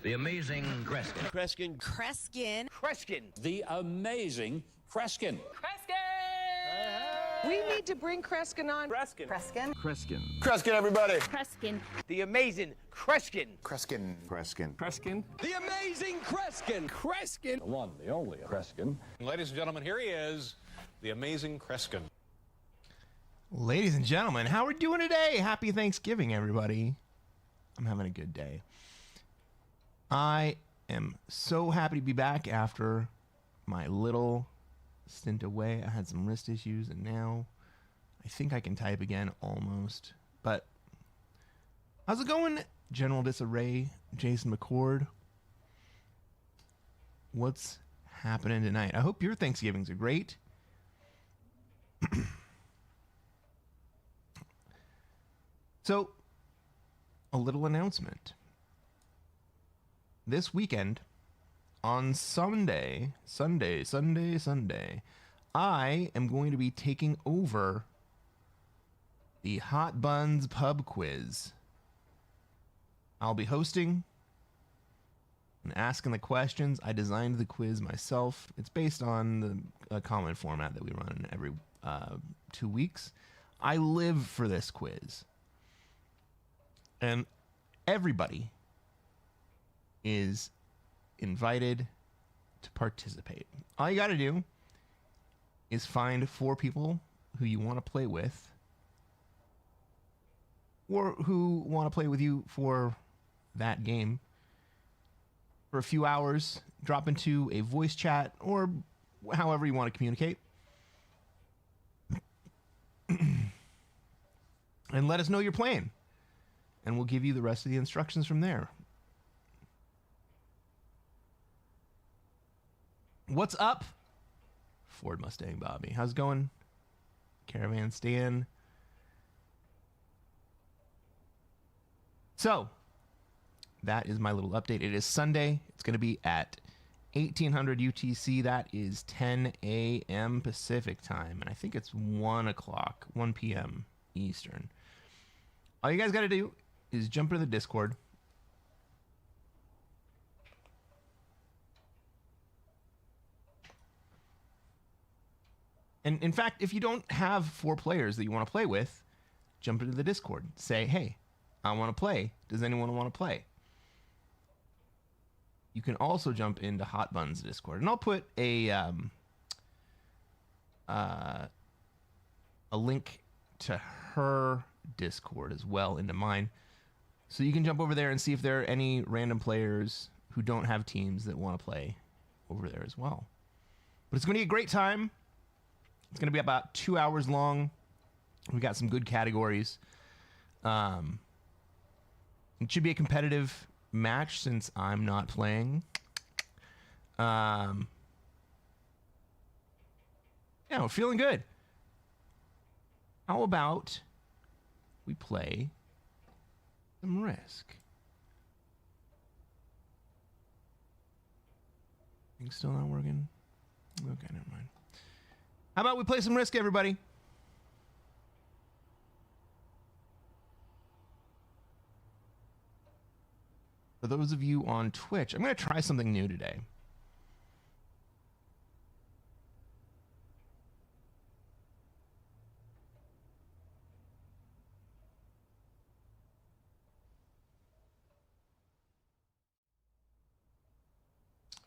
The amazing Cresquin. Cresquin. Cresquin. Cresquin. The amazing Cresquin. We need to bring Cresquin on. Cresquin. Cresquin. Cresquin. Cresquin, everybody. Cresquin. The amazing Cresquin. Cresquin. Cresquin. Cresquin. The amazing Cresquin. Cresquin. The one, the only Cresquin. Ladies and gentlemen, here he is, the amazing Cresquin. Ladies and gentlemen, how are we doing today? Happy Thanksgiving, everybody. I'm having a good day. I am so happy to be back after my little stint away. I had some wrist issues, and now I think I can type again almost. But how's it going, General Disarray, Jason McCord? What's happening tonight? I hope your Thanksgivings are great. So, a little announcement. This weekend, on Sunday, I am going to be taking over the Hot Buns Pub Quiz. I'll be hosting and asking the questions. I designed the quiz myself. It's based on the common format that we run every 2 weeks. I live for this quiz. And everybody is invited to participate. All you got to do is find 4 people who you want to play with, or who want to play with you for that game for a few hours. Drop into a voice chat or however you want to communicate. And let us know you're playing. And we'll give you the rest of the instructions from there. What's up, Ford Mustang Bobby? How's it going? Caravan Stan. So, that is my little update. It is Sunday. It's going to be at 1800 UTC. That is 10 a.m. Pacific time. And I think it's 1 p.m. Eastern. All you guys got to do is jump into the Discord. And in fact, if you don't have 4 players that you want to play with, jump into the Discord. Say, hey, I want to play. Does anyone want to play? You can also jump into Hot Buns Discord. And I'll put a link to her Discord as well into mine. So you can jump over there and see if there are any random players who don't have teams that want to play over there as well. But it's going to be a great time. It's going to be about 2 hours long. We got some good categories. It should be a competitive match since I'm not playing. Yeah, we're feeling good. How about we play some Risk? Things still not working? Okay, never mind. How about we play some Risk, everybody? For those of you on Twitch, I'm going to try something new today.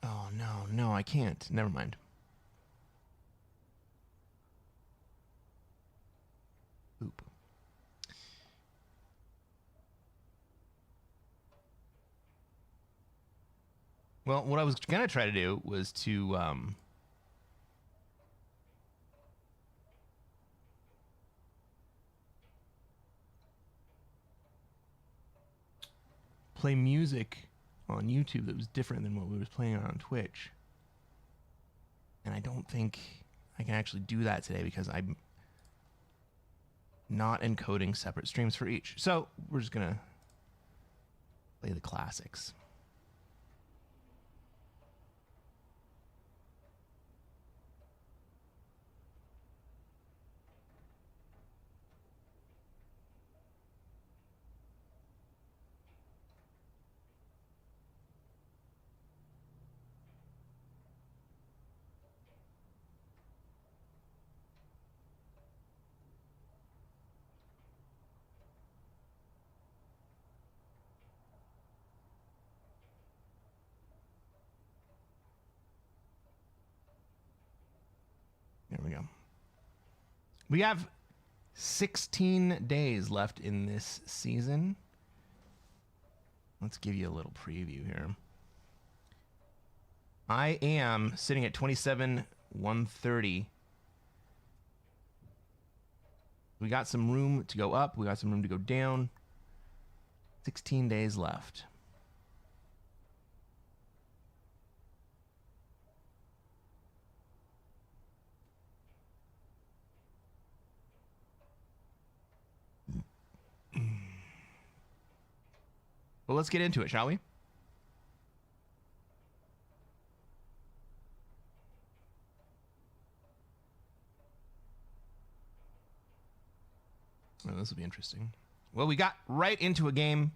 Oh, no, I can't. Never mind. Oop. Well, what I was going to try to do was to play music on YouTube that was different than what we was playing on Twitch. And I don't think I can actually do that today because I'm not encoding separate streams for each. So we're just going to play the classics. We have 16 days left in this season. Let's give you a little preview here. I am sitting at 27,130. We got some room to go up. We got some room to go down. 16 days left. Well, let's get into it, shall we? Oh, this will be interesting. Well, we got right into a game.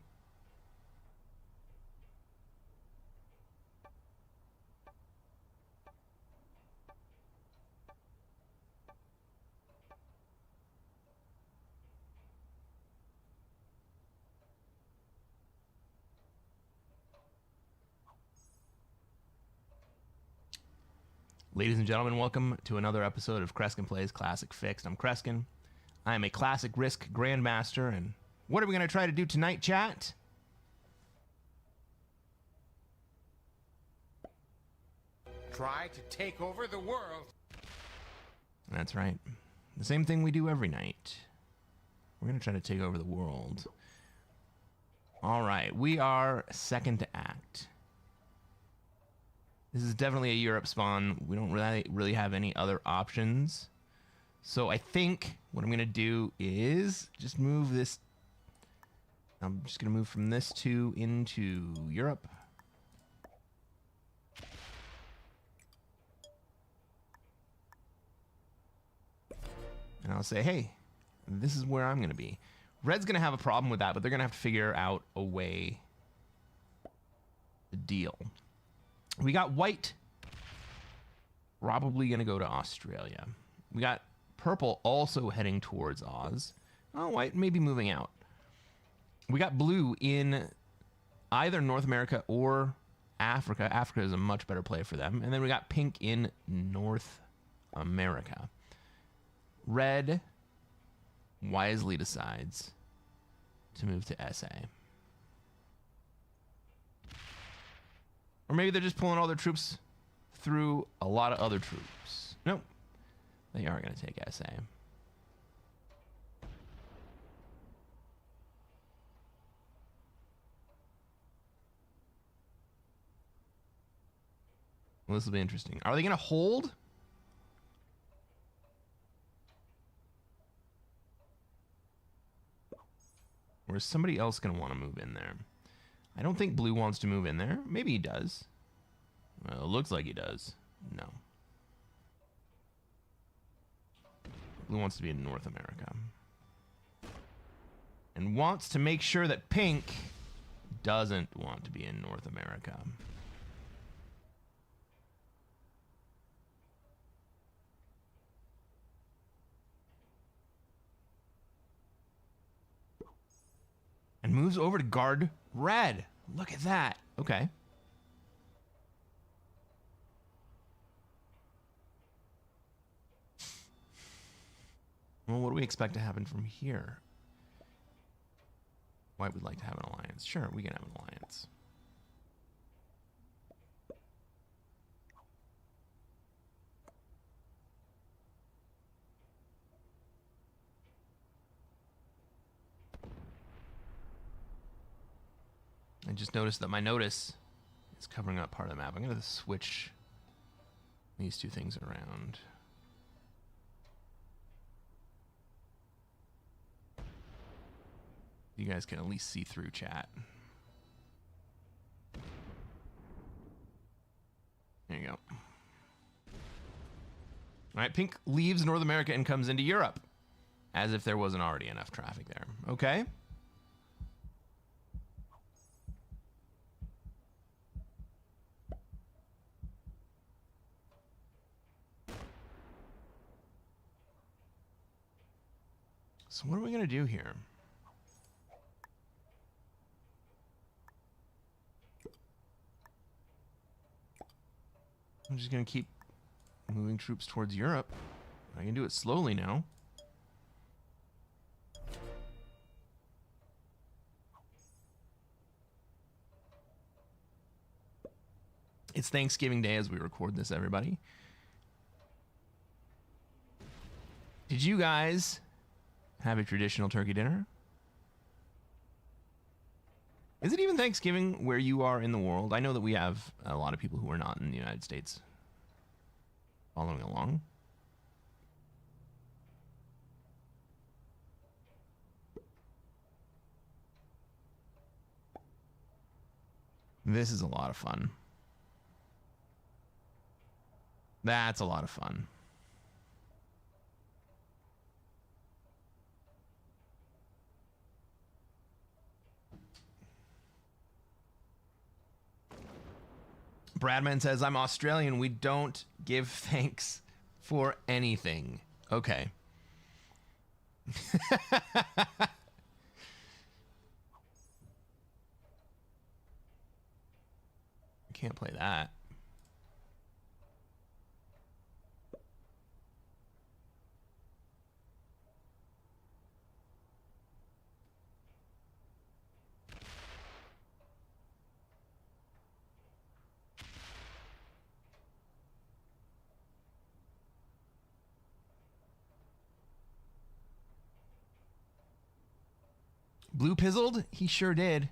Ladies and gentlemen, welcome to another episode of Cresquin Plays Classic Fixed. I'm Cresquin. I am a Classic Risk Grandmaster, and what are we going to try to do tonight, chat? Try to take over the world. That's right. The same thing we do every night. We're going to try to take over the world. All right, we are second to act. This is definitely a Europe spawn. We don't really have any other options. So I think what I'm going to do is just move this. I'm just going to move from this 2 into Europe. And I'll say, hey, this is where I'm going to be. Red's going to have a problem with that, but they're going to have to figure out a way to deal. We got white probably going to go to Australia. We got purple also heading towards Oz. Oh, white maybe moving out. We got blue in either North America or Africa. Africa is a much better play for them. And then we got pink in North America. Red wisely decides to move to SA. Or maybe they're just pulling all their troops through a lot of other troops. Nope. They are going to take SA. Well, this will be interesting. Are they going to hold? Or is somebody else going to want to move in there? I don't think blue wants to move in there. Maybe he does. Well, it looks like he does. No. Blue wants to be in North America. And wants to make sure that pink doesn't want to be in North America. And moves over to guard red. Look at that. Okay. Well, what do we expect to happen from here? White would like to have an alliance. Sure, we can have an alliance. I just noticed that my notice is covering up part of the map. I'm going to switch these two things around. You guys can at least see through chat. There you go. All right, pink leaves North America and comes into Europe. As if there wasn't already enough traffic there. Okay. So what are we going to do here? I'm just going to keep moving troops towards Europe. I can do it slowly now. It's Thanksgiving Day as we record this, everybody. Did you guys have a traditional turkey dinner? Is it even Thanksgiving where you are in the world? I know that we have a lot of people who are not in the United States following along. This is a lot of fun. That's a lot of fun. Bradman says, I'm Australian. We don't give thanks for anything. Okay. Can't play that. Blue pizzled? He sure did.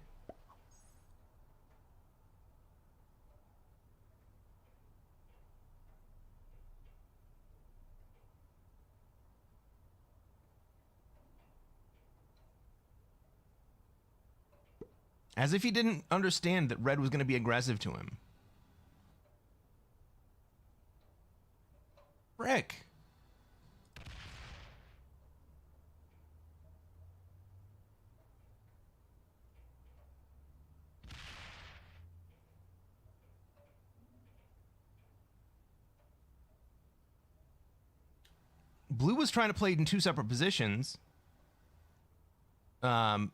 As if he didn't understand that red was going to be aggressive to him. Frick. Blue was trying to play in two separate positions. And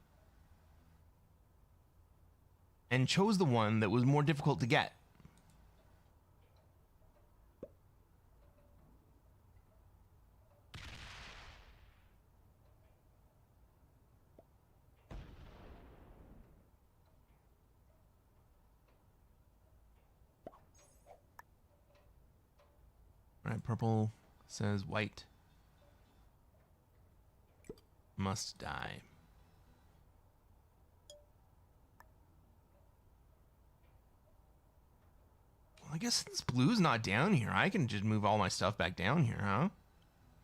chose the one that was more difficult to get. All right, purple says white must die. Well, I guess since blue's not down here, I can just move all my stuff back down here, huh?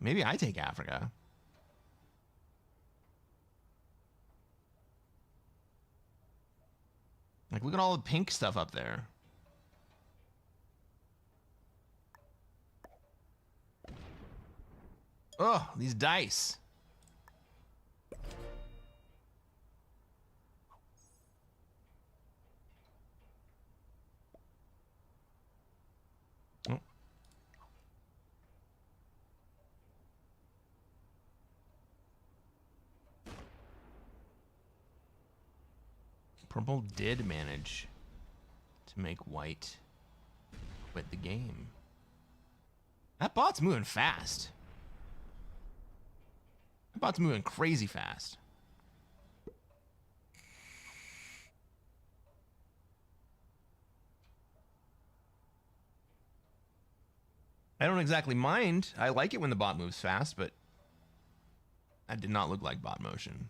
Maybe I take Africa. Like, look at all the pink stuff up there. Oh, these dice. Oh. Purple did manage to make white quit the game. That bot's moving fast. That bot's moving crazy fast. I don't exactly mind. I like it when the bot moves fast, but that did not look like bot motion.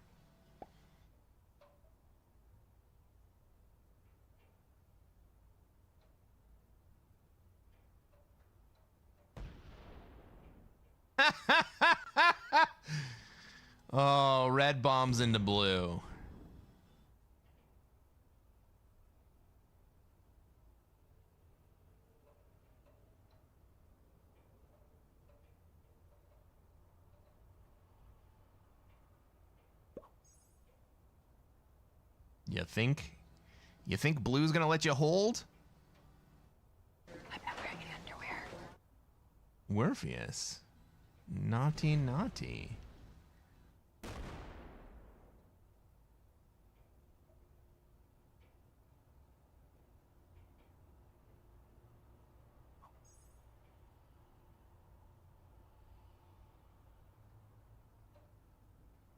Oh, red bombs into blue. You think blue's gonna let you hold? I'm not wearing any underwear. Werpheus. Naughty, naughty.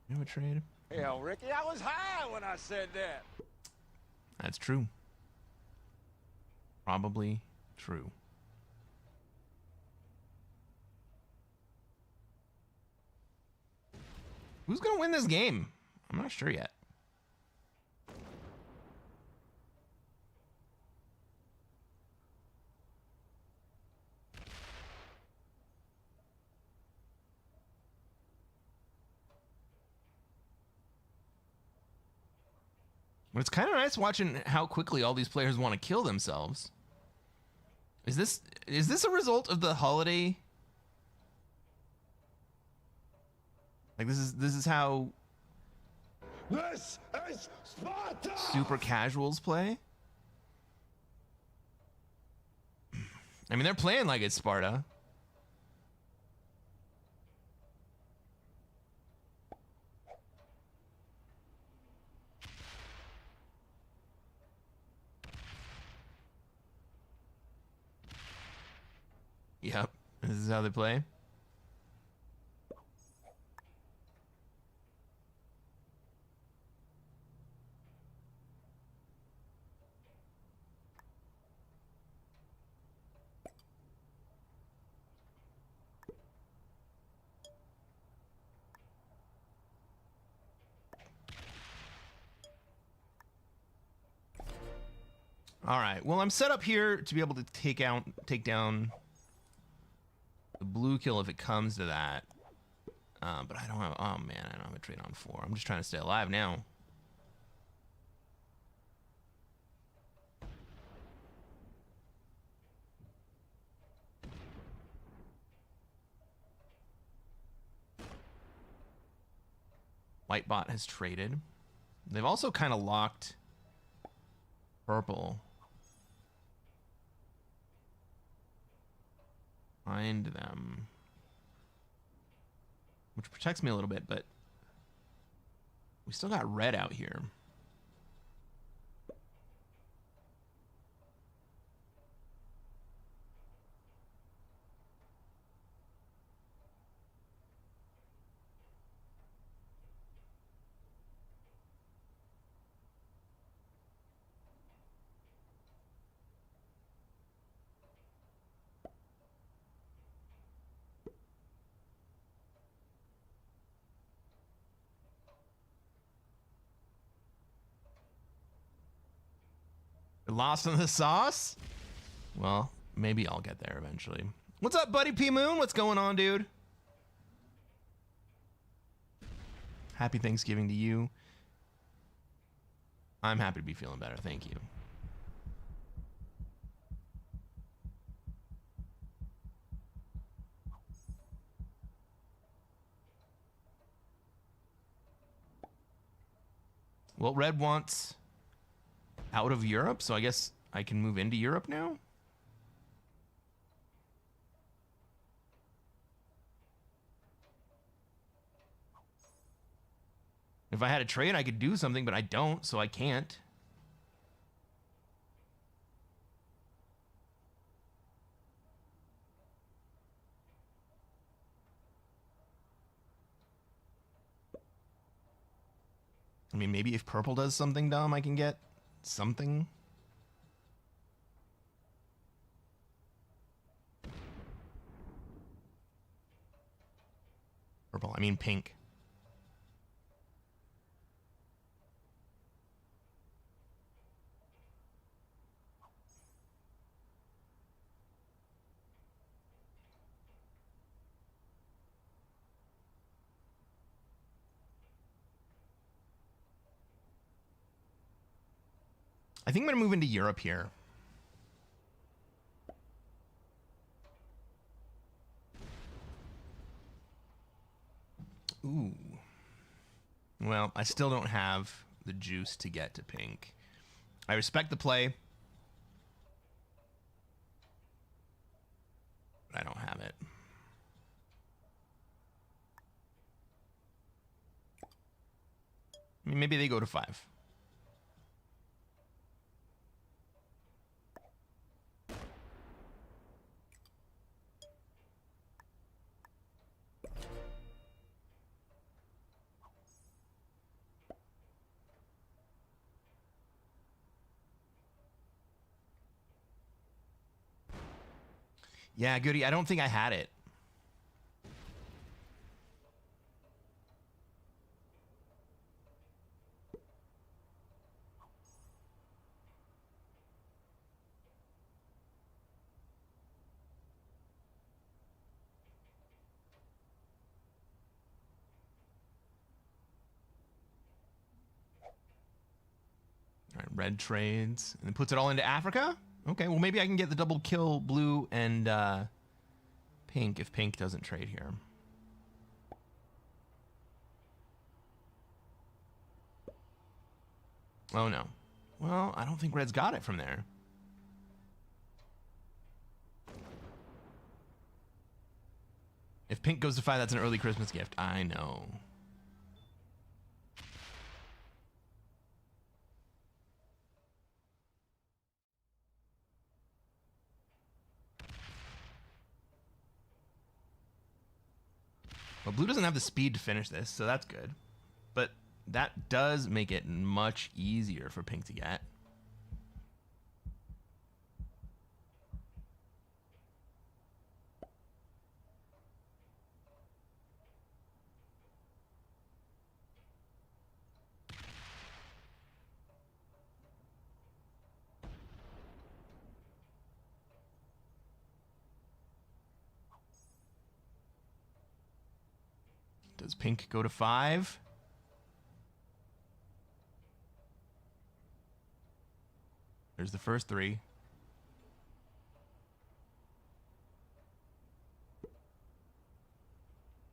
You have a trade? Hell, Ricky, I was high when I said that. That's true. Probably True. Who's going to win this game? I'm not sure yet. But it's kind of nice watching how quickly all these players want to kill themselves. Is this a result of the holiday? Like this is how This is Sparta! super casuals play? I mean, they're playing like it's Sparta. Yep, this is how they play. All right. Well, I'm set up here to be able to take down the blue kill if it comes to that. But I don't have. Oh man, I don't have a trade on 4. I'm just trying to stay alive now. Whitebot has traded. They've also kind of locked purple. Find them. Which protects me a little bit, but we still got red out here. Lost in the sauce? Well, maybe I'll get there eventually. What's up, buddy P Moon? What's going on, dude? Happy Thanksgiving to you. I'm happy to be feeling better. Thank you. Well, red wants out of Europe, so I guess I can move into Europe now? If I had a trade, I could do something, but I don't, so I can't. I mean, maybe if purple does something dumb, I can get something. Purple, I mean pink. I think I'm going to move into Europe here. Ooh. Well, I still don't have the juice to get to pink. I respect the play, but I don't have it. I mean, maybe they go to 5. Yeah, Goody, I don't think I had it. All right, red trades and then puts it all into Africa? Okay, well maybe I can get the double kill blue and pink if pink doesn't trade here. Oh no. Well, I don't think red's got it from there. If pink goes to 5, that's an early Christmas gift. I know. Well, blue doesn't have the speed to finish this, so that's good. But that does make it much easier for pink to get. Does pink go to 5? There's the first 3.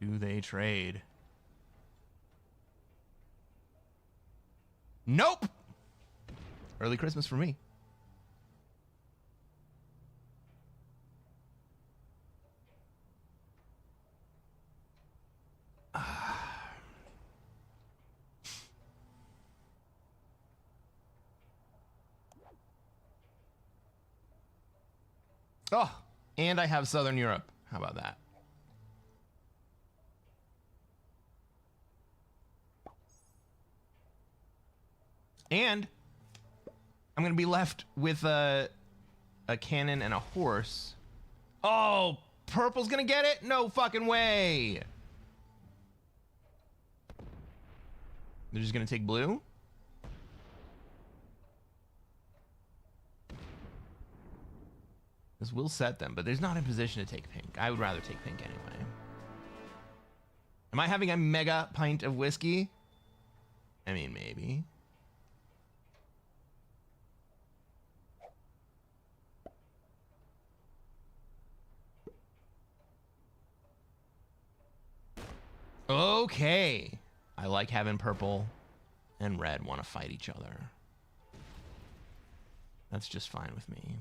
Do they trade? Nope! Early Christmas for me. Oh, and I have Southern Europe. How about that? And I'm going to be left with a cannon and a horse. Oh, purple's going to get it? No fucking way. They're just going to take blue? This will set them, but there's not in position to take pink. I would rather take pink anyway. Am I having a mega pint of whiskey? I mean, maybe. Okay. I like having purple and red want to fight each other. That's just fine with me.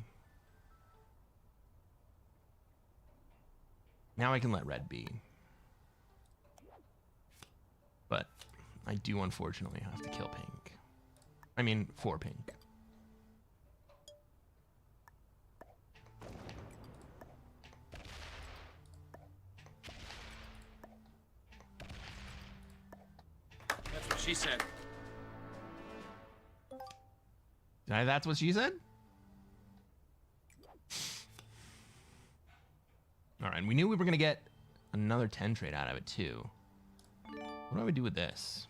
Now I can let red be. But I do unfortunately have to kill pink. I mean, for pink. That's what she said. That's what she said? All right, we knew we were going to get another 10 trade out of it, too. What do I do with this?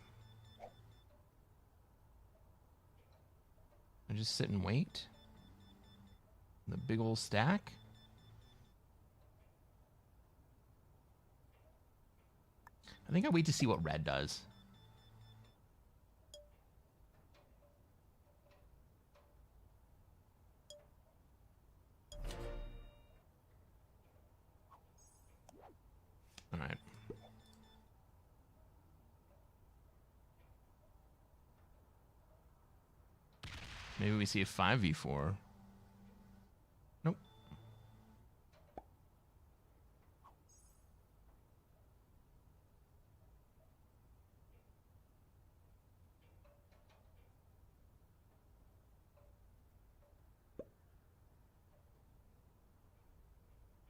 I just sit and wait? The big old stack? I think I wait to see what red does. All right. Maybe we see a 5v4. Nope.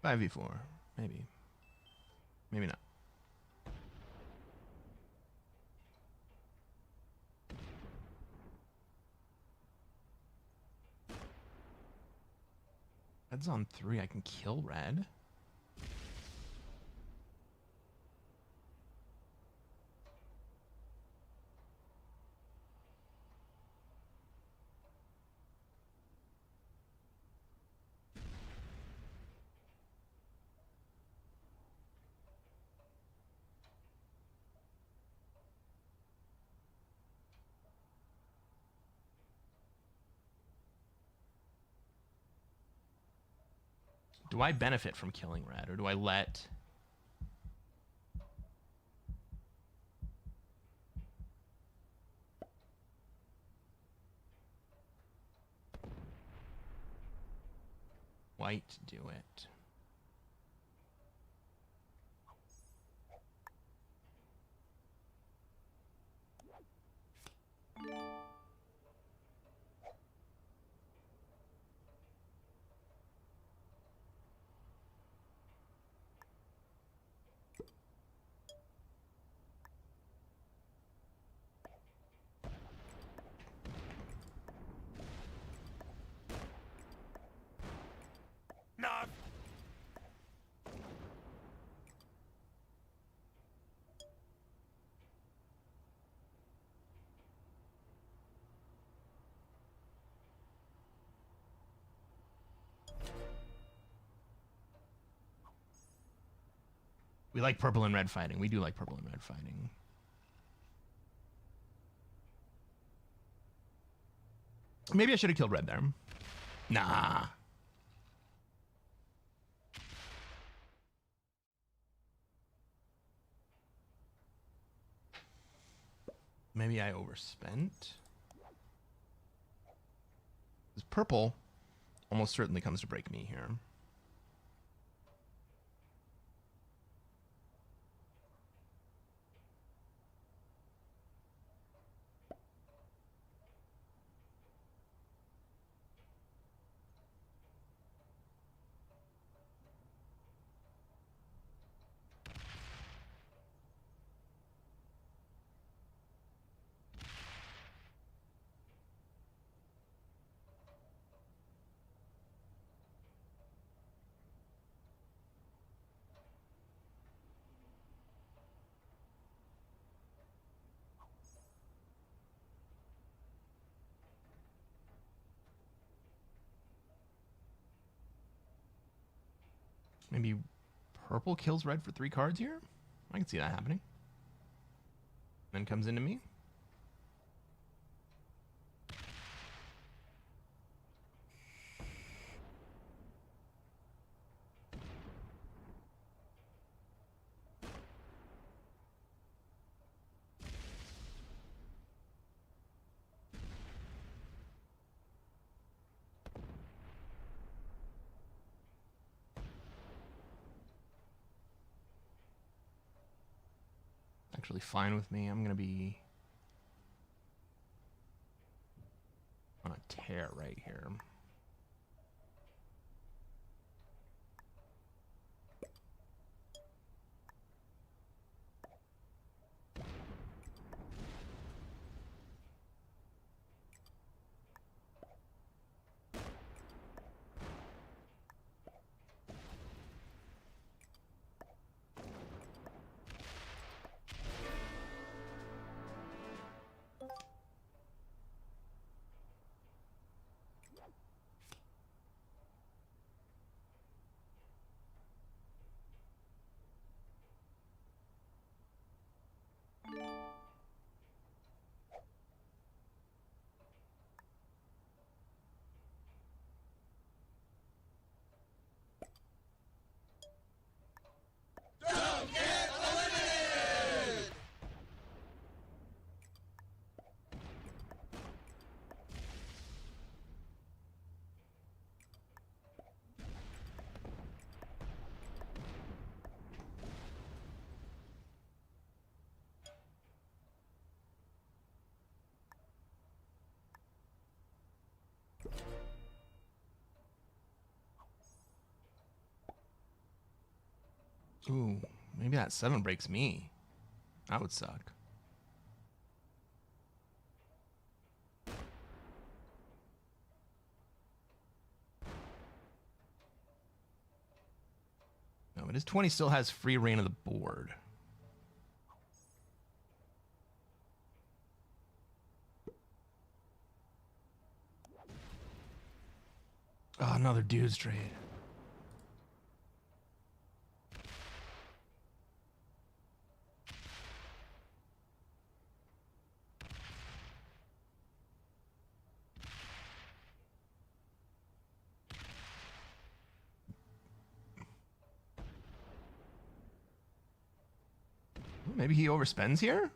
Five v four, maybe. Maybe not. Red's on 3. I can kill red. Do I benefit from killing red, or do I let... white do it? We like purple and red fighting. We do like purple and red fighting. Maybe I should have killed red there. Nah. Maybe I overspent. This purple almost certainly comes to break me here. Maybe purple kills red for 3 cards here? I can see that happening. Then comes into me. Actually fine with me. I'm going to be on a tear right here. Ooh, maybe that 7 breaks me. That would suck. but his 20 still has free reign of the board. Oh, another dudes trade. Maybe he overspends here?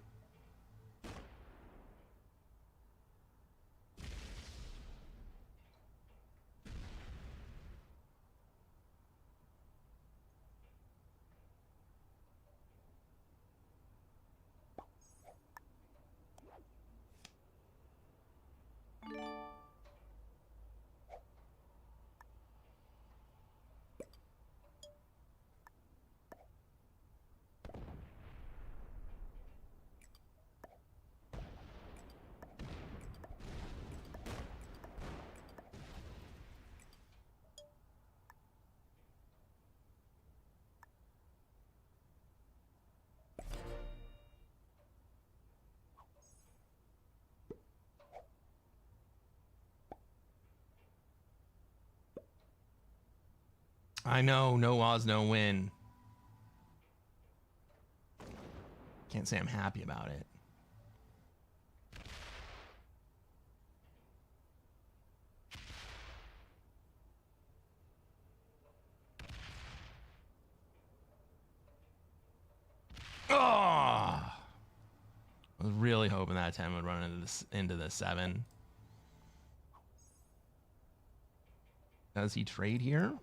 I know, no Oz, no win. Can't say I'm happy about it. Oh! I was really hoping that 10 would run into the 7. Does he trade here?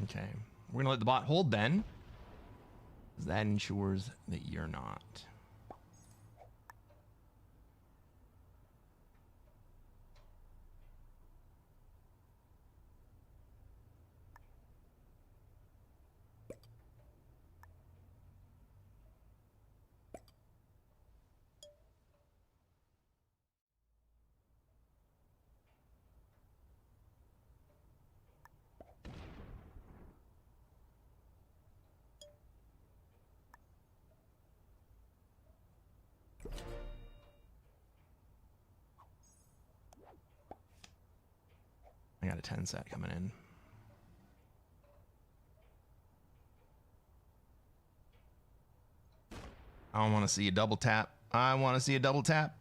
Okay, we're gonna let the bot hold then, because that ensures that you're not. I got a 10 set coming in. I don't want to see a double tap. I want to see a double tap.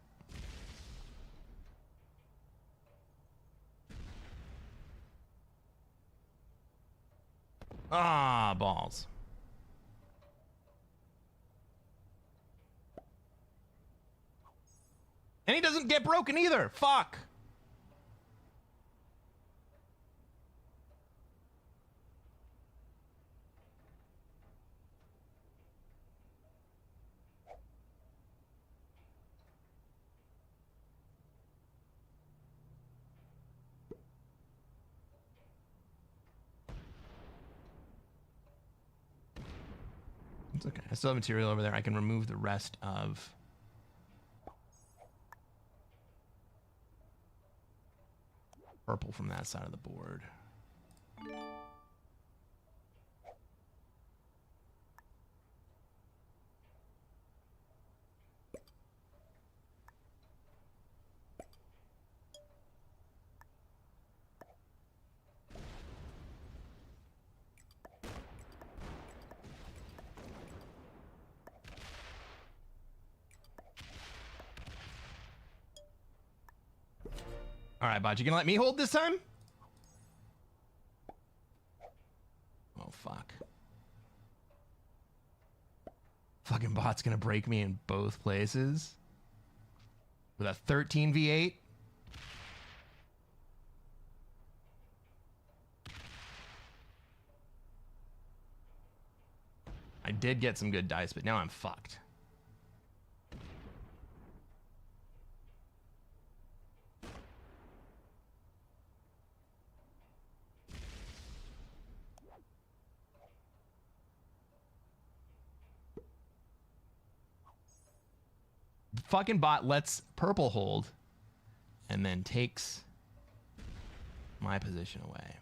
Ah, balls. And he doesn't get broken either. Fuck. It's okay. I still have material over there. I can remove the rest of purple from that side of the board. All right, bot, you gonna let me hold this time? Oh, fuck. Fucking bot's gonna break me in both places. With a 13 V8. I did get some good dice, but now I'm fucked. fucking bot lets purple hold and then takes my position away.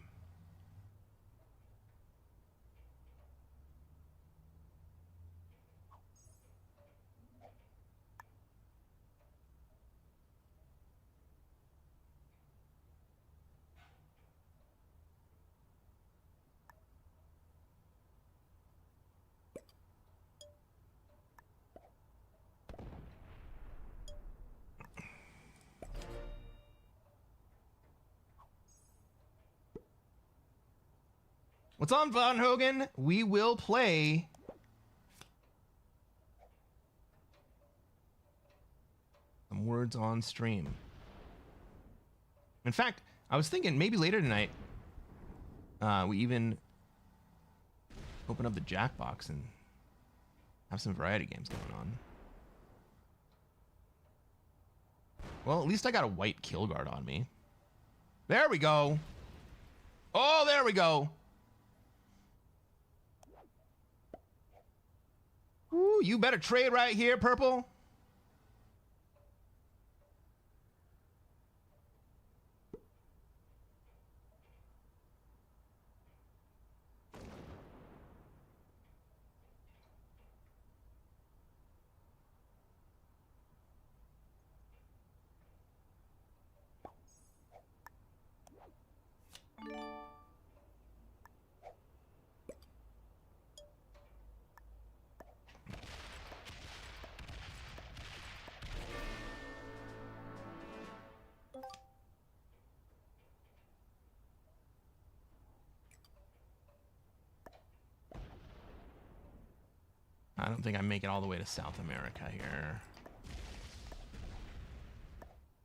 What's on, Von Hogan? We will play some words on stream. In fact, I was thinking maybe later tonight, we even open up the Jackbox and have some variety games going on. Well, at least I got a white kill guard on me. There we go. Oh, there we go. Ooh, you better trade right here, purple. I don't think I make it all the way to South America here.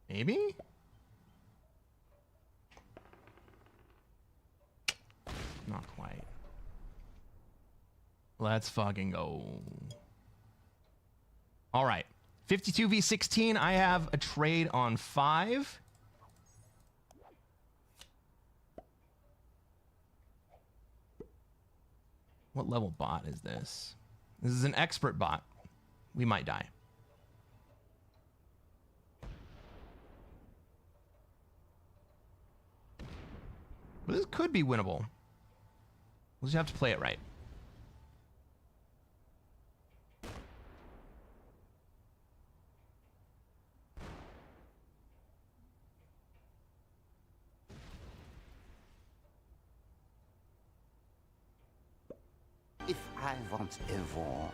Maybe? Not quite. Let's fucking go. All right. 52v16. I have a trade on 5. What level bot is this? This is an expert bot. We might die. But this could be winnable. We'll just have to play it right. If I want a war,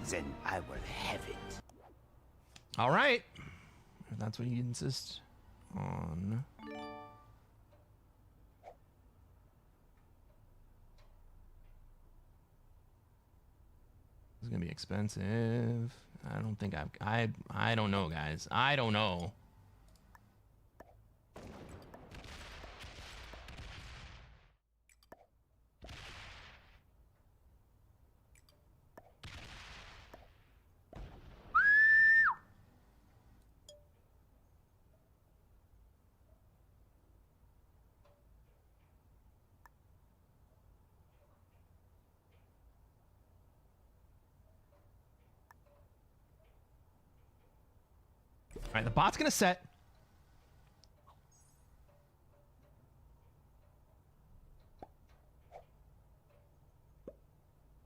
then I will have it. All right. If that's what you insist on. This is gonna be expensive. I don't think I don't know, guys. I don't know. All right, the bot's gonna set.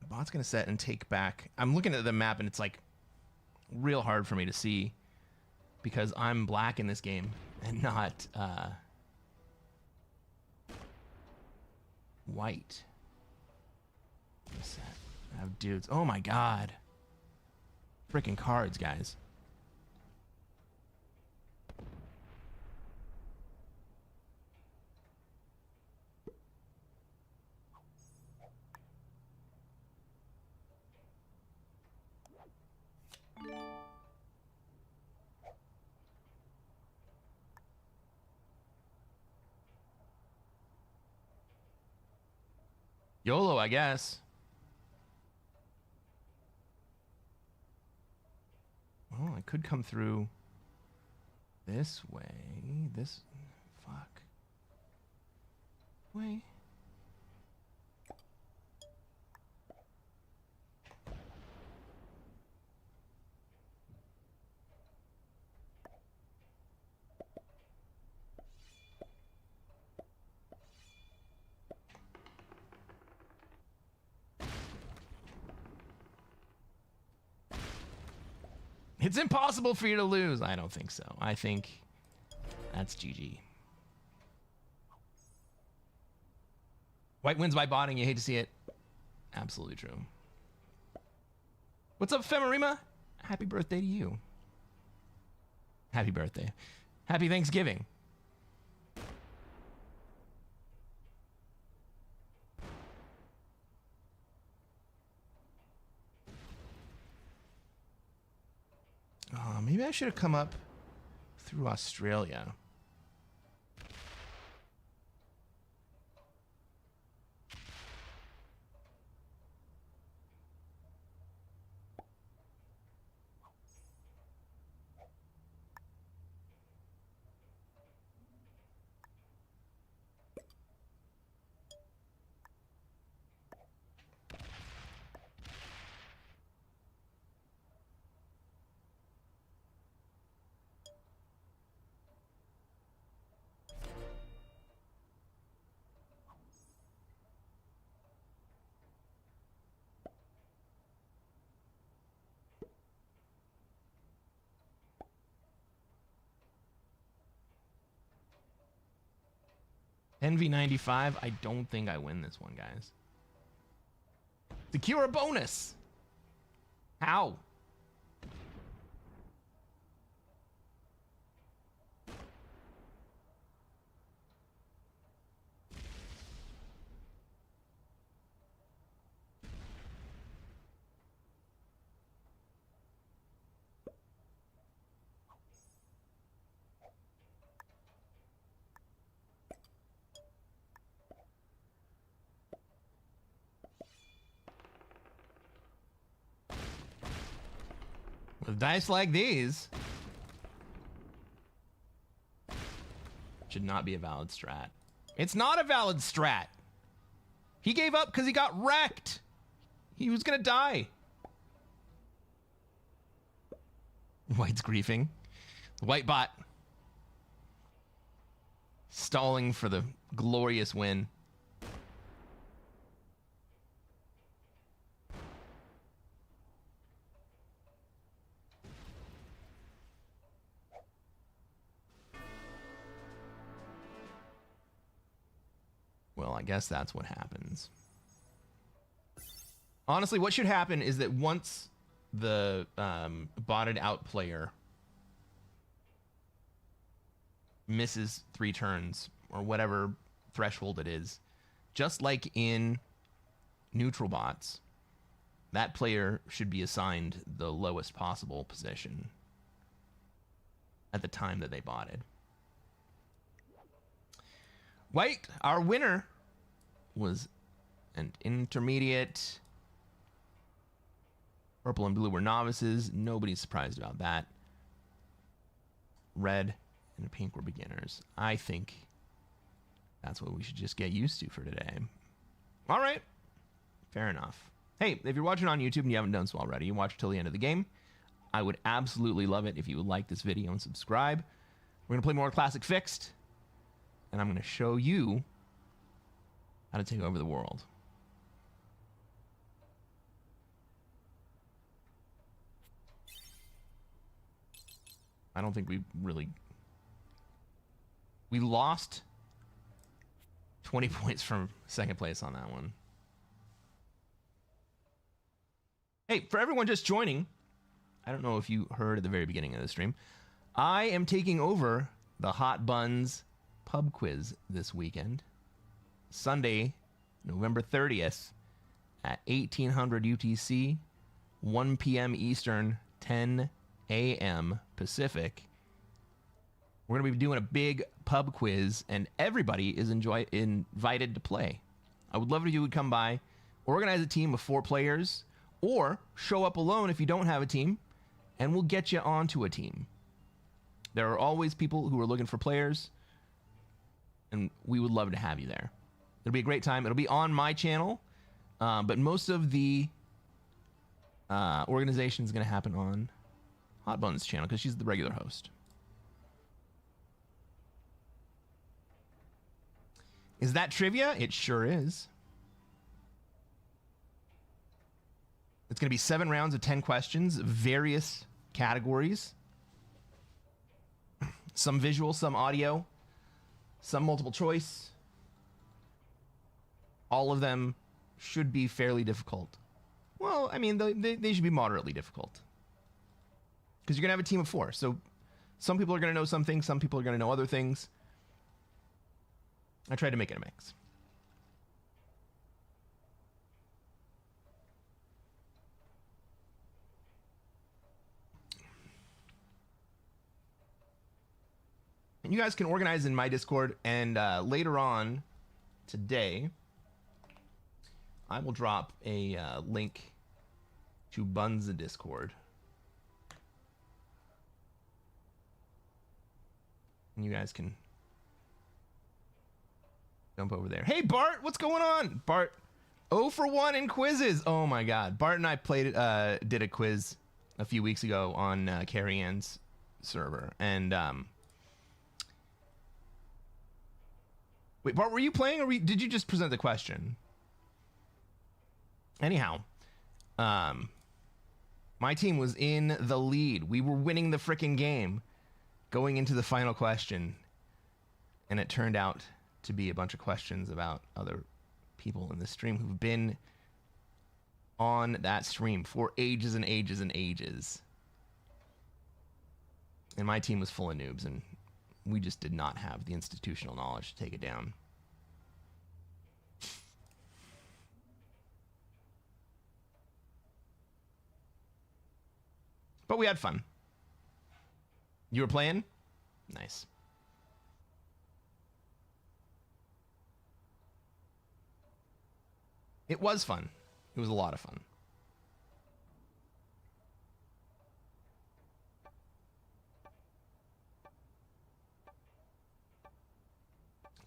The bot's gonna set and take back. I'm looking at the map and it's like real hard for me to see because I'm black in this game and not white. Set. I have dudes. Oh my god. Freaking cards, guys. YOLO, I guess. Oh, I could come through this way. This... Fuck. Way. It's impossible for you to lose. I don't think so. I think that's GG. White wins by botting. You hate to see it. Absolutely true. What's up, Femarima? Happy birthday to you. Happy birthday. Happy Thanksgiving. Maybe I should have come up through Australia. NV95, I don't think I win this one, guys. Secure a bonus. How? With dice like these, should not be a valid strat. It's not a valid strat. He gave up because he got wrecked. He was gonna die. White's griefing. White bot stalling for the glorious win. Well, I guess that's what happens. Honestly, what should happen is that once the botted out player misses 3 turns, or whatever threshold it is, just like in neutral bots, that player should be assigned the lowest possible position at the time that they botted. White, our winner, was an intermediate. Purple and blue were novices. Nobody's surprised about that. Red and pink were beginners. I think that's what we should just get used to for today. All right. Fair enough. Hey, if you're watching on YouTube and you haven't done so already, you watch till the end of the game. I would absolutely love it if you would like this video and subscribe. We're going to play more Classic Fixed, and I'm going to show you how to take over the world. I don't think we lost 20 points from second place on that one. Hey, for everyone just joining, I don't know if you heard at the very beginning of the stream, I am taking over the Hot Buns pub quiz this weekend. Sunday, November 30th at 1800 UTC, 1 p.m. Eastern, 10 a.m. Pacific. We're going to be doing a big pub quiz, and everybody is invited to play. I would love if you would come by, organize a team of 4 players, or show up alone if you don't have a team, and we'll get you onto a team. There are always people who are looking for players, and we would love to have you there. It'll be a great time. It'll be on my channel, but most of the organization is going to happen on Hot Buns' channel because she's the regular host. Is that trivia? It sure is. It's going to be 7 rounds of 10 questions, various categories. Some visual, some audio, some multiple choice. All of them should be fairly difficult. Well, I mean, they should be moderately difficult. Because you're going to have a team of 4. So some people are going to know some things, some people are going to know other things. I tried to make it a mix. And you guys can organize in my Discord, and later on today, I will drop a link to Bun's Discord. And you guys can jump over there. Hey, Bart, what's going on? Bart, 0 for 1 in quizzes. Oh, my God. Bart and I did a quiz a few weeks ago on Carrie Ann's server. And, wait, Bart, were you playing, or did you just present the question? Anyhow, my team was in the lead. We were winning the frickin' game going into the final question. And it turned out to be a bunch of questions about other people in the stream who've been on that stream for ages and ages and ages. And my team was full of noobs, and we just did not have the institutional knowledge to take it down. But we had fun. You were playing? Nice. It was fun. It was a lot of fun.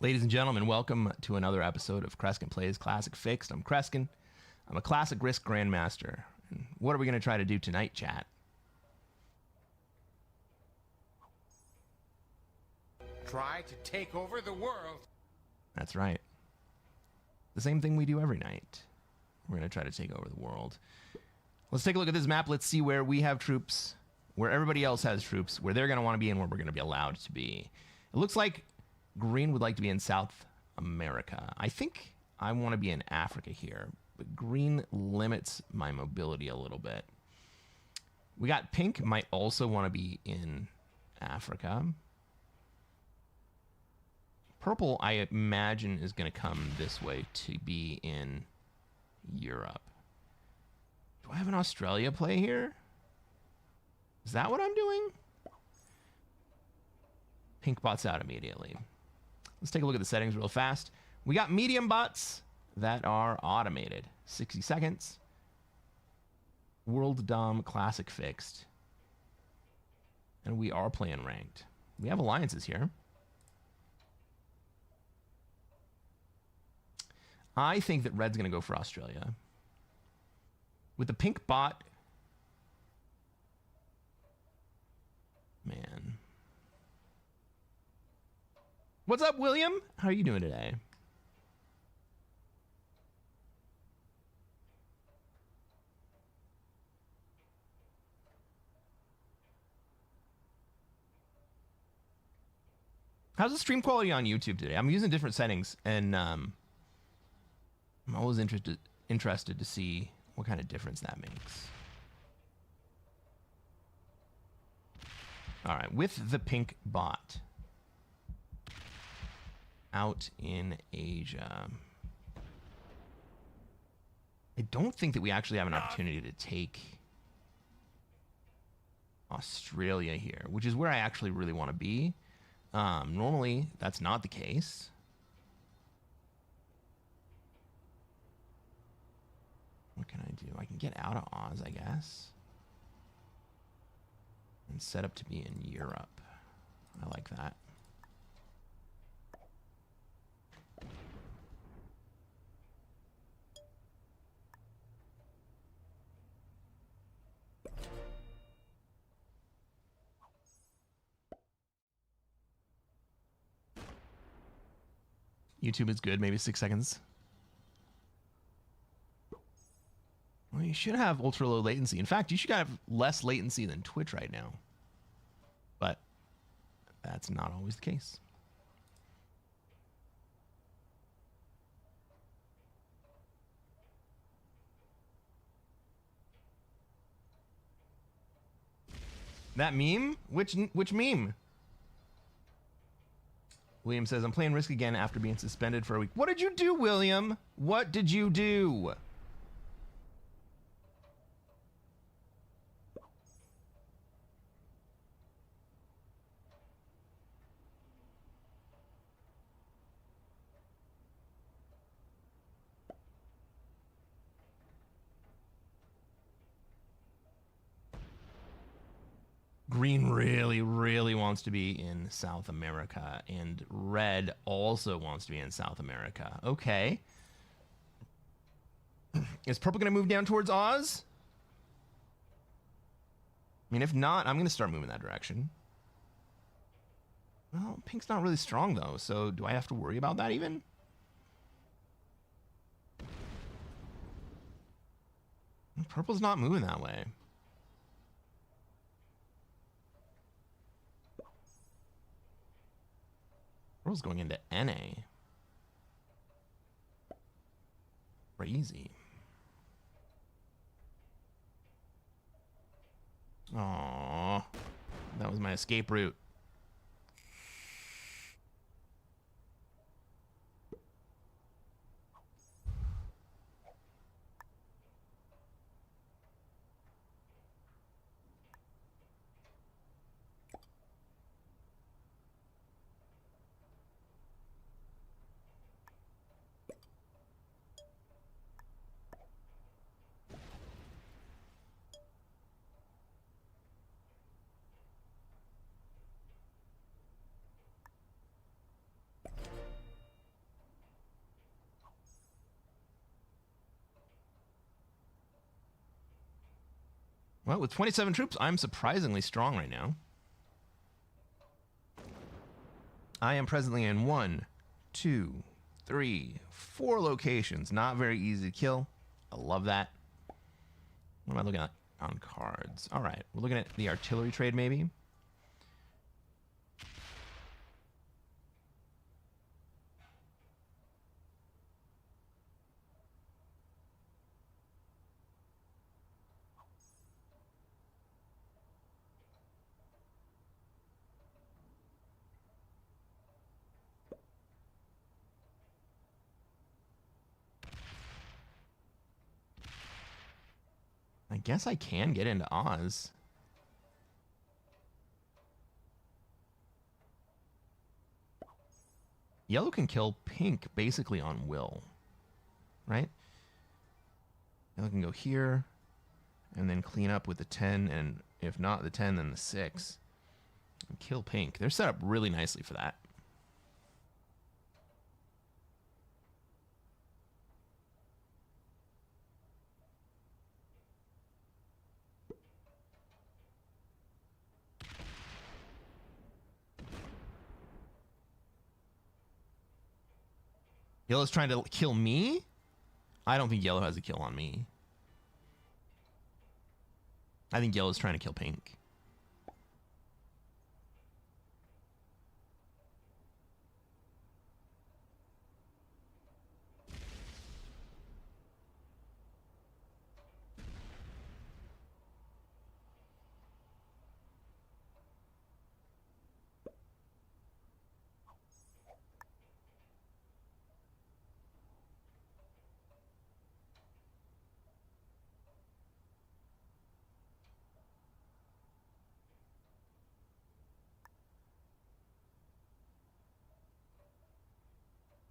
Ladies and gentlemen, welcome to another episode of Cresquin Plays Classic Fixed. I'm Cresquin. I'm a Classic Risk Grandmaster. And what are we going to try to do tonight, chat? Try to take over the world. That's right. The same thing we do every night. We're going to try to take over the world. Let's take a look at this map. Let's see where we have troops, where everybody else has troops, where they're going to want to be, and where we're going to be allowed to be. It looks like Green would like to be in South America. I think I want to be in Africa here, but Green limits my mobility a little bit. We got Pink might also want to be in Africa. Purple, I imagine, is going to come this way to be in Europe. Do I have an Australia play here? Is that what I'm doing? Pink bots out immediately. Let's take a look at the settings real fast. We got medium bots that are automated. 60 seconds. World Dom Classic Fixed. And we are playing ranked. We have alliances here. I think that Red's going to go for Australia. With the pink bot... Man. What's up, William? How are you doing today? How's the stream quality on YouTube today? I'm using different settings, and I'm always interested to see what kind of difference that makes. All right, with the pink bot out in Asia, I don't think that we actually have an opportunity to take Australia here, which is where I actually really want to be. Normally, that's not the case. What can I do? I can get out of Oz, I guess. And set up to be in Europe. I like that. YouTube is good, maybe 6 seconds. You should have ultra low latency. In fact, you should have less latency than Twitch right now. But that's not always the case. That meme? Which meme? William says, I'm playing Risk again after being suspended for a week. What did you do, William? What did you do? Green really, really wants to be in South America, and red also wants to be in South America. Okay. Is purple going to move down towards Oz? I mean, if not, I'm going to start moving that direction. Well, pink's not really strong, though, so do I have to worry about that even? Purple's not moving that way. Purple's going into NA. Crazy. Aww. That was my escape route. Well, with 27 troops, I'm surprisingly strong right now. I am presently in 1, 2, 3, 4 locations. Not very easy to kill. I love that. What am I looking at on cards? All right, we're looking at the artillery trade maybe. I guess I can get into Oz. Yellow can kill pink basically on will, right? Yellow can go here and then clean up with the 10, and if not the 10, then the 6. And kill pink. They're set up really nicely for that. Yellow's trying to kill me? I don't think yellow has a kill on me. I think yellow's trying to kill pink.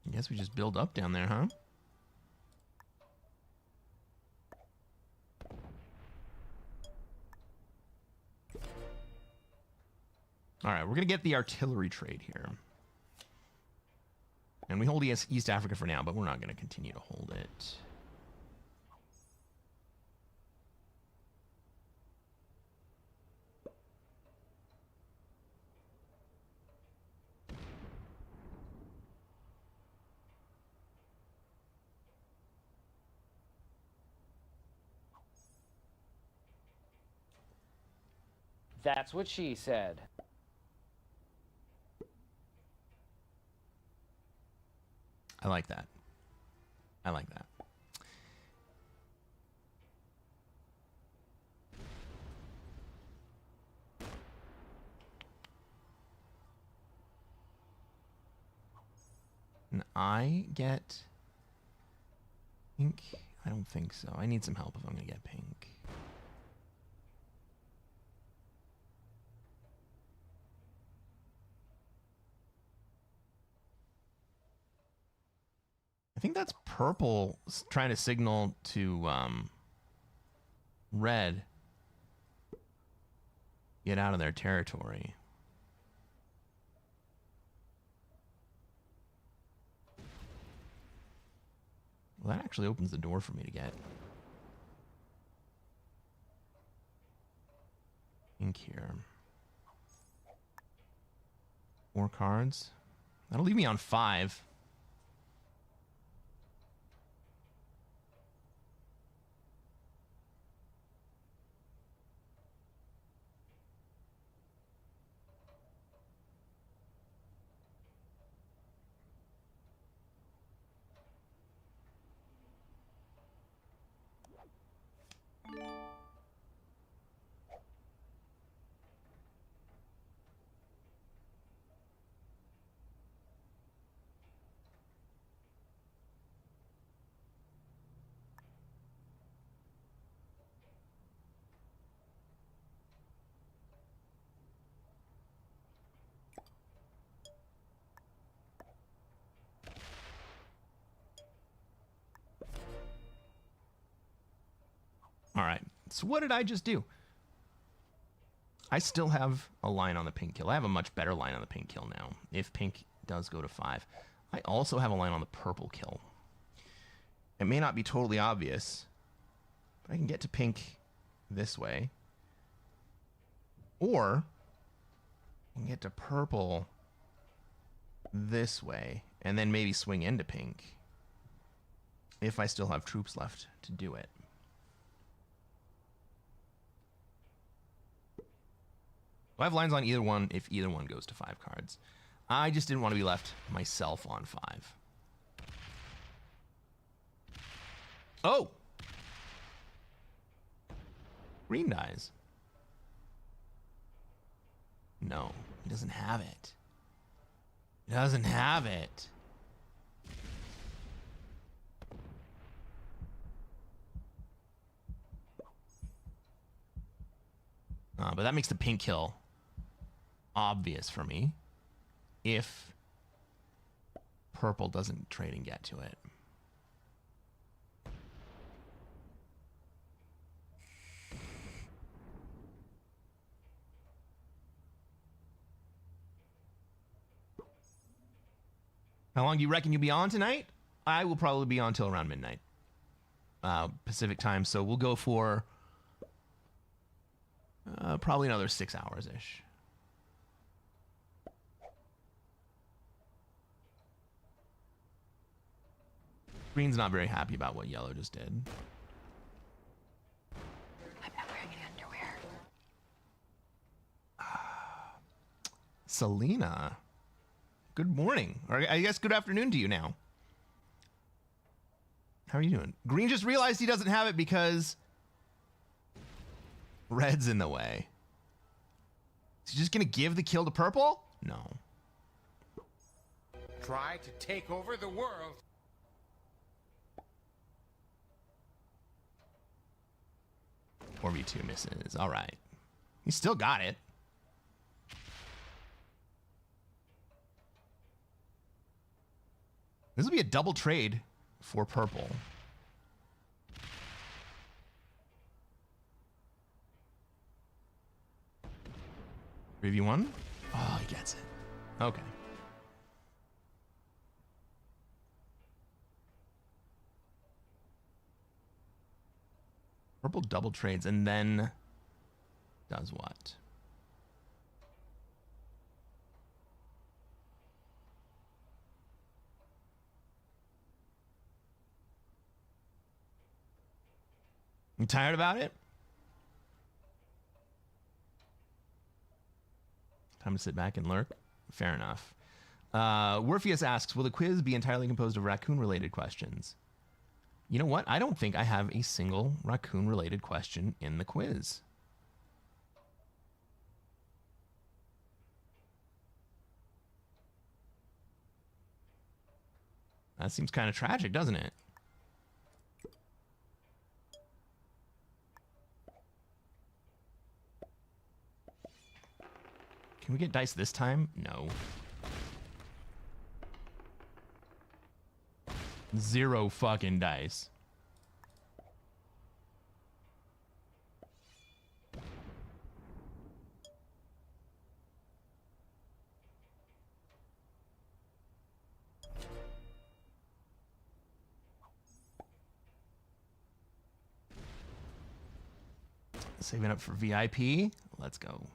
I guess we just build up down there, huh? All right, we're going to get the artillery trade here. And we hold East Africa for now, but we're not going to continue to hold it. That's what she said. I like that. I like that. And I get pink? I don't think so. I need some help if I'm going to get pink. I think that's purple trying to signal to red. Get out of their territory. Well, that actually opens the door for me to get ink here. 4 cards. That'll leave me on 5. All right. So what did I just do? I still have a line on the pink kill. I have a much better line on the pink kill now, if pink does go to 5. I also have a line on the purple kill. It may not be totally obvious, but I can get to pink this way. Or I can get to purple this way, and then maybe swing into pink if I still have troops left to do it. I have lines on either one if either one goes to 5 cards. I just didn't want to be left myself on 5. Oh! Green dies. No, he doesn't have it. He doesn't have it. But that makes the pink kill obvious for me if purple doesn't trade and get to it. How long do you reckon you'll be on tonight? I will probably be on till around midnight Pacific time, so we'll go for probably another 6 hours-ish. Green's not very happy about what yellow just did. I'm not wearing any underwear. Selena. Good morning. Or I guess good afternoon to you now. How are you doing? Green just realized he doesn't have it because red's in the way. Is he just going to give the kill to purple? No. Try to take over the world. 4v2 misses. All right. He still got it. This will be a double trade for purple. Review 1? Oh, he gets it. Okay. Purple double trades and then does what? You tired about it? Time to sit back and lurk. Fair enough. Warpheus asks, will the quiz be entirely composed of raccoon-related questions? You know what? I don't think I have a single raccoon-related question in the quiz. That seems kind of tragic, doesn't it? Can we get dice this time? No. 0 fucking dice. Saving up for VIP. Let's go.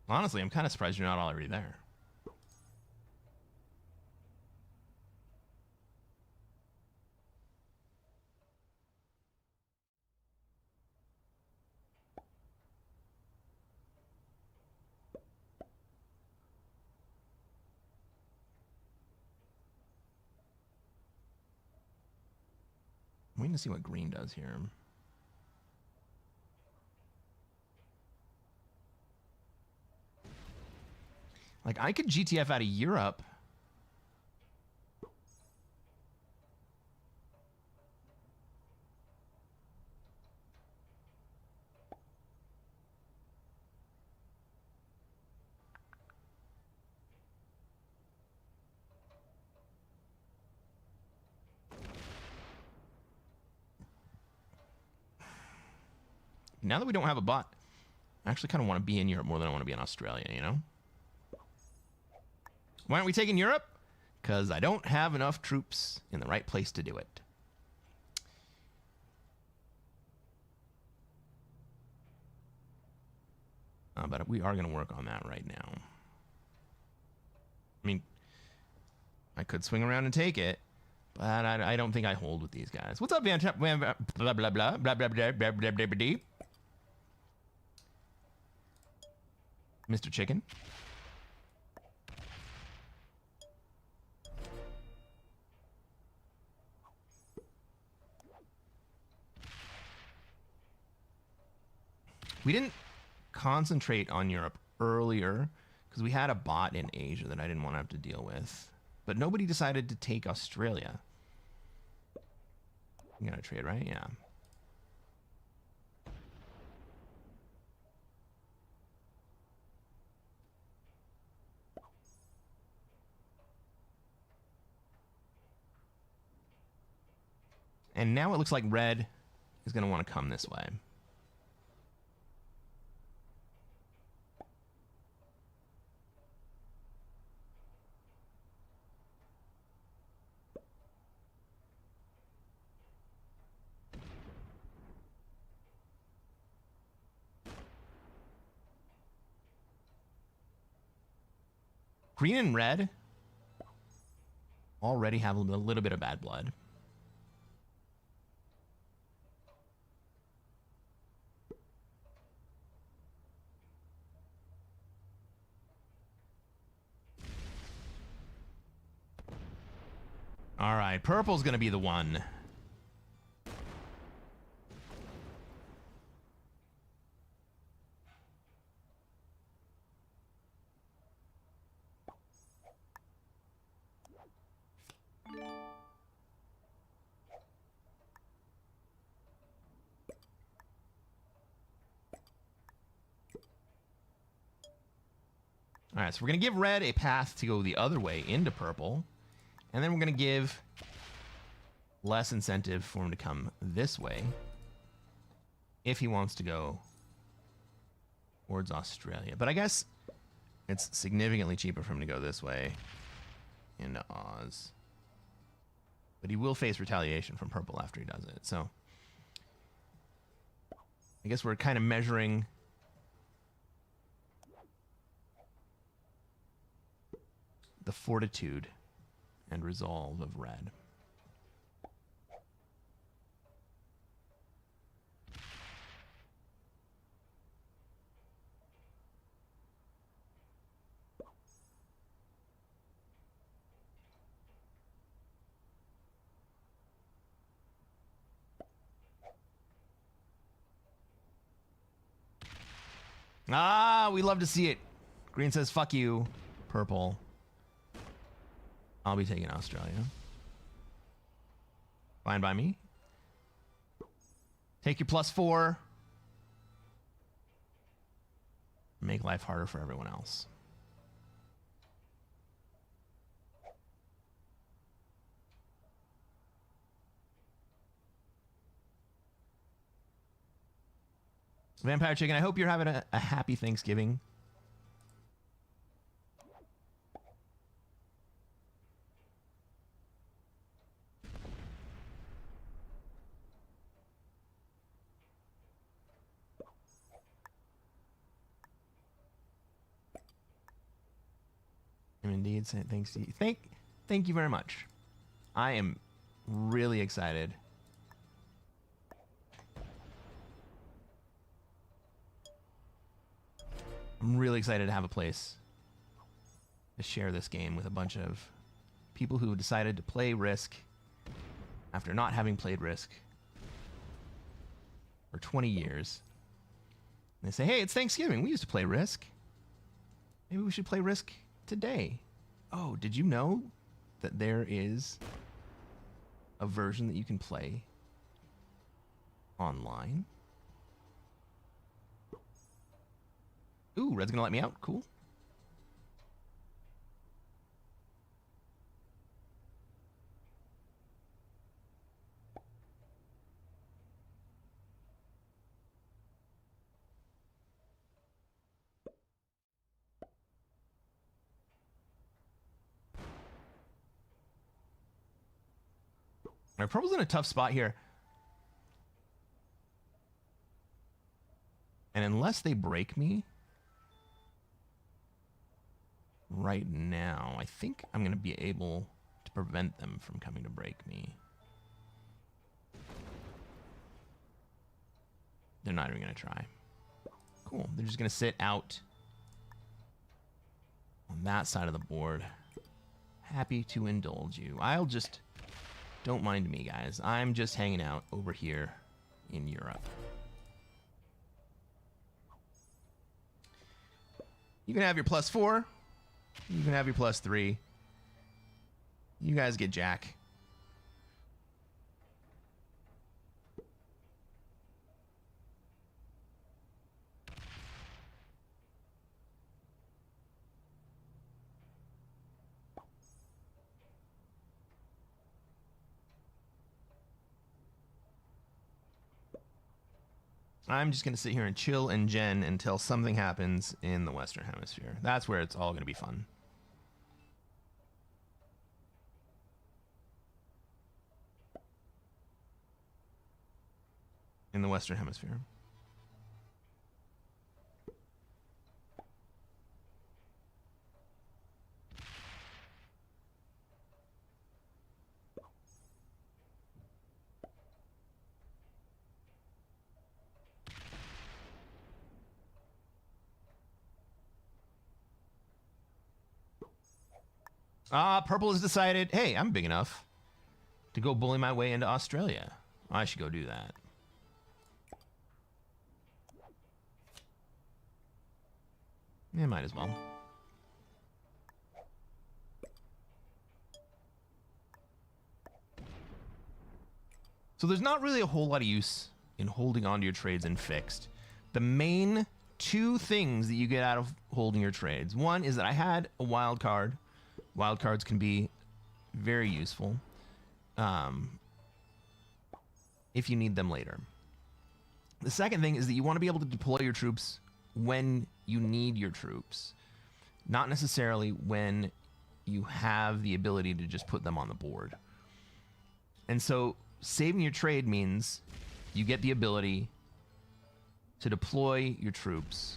Honestly, I'm kind of surprised you're not already there. I'm waiting to see what green does here. Like, I could GTF out of Europe. Now that we don't have a bot, I actually kind of want to be in Europe more than I want to be in Australia, you know? Why aren't we taking Europe? Because I don't have enough troops in the right place to do it. But we are going to work on that right now. I mean, I could swing around and take it, but I don't think I hold with these guys. What's up, Van? Blah, blah, blah, blah, blah, blah, blah, blah, blah, blah, blah, blah. Mr. Chicken. We didn't concentrate on Europe earlier because we had a bot in Asia that I didn't want to have to deal with. But nobody decided to take Australia. You gotta trade, right? Yeah. And now it looks like red is going to want to come this way. Green and red already have a little bit of bad blood. All right, purple's going to be the one. All right, so we're going to give red a path to go the other way into purple. And then we're going to give less incentive for him to come this way if he wants to go towards Australia. But I guess it's significantly cheaper for him to go this way into Oz. But he will face retaliation from purple after he does it. So I guess we're kind of measuring the fortitude and resolve of red. Ah, we love to see it. Green says, fuck you. Purple. I'll be taking Australia. Fine by me. Take your +4. Make life harder for everyone else. Vampire Chicken, I hope you're having a happy Thanksgiving. I'm indeed saying thanks to you. Thank you very much. I am really excited. I'm really excited to have a place to share this game with a bunch of people who decided to play Risk after not having played Risk for 20 years. And they say, hey, it's Thanksgiving. We used to play Risk. Maybe we should play Risk today. Oh, did you know that there is a version that you can play online? Ooh, Red's gonna let me out. Cool. All right, Purple's in a tough spot here. And unless they break me right now, I think I'm going to be able to prevent them from coming to break me. They're not even going to try. Cool. They're just going to sit out on that side of the board. Happy to indulge you. I'll just... Don't mind me, guys. I'm just hanging out over here in Europe. You can have your +4. You can have your +3. You guys get Jack. I'm just going to sit here and chill and gen until something happens in the Western Hemisphere. That's where it's all going to be fun. In the Western Hemisphere. Purple has decided, hey, I'm big enough to go bully my way into Australia. I should go do that. Yeah, might as well. So there's not really a whole lot of use in holding onto your trades in fixed. The main two things that you get out of holding your trades. One is that I had a wild card. Wild cards can be very useful if you need them later. The second thing is that you want to be able to deploy your troops when you need your troops, not necessarily when you have the ability to just put them on the board. And so saving your trade means you get the ability to deploy your troops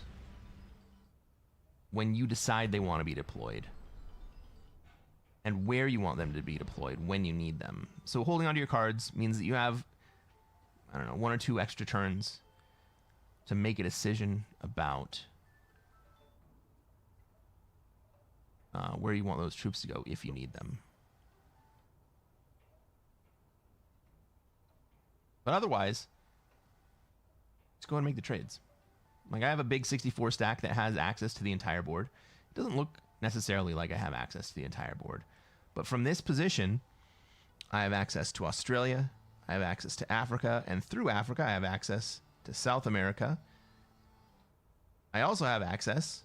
when you decide they want to be deployed. and where you want them to be deployed when you need them. So holding onto your cards means that you have, I don't know, 1 or 2 extra turns to make a decision about where you want those troops to go if you need them. But otherwise, just go and make the trades. Like, I have a big 64 stack that has access to the entire board. It doesn't look necessarily like I have access to the entire board. But from this position, I have access to Australia, I have access to Africa, and through Africa, I have access to South America. I also have access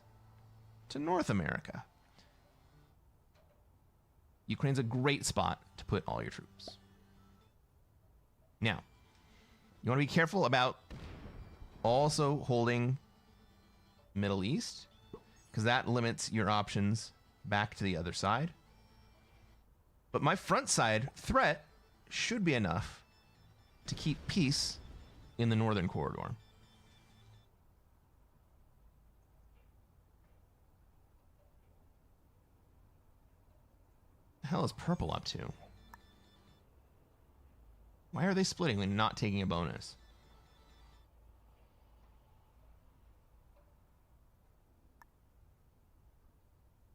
to North America. Ukraine's a great spot to put all your troops. Now, you want to be careful about also holding Middle East, because that limits your options back to the other side. But my front side threat should be enough to keep peace in the northern corridor. The hell is purple up to? Why are they splitting and not taking a bonus?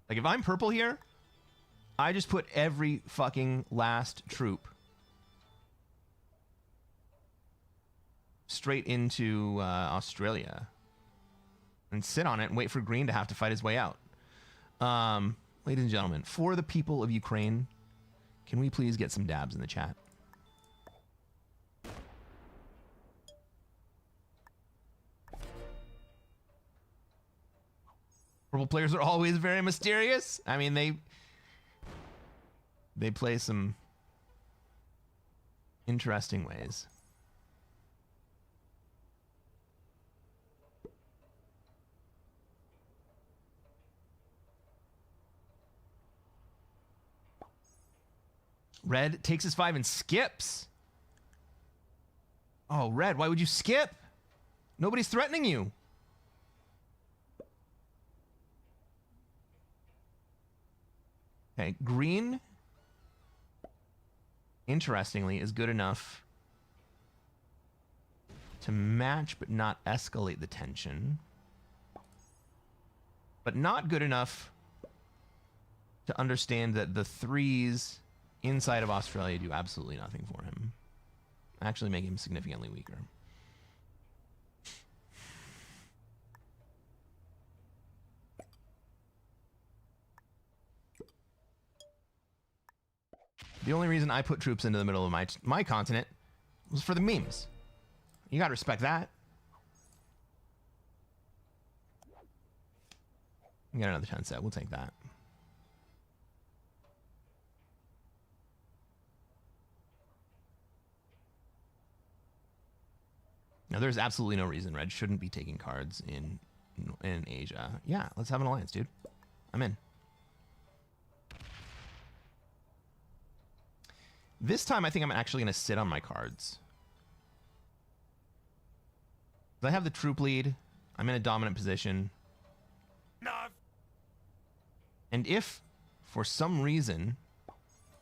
Like, if I'm purple here, I just put every fucking last troop straight into Australia and sit on it and wait for green to have to fight his way out. Ladies and gentlemen, for the people of Ukraine, can we please get some dabs in the chat? Purple players are always very mysterious. I mean, they play some interesting ways. Red takes his 5 and skips. Oh, Red, why would you skip? Nobody's threatening you. Okay, green, interestingly, is good enough to match but not escalate the tension. But not good enough to understand that the 3s inside of Australia do absolutely nothing for him. Actually make him significantly weaker. The only reason I put troops into the middle of my continent was for the memes. You gotta respect that. We got another 10 set. We'll take that. Now, there's absolutely no reason Red shouldn't be taking cards in Asia. Yeah, let's have an alliance, dude. I'm in. This time, I think I'm actually going to sit on my cards. I have the troop lead. I'm in a dominant position. And if, for some reason,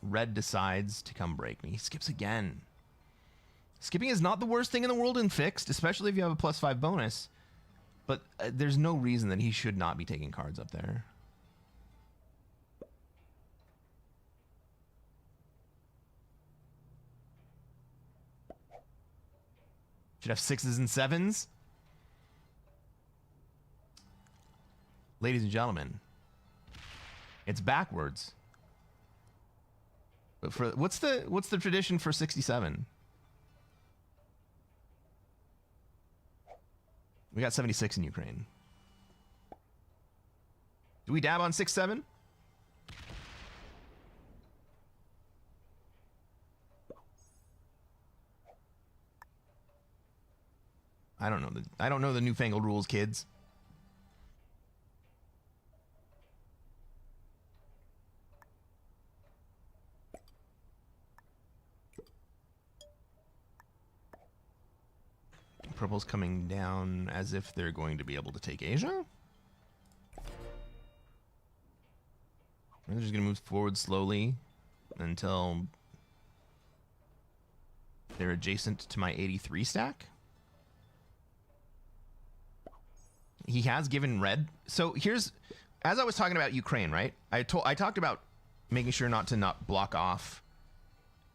Red decides to come break me, he skips again. Skipping is not the worst thing in the world in fixed, especially if you have a +5 bonus. But there's no reason that he should not be taking cards up there. Should have 6s and 7s. Ladies and gentlemen, it's backwards. But for what's the tradition for 67? We got 76 in Ukraine. Do we dab on 6-7? I don't know the newfangled rules, kids. Purple's coming down as if they're going to be able to take Asia. They're just going to move forward slowly until they're adjacent to my 83 stack. He has given red. So here's, as I was talking about Ukraine, right? I talked about making sure not to block off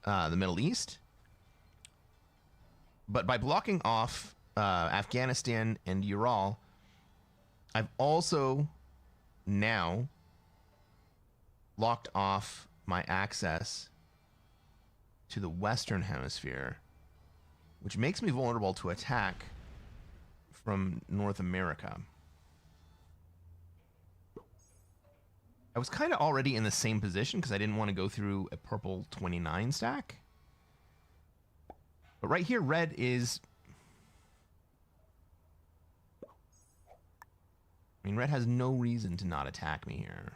the Middle East. But by blocking off Afghanistan and Ural, I've also now locked off my access to the Western Hemisphere, which makes me vulnerable to attack from North America. I was kind of already in the same position because I didn't want to go through a purple 29 stack. But right here, red is... I mean, red has no reason to not attack me here.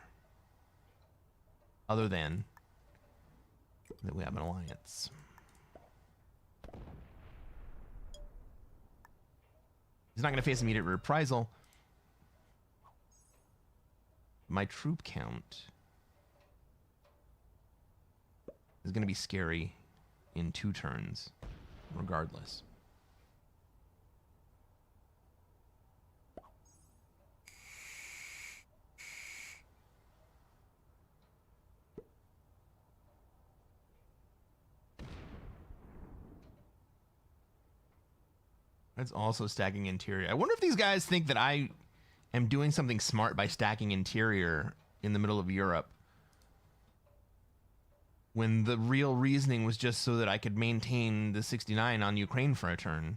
Other than that we have an alliance. He's not going to face immediate reprisal. My troop count is going to be scary in 2 turns, regardless. That's also stacking interior. I wonder if these guys think that I am doing something smart by stacking interior in the middle of Europe, when the real reasoning was just so that I could maintain the 69 on Ukraine for a turn.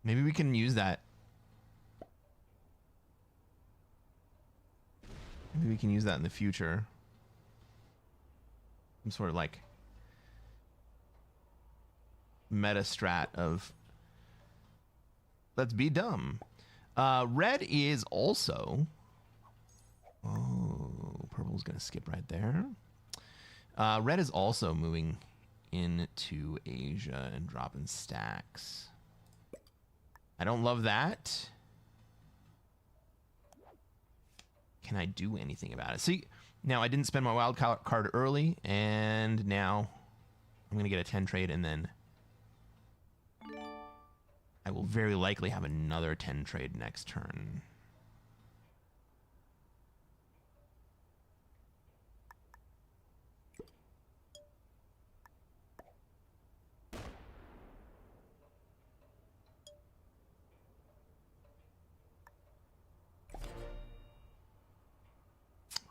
Maybe we can use that. Maybe we can use that in the future. Some sort of like meta strat of let's be dumb. Red is also... Oh, purple's going to skip right there. Red is also moving into Asia and dropping stacks. I don't love that. Can I do anything about it? See, now I didn't spend my wild card early, and now I'm going to get a 10 trade, and then I will very likely have another 10 trade next turn.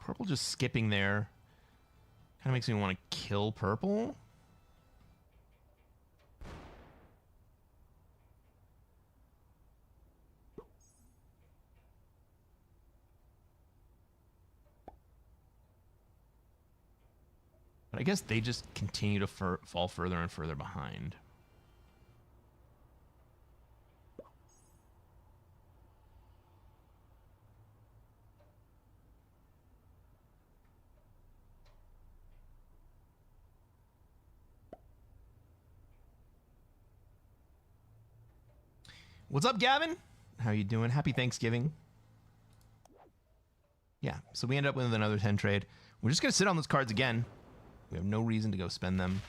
Purple just skipping there kind of makes me want to kill purple. But I guess they just continue to fall further and further behind. What's up, Gavin? How you doing? Happy Thanksgiving. Yeah, so we end up with another 10 trade. We're just going to sit on those cards again. We have no reason to go spend them.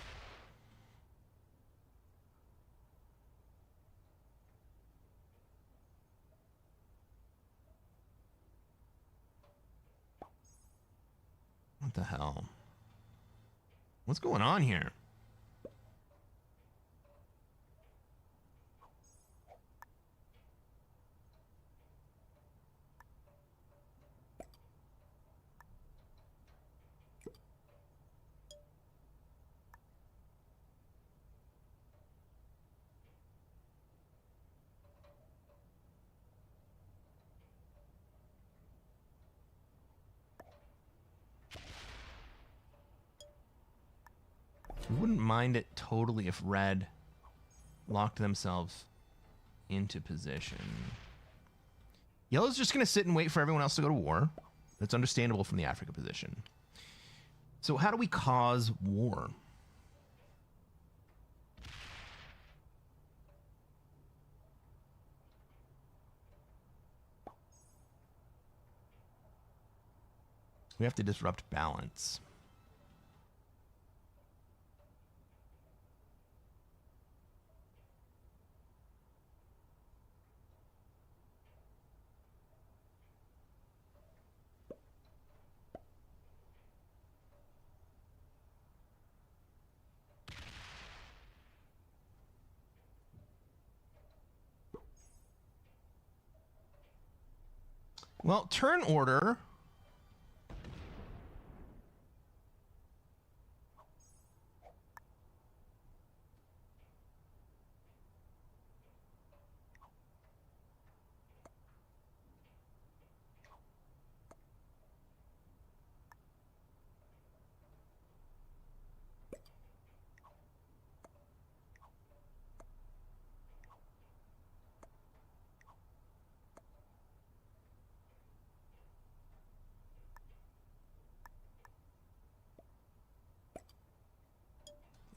What the hell? What's going on here? We wouldn't mind it totally if red locked themselves into position. Yellow's just going to sit and wait for everyone else to go to war. That's understandable from the Africa position. So how do we cause war? We have to disrupt balance. Well, turn order.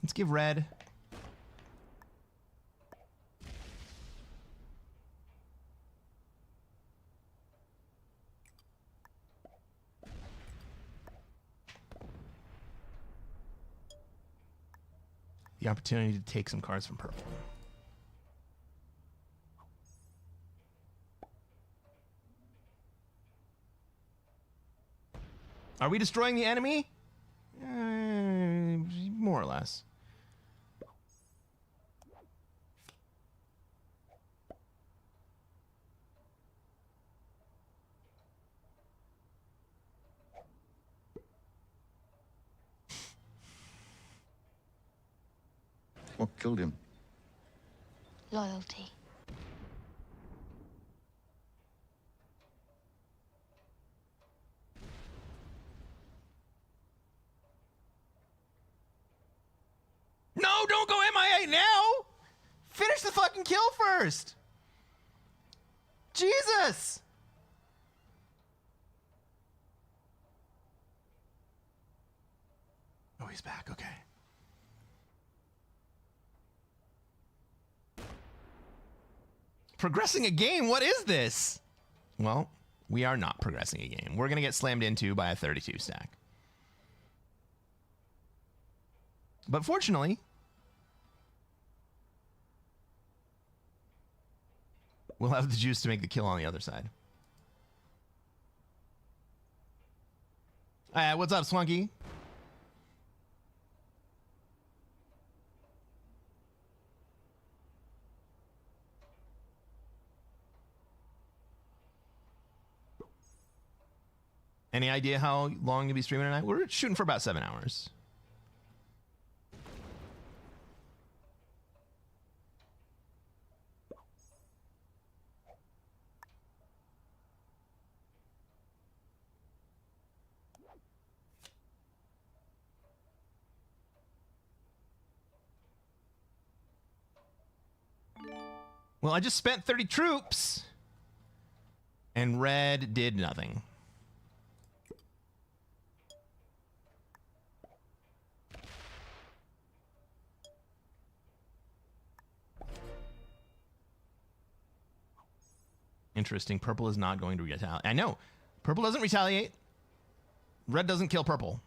Let's give red. The opportunity to take some cards from purple. Are we destroying the enemy? More or less. What killed him? Loyalty. No, don't go MIA now! Finish the fucking kill first! Jesus! Oh, he's back, okay. Progressing a game? What is this? Well, we are not progressing a game. We're going to get slammed into by a 32 stack. But fortunately, we'll have the juice to make the kill on the other side. What's up, Swunky? Any idea how long you'll be streaming tonight? We're shooting for about 7 hours. Well, I just spent 30 troops, and red did nothing. Interesting. Purple is not going to retaliate. I know. Purple doesn't retaliate. Red doesn't kill purple.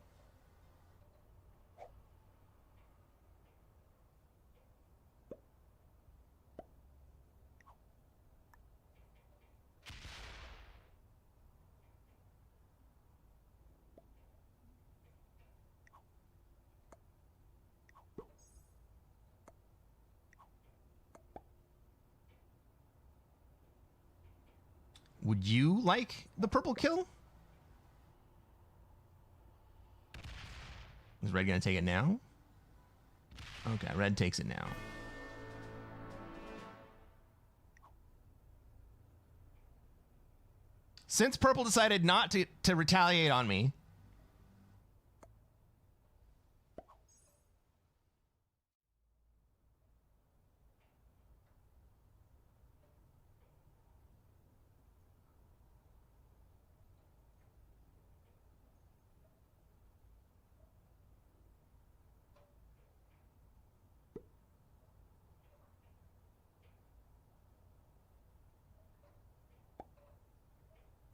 Would you like the purple kill? Is red going to take it now? Okay, red takes it now. Since purple decided not to retaliate on me,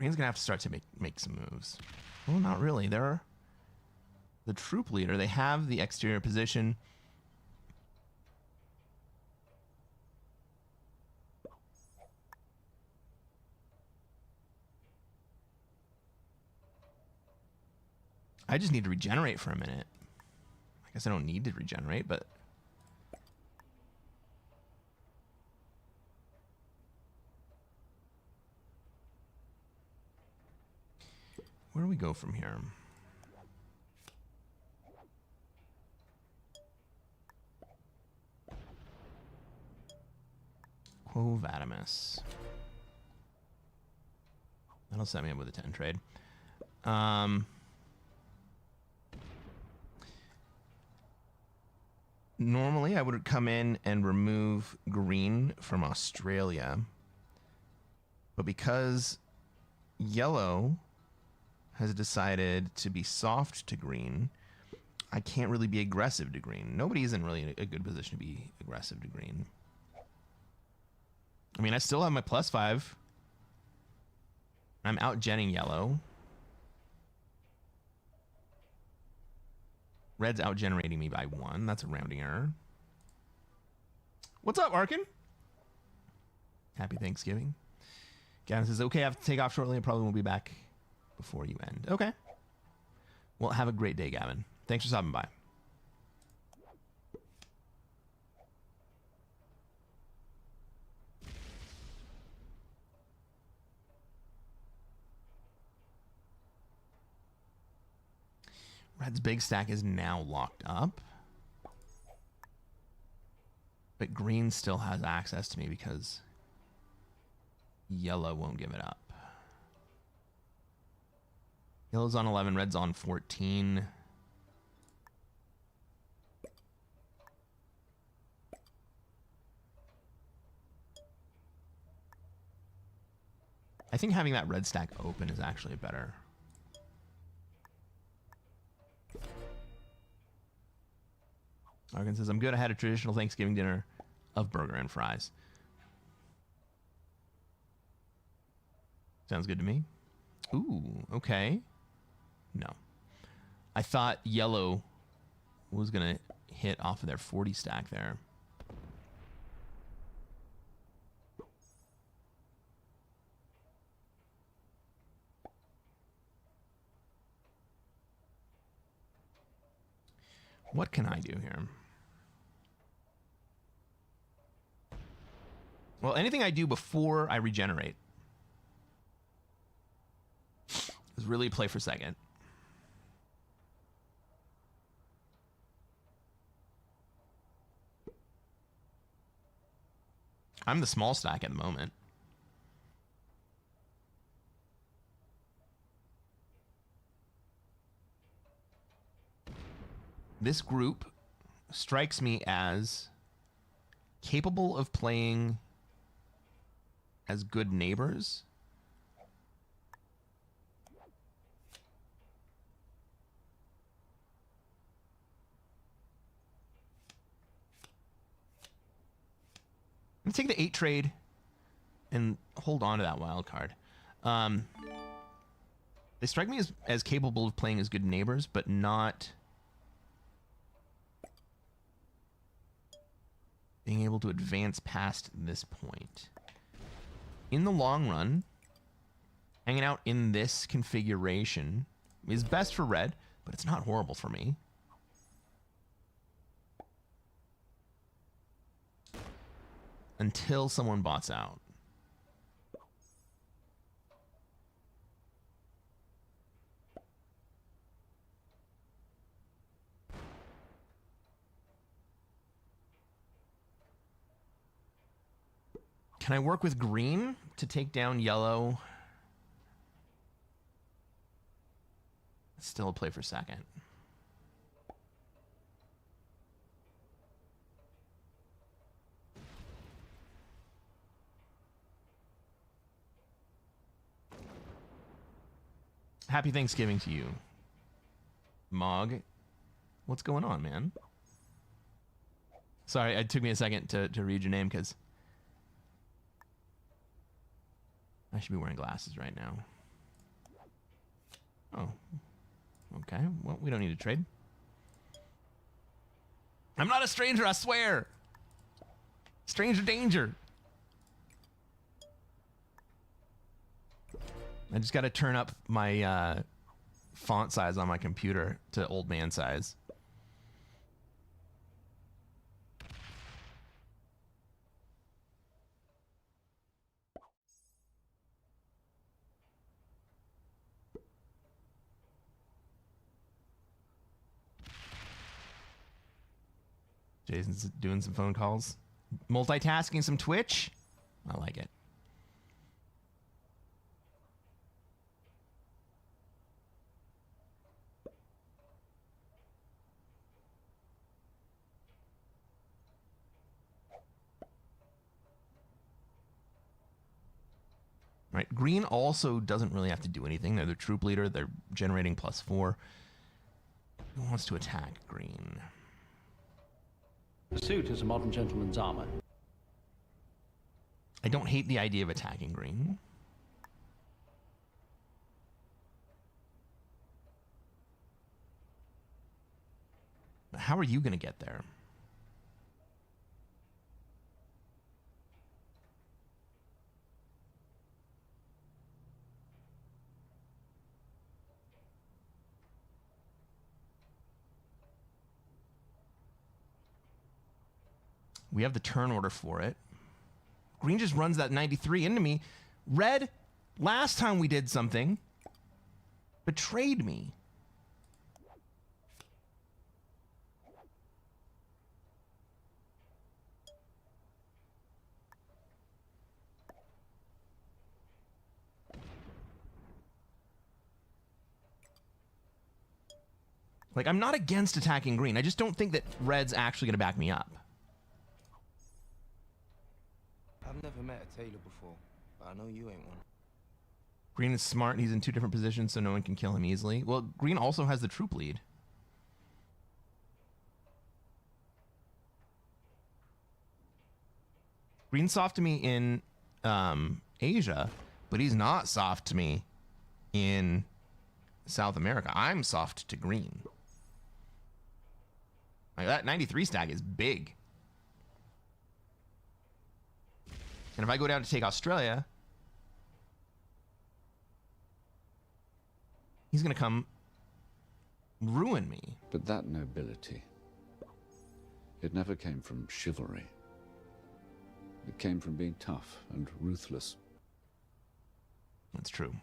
Green's gonna have to start to make some moves. Well, not really. They're the troop leader. They have the exterior position. I just need to regenerate for a minute. I guess I don't need to regenerate, but... Where do we go from here? Quo Vadimus. That'll set me up with a 10 trade. Normally, I would come in and remove green from Australia. But because yellow has decided to be soft to green, I can't really be aggressive to green. Nobody is in really a good position to be aggressive to green. I mean, I still have my +5. I'm out-genning yellow. Red's out-generating me by 1. That's a rounding error. What's up, Arkin? Happy Thanksgiving. Gavin says, okay, I have to take off shortly. I probably won't be back before you end. Okay. Well, have a great day, Gavin. Thanks for stopping by. Red's big stack is now locked up. But green still has access to me because yellow won't give it up. Yellow's on 11, red's on 14. I think having that red stack open is actually better. Argan says, I'm good. I had a traditional Thanksgiving dinner of burger and fries. Sounds good to me. Ooh, okay. No. I thought yellow was going to hit off of their 40 stack there. What can I do here? Well, anything I do before I regenerate is really play for second. I'm the small stack at the moment. This group strikes me as capable of playing as good neighbors. Let's take the 8 trade and hold on to that wild card. They strike me as capable of playing as good neighbors, but not being able to advance past this point. In the long run, hanging out in this configuration is best for red, but it's not horrible for me. Until someone bots out. Can I work with green to take down yellow? Still a play for second. Happy Thanksgiving to you, Mog. What's going on, man? Sorry, it took me a second to read your name because I should be wearing glasses right now. Oh. Okay. Well, we don't need to trade. I'm not a stranger, I swear. Stranger danger. I just got to turn up my font size on my computer to old man size. Jason's doing some phone calls. Multitasking some Twitch. I like it. Right. Green also doesn't really have to do anything. They're the troop leader. They're generating +4. Who wants to attack green? The suit is a modern gentleman's armor. I don't hate the idea of attacking green. But how are you going to get there? We have the turn order for it. Green just runs that 93 into me. Red, last time we did something, betrayed me. Like, I'm not against attacking green. I just don't think that red's actually going to back me up. I've never met a tailor before, but I know you ain't one. Green is smart. He's in 2 different positions, so no one can kill him easily. Well, green also has the troop lead. Green's soft to me in Asia, but he's not soft to me in South America. I'm soft to green. Like, that 93 stack is big. And if I go down to take Australia, he's going to come ruin me. But that nobility, it never came from chivalry. It came from being tough and ruthless. That's true.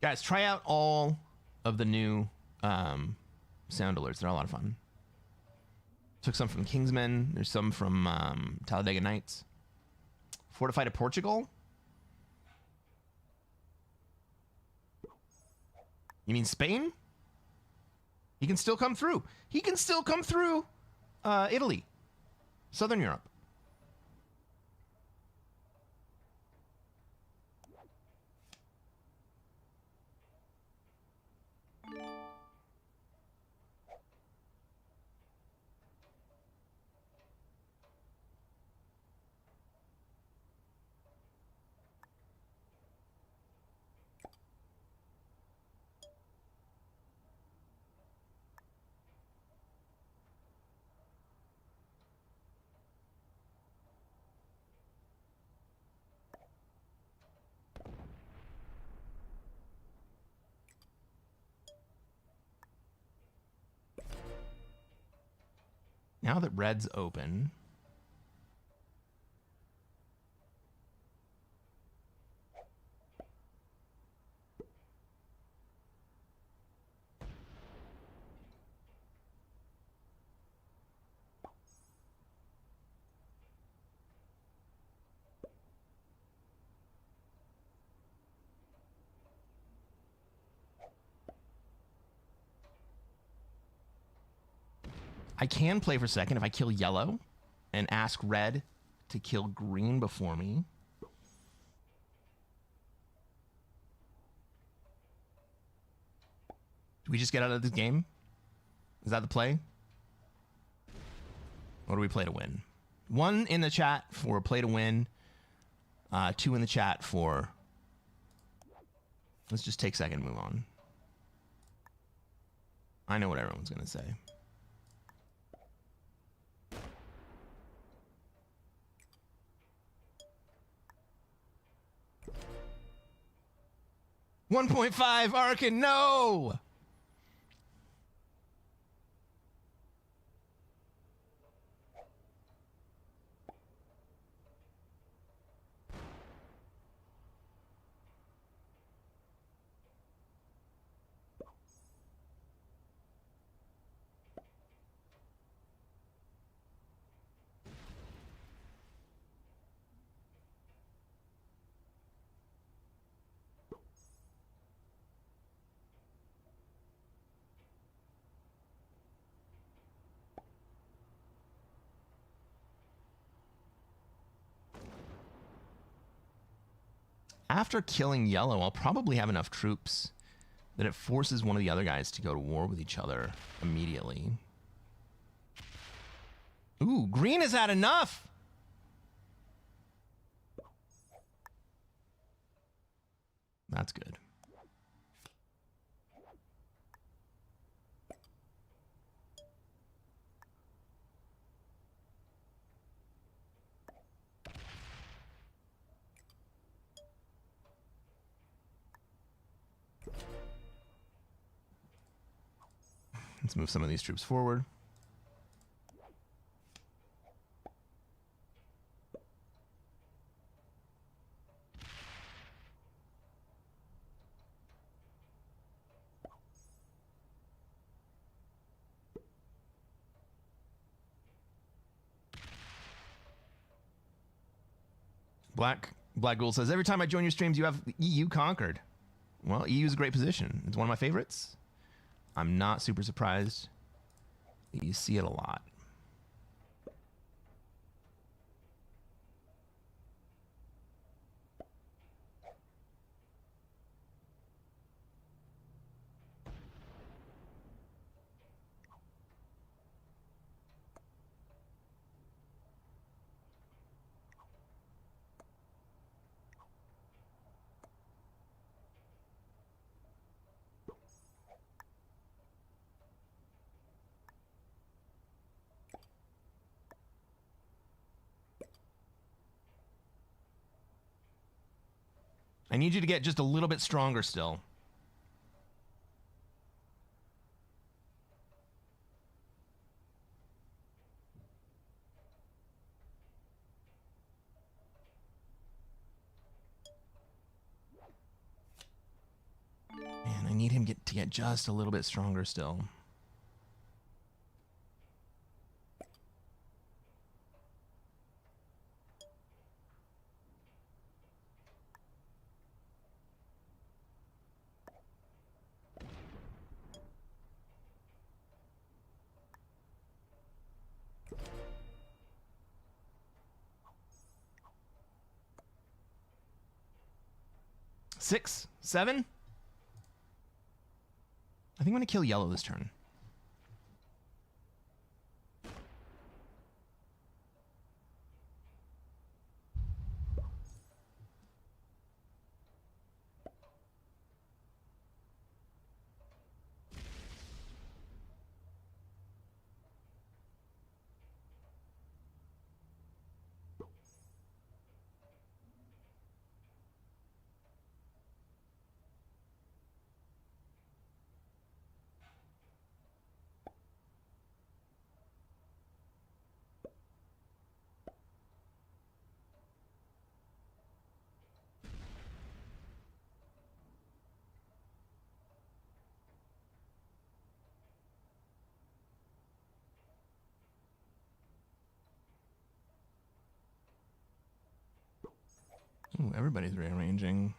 Guys, try out all of the new sound alerts. They're a lot of fun. Took some from Kingsmen. There's some from Talladega Nights. Fortified of Portugal? You mean Spain? He can still come through. He can still come through Italy. Southern Europe. Now that red's open, I can play for second if I kill yellow and ask red to kill green before me. Do we just get out of this game? Is that the play? Or do we play to win? 1 in the chat for play to win. 2 in the chat for Let's just take second and move on. I know what everyone's going to say. $1.5 Arkin, no! After killing yellow, I'll probably have enough troops that it forces one of the other guys to go to war with each other immediately. Ooh, green has had enough! That's good. Let's move some of these troops forward. Black Ghoul says, every time I join your streams, you have EU conquered. Well, EU is a great position. It's one of my favorites. I'm not super surprised that you see it a lot. I need you to get just a little bit stronger still. Man, I need him to get just a little bit stronger still. Six, seven. I think I'm going to kill yellow this turn. Ooh, everybody's rearranging.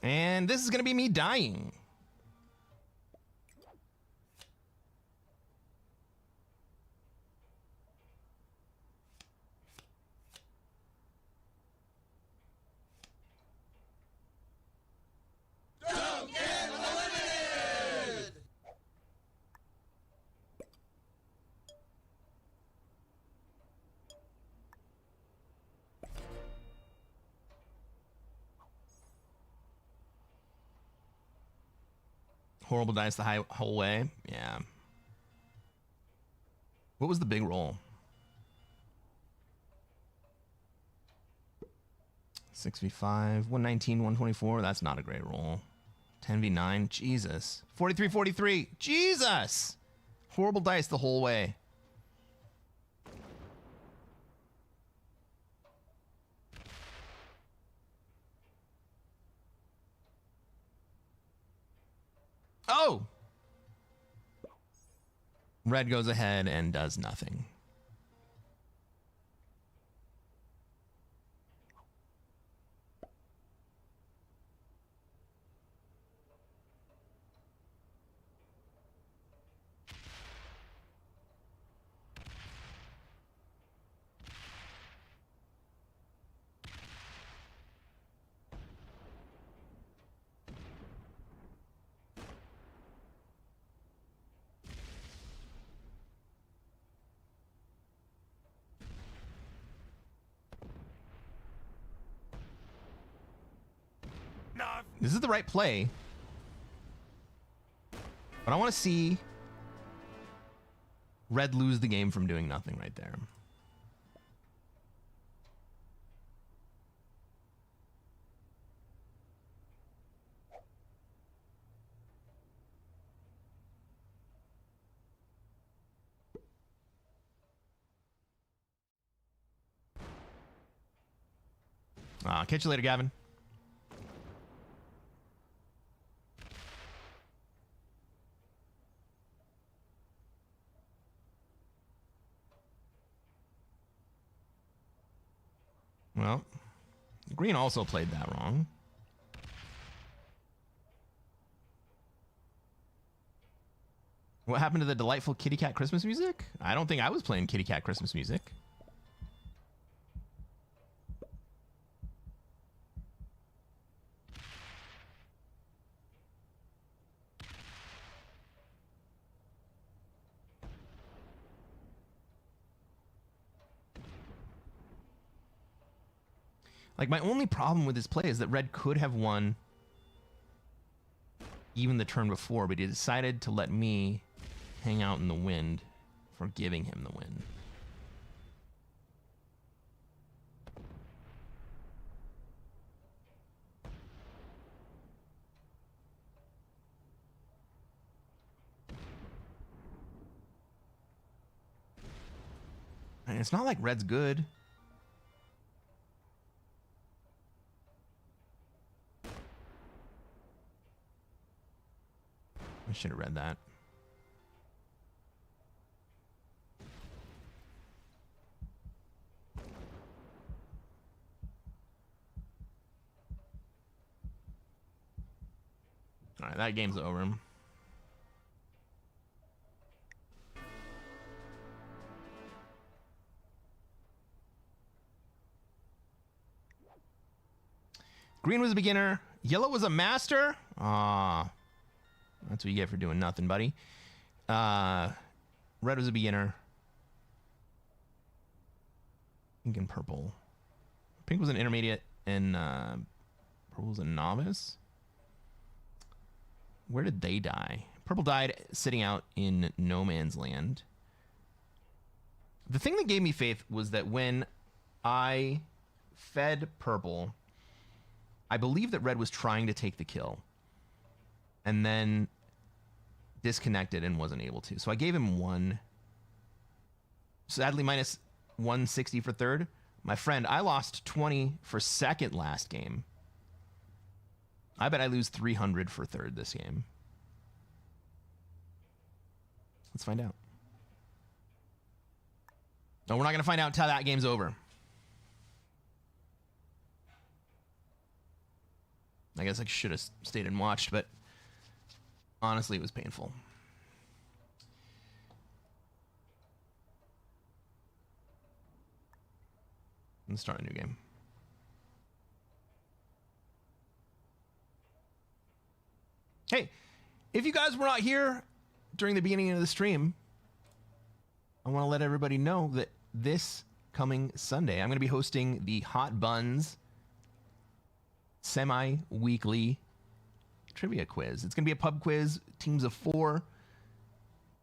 And this is going to be me dying. Horrible dice the whole way. Yeah. What was the big roll? 6v5, 119, 124. That's not a great roll. 10v9. Jesus. 43, 43. Jesus! Horrible dice the whole way. Oh! Red goes ahead and does nothing. This is the right play. But I want to see Red lose the game from doing nothing right there. Catch you later, Gavin. Well, green also played that wrong. What happened to the delightful kitty cat Christmas music? I don't think I was playing kitty cat Christmas music. Like, my only problem with this play is that Red could have won even the turn before, but he decided to let me hang out in the wind for giving him the win. And it's not like Red's good. I should have read that. All right, that game's over. Green was a beginner. Yellow was a master. Ah. That's what you get for doing nothing, buddy. Red was a beginner. Pink and purple. Pink was an intermediate, and purple was a novice. Where did they die? Purple died sitting out in no man's land. The thing that gave me faith was that when I fed purple, I believe that Red was trying to take the kill. And then disconnected and wasn't able to. So I gave him one. Sadly, minus 160 for third. My friend, I lost 20 for second last game. I bet I lose 300 for third this game. Let's find out. No, we're not going to find out until that game's over. I guess I should have stayed and watched, but honestly, it was painful. Let's start a new game. Hey, if you guys were not here during the beginning of the stream, I want to let everybody know that this coming Sunday, I'm going to be hosting the Hot Buns semi-weekly trivia quiz. It's going to be a pub quiz, teams of 4.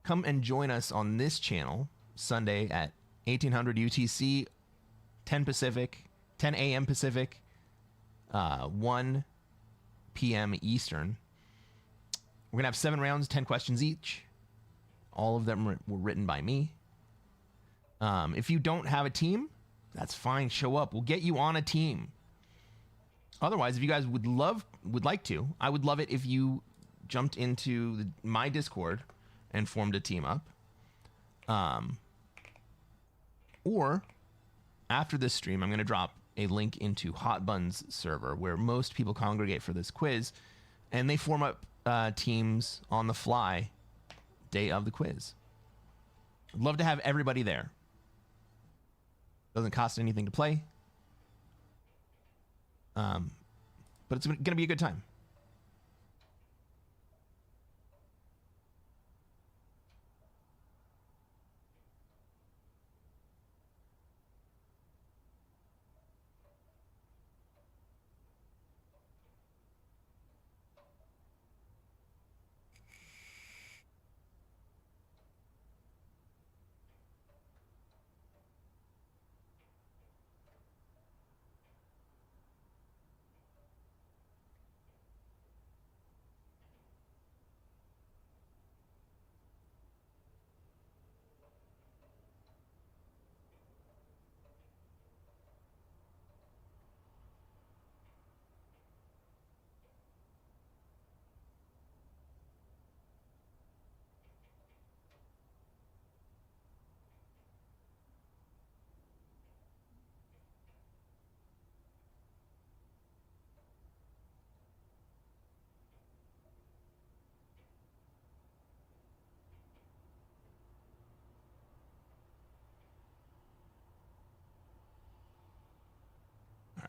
Come and join us on this channel Sunday at 1800 UTC, 10 Pacific, 10 a.m. Pacific, 1 p.m. Eastern. We're going to have 7 rounds, 10 questions each. All of them were written by me. If you don't have a team, that's fine. Show up. We'll get you on a team. Otherwise, if you guys would like to, I would love it if you jumped into my Discord and formed a team up. Or after this stream, I'm going to drop a link into Hot Buns server where most people congregate for this quiz, and they form up teams on the fly day of the quiz. I'd love to have everybody there. Doesn't cost anything to play. But it's going to be a good time.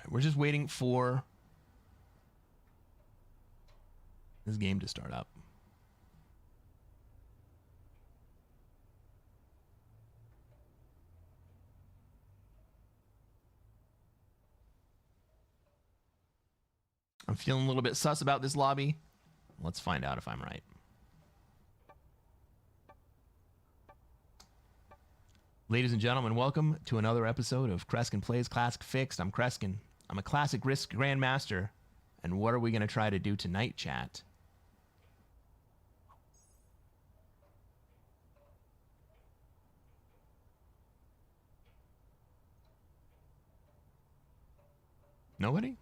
We're just waiting for this game to start up. I'm feeling a little bit sus about this lobby. Let's find out if I'm right. Ladies and gentlemen, welcome to another episode of Cresquin Plays Classic Fixed. I'm Cresquin. I'm a Classic Risk Grandmaster. And what are we going to try to do tonight, chat? Nobody?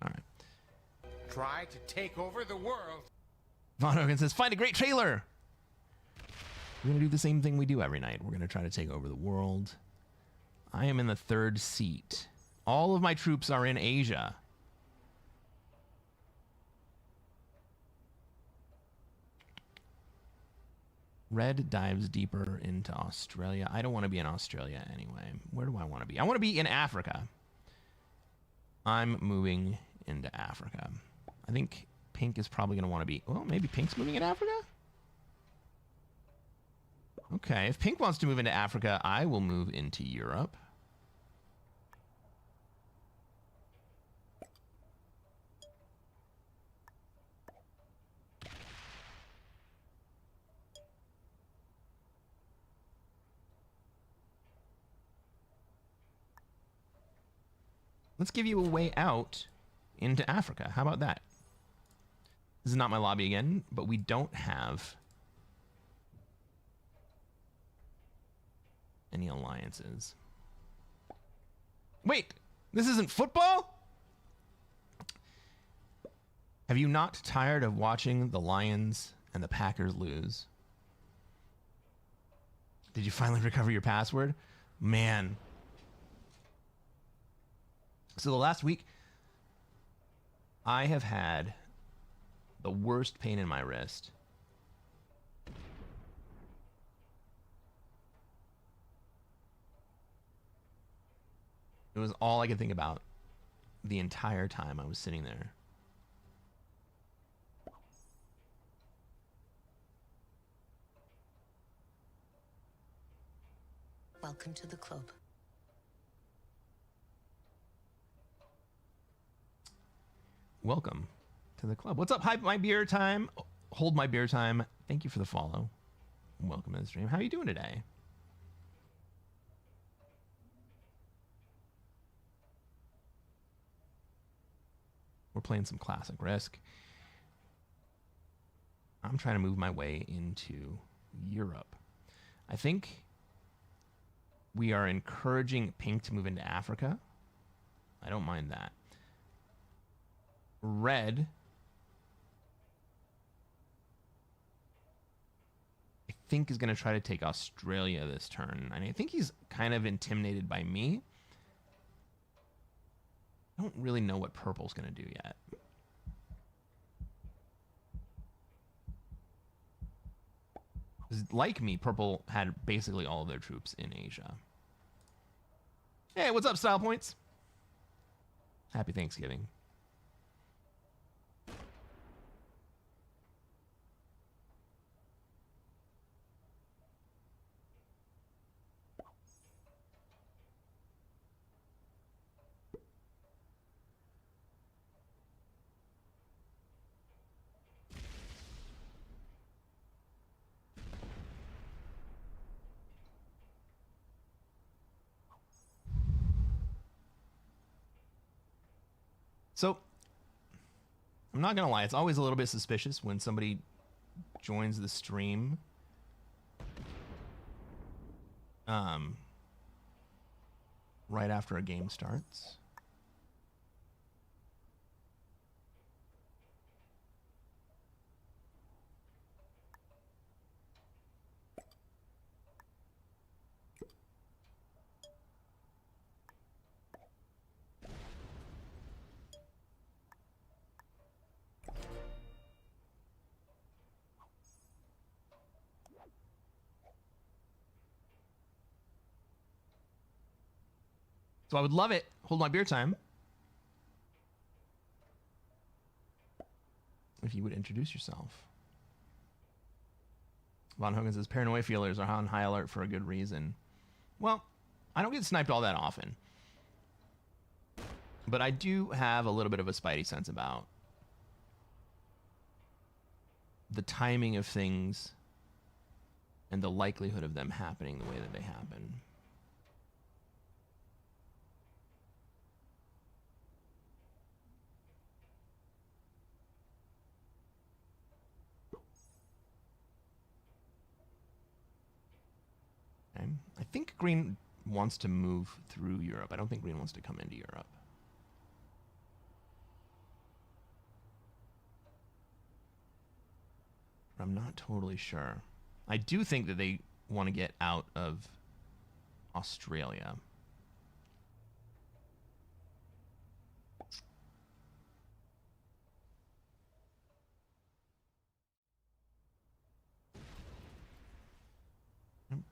All right. Try to take over the world. Von Hogan says, find a great trailer. We're going to do the same thing we do every night. We're going to try to take over the world. I am in the 3rd seat. All of my troops are in Asia. Red dives deeper into Australia. I don't want to be in Australia anyway. Where do I want to be? I want to be in Africa. I'm moving into Africa. I think Pink is probably going to want to be... Well, maybe Pink's moving in Africa? Okay, if Pink wants to move into Africa, I will move into Europe. Let's give you a way out into Africa. How about that? This is not my lobby again, but we don't have any alliances. Wait, this isn't football? Have you not tired of watching the Lions and the Packers lose? Did you finally recover your password? Man. So the last week, I have had the worst pain in my wrist. It was all I could think about the entire time I was sitting there. Welcome to the club. welcome to the club. What's up, Hype My Beer Time? Hold My Beer Time. Thank you for the follow. Welcome to the stream. How are you doing today? We're playing some Classic Risk. I'm trying to move my way into Europe. I think we are encouraging Pink to move into Africa. I don't mind that. Red, I think, is going to try to take Australia this turn. And I think he's kind of intimidated by me. I don't really know what Purple's going to do yet. Like me, Purple had basically all of their troops in Asia. Hey, what's up, Style Points? Happy Thanksgiving. So, I'm not going to lie, it's always a little bit suspicious when somebody joins the stream right after a game starts. So I would love it. Hold My Beer Time. If you would introduce yourself. Von Hogan says, paranoia feelers are on high alert for a good reason. Well, I don't get sniped all that often. But I do have a little bit of a spidey sense about the timing of things and the likelihood of them happening the way that they happen. I think Green wants to move through Europe. I don't think Green wants to come into Europe. But I'm not totally sure. I do think that they want to get out of Australia.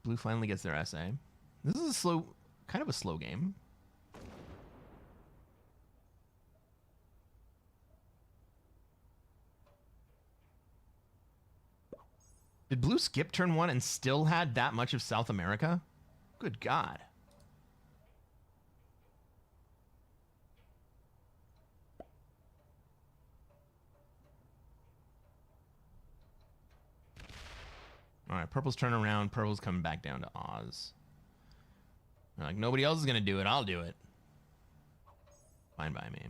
Blue finally gets their essay. This is a slow, kind of a slow game. Did Blue skip turn 1 and still had that much of South America? Good God. All right, Purple's turning around. Purple's coming back down to Oz. They're like, nobody else is going to do it. I'll do it. Fine by me.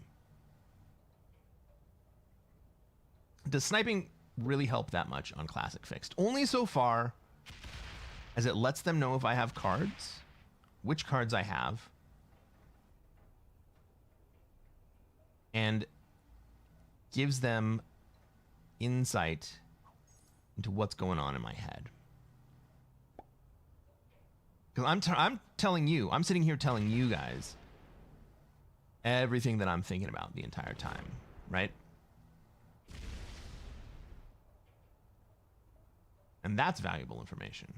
Does sniping really help that much on Classic Fixed? Only so far as it lets them know if I have cards, which cards I have, and gives them insight into what's going on in my head. Because I'm telling you, I'm sitting here telling you guys everything that I'm thinking about the entire time, right? And that's valuable information.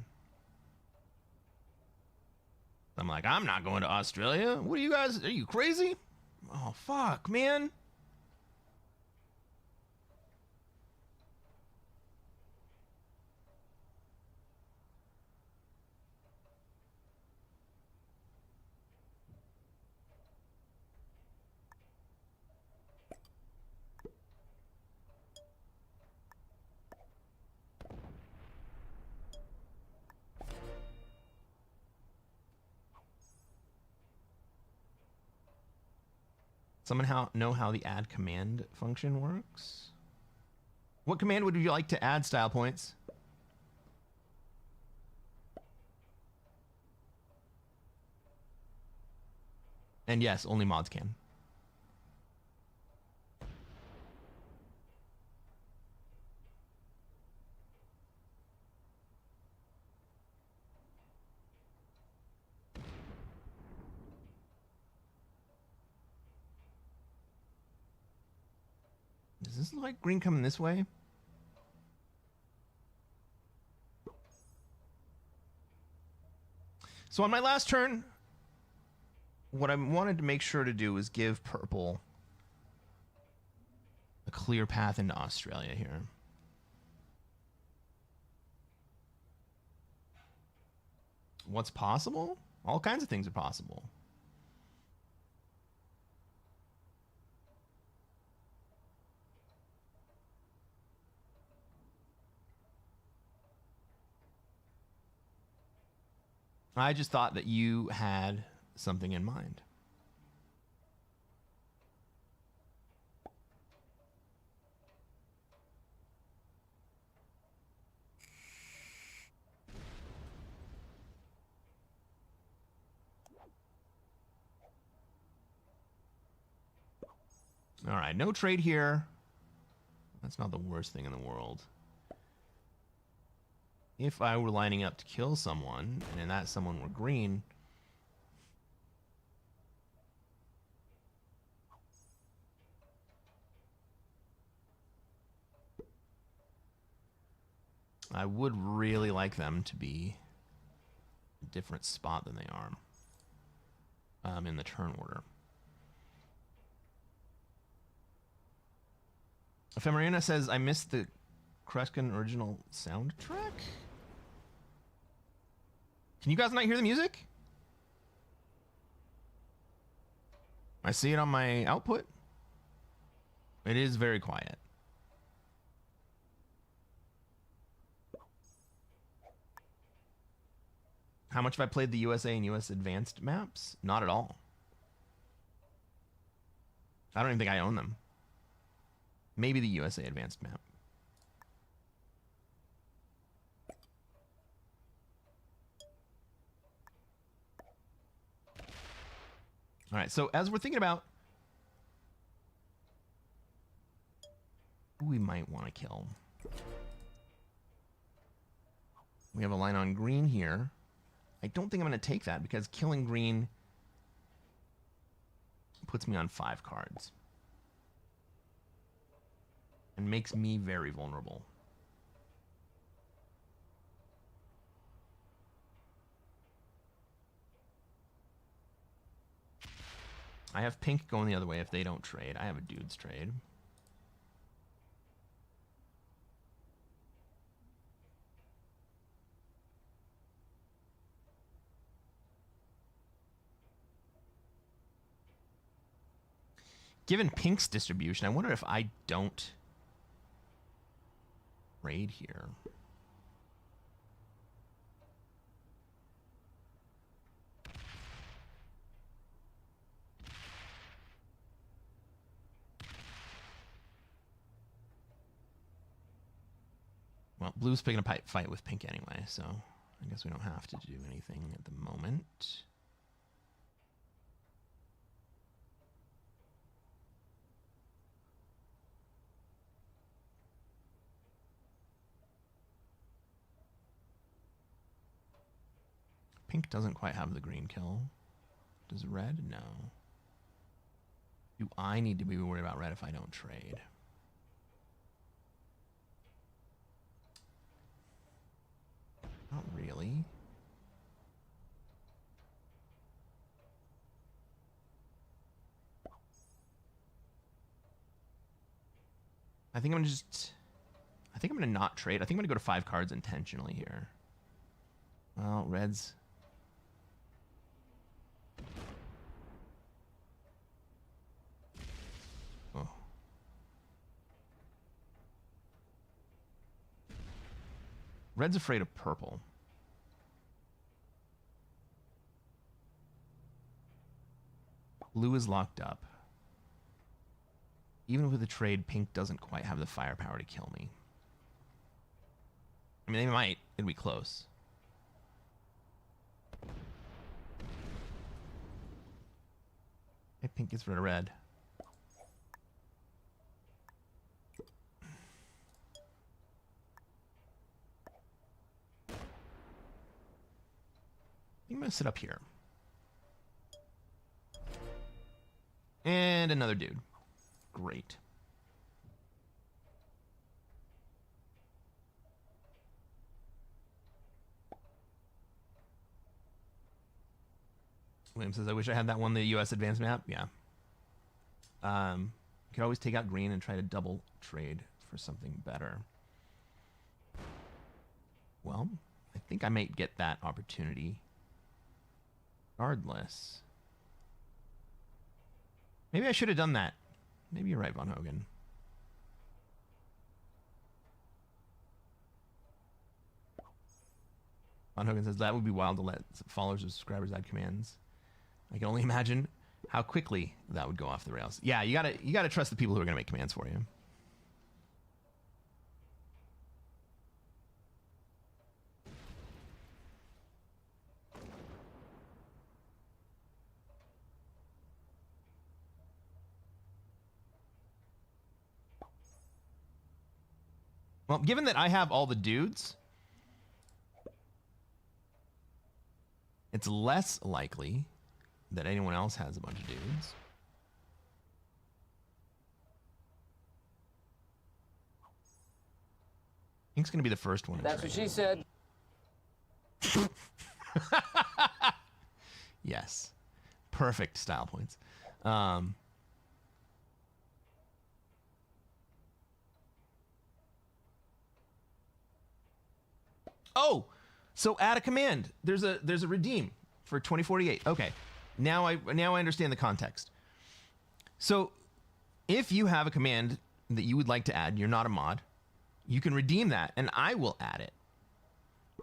I'm like, I'm not going to Australia. What are you guys, are you crazy? Oh, fuck, man. Someone know how the add command function works? What command would you like to add style points? And yes, only mods can. Does this look like green coming this way? So on my last turn, what I wanted to make sure to do was give purple a clear path into Australia here. What's possible? All kinds of things are possible. I just thought that you had something in mind. All right, no trade here. That's not the worst thing in the world. If I were lining up to kill someone, and that someone were green, I would really like them to be a different spot than they are in the turn order. Ephemerina says, I missed the Cresquin original soundtrack? Can you guys not hear the music? I see it on my output. It is very quiet. How much have I played the USA and US Advanced maps? Not at all. I don't even think I own them. Maybe the USA Advanced map. All right, so as we're thinking about who we might want to kill, we have a line on green here. I don't think I'm going to take that because killing green puts me on 5 cards and makes me very vulnerable. I have pink going the other way if they don't trade. I have a dude's trade. Given pink's distribution, I wonder if I don't trade here. Well, blue's picking a fight with pink anyway, so I guess we don't have to do anything at the moment. Pink doesn't quite have the green kill. Does red? No. Do I need to be worried about red if I don't trade? Not really. I think I'm gonna not trade. I think I'm gonna go to 5 cards intentionally here. Well, red's red's afraid of purple. Blue is locked up. even with the trade, pink doesn't quite have the firepower to kill me. I mean, they might. It'd be close. Hey, pink gets rid of red. I'm going to sit up here. And another dude. Great. William says, I wish I had that one, the U.S. advanced map. Yeah. You could always take out green and try to double trade for something better. Well, I think I might get that opportunity. Regardless. Maybe I should have done that. Maybe you're right, Von Hogan. Von Hogan says, that would be wild to let followers or subscribers add commands. I can only imagine how quickly that would go off the rails. Yeah, you gotta trust the people who are gonna make commands for you. Well, given that I have all the dudes, it's less likely that anyone else has a bunch of dudes. Pink's gonna be the first one. That's what she said. Yes. Perfect style points. Oh, so add a command. There's a redeem for 2048. Okay. Now I understand the context. So if you have a command that you would like to add, you're not a mod, you can redeem that and I will add it.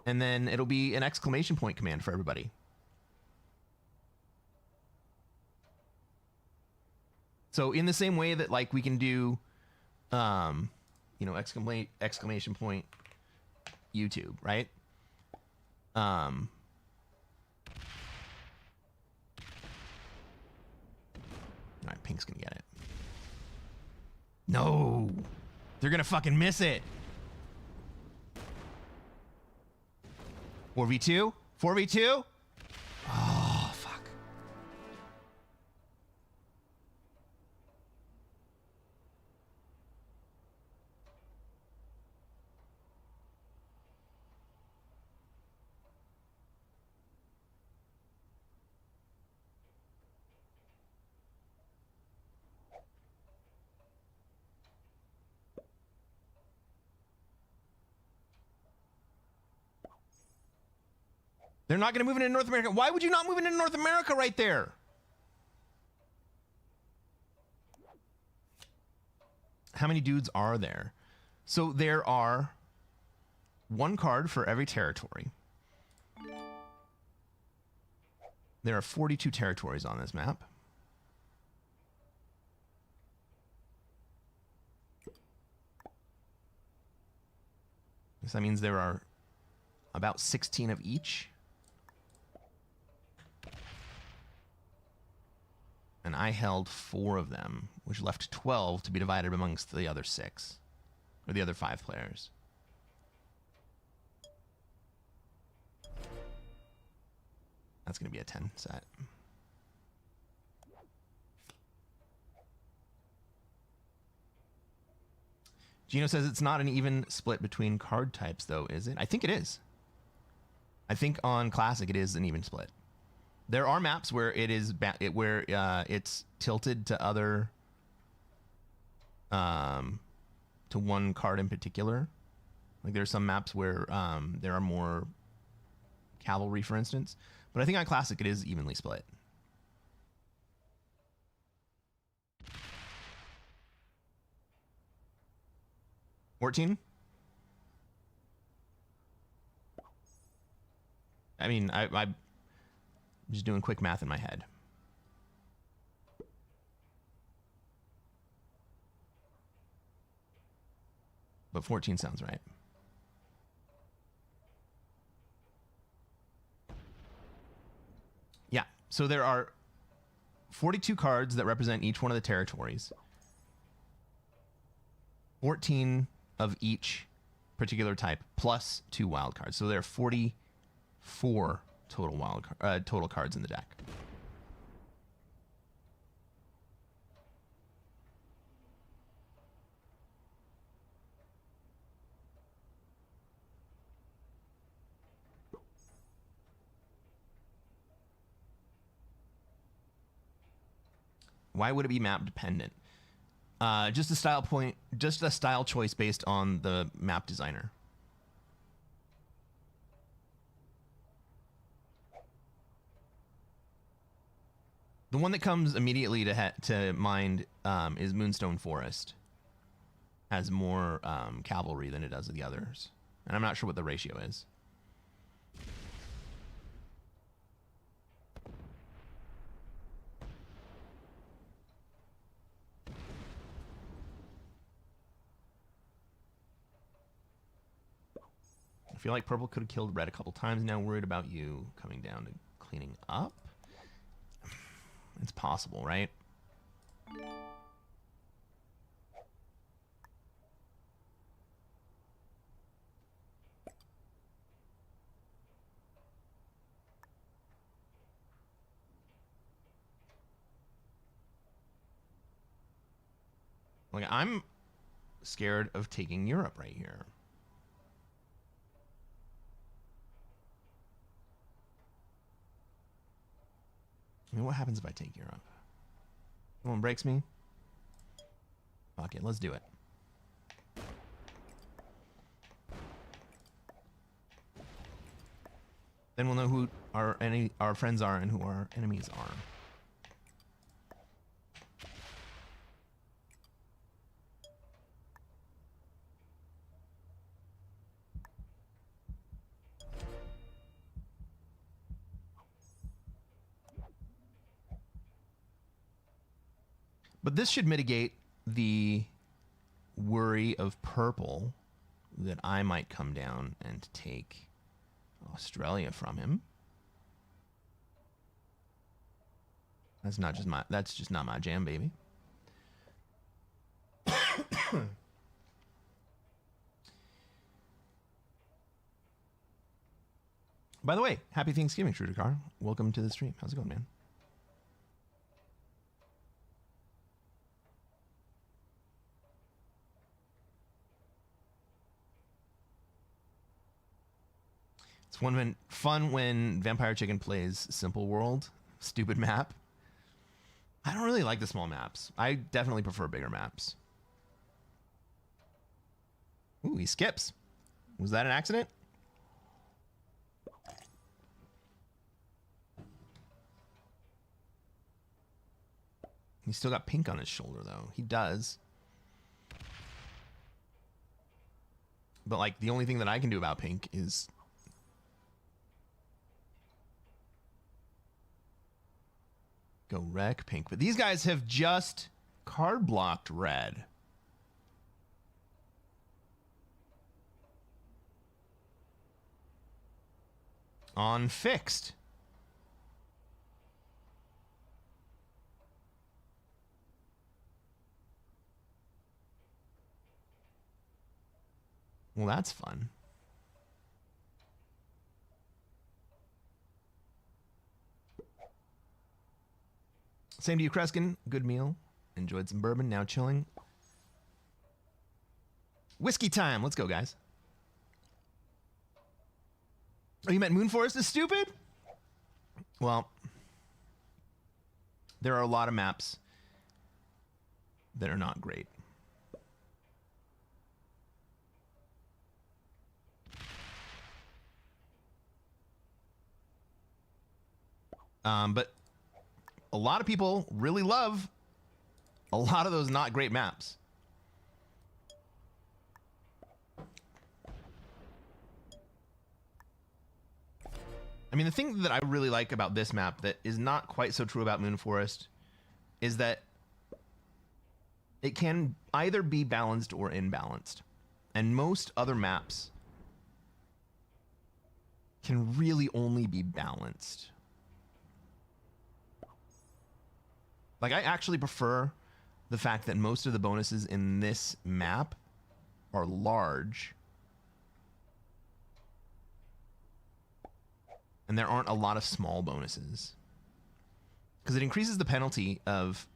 And then it'll be an exclamation point command for everybody. So in the same way that like we can do exclamation point YouTube, right? All right, pink's gonna get it. No, they're gonna fucking miss it. 4v2? 4v2? Oh, fuck. They're not going to move into North America. Why would you not move into North America right there? How many dudes are there? So there are one card for every territory. There are 42 territories on this map. So that means there are about 16 of each. And I held 4 of them, which left 12 to be divided amongst the other 6, or the other 5 players. That's going to be a 10 set. Gino says it's not an even split between card types, though, is it? I think it is. I think on Classic it is an even split. There are maps where it is it's tilted to other to one card in particular. Like there are some maps where there are more cavalry, for instance. But I think on Classic it is evenly split. $14? I mean, I'm just doing quick math in my head. but 14 sounds right. Yeah, so there are 42 cards that represent each one of the territories. 14 of each particular type, plus 2 wild cards. So there are 44 total total cards in the deck. Why would it be map dependent? Just a style choice based on the map designer. The one that comes immediately to mind is Moonstone Forest. Has more cavalry than it does the others, and I'm not sure what the ratio is. I feel like purple could have killed red a couple times. Now worried about you coming down to cleaning up. It's possible, right? Like, I'm scared of taking Europe right here. I mean, what happens if I take Europe? Someone breaks me? Fuck it, let's do it. Then we'll know who our friends are and who our enemies are. But this should mitigate the worry of purple that I might come down and take Australia from him. That's just not my jam, baby. By the way, happy Thanksgiving, Shrudakar. Welcome to the stream. How's it going, man? It's fun when Vampire Chicken plays Simple World. Stupid map. I don't really like the small maps. I definitely prefer bigger maps. Ooh, he skips. Was that an accident? He's still got pink on his shoulder, though. He does. But, like, the only thing that I can do about pink is... go wreck pink. But these guys have just card blocked red. On fixed. Well, that's fun. Same to you, Cresquin. Good meal. Enjoyed some bourbon. Now chilling. Whiskey time. Let's go, guys. Oh, you meant Moonforest is stupid? Well, there are a lot of maps that are not great. But a lot of people really love a lot of those not great maps. I mean, the thing that I really like about this map that is not quite so true about Moonforest is that it can either be balanced or imbalanced. And most other maps can really only be balanced. Like, I actually prefer the fact that most of the bonuses in this map are large. And there aren't a lot of small bonuses. Because it increases the penalty of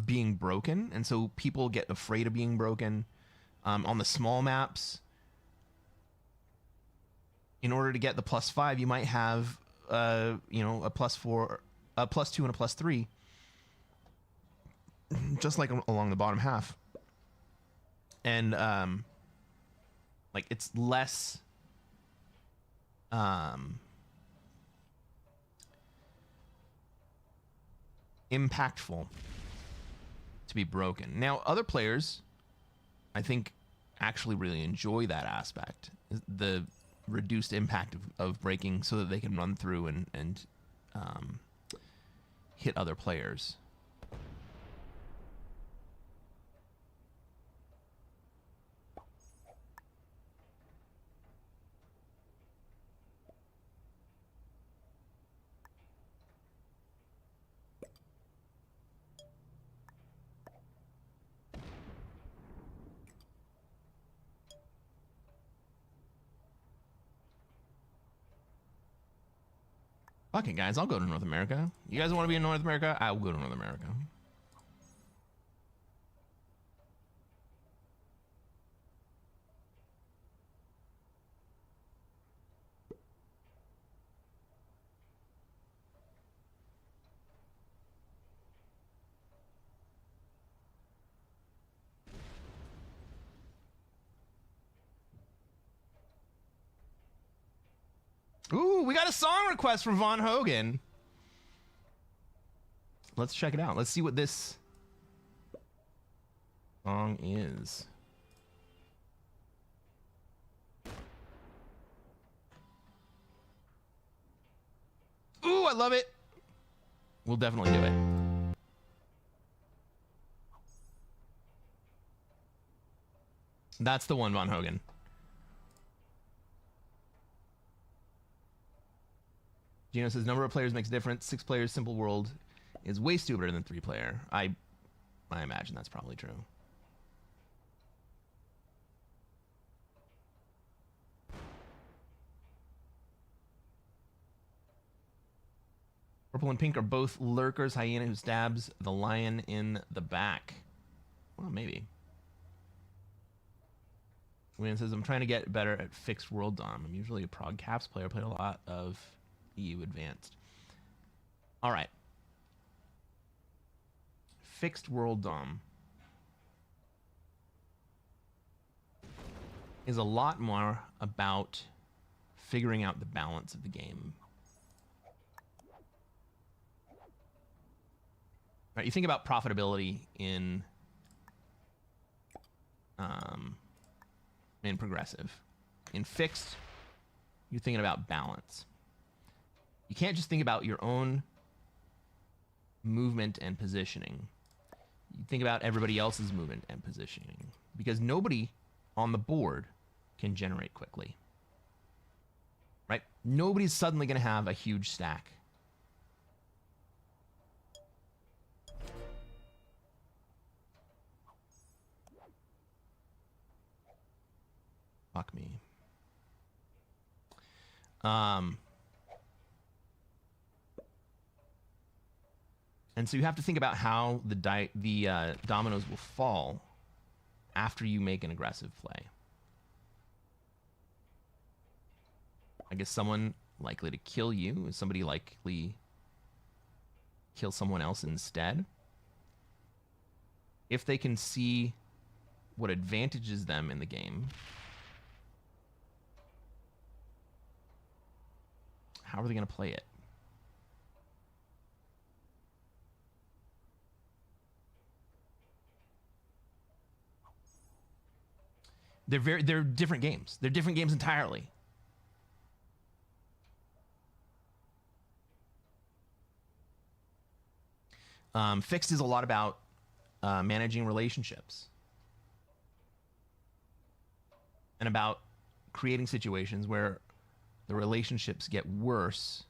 being broken, and so people get afraid of being broken. On the small maps, in order to get the +5, you might have you know, a +4, a +2, and a +3, just like along the bottom half. And like, it's less impactful to be broken. Now, other players, I think, actually really enjoy that aspect, the reduced impact of breaking, so that they can run through and hit other players. Fuck it, guys. I'll go to North America. You guys want to be in North America? I will go to North America. Ooh, we got a song request from Von Hogan. Let's check it out. Let's see what this song is. Ooh, I love it. We'll definitely do it. That's the one, Von Hogan. Gino says number of players makes a difference. 6 players, simple world is way stupider than 3 player. I imagine that's probably true. Purple and pink are both lurkers. Hyena who stabs the lion in the back. Well, maybe. William says, I'm trying to get better at fixed world dom. I'm usually a prog caps player. Played a lot of EU advanced. All right. Fixed world dom is a lot more about figuring out the balance of the game. Right, you think about profitability in progressive. In fixed, you're thinking about balance. You can't just think about your own movement and positioning. You think about everybody else's movement and positioning, because nobody on the board can generate quickly. Right? Nobody's suddenly going to have a huge stack. Fuck me. And so you have to think about how the dominoes will fall after you make an aggressive play. I guess someone likely to kill you is somebody likely kill someone else instead. If they can see what advantages them in the game, how are they going to play it? They're different games. They're different games entirely. Fixed is a lot about managing relationships and about creating situations where the relationships get worse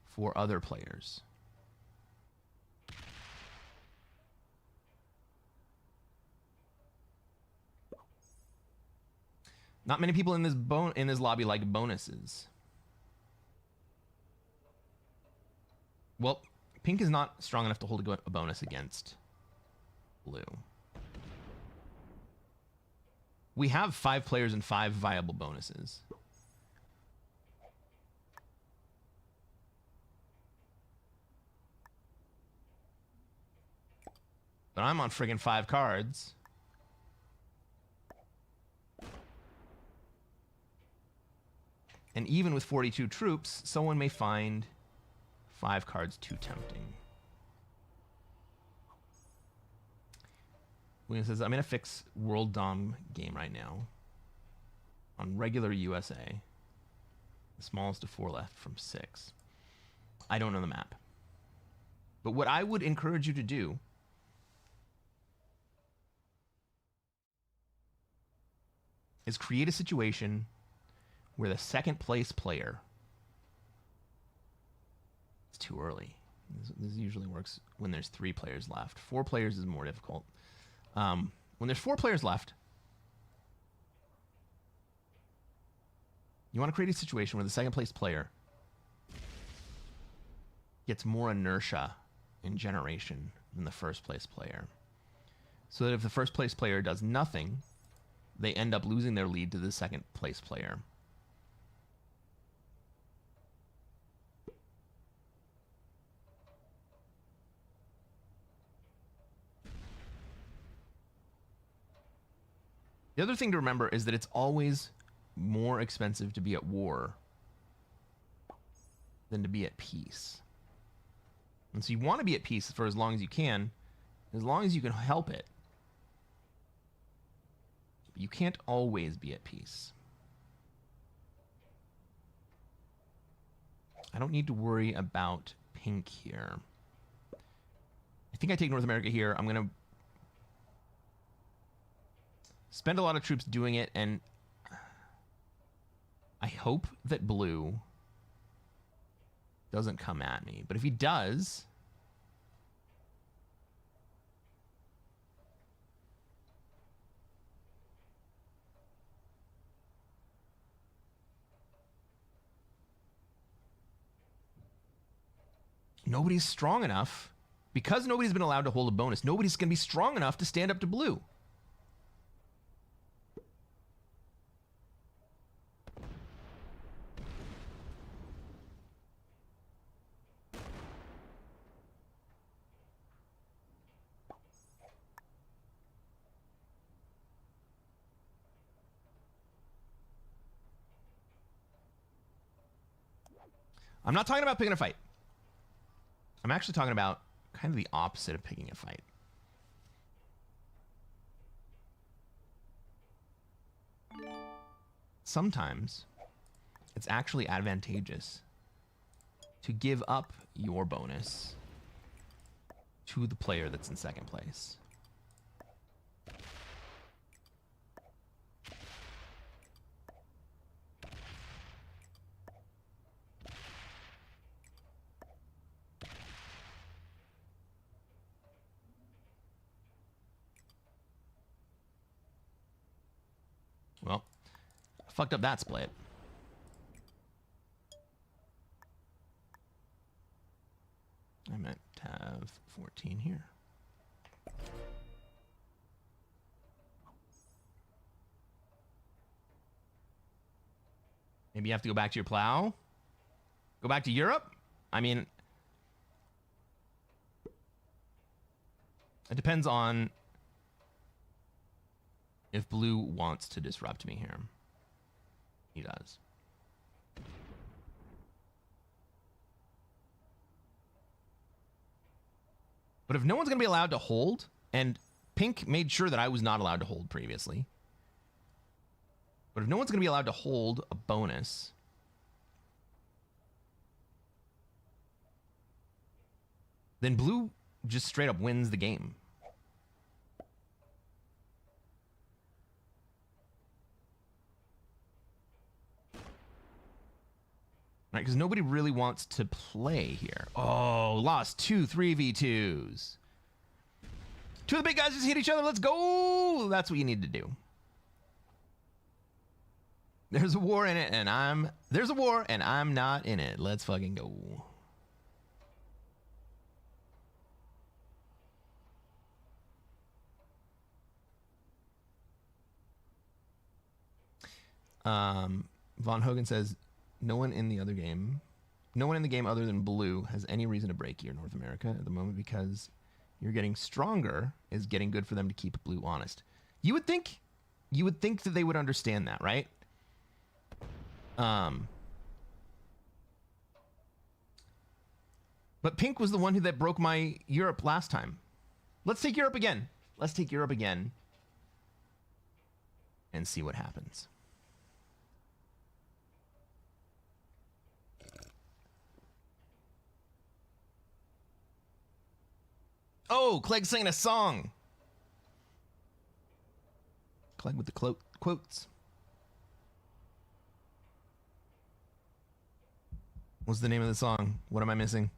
for other players. Not many people in this lobby like bonuses. Well, pink is not strong enough to hold a bonus against blue. We have 5 players and 5 viable bonuses. But I'm on friggin' 5 cards. And even with 42 troops, someone may find 5 cards too tempting. William says, I'm in a fix World Dom game right now on regular USA. The smallest of 4 left from 6. I don't know the map. But what I would encourage you to do is create a situation where the second place player, it's too early. This usually works when there's 3 players left. 4 players is more difficult. When there's 4 players left, you want to create a situation where the second place player gets more inertia in generation than the first place player. So that if the first place player does nothing, they end up losing their lead to the second place player. The other thing to remember is that it's always more expensive to be at war than to be at peace. And so you want to be at peace for as long as you can help it. But you can't always be at peace. I don't need to worry about pink here. I think I take North America here. I'm going to spend a lot of troops doing it, and I hope that blue doesn't come at me. But if he does, nobody's strong enough. Because nobody's been allowed to hold a bonus, nobody's going to be strong enough to stand up to blue. I'm not talking about picking a fight. I'm actually talking about kind of the opposite of picking a fight. Sometimes it's actually advantageous to give up your bonus to the player that's in second place. Well, fucked up that split. I meant to have 14 here. Maybe you have to go back to your plow? Go back to Europe? I mean, it depends on if blue wants to disrupt me here. He does. But if no one's going to be allowed to hold, and pink made sure that I was not allowed to hold previously, but if no one's going to be allowed to hold a bonus, then blue just straight up wins the game. Right, because nobody really wants to play here. Oh, lost 2 3v2s. Two of the big guys just hit each other. Let's go. That's what you need to do. There's a war in it, and I'm not in it. Let's fucking go. Von Hogan says, no one in the game other than Blue has any reason to break your North America at the moment because you're getting stronger is getting good for them to keep Blue honest. You would think that they would understand that, right? But Pink was the one that broke my Europe last time. Let's take Europe again. Let's take Europe again and see what happens. Oh, Clegg's singing a song. Clegg with the quotes. What's the name of the song? What am I missing?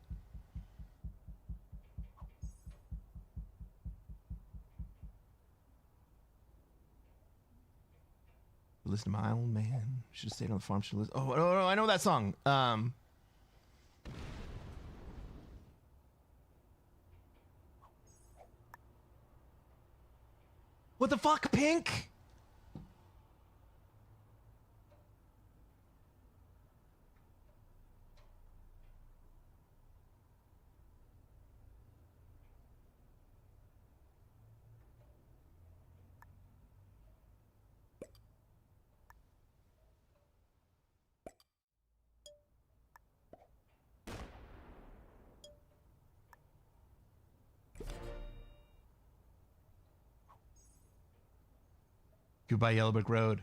Listen to my old man. Should have stayed on the farm. Should listen. Oh, no, I know that song. What the fuck, Pink? Goodbye, Yellow Brick Road.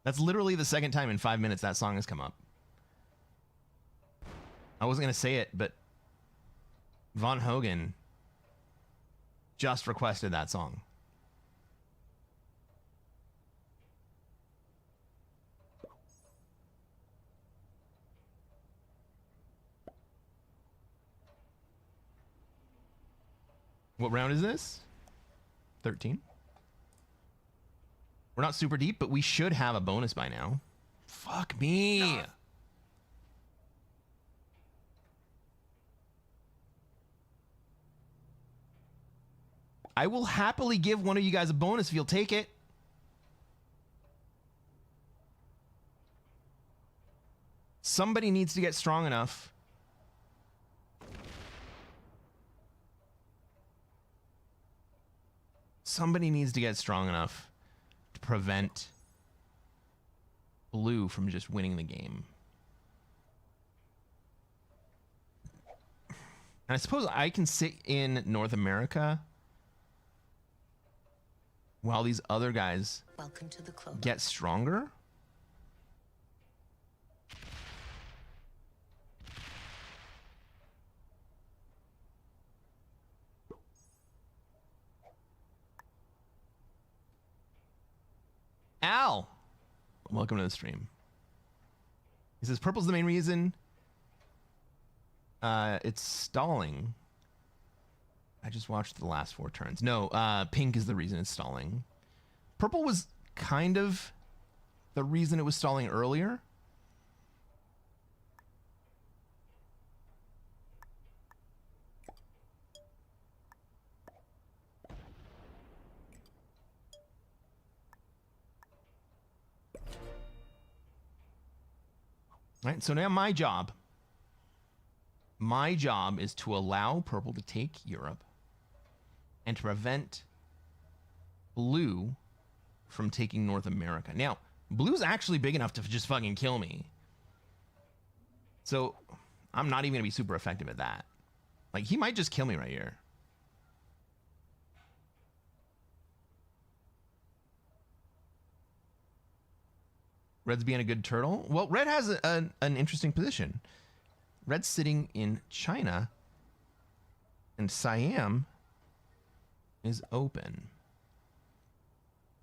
That's literally the second time in 5 minutes that song has come up. I wasn't going to say it, but Von Hogan just requested that song. What round is this? 13. We're not super deep, but we should have a bonus by now. Fuck me. I will happily give one of you guys a bonus if you'll take it. Somebody needs to get strong enough. Somebody needs to get strong enough to prevent Blue from just winning the game. And I suppose I can sit in North America while these other guys get stronger. Al, welcome to the stream. He says purple's the main reason. It's stalling. I just watched the last 4 turns. No, pink is the reason it's stalling. Purple was kind of the reason it was stalling earlier. Right, so now my job is to allow purple to take Europe and to prevent blue from taking North America. Now, blue's actually big enough to just fucking kill me. So I'm not even gonna be super effective at that. Like, he might just kill me right here. Red's being a good turtle. Well, Red has an interesting position. Red's sitting in China, and Siam is open.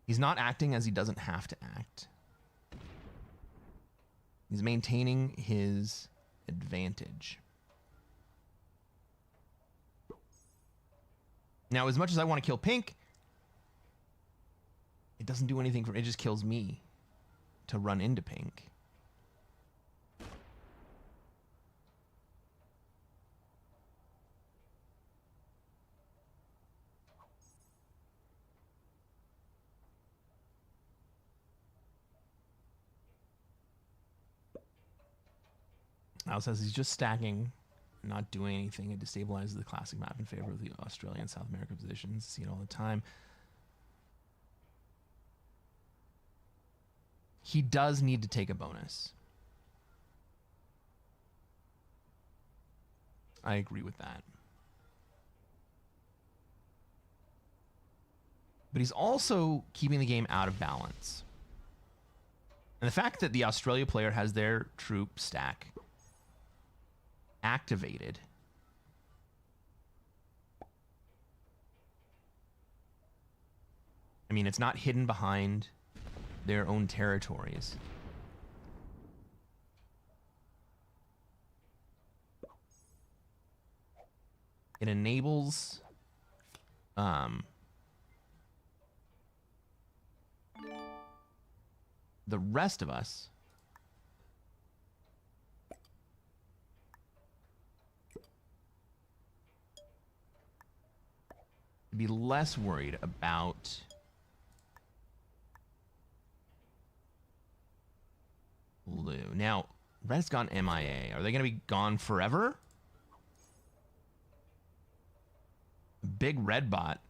He's not acting as he doesn't have to act. He's maintaining his advantage. Now, as much as I want to kill Pink, it doesn't do anything for it. Just kills me to run into Pink. Al says he's just stacking, not doing anything. It destabilizes the classic map in favor of the Australia and South America positions. See it all the time. He does need to take a bonus. I agree with that. But he's also keeping the game out of balance. And the fact that the Australia player has their troop stack activated I mean, it's not hidden behind their own territories. It enables the rest of us to be less worried about blue. Now, red's gone MIA. Are they going to be gone forever? Big red bot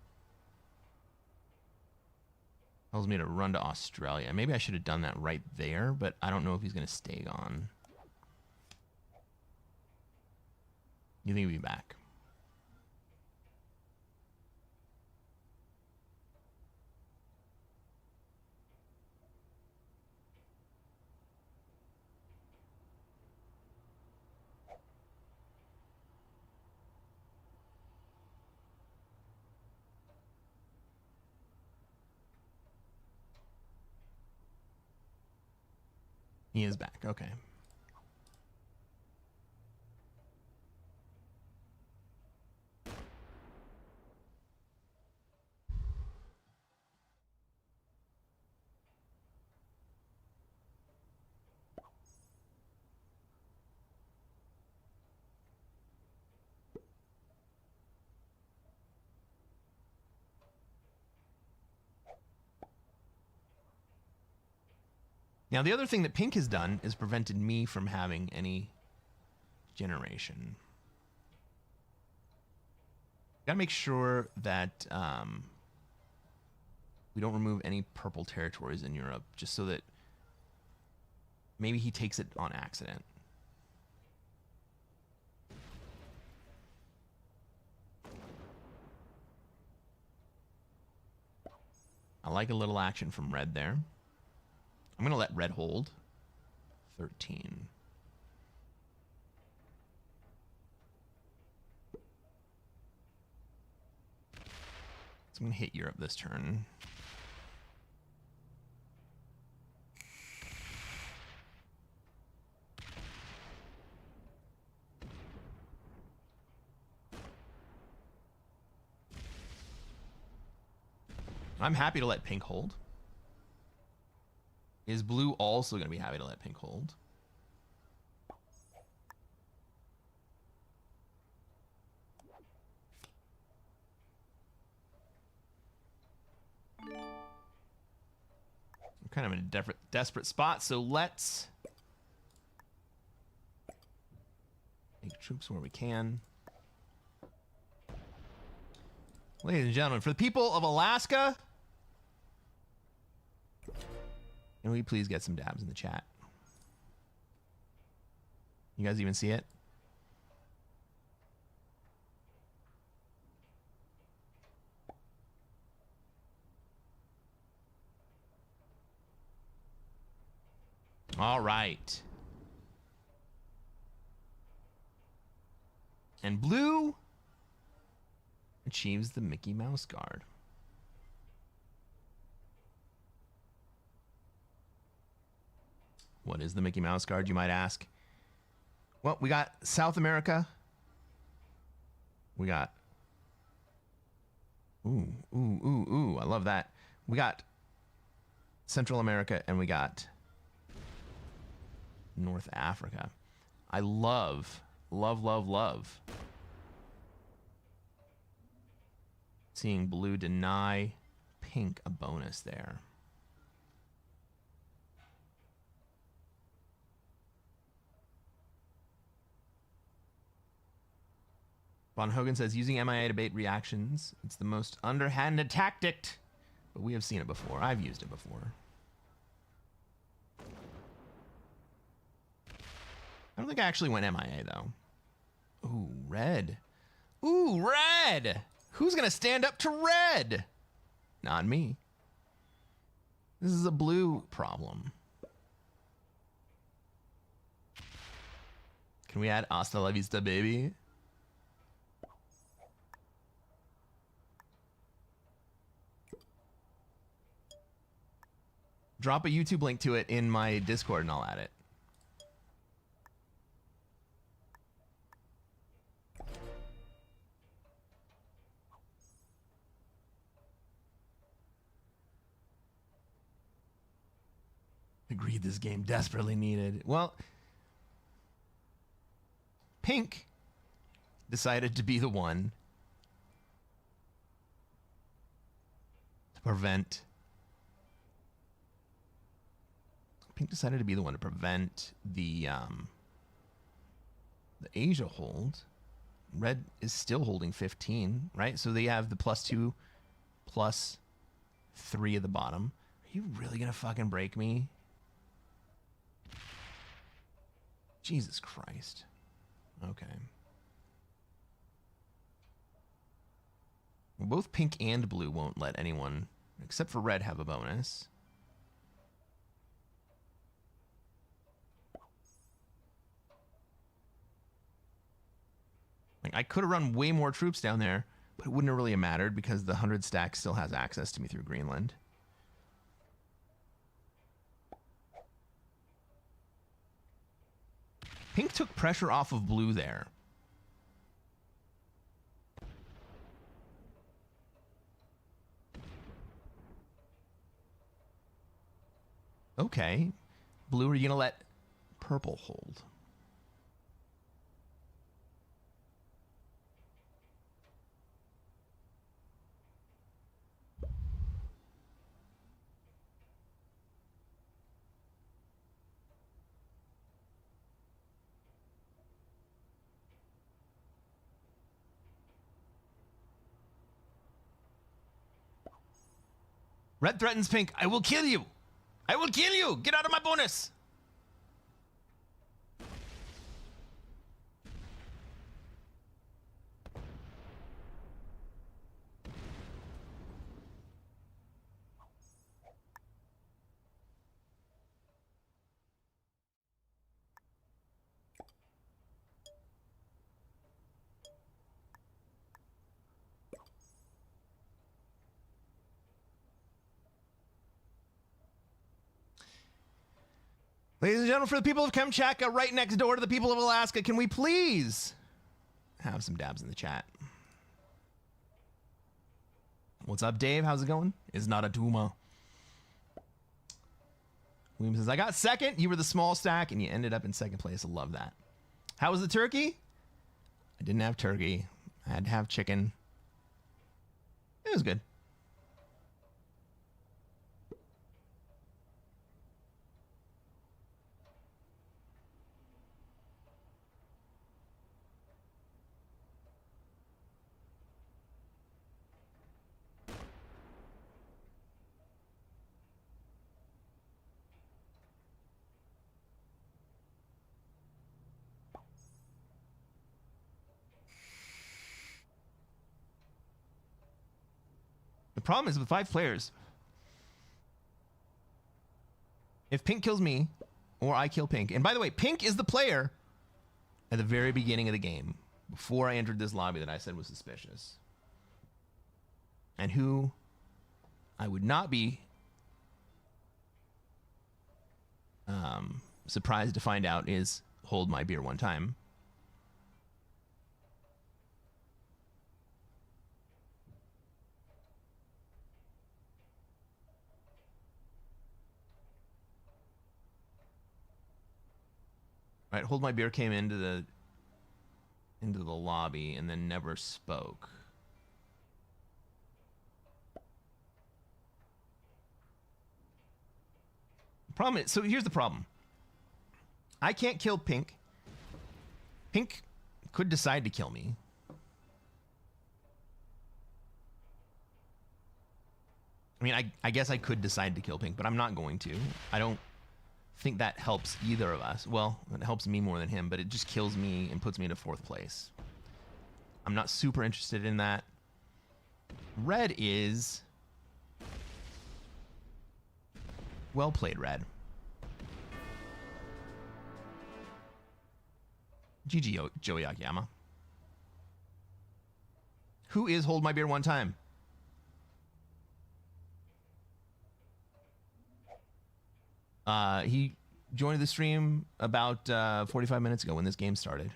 tells me to run to Australia. Maybe I should have done that right there, but I don't know if he's going to stay gone. You think he'll be back? He is back. Okay. Now, the other thing that pink has done is prevented me from having any generation. Gotta make sure that we don't remove any purple territories in Europe, just so that maybe he takes it on accident. I like a little action from red there. I'm going to let red hold. 13. So I'm going to hit Europe this turn. I'm happy to let pink hold. Is blue also going to be happy to let pink hold? I'm kind of in a desperate spot, so let's make troops where we can. Ladies and gentlemen, for the people of Alaska, can we please get some dabs in the chat? You guys even see it? All right. And blue achieves the Mickey Mouse guard. What is the Mickey Mouse guard, you might ask? Well, we got South America. We got... Ooh, I love that. We got Central America, and we got North Africa. I love seeing blue deny pink a bonus there. Von Hogan says, using MIA to bait reactions, it's the most underhanded tactic, but we have seen it before. I've used it before. I don't think I actually went MIA, though. Ooh, red. Ooh, red! Who's gonna stand up to red? Not me. This is a blue problem. Can we add Hasta la Vista, baby? Drop a YouTube link to it in my Discord and I'll add it. Agreed, this game desperately needed. Well, pink decided to be the one to prevent... Pink decided to be the one to prevent the Asia hold. Red is still holding 15, right? So they have the +2, +3 at the bottom. Are you really gonna fucking break me? Jesus Christ. Okay. Well, both pink and blue won't let anyone, except for red, have a bonus. Like, I could have run way more troops down there, but it wouldn't have really mattered because the 100 stack still has access to me through Greenland. Pink took pressure off of blue there. Okay. Blue, are you going to let purple hold? Red threatens pink. I will kill you. I will kill you. Get out of my bonus. Ladies and gentlemen, for the people of Kamchatka, right next door to the people of Alaska, can we please have some dabs in the chat? What's up, Dave? How's it going? It's not a Duma. William says, I got second. You were the small stack, and you ended up in second place. I love that. How was the turkey? I didn't have turkey. I had to have chicken. It was good. The problem is with 5 players, if pink kills me, or I kill Pink. And by the way, Pink is the player at the very beginning of the game, before I entered this lobby, that I said was suspicious. And who I would not be surprised to find out is Hold My Beer One Time. Right, Hold My Beer came into the lobby and then never spoke. Problem is, so here's the problem. I can't kill Pink. Pink could decide to kill me. I mean, I guess I could decide to kill Pink, but I'm not going to. I don't think that helps either of us. Well, it helps me more than him, but it just kills me and puts me into 4th place. I'm not super interested in that. Red is... Well played, Red. GG, Joey Akiyama. Who is Hold My Beer One Time? He joined the stream about 45 minutes ago when this game started.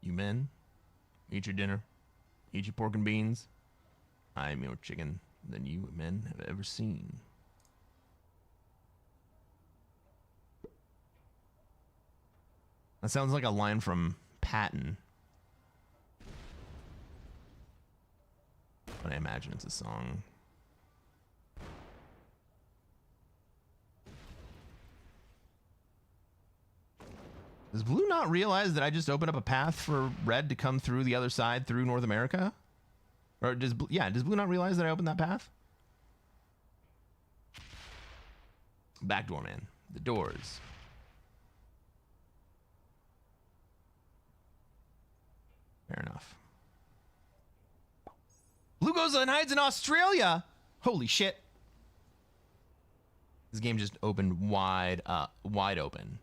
You men, eat your dinner, eat your pork and beans. I am more chicken than you men have ever seen. That sounds like a line from Patton. But I imagine it's a song. Does Blue not realize that I just opened up a path for Red to come through the other side through North America? Or does Blue not realize that I opened that path? Backdoor man. The doors. Fair enough. Blue goes and hides in Australia. Holy shit. This game just opened wide open.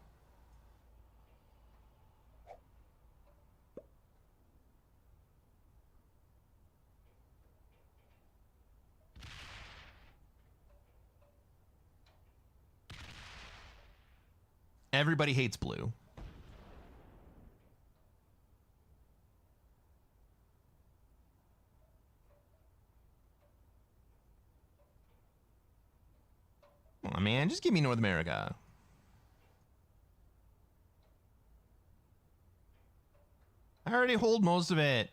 Everybody hates Blue. Come on, man. Just give me North America. I already hold most of it.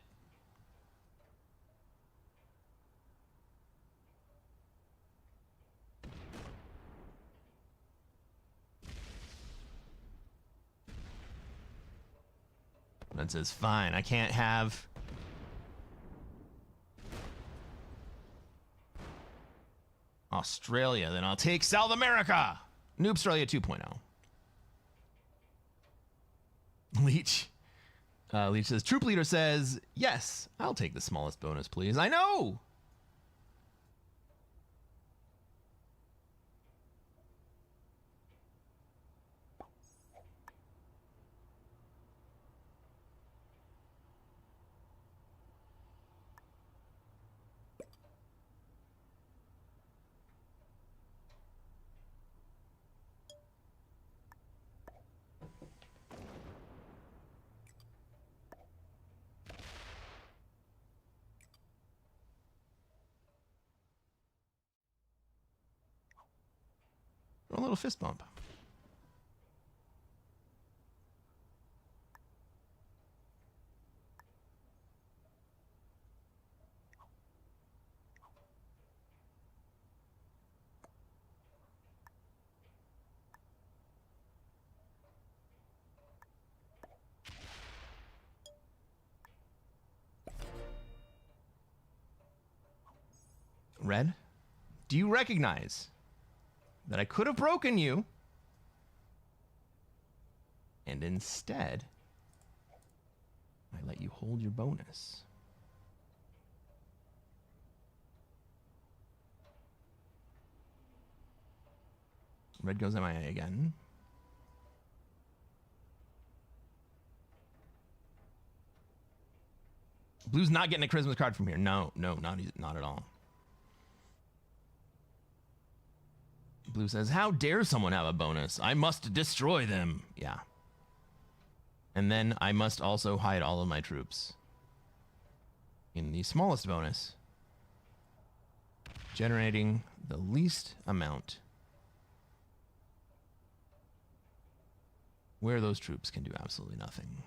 That says, fine, I can't have... Australia, then I'll take South America! Noobstralia 2.0. Leech. Leech says, Troop Leader says, yes, I'll take the smallest bonus, please. I know! A little fist bump. Red, do you recognize that I could have broken you, and instead I let you hold your bonus? Red goes MIA again. Blue's not getting a Christmas card from here. No, not at all. Blue says, how dare someone have a bonus? I must destroy them. Yeah. And then I must also hide all of my troops in the smallest bonus, generating the least amount where those troops can do absolutely nothing.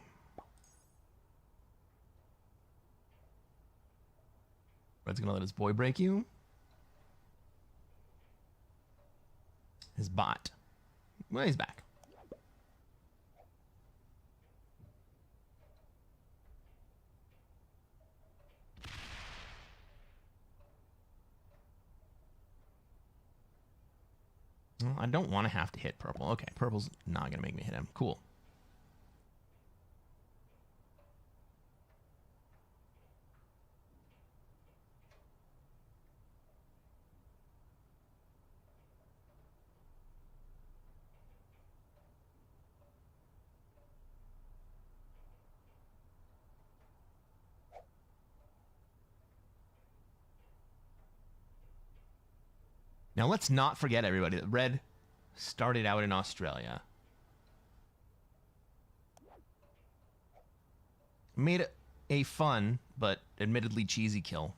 Red's gonna let his boy break you. His bot. Well, he's back. Well, I don't want to have to hit purple. Okay, purple's not gonna make me hit him. Cool. Now, let's not forget, everybody, that Red started out in Australia. Made a fun, but admittedly cheesy kill.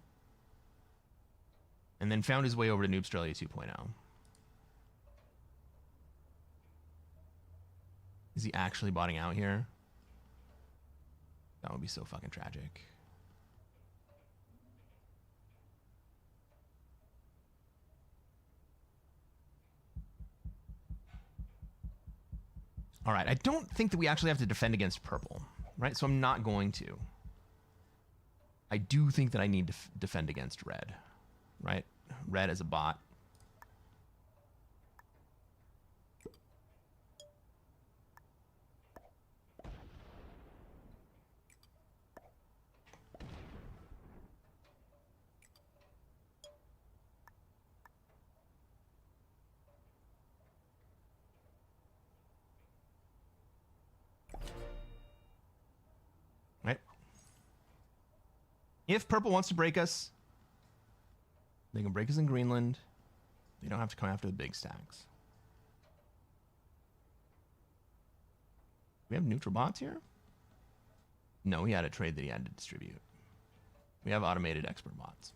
And then found his way over to Noobstralia 2.0. Is he actually botting out here? That would be so fucking tragic. All right, I don't think that we actually have to defend against purple, right? So I'm not going to. I do think that I need to defend against red, right? Red as a bot. If purple wants to break us, they can break us in Greenland. They don't have to come after the big stacks. We have neutral bots here? No, he had a trade that he had to distribute. We have automated expert bots.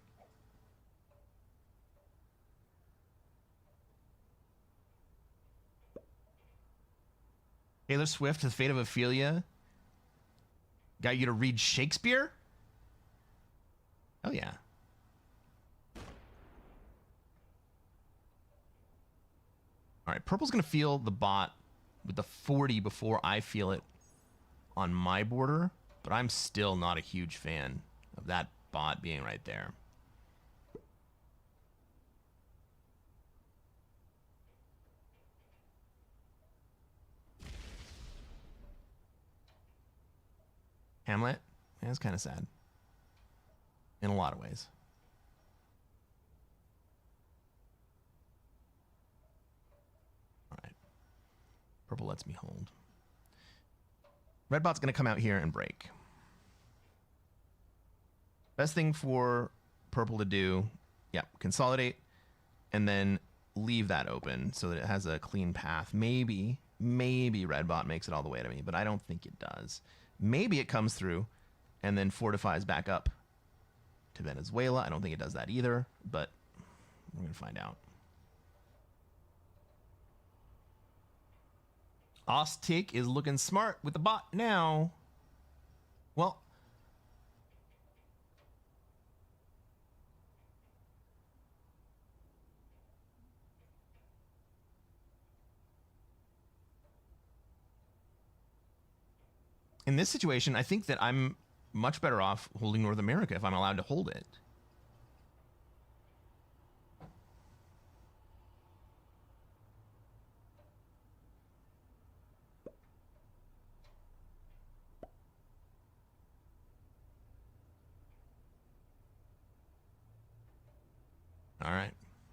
Taylor Swift, The Fate of Ophelia, got you to read Shakespeare? Oh, yeah. All right, purple's going to feel the bot with the 40 before I feel it on my border, but I'm still not a huge fan of that bot being right there. Hamlet? Yeah, it's kind of sad. In a lot of ways. All right. Purple lets me hold. Red bot's going to come out here and break. Best thing for purple to do, yeah, consolidate, and then leave that open so that it has a clean path. Maybe red bot makes it all the way to me, but I don't think it does. Maybe it comes through and then fortifies back up to Venezuela. I don't think it does that either, but we're going to find out. Ostik is looking smart with the bot now. Well, in this situation, I think that I'm much better off holding North America if I'm allowed to hold it.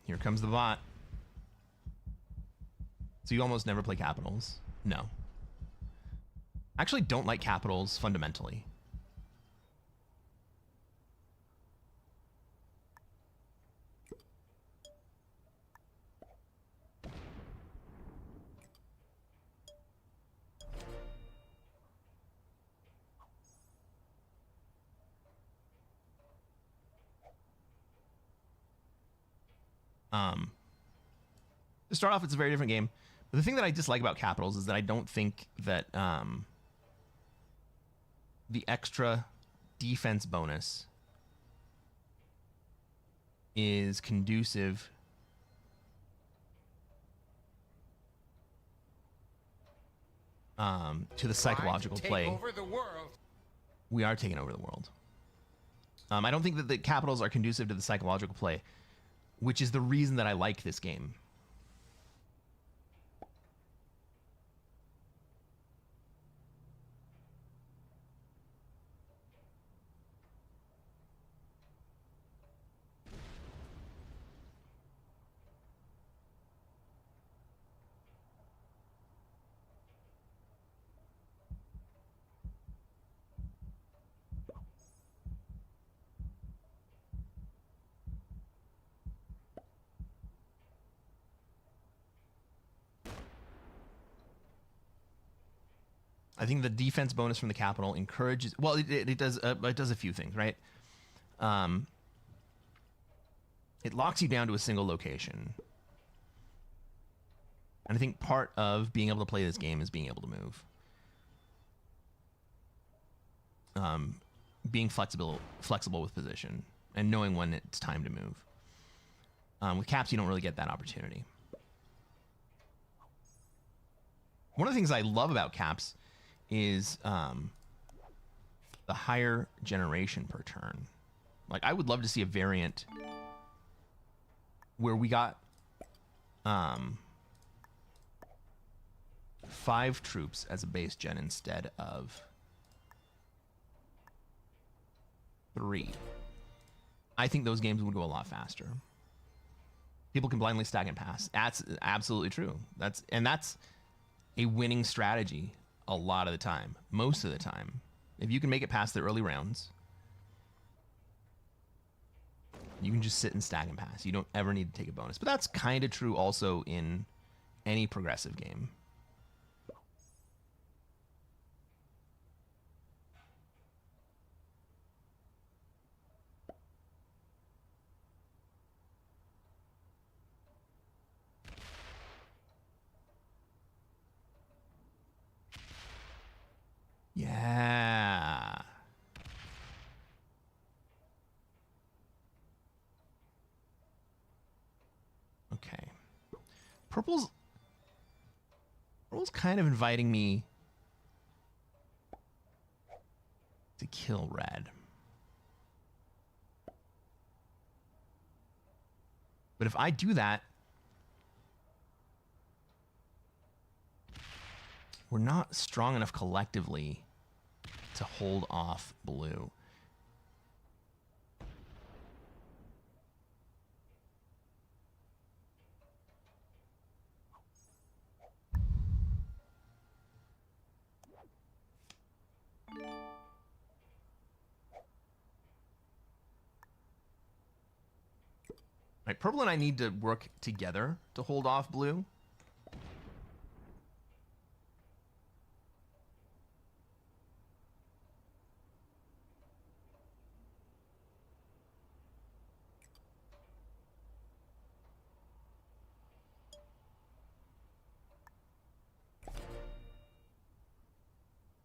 Here comes the bot. So you almost never play capitals? No. I actually don't like capitals fundamentally. To start off, it's a very different game. But the thing that I dislike about capitals is that I don't think that the extra defense bonus is conducive to the psychological play. Over the world. We are taking over the world. I don't think that the capitals are conducive to the psychological play, which is the reason that I like this game. I think the defense bonus from the capital encourages. Well, it does a few things, right? It locks you down to a single location, and I think part of being able to play this game is being able to move, being flexible with position, and knowing when it's time to move. With caps, you don't really get that opportunity. One of the things I love about caps is the higher generation per turn. Like, I would love to see a variant where we got 5 troops as a base gen instead of 3. I think those games would go a lot faster. People can blindly stack and pass. That's absolutely true. That's a winning strategy a lot of the time, most of the time. If you can make it past the early rounds, you can just sit and stack and pass. You don't ever need to take a bonus. But that's kind of true also in any progressive game. Yeah. Okay. Purple's kind of inviting me to kill red. But if I do that, we're not strong enough collectively to hold off blue. Right, purple and I need to work together to hold off blue.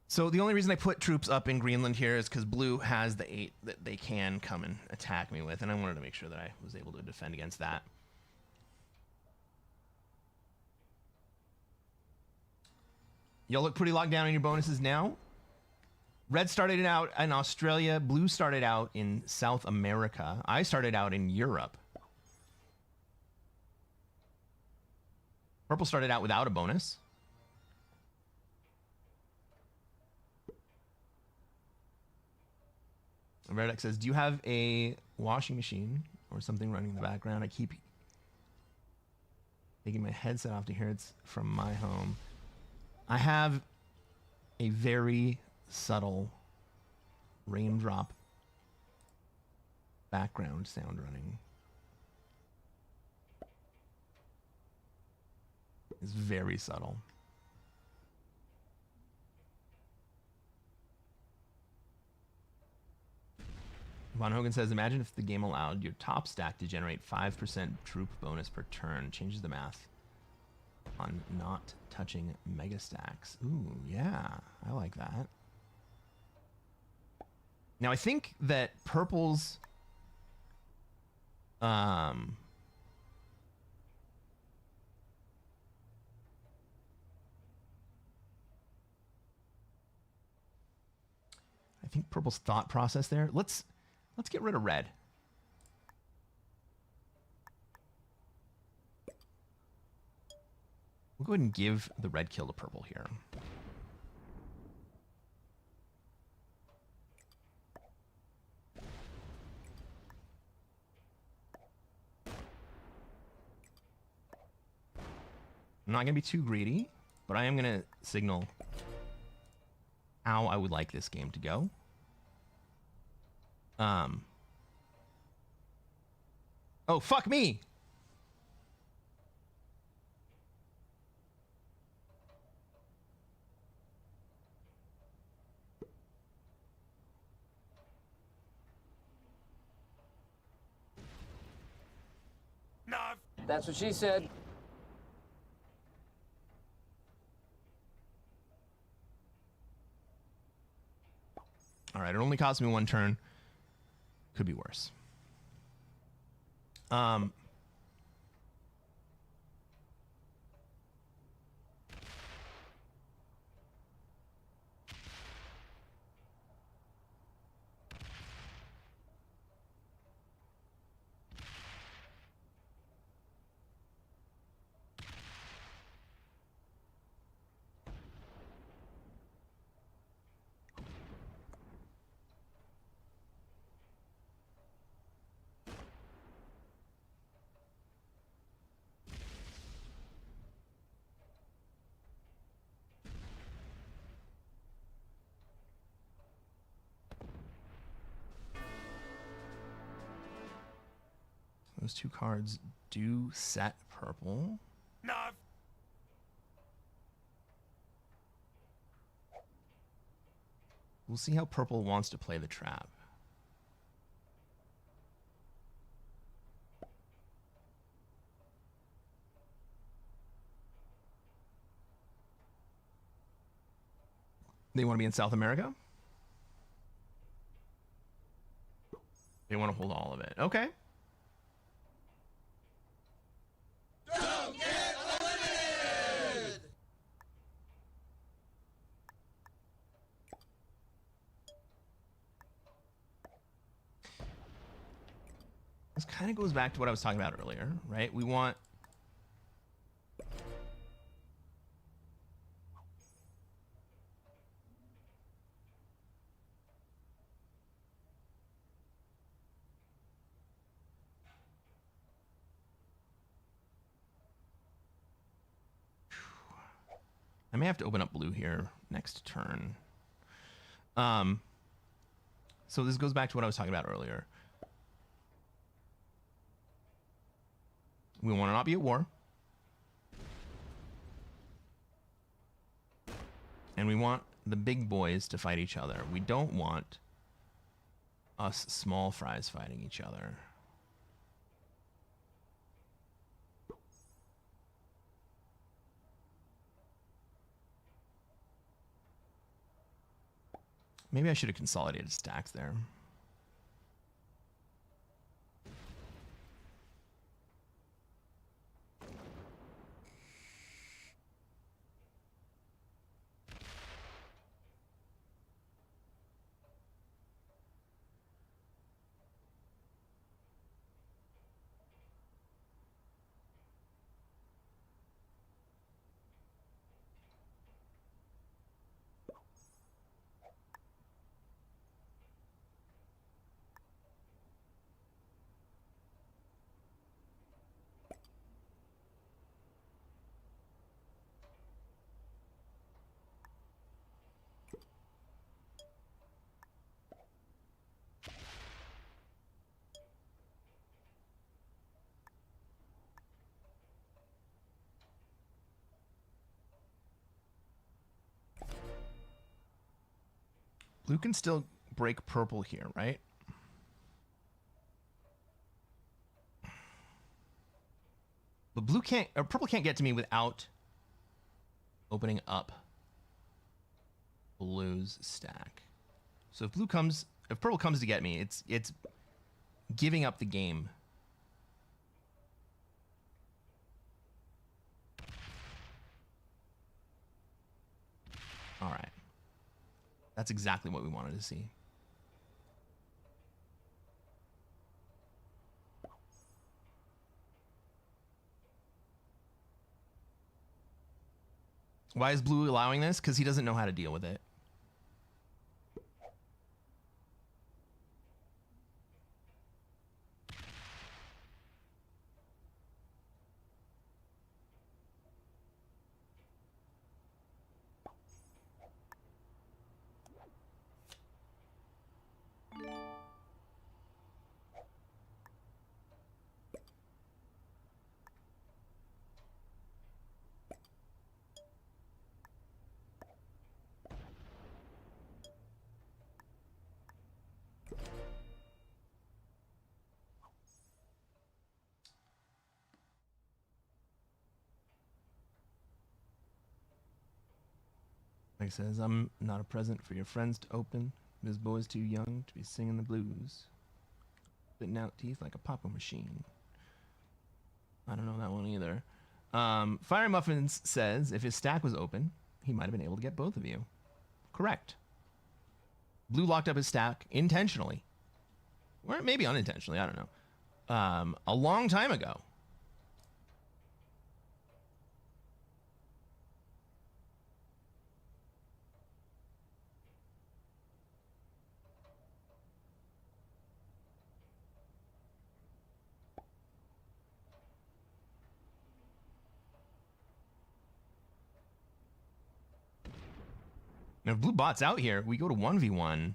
So the only reason I put troops up in Greenland here is because blue has the 8 that they can come and attack me with, and I wanted to make sure that I was able to defend against that. Y'all look pretty locked down on your bonuses now. Red started out in Australia. Blue started out in South America. I started out in Europe. Purple started out without a bonus. Redx says, do you have a washing machine or something running in the background? I keep Taking my headset off to hear it's from my home. I have a very subtle raindrop background sound running. It's very subtle. Von Hogan says, imagine if the game allowed your top stack to generate 5% troop bonus per turn. Changes the math on not touching mega stacks. Ooh, yeah, I like that. Now, I think that purple's... I think purple's thought process there. Let's get rid of red. We'll go ahead and give the red kill to purple here. I'm not going to be too greedy, but I am going to signal how I would like this game to go. Oh, fuck me! That's what she said. All right, it only cost me one turn. Could be worse. Those two cards do set purple. No. We'll see how purple wants to play the trap. They want to be in South America? They want to hold all of it. Okay. Don't get eliminated! This kind of goes back to what I was talking about earlier, right? We want... I may have to open up blue here next turn. So this goes back to what I was talking about earlier. We want to not be at war. And we want the big boys to fight each other. We don't want us small fries fighting each other. Maybe I should have consolidated stacks there. Blue can still break purple here, right? But blue can't, or purple can't get to me without opening up blue's stack. So if purple comes to get me, it's giving up the game. All right. That's exactly what we wanted to see. Why is blue allowing this? Because he doesn't know how to deal with it. Like says, I'm not a present for your friends to open. This boy's too young to be singing the blues. Spitting out teeth like a papa machine. I don't know that one either. Fire Muffins says, if his stack was open, he might have been able to get both of you. Correct. Blue locked up his stack intentionally. Or maybe unintentionally, I don't know. A long time ago. Now, if blue bot's out here, we go to 1v1. And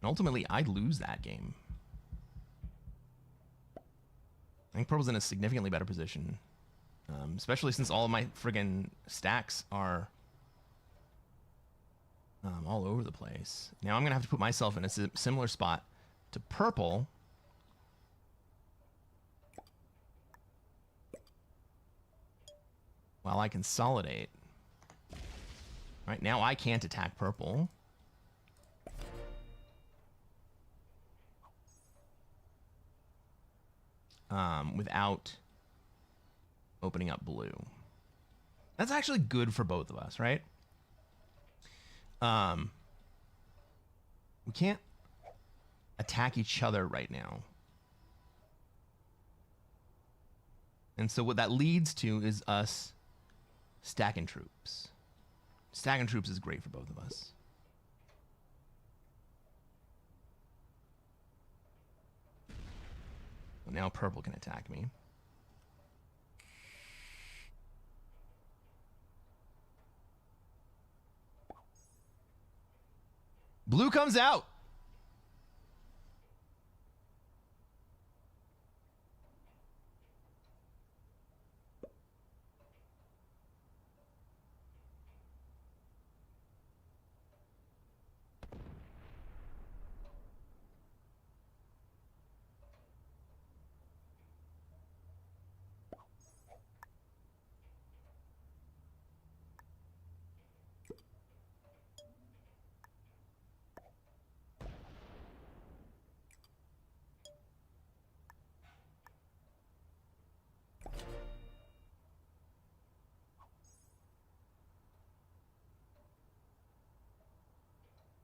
ultimately, I'd lose that game. I think purple's in a significantly better position. Especially since all of my friggin' stacks are all over the place. Now I'm going to have to put myself in a similar spot to purple. While I consolidate. Right now I can't attack purple. Without opening up blue. That's actually good for both of us, right? We can't attack each other right now. And so what that leads to is us stacking troops. Stacking troops is great for both of us. Well, now purple can attack me. Blue comes out.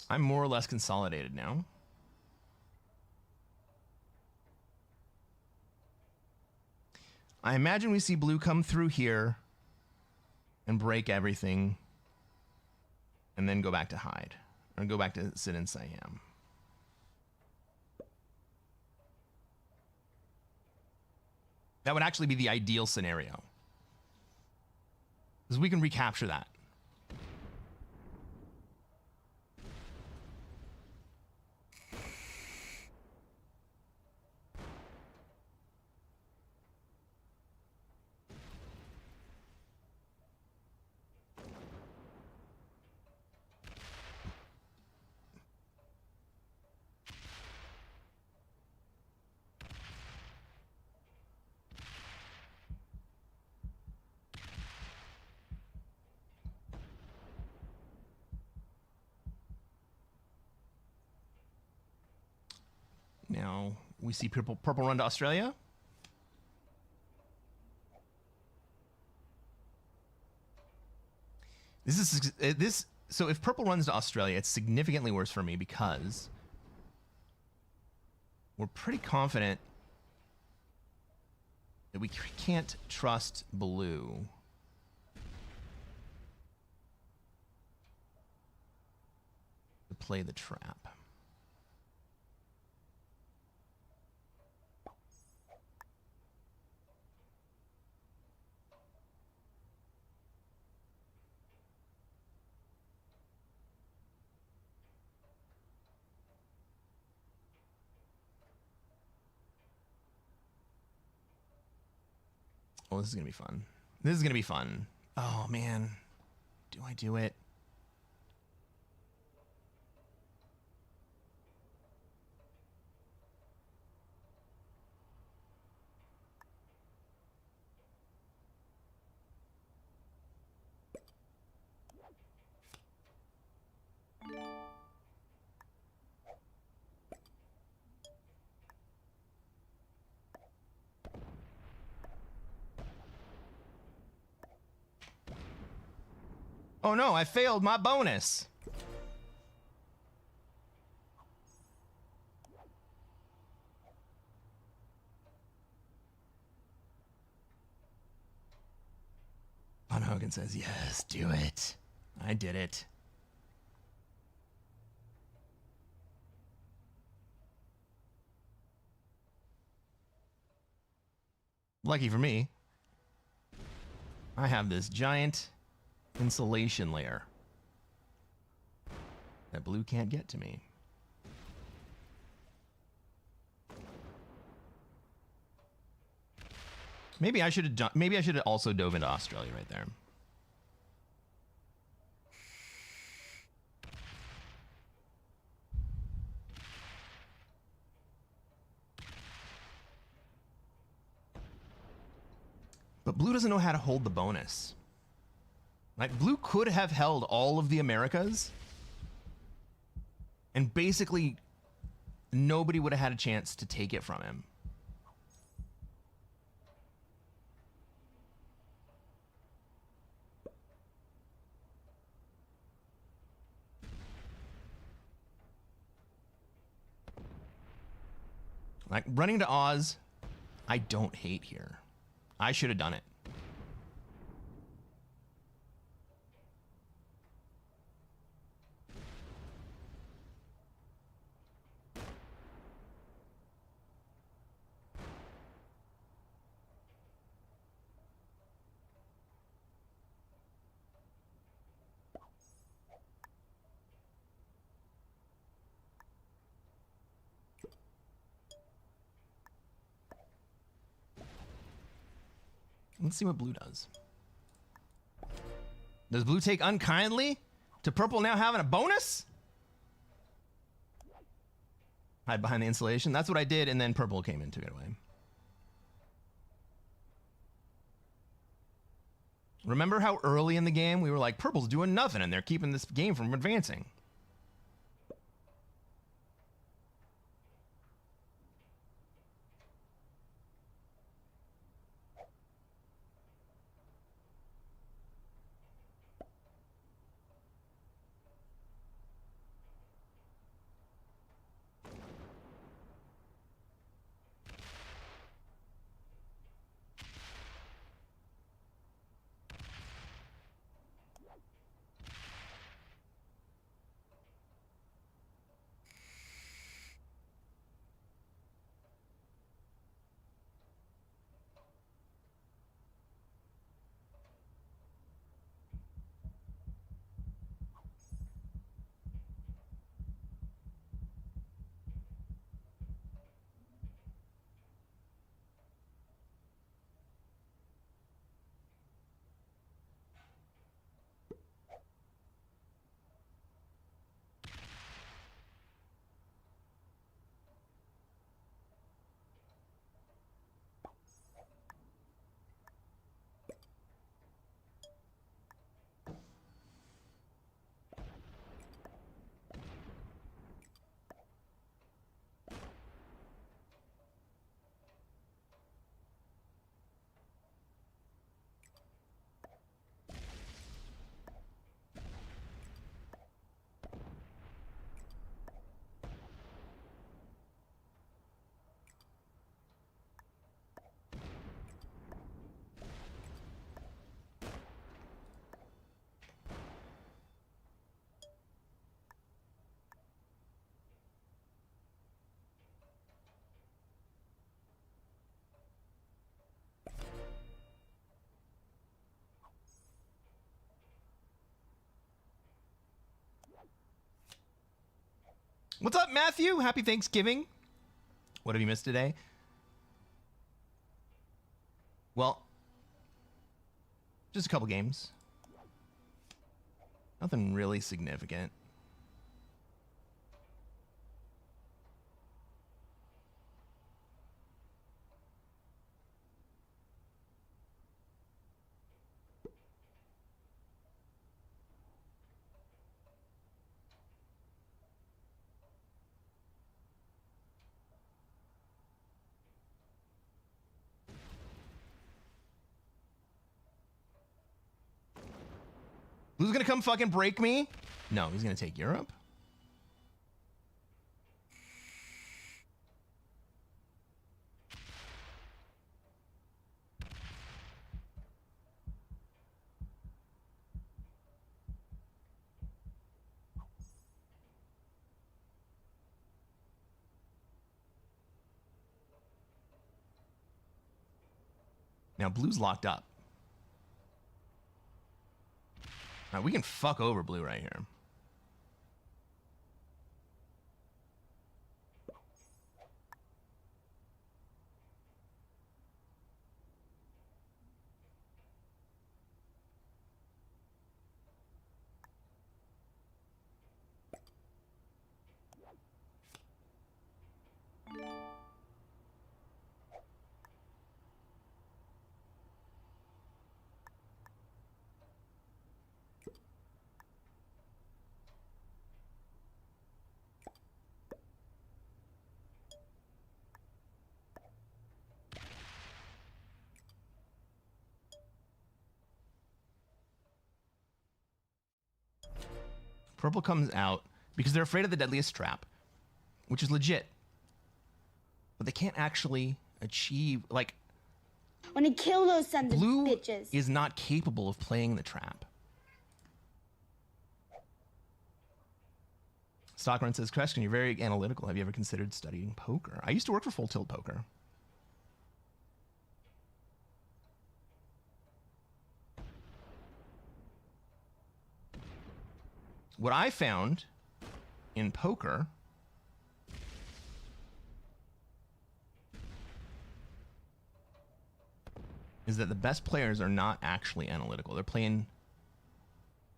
I'm more or less consolidated now. I imagine we see blue come through here and break everything and then go back to hide or go back to sit in Siam. That would actually be the ideal scenario, because we can recapture that. We see purple run to Australia. So if purple runs to Australia, it's significantly worse for me because we're pretty confident that we can't trust blue. To play the trap. Oh, this is gonna be fun. This is gonna be fun. Oh man, do I do it? Oh no, I failed my bonus. Von Hogan says, yes, do it. I did it. Lucky for me, I have this giant insulation layer that blue can't get to me. Maybe I should have also dove into Australia right there. But blue doesn't know how to hold the bonus. Like, blue could have held all of the Americas, and basically nobody would have had a chance to take it from him. Like, running to Oz, I don't hate here. I should have done it. Let's see what blue does. Does blue take unkindly to purple now having a bonus? Hide behind the insulation. That's what I did, and then purple came in and took it away. Remember how early in the game we were like, purple's doing nothing, and they're keeping this game from advancing. What's up, Matthew? Happy Thanksgiving. What have you missed today? Well, just a couple games. Nothing really significant. Who's gonna come fucking break me? No, he's gonna take Europe. Now blue's locked up. All right, we can fuck over blue right here. Purple comes out because they're afraid of the deadliest trap, which is legit. But they can't actually achieve, like... Want to kill those sons of bitches. Blue is not capable of playing the trap. Stockrun says, Cresquin, you're very analytical. Have you ever considered studying poker? I used to work for Full Tilt Poker. What I found in poker is that the best players are not actually analytical. They're playing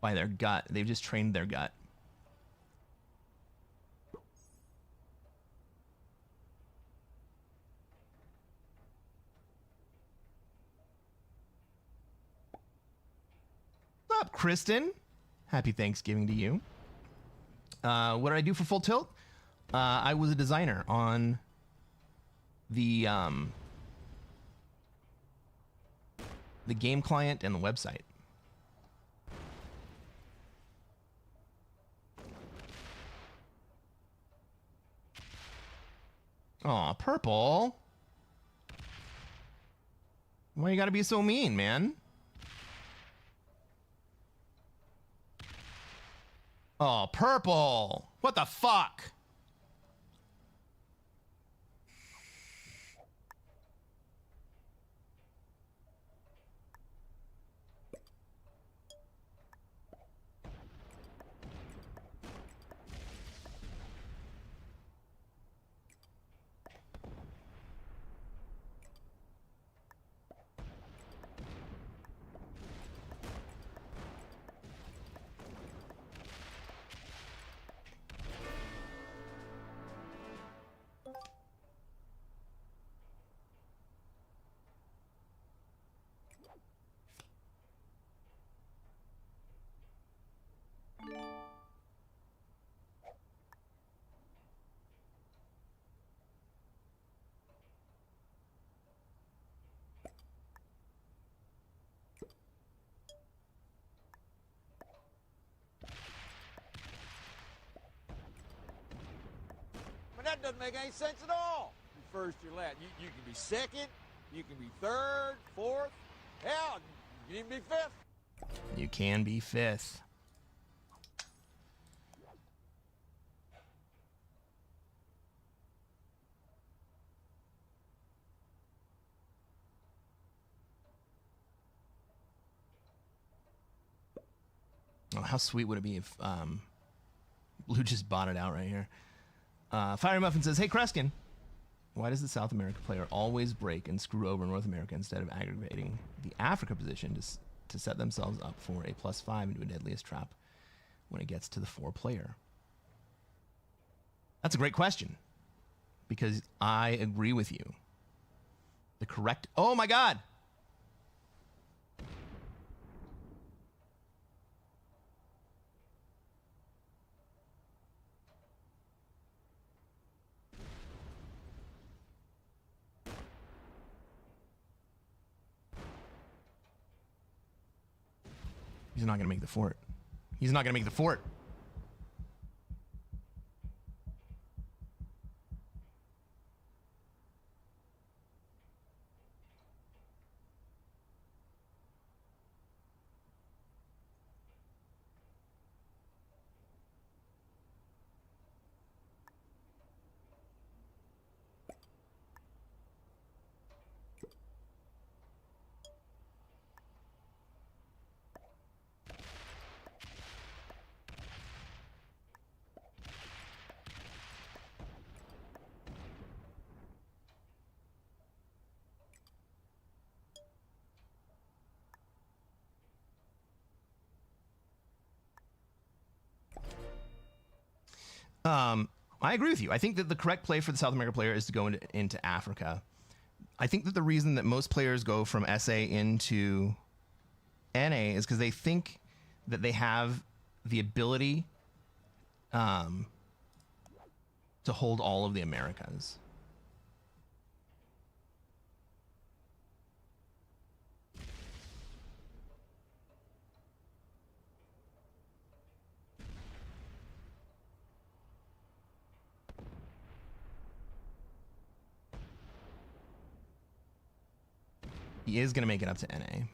by their gut. They've just trained their gut. What's up, Kristen? Happy Thanksgiving to you. What did I do for Full Tilt? I was a designer on the game client and the website. Aw, purple. Why you gotta be so mean, man? Oh, purple! What the fuck? That doesn't make any sense at all. You first, you're last. You can be second, you can be third, fourth, hell, you can even be fifth. You can be fifth. Oh, how sweet would it be if blue just bought it out right here? Fiery Muffin says, "Hey Cresquin, why does the South America player always break and screw over North America instead of aggravating the Africa position to set themselves up for a +5 into a deadliest trap when it gets to the 4-player?" That's a great question, because I agree with you. The correct... Oh my god! He's not going to make the fort. He's not going to make the fort. I agree with you. I think that the correct play for the South America player is to go into Africa. I think that the reason that most players go from SA into NA is because they think that they have the ability to hold all of the Americas. He is going to make it up to NA.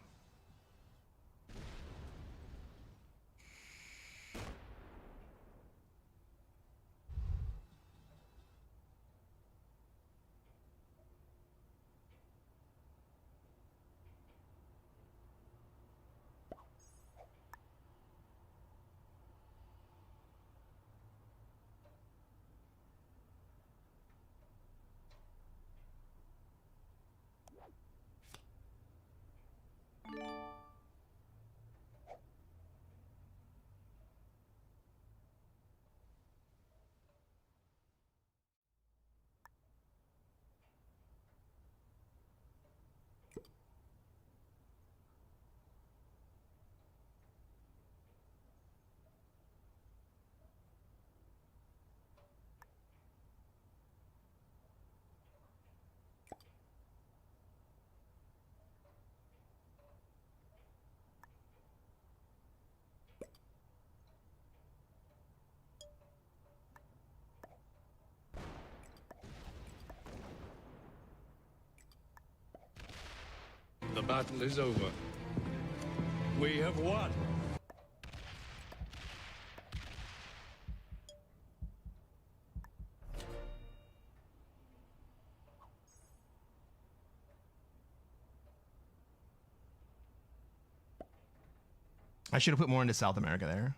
The battle is over. We have won. I should have put more into South America there.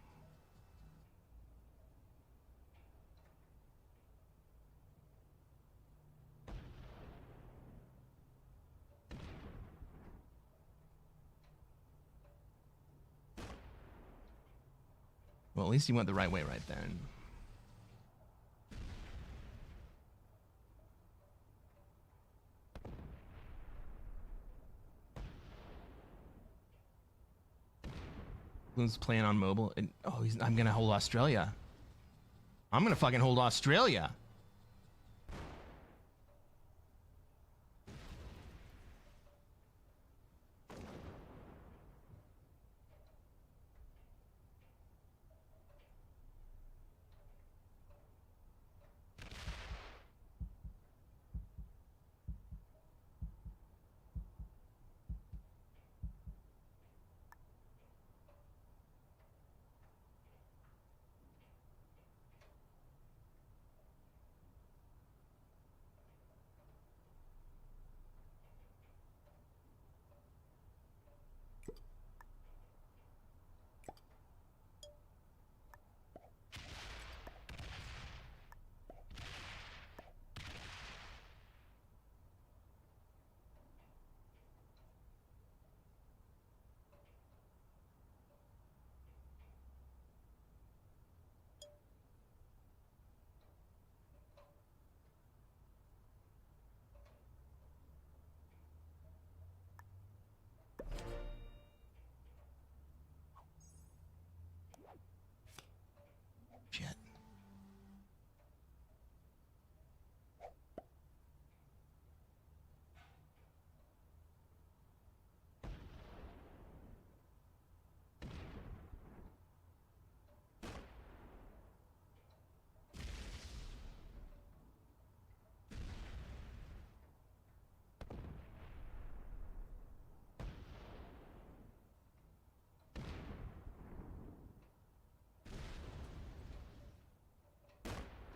Well, at least he went the right way right then. Who's playing on mobile? And, oh, I'm gonna hold Australia. I'm gonna fucking hold Australia.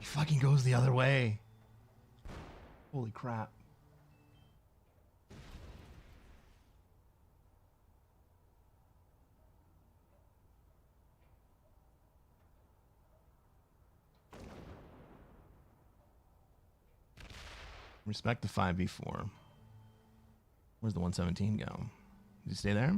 fucking goes the other way. Holy crap. Respect the 5v4. Where's the 117 go? Did he stay there?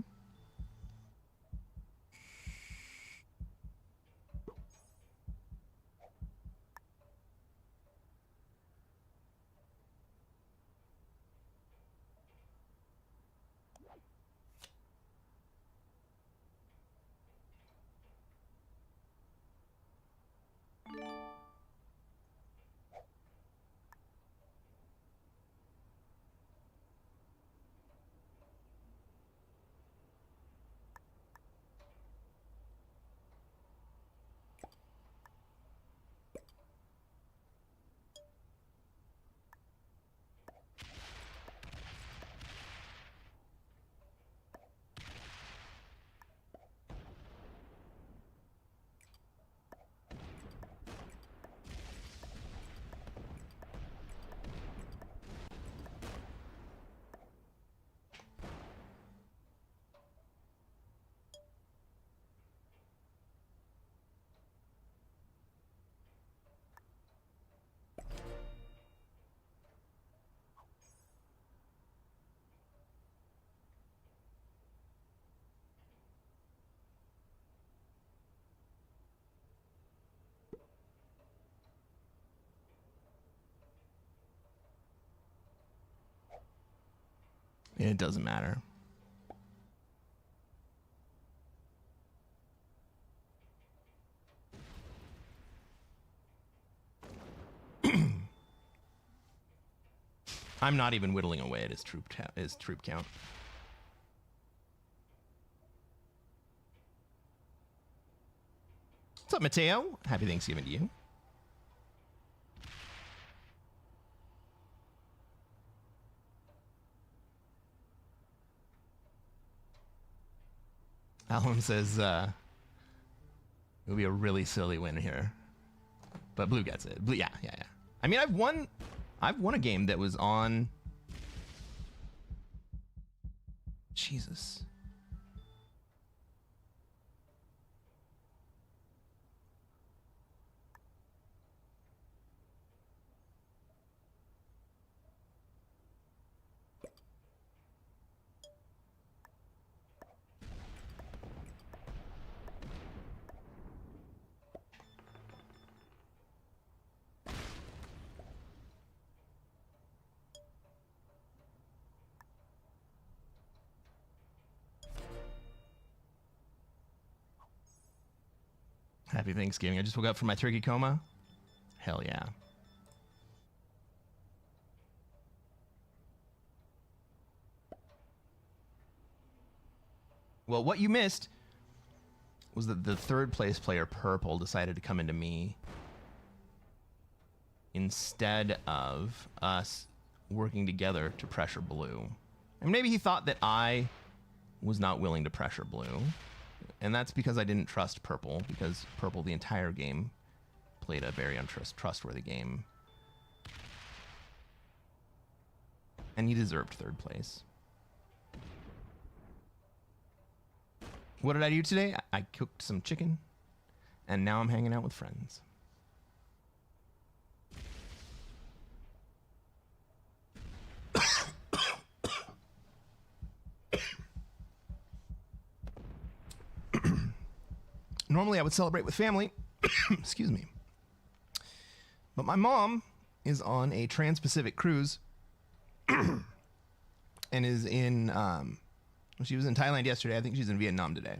It doesn't matter. I'm not even whittling away at his troop count. What's up, Mateo? Happy Thanksgiving to you. Alan says, it would be a really silly win here. But Blue gets it. Blue, yeah. I mean, I've won a game that was on... Jesus. Happy Thanksgiving. I just woke up from my turkey coma. Hell yeah. Well, what you missed was that the third place player, Purple, decided to come into me instead of us working together to pressure Blue. And maybe he thought that I was not willing to pressure Blue. And that's because I didn't trust Purple, because Purple the entire game played a very untrustworthy game. And he deserved third place. What did I do today? I cooked some chicken, and now I'm hanging out with friends. Normally I would celebrate with family. Excuse me. But my mom is on a Trans-Pacific cruise and is in, she was in Thailand yesterday. I think she's in Vietnam today.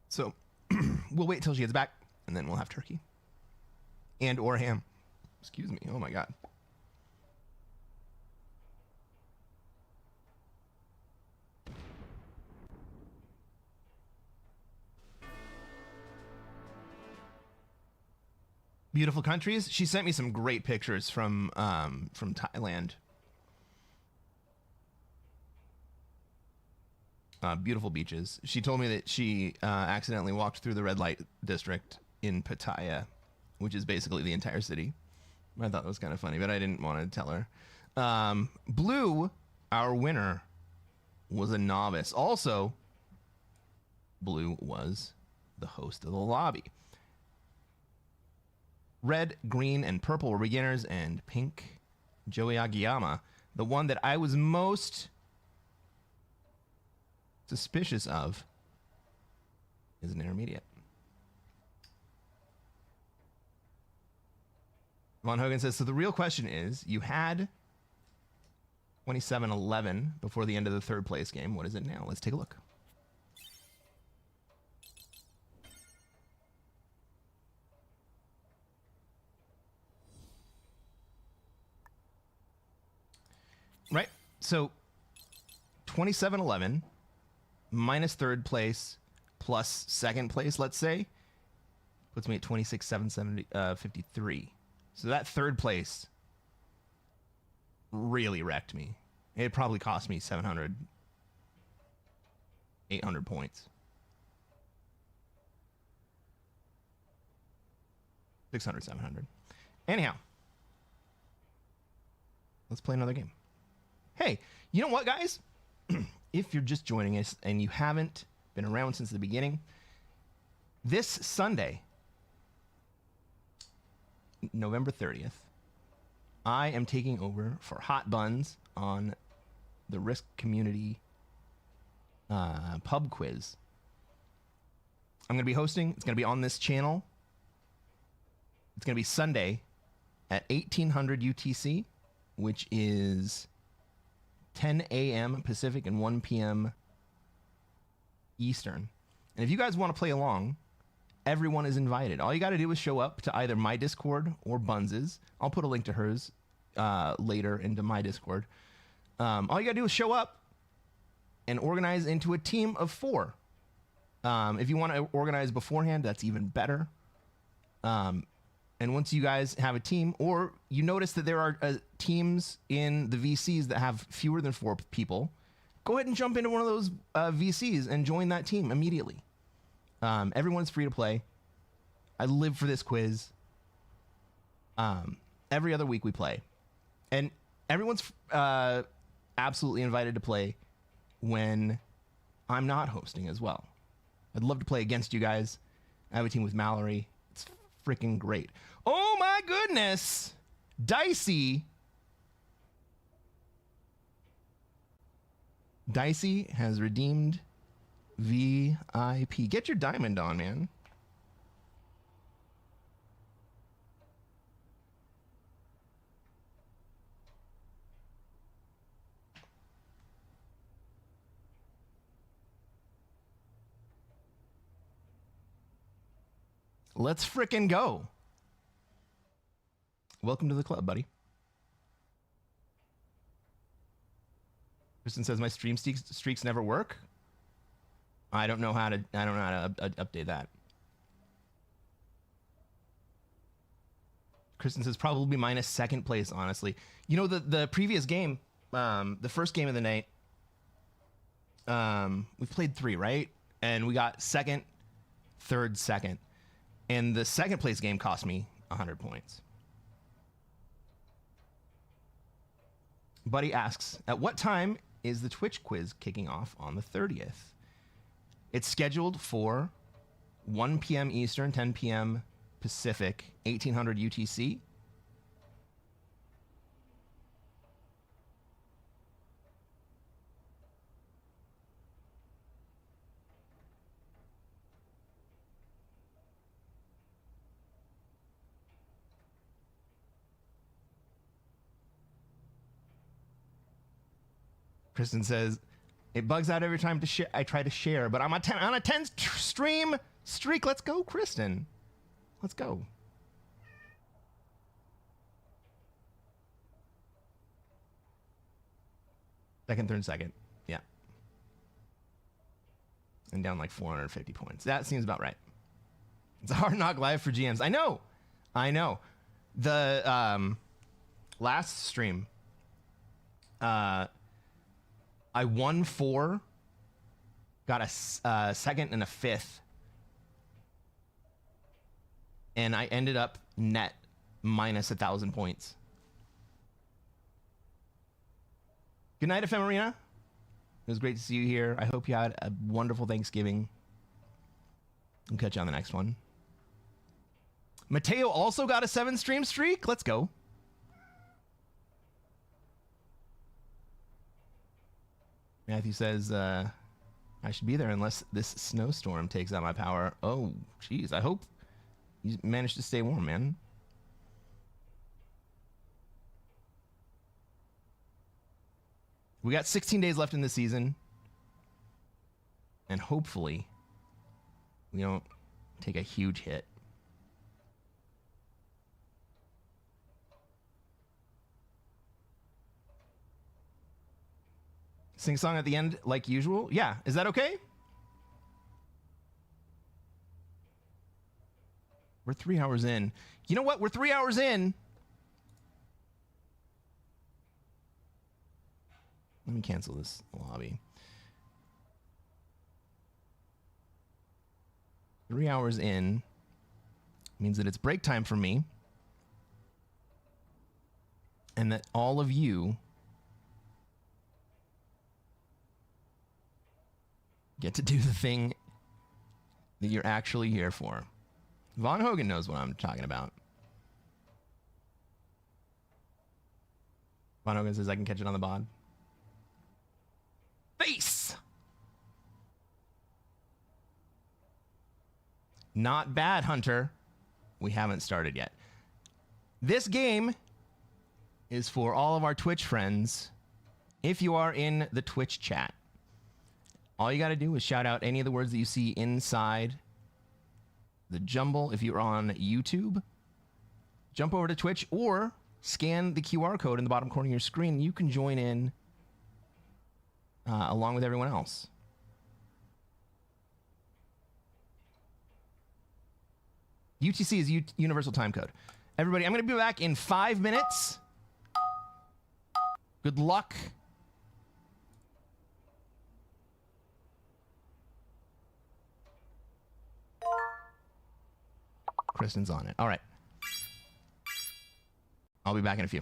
So we'll wait till she gets back and then we'll have turkey and or ham. Excuse me. Oh my God. Beautiful countries. She sent me some great pictures from Thailand. Beautiful beaches. She told me that she accidentally walked through the red light district in Pattaya, which is basically the entire city. I thought it was kind of funny, but I didn't want to tell her. Blue, our winner, was a novice. Also, Blue was the host of the lobby. Red, green, and purple were beginners, and pink, Joey Agiyama, the one that I was most suspicious of, is an intermediate. Von Hogan says, so the real question is, you had 27-11 before the end of the third place game. What is it now? Let's take a look. Right. So 27-11 minus third place plus second place, let's say, puts me at 26-7-53. So that third place really wrecked me. It probably cost me 700, 800 points. 600, 700. Anyhow, let's play another game. Hey, you know what, guys? If you're just joining us and you haven't been around since the beginning, this Sunday, November 30th, I am taking over for Hot Buns on the Risk Community pub quiz. I'm going to be hosting. It's going to be on this channel. It's going to be Sunday at 1800 UTC, which is 10 a.m. Pacific and 1 p.m. Eastern. And if you guys want to play along, everyone is invited. All you got to do is show up to either my Discord or Buns's. I'll put a link to hers later into my Discord. All you got to do is show up and organize into a team of 4. If you want to organize beforehand, that's even better. And once you guys have a team, or you notice that there are teams in the VCs that have fewer than 4 people, go ahead and jump into one of those VCs and join that team immediately. Everyone's free to play. I live for this quiz. Every other week we play. And everyone's absolutely invited to play when I'm not hosting as well. I'd love to play against you guys. I have a team with Mallory. It's freaking great. Oh my goodness! Dicey has redeemed VIP. Get your diamond on, man. Let's frickin' go. Welcome to the club, buddy. Kristen says my stream streaks never work. I don't know how to update that. Kristen says probably minus second place, honestly. You know, the previous game, the first game of the night, we played 3, right? And we got second, third, second. And the second place game cost me 100 points. Buddy asks, at what time is the Twitch quiz kicking off on the 30th? It's scheduled for 1 p.m. Eastern, 10 p.m. Pacific, 1800 UTC. Kristen says, it bugs out every time I try to share, but I'm on a 10 stream streak. Let's go, Kristen. Let's go. Second, third, second. Yeah. And down like 450 points. That seems about right. It's a hard knock live for GMs. I know. The last stream, I won 4 got a second and a fifth. And I ended up net minus 1,000 points. Good night, Ephemerina. It was great to see you here. I hope you had a wonderful Thanksgiving. I'll catch you on the next one. Mateo also got a 7-stream streak. Let's go. Matthew says, I should be there unless this snowstorm takes out my power. Oh, jeez. I hope you managed to stay warm, man. We got 16 days left in the season. And hopefully, we don't take a huge hit. Sing song at the end like usual? Yeah. Is that okay? We're 3 hours in. You know what? We're 3 hours in. Let me cancel this lobby. 3 hours in means that it's break time for me. And that all of you get to do the thing that you're actually here for. Von Hogan knows what I'm talking about. Von Hogan says I can catch it on the bod. Face! Not bad, Hunter. We haven't started yet. This game is for all of our Twitch friends. If you are in the Twitch chat, all you got to do is shout out any of the words that you see inside the jumble. If you're on YouTube, jump over to Twitch or scan the QR code in the bottom corner of your screen. You can join in along with everyone else. UTC is Universal Time Code. Everybody, I'm going to be back in 5 minutes. Good luck. Kristen's on it. All right. I'll be back in a few.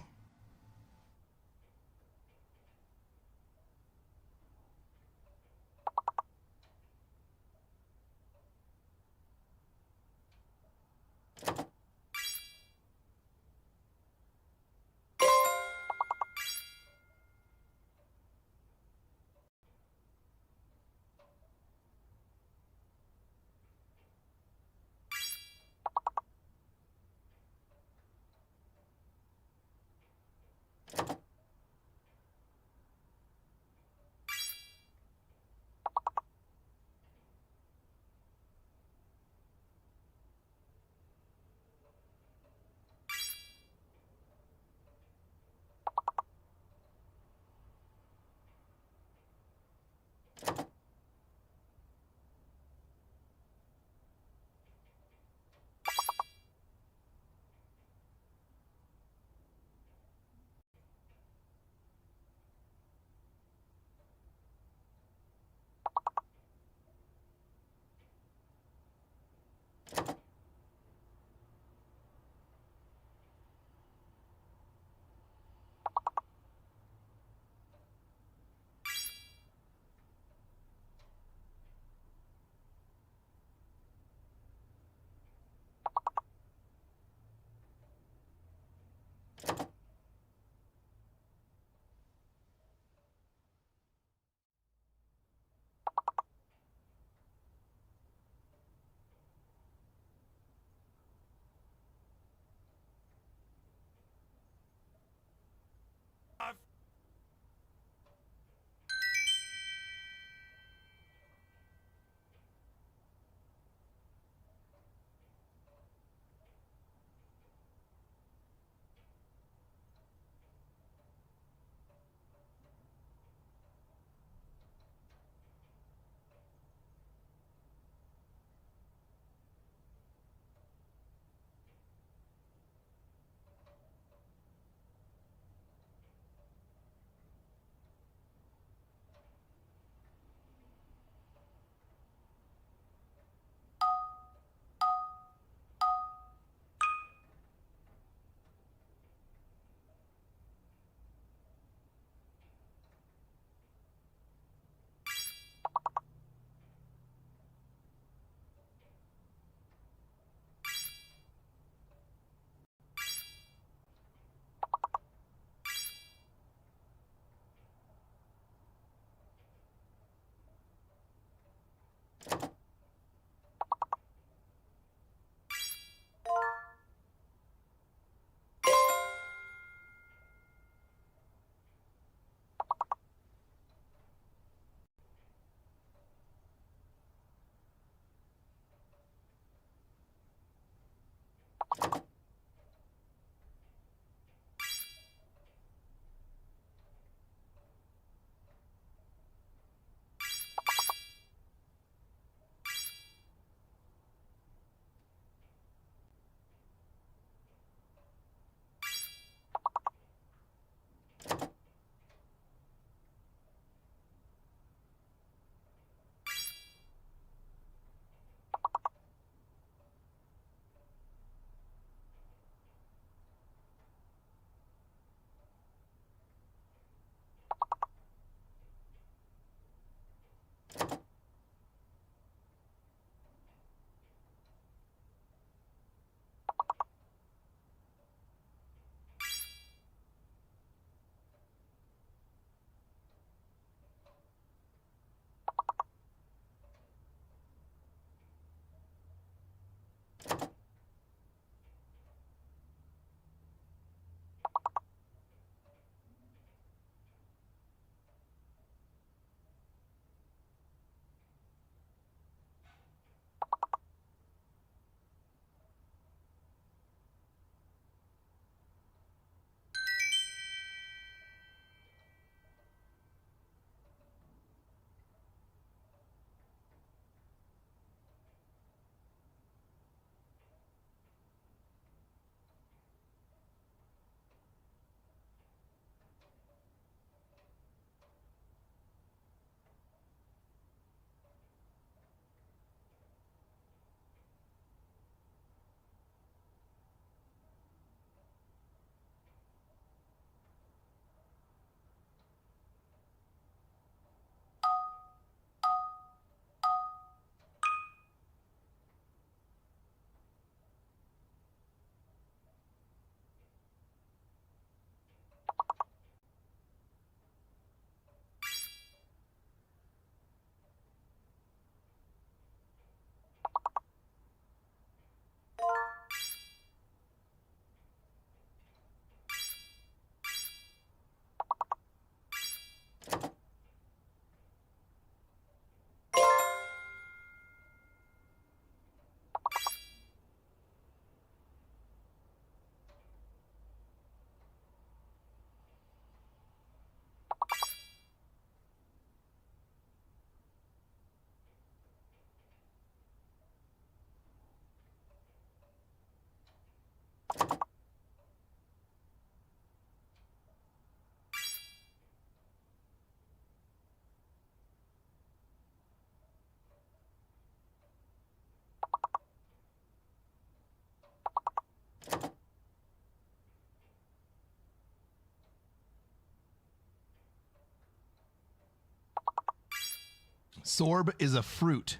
Sorb is a fruit.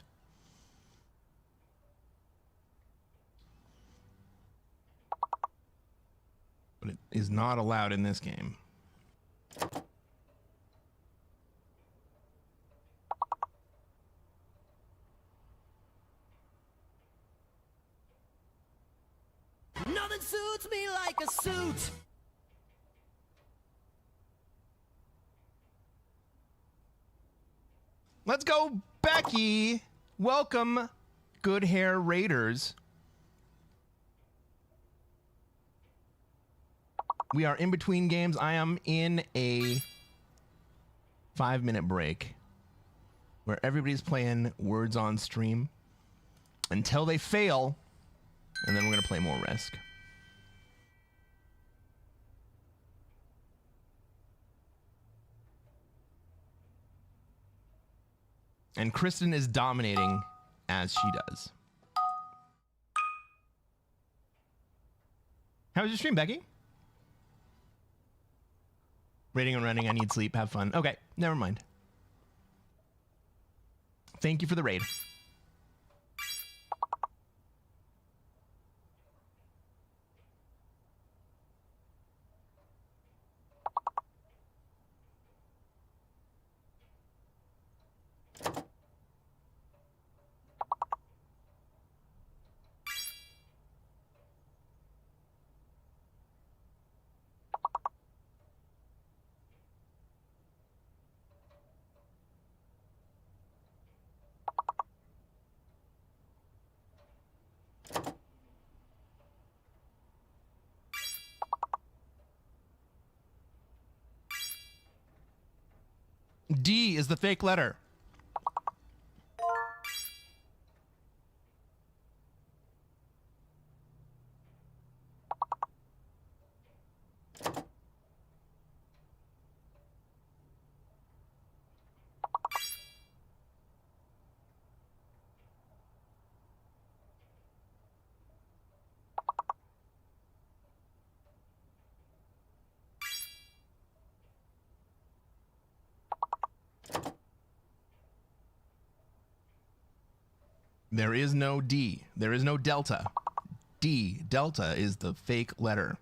But it is not allowed in this game. Nothing suits me like a suit. Let's go, Becky. Welcome, Good Hair Raiders. We are in between games. I am in a 5-minute break where everybody's playing Words on Stream until they fail, and then we're going to play more Risk. And Kristen is dominating as she does. How was your stream, Becky? Rating and running. I need sleep. Have fun. Okay, never mind. Thank you for the raid. D is the fake letter. There is no D. There is no delta. D, delta, is the fake letter.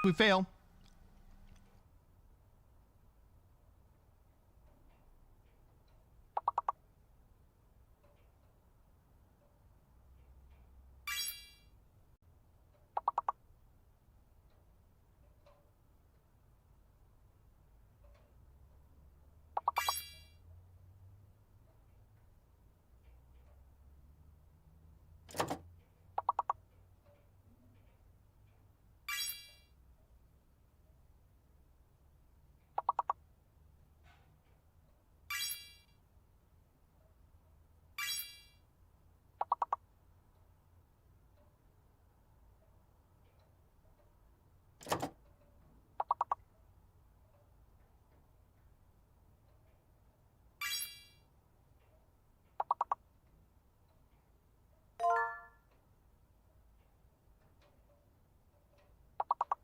We fail.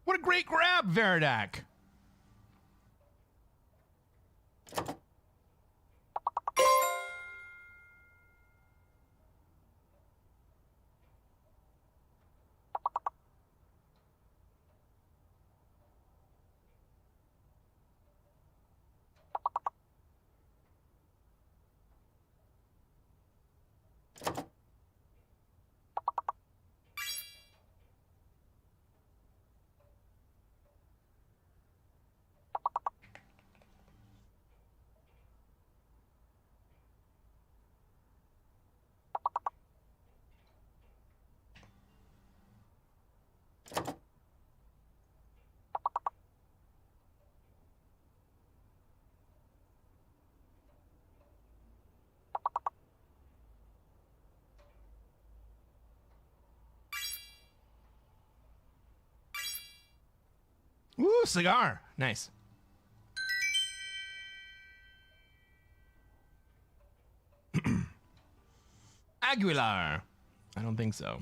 What a great grab, Veridak. Ooh, cigar. Nice. Aguilar. I don't think so.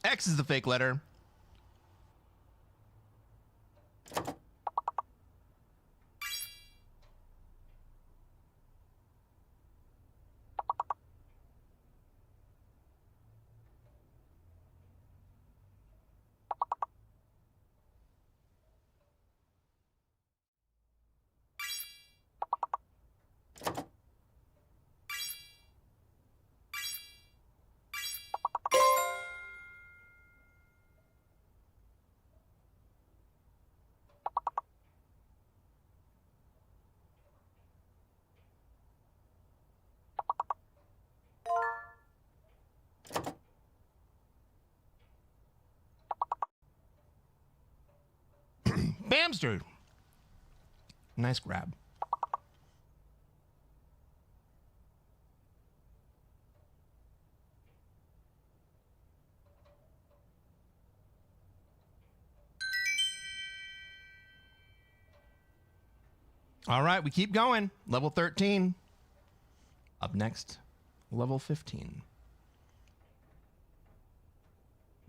X is the fake letter. Bamster. Nice grab. All right, we keep going. Level 13. Up next, level 15.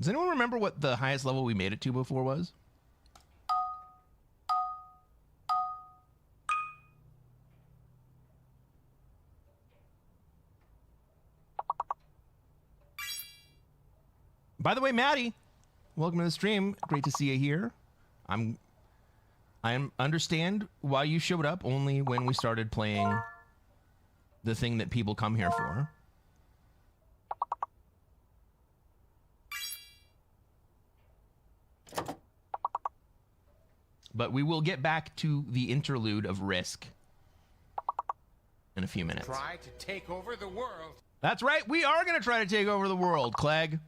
Does anyone remember what the highest level we made it to before was? By the way, Maddie, welcome to the stream. Great to see you here. I understand why you showed up only when we started playing the thing that people come here for. But we will get back to the interlude of Risk in a few minutes. Try to take over the world. That's right. We are going to try to take over the world, Clegg.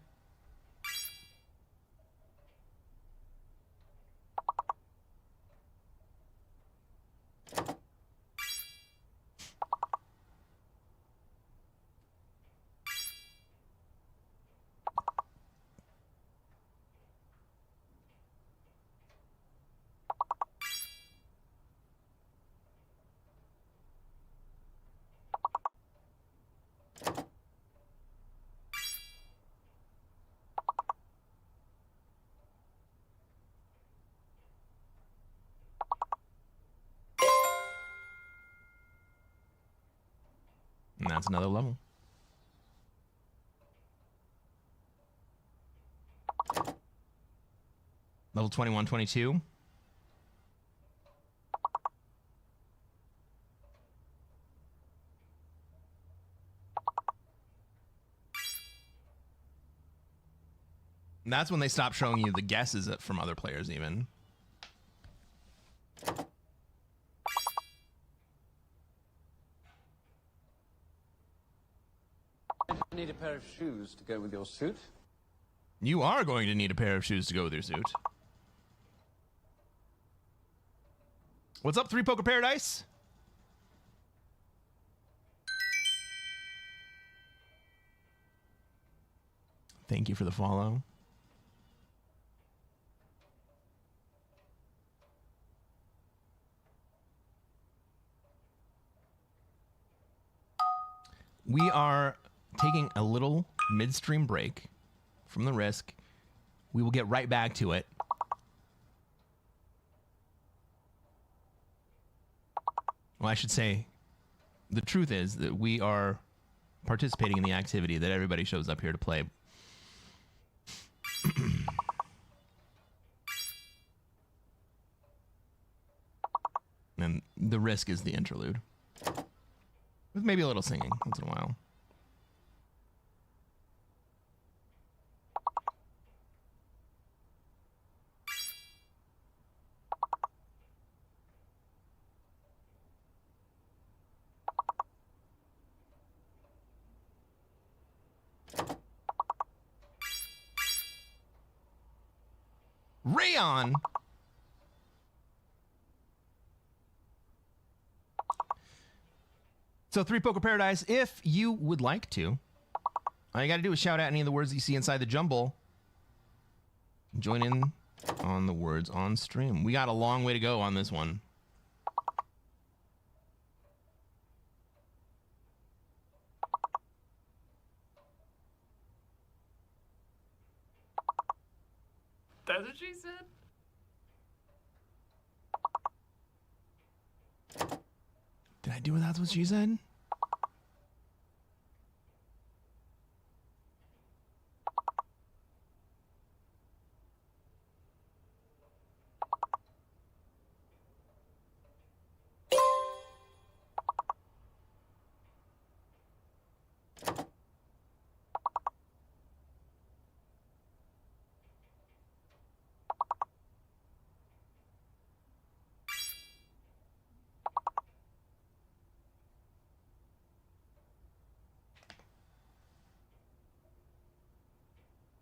And that's another level. Level 21, 22. And that's when they stop showing you the guesses from other players even. You need a pair of shoes to go with your suit. You are going to need a pair of shoes to go with your suit. What's up, 3 Poker Paradise? Thank you for the follow. We are taking a little midstream break from the Risk We will get right back to it. Well, I should say, the truth is that we are participating in the activity that everybody shows up here to play. And the risk is the interlude. With maybe a little singing once in a while. Rayon. So 3 Poker Paradise, if you would like to, all you got to do is shout out any of the words that you see inside the jumble. Join in on the words on stream. We got a long way to go on this one. That's what she said? Did I do that's what she said?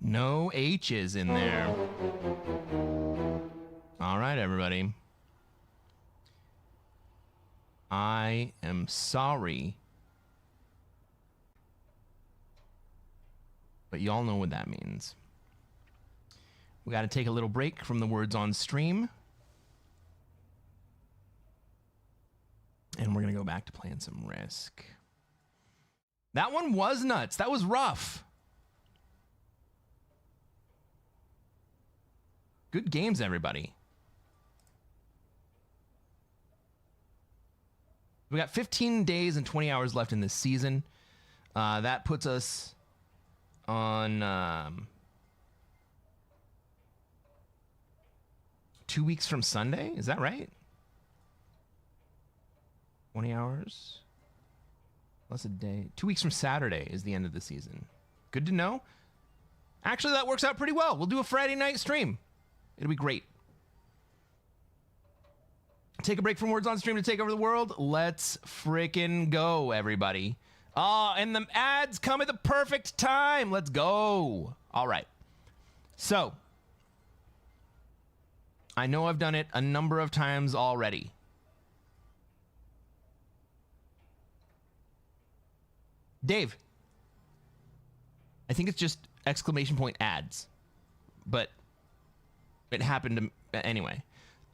No H's in there. All right, everybody. I am sorry. But y'all know what that means. We got to take a little break from the words on stream. And we're going to go back to playing some Risk. That one was nuts. That was rough. Good games, everybody. We got 15 days and 20 hours left in this season. That puts us on 2 weeks from Sunday. Is that right? 20 hours plus a day. 2 weeks from Saturday is the end of the season. Good to know. Actually, that works out pretty well. We'll do a Friday night stream. It'll be great. Take a break from words on stream to take over the world. Let's frickin' go, everybody. And the ads come at the perfect time. Let's go. All right. So, I know I've done it a number of times already. Dave, I think it's just exclamation point ads, but it happened to anyway.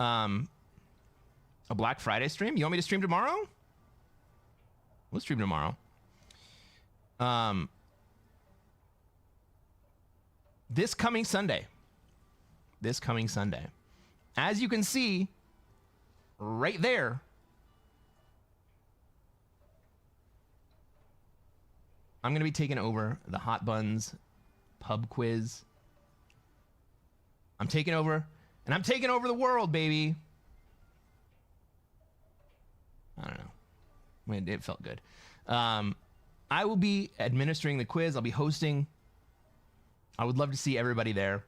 A Black Friday stream? You want me to stream tomorrow? We'll stream tomorrow. This coming Sunday. This coming Sunday. As you can see, right there, I'm going to be taking over the Hot Buns pub quiz. I'm taking over, and I'm taking over the world, baby. I don't know. I mean, it felt good. I will be administering the quiz. I'll be hosting. I would love to see everybody there.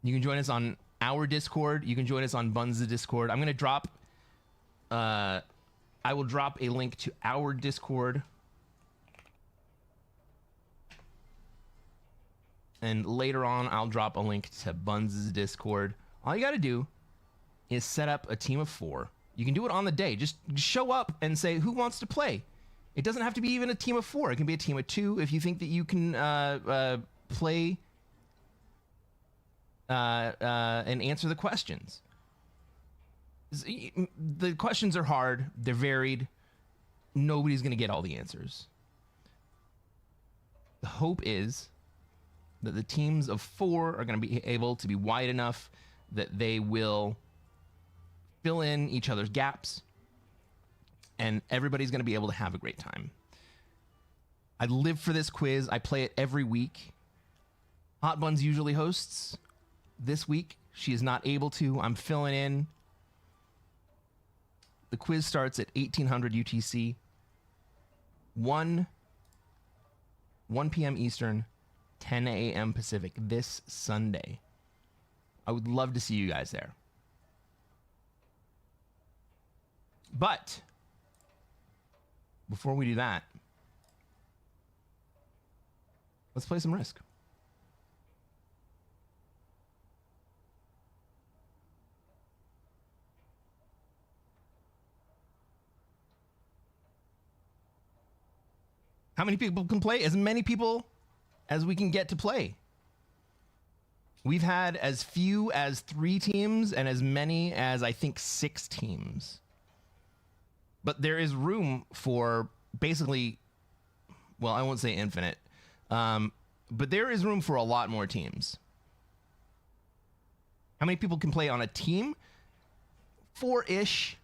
You can join us on our Discord. You can join us on Buns' Discord. I'm going to drop... I will drop a link to our Discord. And later on, I'll drop a link to Buns' Discord. All you got to do is set up a team of 4. You can do it on the day. Just show up and say, who wants to play? It doesn't have to be even a team of 4. It can be a team of 2 if you think that you can play and answer the questions. The questions are hard. They're varied. Nobody's going to get all the answers. The hope is that the teams of 4 are going to be able to be wide enough that they will fill in each other's gaps, and everybody's going to be able to have a great time. I live for this quiz. I play it every week. Hot Buns usually hosts. This week, she is not able to. I'm filling in. The quiz starts at 1800 UTC. 1 p.m. Eastern, 10 a.m. Pacific this Sunday. I would love to see you guys there. But before we do that, let's play some Risk. How many people can play? As many people as we can get to play. We've had as few as 3 teams and as many as, I think, 6 teams. But there is room for basically, well, I won't say infinite, but there is room for a lot more teams. How many people can play on a team? 4-ish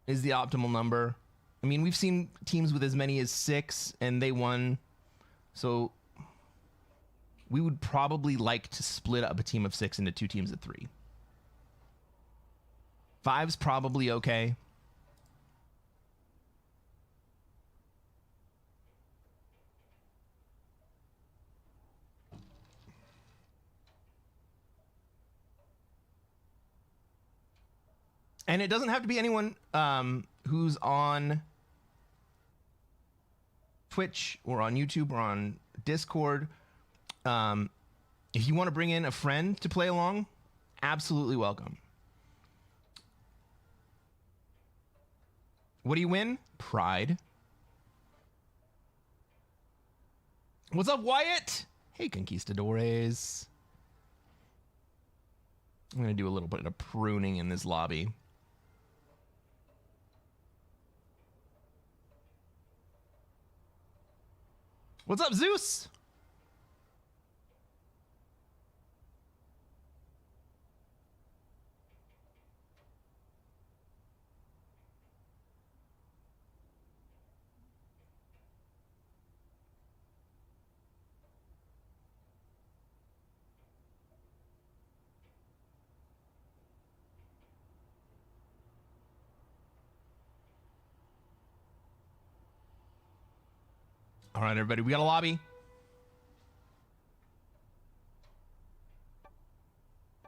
is the optimal number. I mean, we've seen teams with as many as 6, and they won. So we would probably like to split up a team of 6 into 2 teams of 3. 5's probably okay. And it doesn't have to be anyone who's on Twitch or on YouTube or on Discord. If you want to bring in a friend to play along, absolutely welcome. What do you win? Pride. What's up, Wyatt? Hey, Conquistadores. I'm going to do a little bit of pruning in this lobby. What's up, Zeus? All right, everybody, we got a lobby.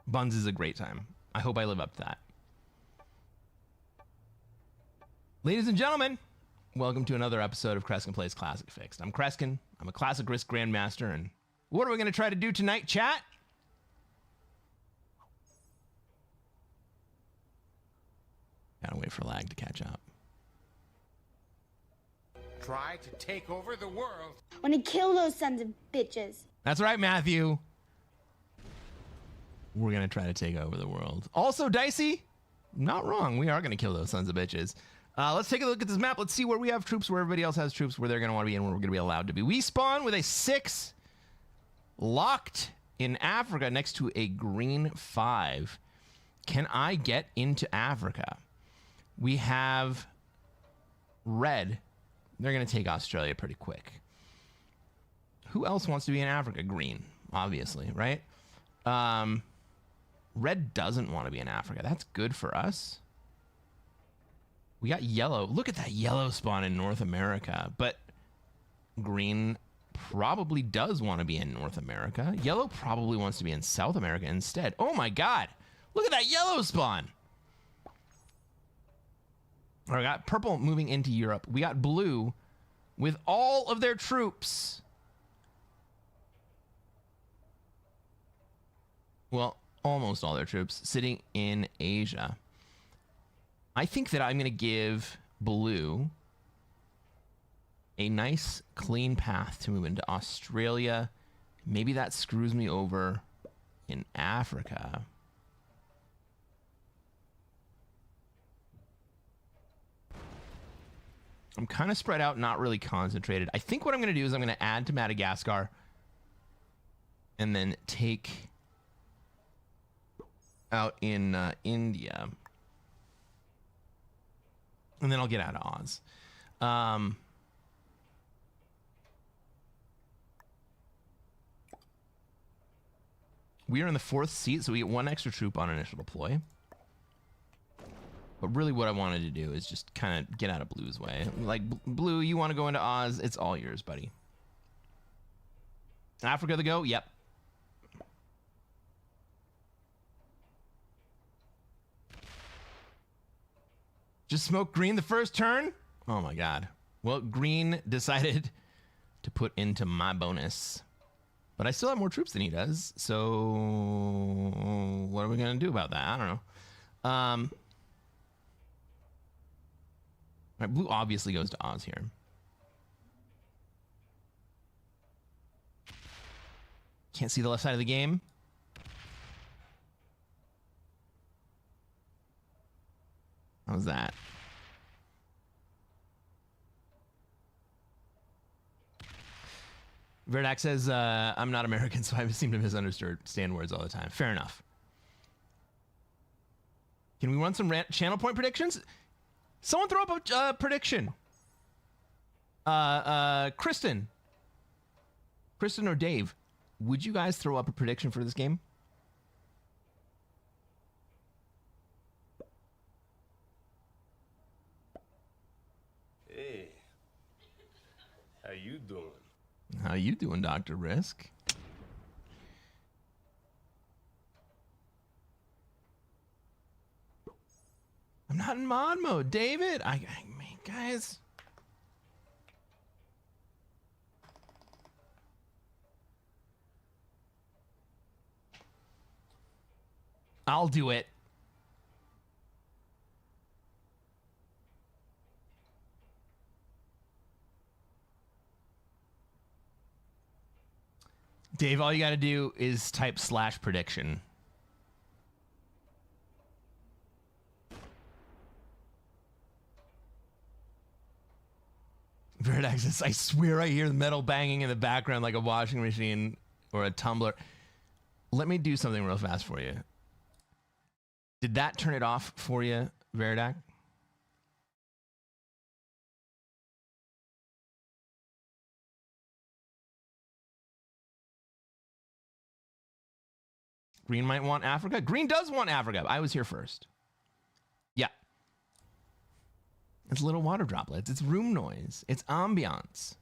Buns is a great time. I hope I live up to that. Ladies and gentlemen, welcome to another episode of Cresquin Plays Classic Fixed. I'm Cresquin. I'm a Classic Risk Grandmaster, and what are we going to try to do tonight, chat? Gotta wait for lag to catch up. Try to take over the world. I want to kill those sons of bitches. That's right, Matthew. We're going to try to take over the world. Also, Dicey, not wrong. We are going to kill those sons of bitches. Let's take a look at this map. Let's see where we have troops, where everybody else has troops, where they're going to want to be, and where we're going to be allowed to be. We spawn with a 6 locked in Africa next to a green 5. Can I get into Africa? We have red. They're going to take Australia pretty quick. Who else wants to be in Africa? Green, obviously, right? Red doesn't want to be in Africa. That's good for us. We got yellow. Look at that yellow spawn in North America. But green probably does want to be in North America. Yellow probably wants to be in South America instead. Oh my God. Look at that yellow spawn. All right, we got purple moving into Europe. We got blue with all of their troops. Well, almost all their troops sitting in Asia. I think that I'm going to give blue a nice clean path to move into Australia. Maybe that screws me over in Africa. I'm kind of spread out, not really concentrated. I think what I'm going to do is I'm going to add to Madagascar and then take out in India. And then I'll get out of Oz. We are in the 4th seat, so we get 1 extra troop on initial deploy. But really what I wanted to do is just kind of get out of Blue's way. Like, Blue, you want to go into Oz? It's all yours, buddy. Africa the go? Yep. Just smoke green the first turn? Oh my god. Well, green decided to put into my bonus. But I still have more troops than he does, so what are we going to do about that? I don't know. All right, Blue obviously goes to Oz here. Can't see the left side of the game. How's that? Verdak says, I'm not American, so I seem to misunderstand words all the time. Fair enough. Can we run some channel point predictions? Someone throw up a prediction. Kristen or Dave, would you guys throw up a prediction for this game? Hey, how you doing? How you doing, Dr. Risk? I'm not in mod mode, David. I mean, guys. I'll do it. Dave, all you got to do is type /prediction. Verdax says, I swear I hear the metal banging in the background like a washing machine or a tumbler. Let me do something real fast for you. Did that turn it off for you, Verdac? Green might want Africa. Green does want Africa. I was here first. Yeah. It's little water droplets. It's room noise. It's ambiance.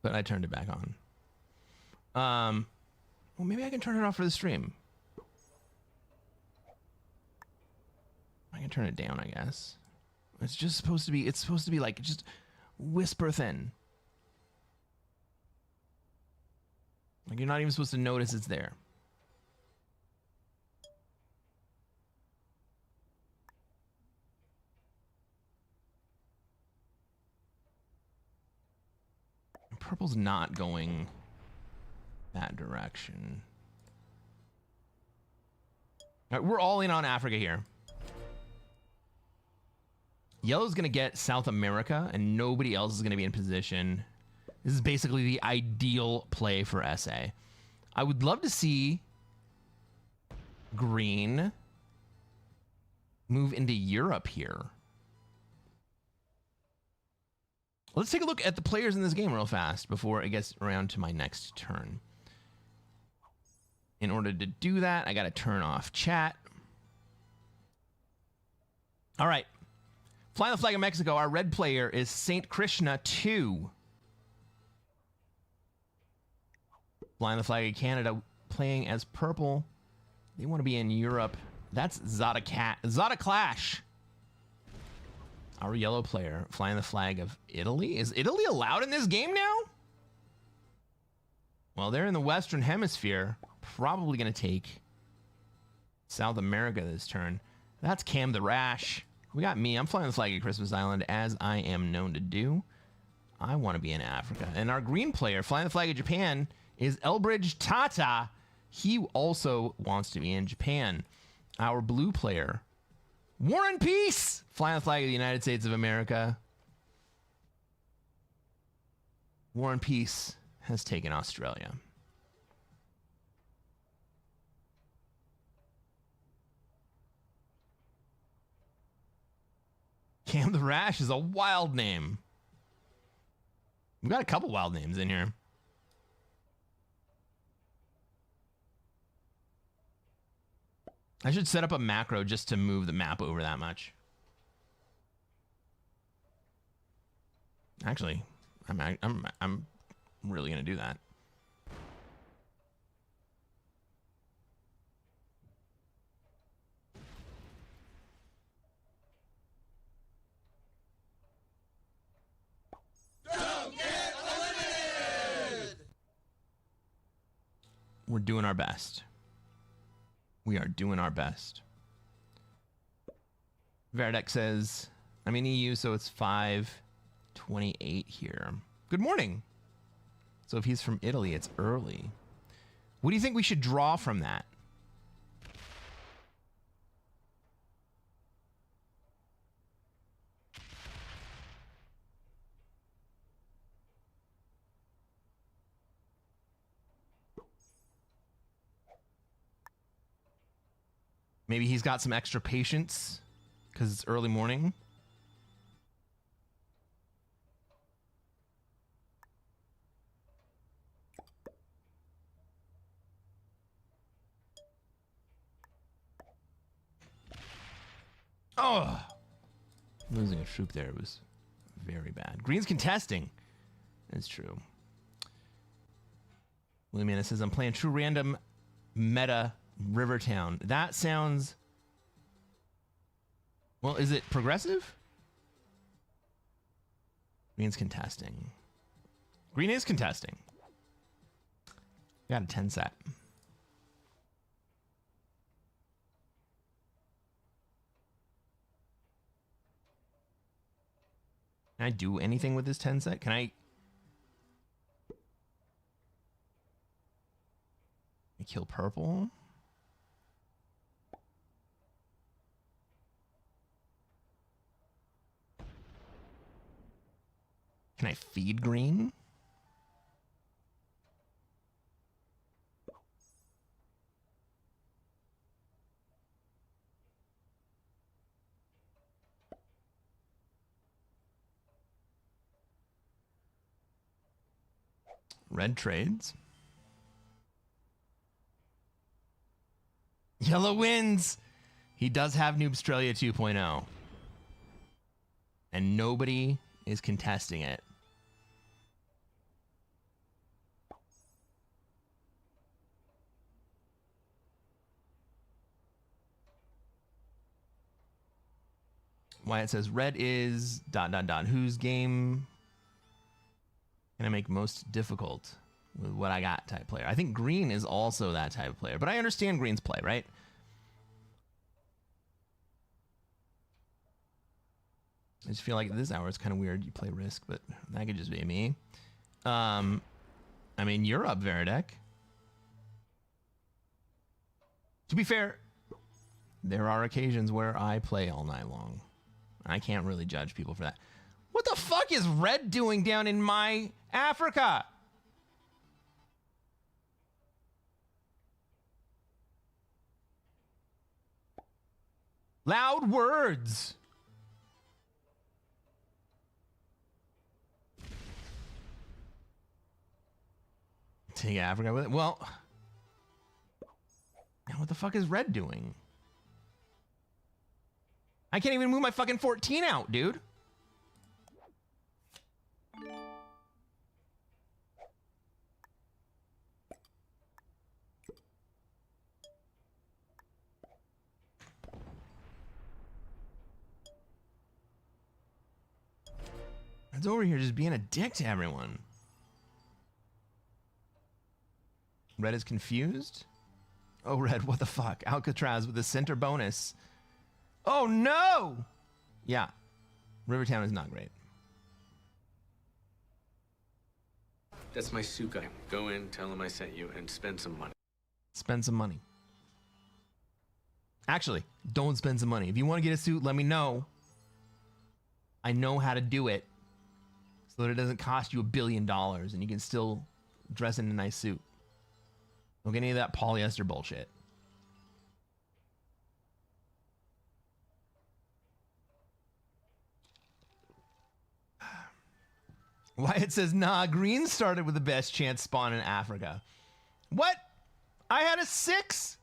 But I turned it back on. Well, maybe I can turn it off for the stream. I can turn it down, I guess. It's just supposed to be, it's supposed to be like just whisper thin. Like you're not even supposed to notice it's there. Purple's not going that direction. All right, we're all in on Africa here. Yellow's going to get South America, and nobody else is going to be in position. This is basically the ideal play for SA. I would love to see Green move into Europe here. Let's take a look at the players in this game real fast before it gets around to my next turn. In order to do that, I got to turn off chat. All right. Flying the flag of Mexico, our red player is Saint Krishna 2. Flying the flag of Canada, playing as purple. They want to be in Europe. That's Zada Clash. Our yellow player, flying the flag of Italy. Is Italy allowed in this game now? Well, they're in the Western Hemisphere. Probably going to take South America this turn. That's Cam the Rash. We got me. I'm flying the flag of Christmas Island, as I am known to do. I want to be in Africa. And our green player, flying the flag of Japan, is Elbridge Tata. He also wants to be in Japan. Our blue player, War and Peace! Fly the flag of the United States of America. War and Peace has taken Australia. Cam the Rash is a wild name. We've got a couple wild names in here. I should set up a macro just to move the map over that much. Actually, I'm really gonna do that. Don't get eliminated! We're doing our best. We are doing our best. Verdek says, I'm in EU, so it's 5:28 here. Good morning. So if he's from Italy, it's early. What do you think we should draw from that? Maybe he's got some extra patience because it's early morning. Oh, losing a troop there was very bad. Green's contesting. It's true. William Anna says, I'm playing true random meta Rivertown. That sounds... Well, is it progressive? Green's contesting. Green is contesting. Got a 10 set. Can I do anything with this 10 set? Can I kill purple? Can I feed green? Red trades. Yellow wins. He does have Noob Australia 2.0. And nobody is contesting it. Why it says red is ... Whose game can I make most difficult with what I got type player? I think green is also that type of player, but I understand green's play, right? I just feel like at this hour it's kind of weird. You play Risk, but that could just be me. I mean, you're up, Veridek. To be fair, there are occasions where I play all night long. I can't really judge people for that. What the fuck is red doing down in my Africa? Loud words. Take Africa with it. Well, now what the fuck is red doing? I can't even move my fucking 14 out, dude. It's over here just being a dick to everyone. Red is confused. Oh, red, what the fuck? Alcatraz with a center bonus. Oh, no! Yeah. Rivertown is not great. That's my suit guy. Go in, tell him I sent you, and spend some money. Spend some money. Actually, don't spend some money. If you want to get a suit, let me know. I know how to do it so that it doesn't cost you $1 billion and you can still dress in a nice suit. Don't get any of that polyester bullshit. Wyatt says, nah, green started with the best chance spawn in Africa. What? I had a 6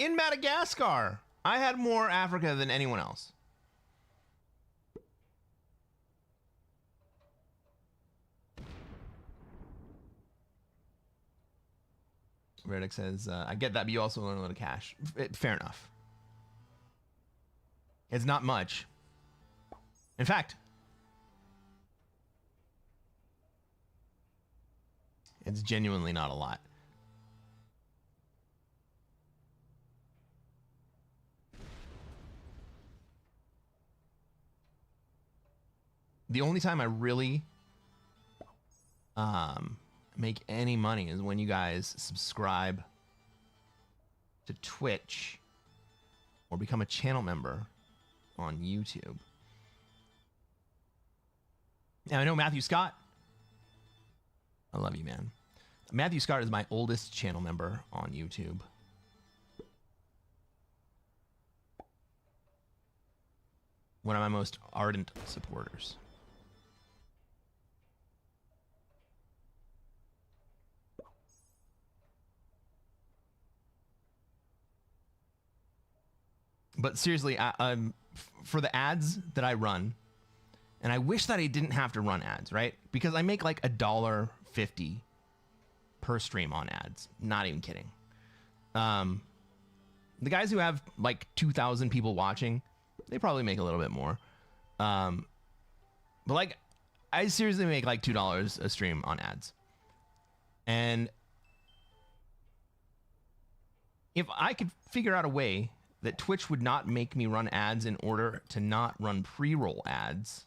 in Madagascar. I had more Africa than anyone else. Reddick says, I get that, but you also learn a lot of cash. Fair enough. It's not much. In fact, it's genuinely not a lot. The only time I really make any money is when you guys subscribe to Twitch or become a channel member on YouTube. Now, I know Matthew Scott. I love you, man. Matthew Scott is my oldest channel member on YouTube. One of my most ardent supporters. But seriously, for the ads that I run, and I wish that I didn't have to run ads, right? Because I make like $1.50 per stream on ads. Not even kidding. The guys who have like 2,000 people watching, they probably make a little bit more. But like, I seriously make like $2 a stream on ads. And if I could figure out a way that Twitch would not make me run ads in order to not run pre-roll ads,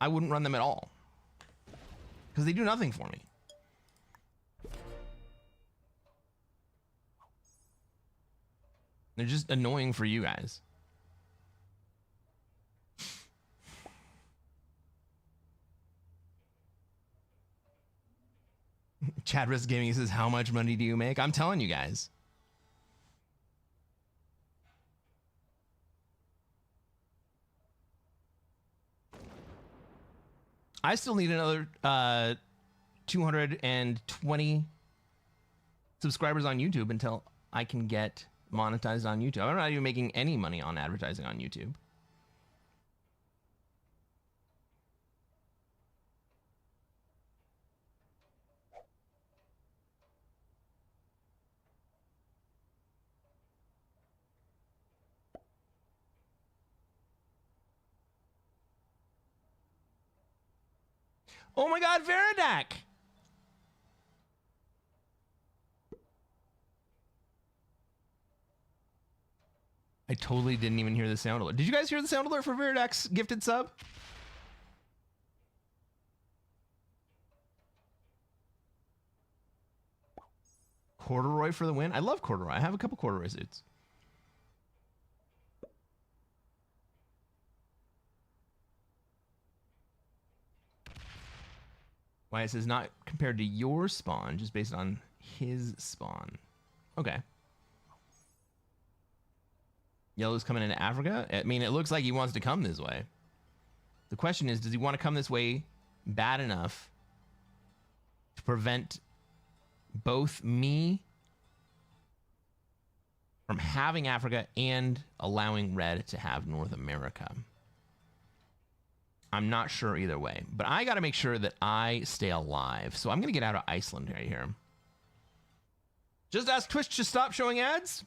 I wouldn't run them at all. Because they do nothing for me. They're just annoying for you guys. Chad Risk Gaming says, how much money do you make? I'm telling you guys. I still need another 220 subscribers on YouTube until I can get monetized on YouTube. I'm not even making any money on advertising on YouTube. Oh my God, Veridak! I totally didn't even hear the sound alert. Did you guys hear the sound alert for Veridak's gifted sub? Corduroy for the win. I love corduroy. I have a couple corduroy suits. Why it says not compared to your spawn, just based on his spawn. Okay. Yellow's coming into Africa? I mean, it looks like he wants to come this way. The question is, does he want to come this way bad enough to prevent both me from having Africa and allowing Red to have North America? I'm not sure either way, but I got to make sure that I stay alive. So I'm going to get out of Iceland right here. Just ask Twitch to stop showing ads?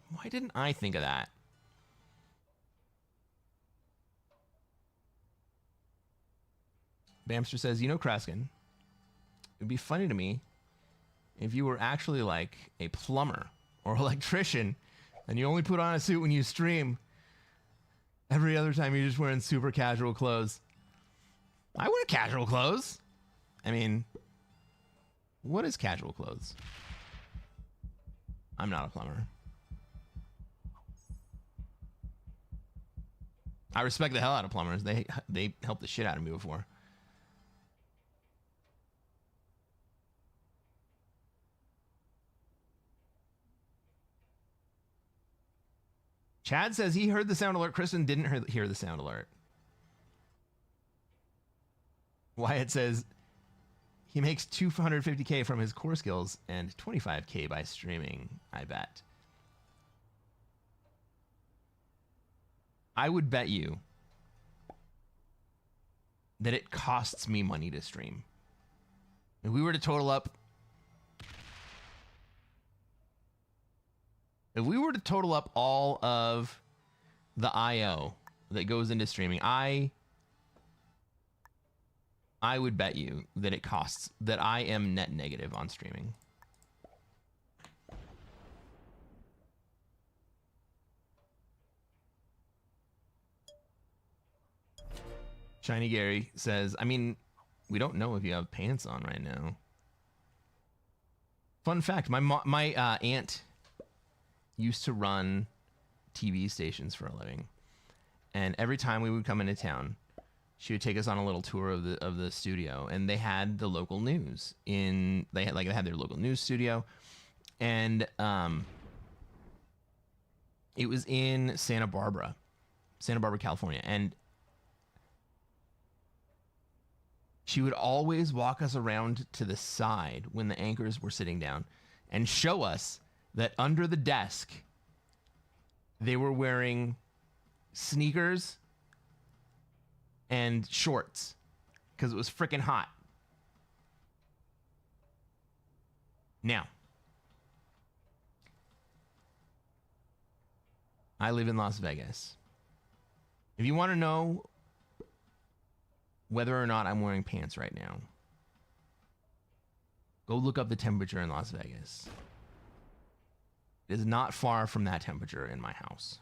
Why didn't I think of that? Bamster says, you know, Cresquin, it'd be funny to me if you were actually like a plumber or electrician and you only put on a suit when you stream. Every other time you're just wearing super casual clothes. I wear casual clothes. I mean, what is casual clothes? I'm not a plumber. I respect the hell out of plumbers. They helped the shit out of me before. Chad says he heard the sound alert. Kristen didn't hear the sound alert. Wyatt says he makes $250K from his core skills and $25K by streaming, I bet. I would bet you that it costs me money to stream. If we were to total up all of the IO that goes into streaming, I would bet you that it costs, that I am net negative on streaming. Shiny Gary says, I mean, we don't know if you have pants on right now. Fun fact, my aunt used to run TV stations for a living. And every time we would come into town, she would take us on a little tour of the studio, and they had the local news they had their local news studio, and it was in Santa Barbara, California, and she would always walk us around to the side when the anchors were sitting down and show us that under the desk they were wearing sneakers and shorts because it was freaking hot. Now, I live in Las Vegas. If you want to know whether or not I'm wearing pants right now, go look up the temperature in Las Vegas. It is not far from that temperature in my house.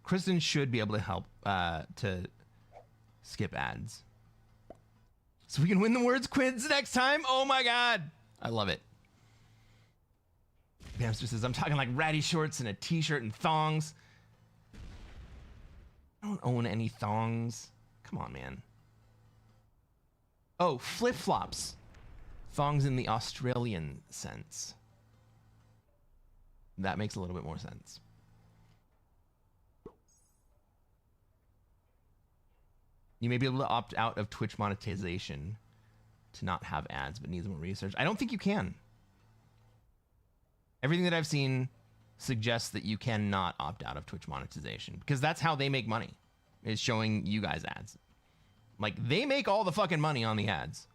Kristen should be able to help to skip ads, so we can win the words quiz next time. Oh my god, I love it. Bamster says, I'm talking like ratty shorts and a t-shirt and thongs. I don't own any thongs. Come on, man. Oh, flip-flops. Thongs in the Australian sense. That makes a little bit more sense. You may be able to opt out of Twitch monetization to not have ads, but needs more research. I don't think you can. Everything that I've seen suggests that you cannot opt out of Twitch monetization, because that's how they make money, is showing you guys ads. Like, they make all the fucking money on the ads.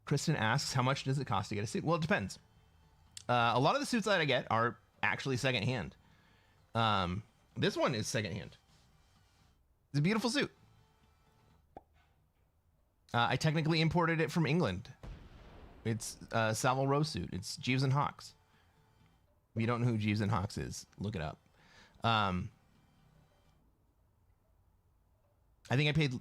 Kristen asks, how much does it cost to get a suit? Well, it depends. A lot of the suits that I get are actually secondhand. This one is secondhand. It's a beautiful suit. I technically imported it from England. It's a Savile Row suit. It's Jeeves and Hawks. If you don't know who Jeeves and Hawks is, look it up. I think I paid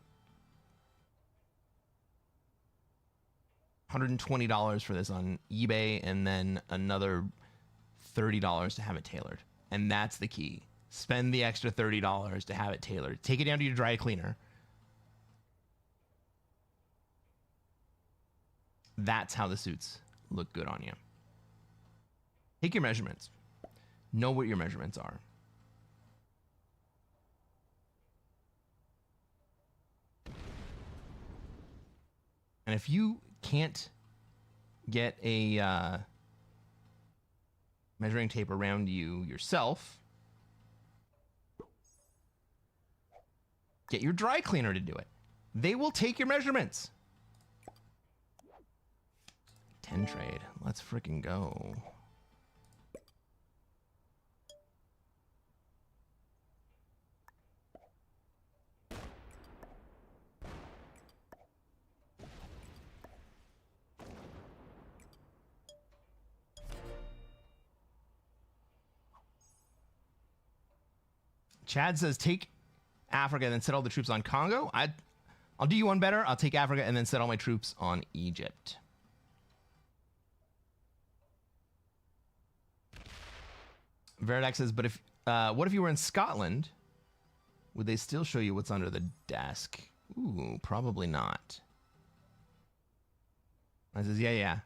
$120 for this on eBay, and then another $30 to have it tailored. And that's the key. Spend the extra $30 to have it tailored. Take it down to your dry cleaner. That's how the suits look good on you. Take your measurements. Know what your measurements are. And if you can't get a measuring tape around you yourself, get your dry cleaner to do it. They will take your measurements. 10 trade. Let's freaking go. Chad says take Africa and then set all the troops on Congo. I'll do you one better. I'll take Africa and then set all my troops on Egypt. Veridax says, but if what if you were in Scotland? Would they still show you what's under the desk? Ooh, probably not. I says, yeah.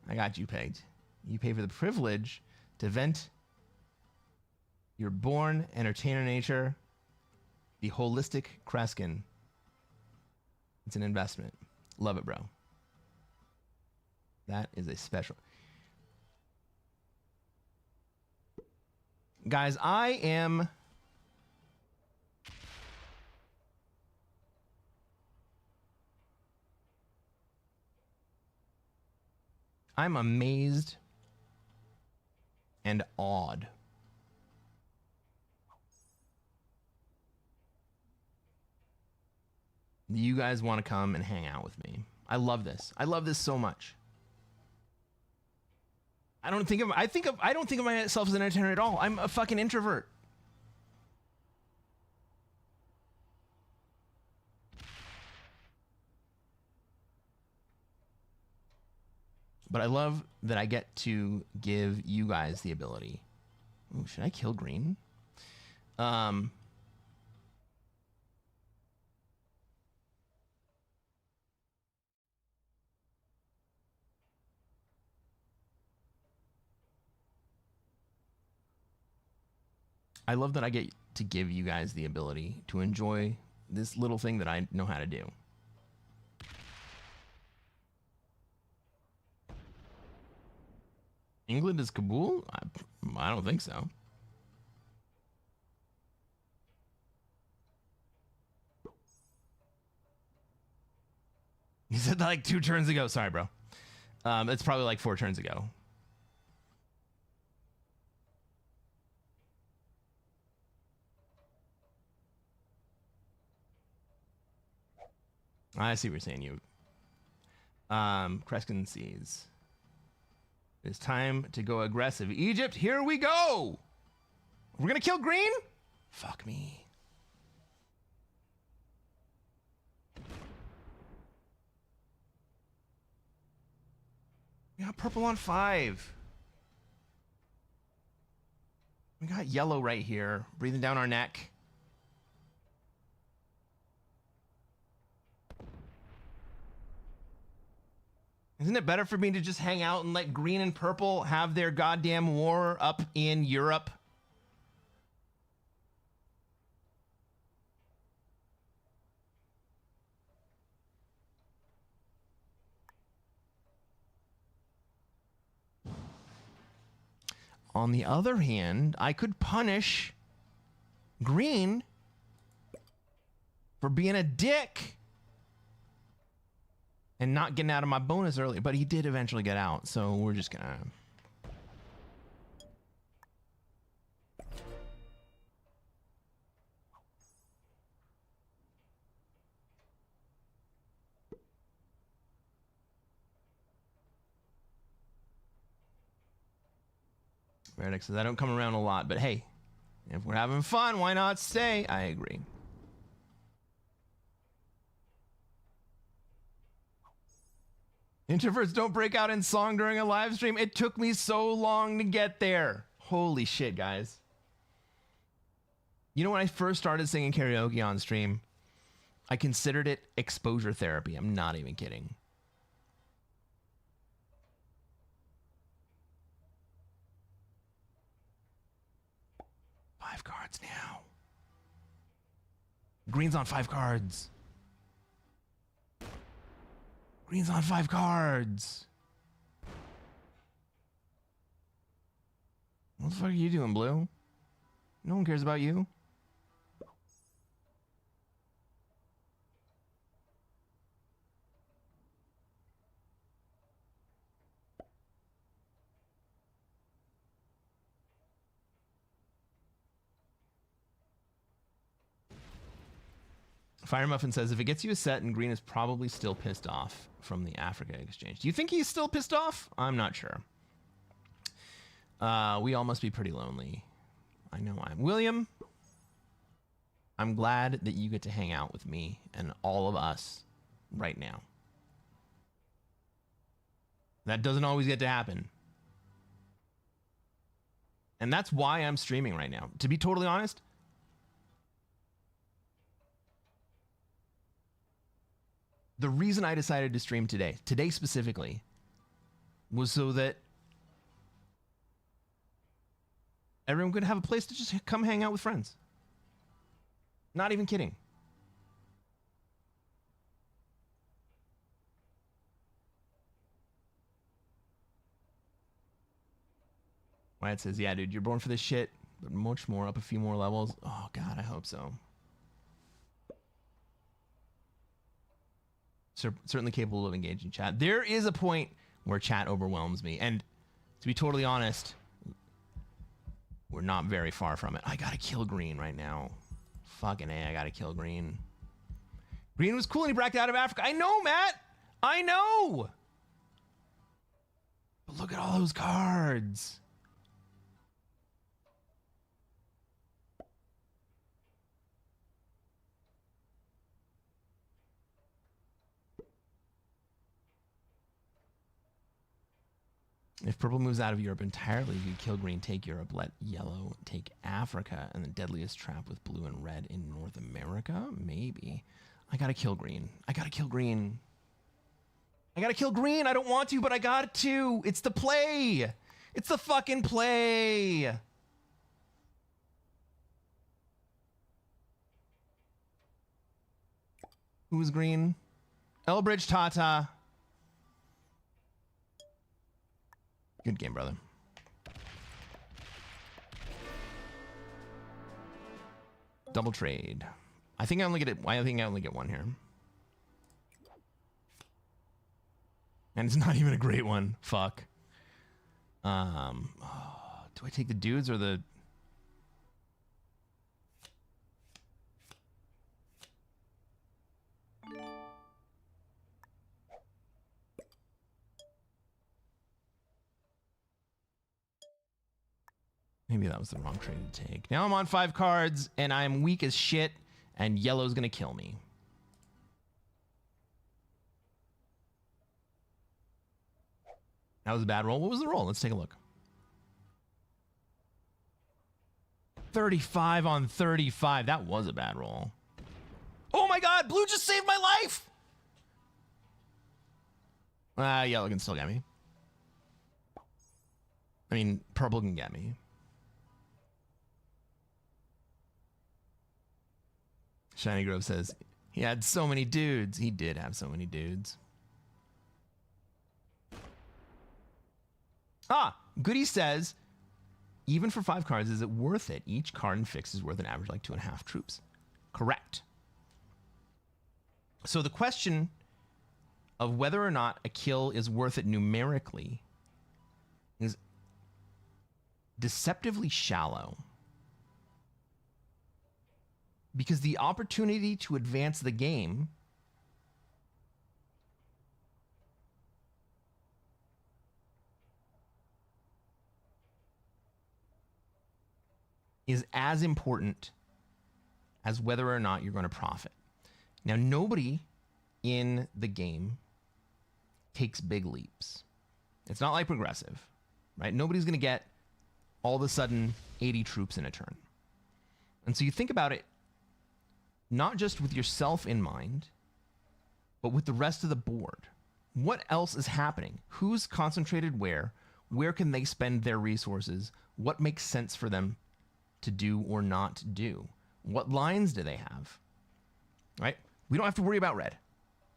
I got you pegged. You pay for the privilege to vent your born entertainer nature, the holistic Cresquin. It's an investment. Love it, bro. That is a special. Guys, I'm amazed and awed. You guys want to come and hang out with me. I love this. I love this so much. I don't think of myself as an entertainer at all. I'm a fucking introvert. But I love that I get to give you guys the ability. Ooh, should I kill green? I love that I get to give you guys the ability to enjoy this little thing that I know how to do. England is Kabul? I don't think so. You said that like 2 turns ago. Sorry, bro. It's probably like 4 turns ago. I see what you're saying. You. Cresquin sees. It's time to go aggressive. Egypt, here we go! We're gonna kill green? Fuck me. We got purple on 5. We got yellow right here, breathing down our neck. Isn't it better for me to just hang out and let green and purple have their goddamn war up in Europe? On the other hand, I could punish green for being a dick and not getting out of my bonus early, but he did eventually get out, so we're just gonna... Verdict says, I don't come around a lot, but hey, if we're having fun, why not stay? I agree. Introverts don't break out in song during a live stream. It took me so long to get there. Holy shit, guys. You know, when I first started singing karaoke on stream, I considered it exposure therapy. I'm not even kidding. Five cards now. Green's on 5 cards. Green's on 5 cards. What the fuck are you doing, Blue? No one cares about you. Fire Muffin says, if it gets you a set, and green is probably still pissed off from the Africa exchange. Do you think he's still pissed off? I'm not sure. We all must be pretty lonely. I know I'm. William, I'm glad that you get to hang out with me and all of us right now. That doesn't always get to happen. And that's why I'm streaming right now. To be totally honest, the reason I decided to stream today specifically, was so that everyone could have a place to just come hang out with friends. Not even kidding. Wyatt says, yeah, dude, you're born for this shit, but much more, up a few more levels. Oh, God, I hope so. Certainly capable of engaging chat. There is a point where chat overwhelms me, and to be totally honest, we're not very far from it. I gotta kill Green right now. Fucking A, I gotta kill Green. Green was cool and he bracked out of Africa. I know, Matt! I know! But look at all those cards. If purple moves out of Europe entirely, you kill green, take Europe, let yellow take Africa, and the deadliest trap with blue and red in North America? Maybe. I gotta kill green. I gotta kill green. I gotta kill green. I don't want to, but I got to. It's the play. It's the fucking play. Who's green? Elbridge Tata. Good game, brother. Double trade. I think I only get it. I think I only get one here. And it's not even a great one. Fuck. Do I take the dudes or the... Maybe that was the wrong trade to take. Now I'm on 5 cards, and I'm weak as shit, and yellow's gonna kill me. That was a bad roll. What was the roll? Let's take a look. 35 on 35. That was a bad roll. Oh my god, blue just saved my life! Yellow can still get me. I mean, purple can get me. Shiny Grove says, he had so many dudes. He did have so many dudes. Goody says, even for 5 cards, is it worth it? Each card in fix is worth an average like 2.5 troops. Correct. So the question of whether or not a kill is worth it numerically is deceptively shallow. Because the opportunity to advance the game is as important as whether or not you're going to profit. Now, nobody in the game takes big leaps. It's not like Progressive, right? Nobody's going to get all of a sudden 80 troops in a turn. And so you think about it not just with yourself in mind, but with the rest of the board. What else is happening? Who's concentrated where? Where can they spend their resources? What makes sense for them to do or not do? What lines do they have? Right? We don't have to worry about red.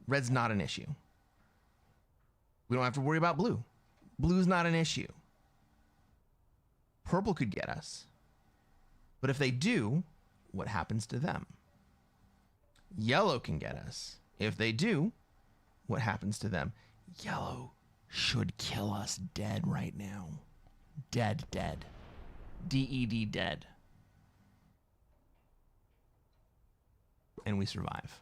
Red's not an issue. We don't have to worry about blue. Blue's not an issue. Purple could get us. But if they do, what happens to them? Yellow can get us. If they do, what happens to them? Yellow should kill us dead right now. Dead, dead. D-E-D, dead. And we survive.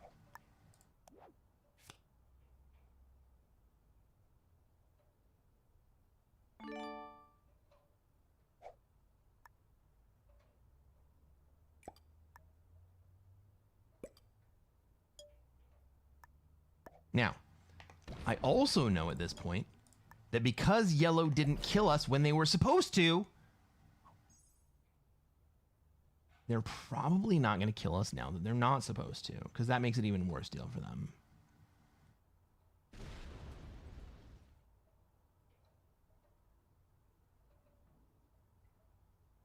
Now, I also know at this point that because yellow didn't kill us when they were supposed to, they're probably not going to kill us now that they're not supposed to, because that makes it even worse deal for them.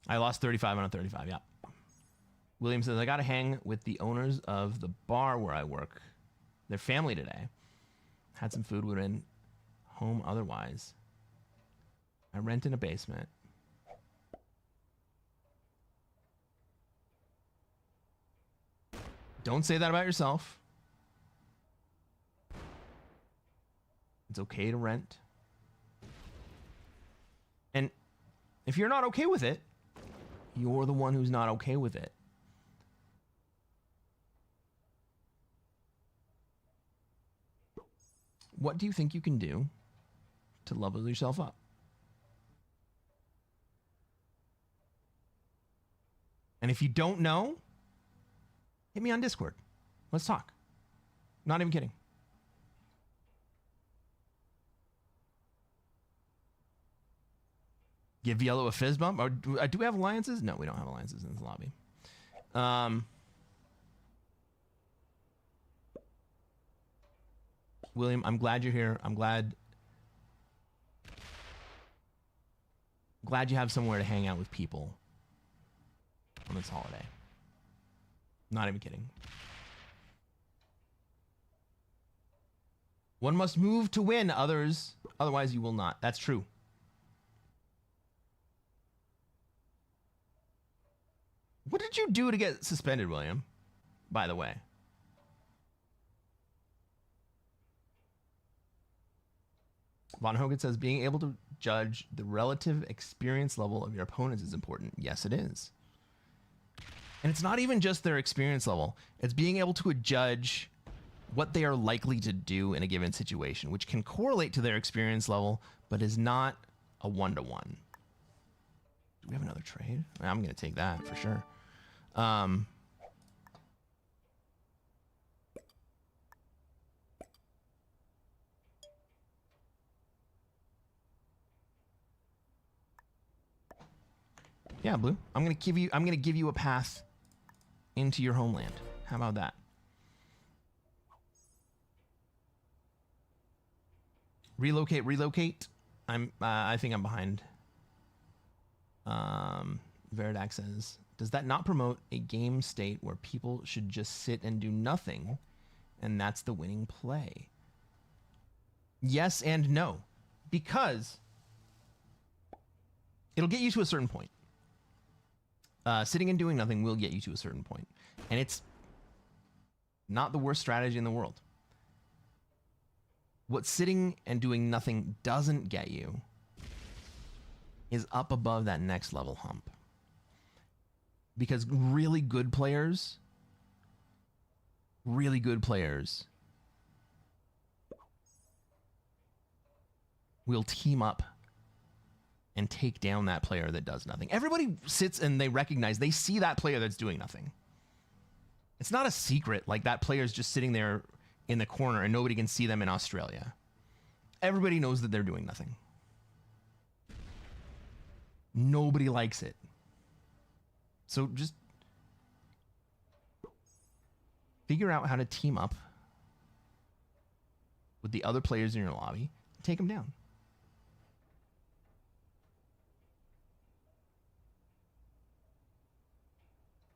I lost 35 on a 35, yeah. William says, I got to hang with the owners of the bar where I work. Their family today. Had some food, would have been home otherwise. I rent in a basement. Don't say that about yourself. It's okay to rent. And if you're not okay with it, you're the one who's not okay with it. What do you think you can do to level yourself up? And if you don't know, hit me on Discord. Let's talk. Not even kidding. Give yellow a fizz bump? Or do we have alliances? No, we don't have alliances in this lobby. William, I'm glad you're here. I'm glad you have somewhere to hang out with people on this holiday. Not even kidding. One must move to win, otherwise you will not. That's true. What did you do to get suspended, William? By the way. Von Hogan says, being able to judge the relative experience level of your opponents is important. Yes, it is. And it's not even just their experience level. It's being able to judge what they are likely to do in a given situation, which can correlate to their experience level, but is not a one-to-one. Do we have another trade? I'm going to take that for sure. Yeah, Blue. I'm gonna give you a path into your homeland. How about that? Relocate. I think I'm behind. Veridac says, does that not promote a game state where people should just sit and do nothing, and that's the winning play? Yes and no, because it'll get you to a certain point. Sitting and doing nothing will get you to a certain point, and it's not the worst strategy in the world. What sitting and doing nothing doesn't get you is up above that next level hump. Because really good players will team up and take down that player that does nothing. Everybody sits and they recognize, they see that player that's doing nothing. It's not a secret, like that player's just sitting there in the corner and nobody can see them in Australia. Everybody knows that they're doing nothing. Nobody likes it. So just figure out how to team up with the other players in your lobby and take them down.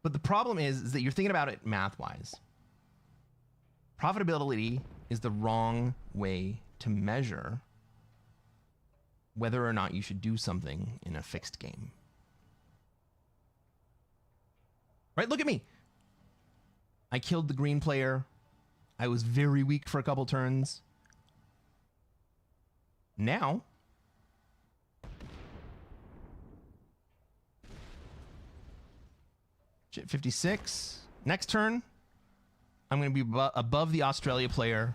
But the problem is that you're thinking about it math-wise. Profitability is the wrong way to measure whether or not you should do something in a fixed game. Right? Look at me. I killed the green player. I was very weak for a couple turns. Now, shit, 56. Next turn, I'm going to be above the Australia player.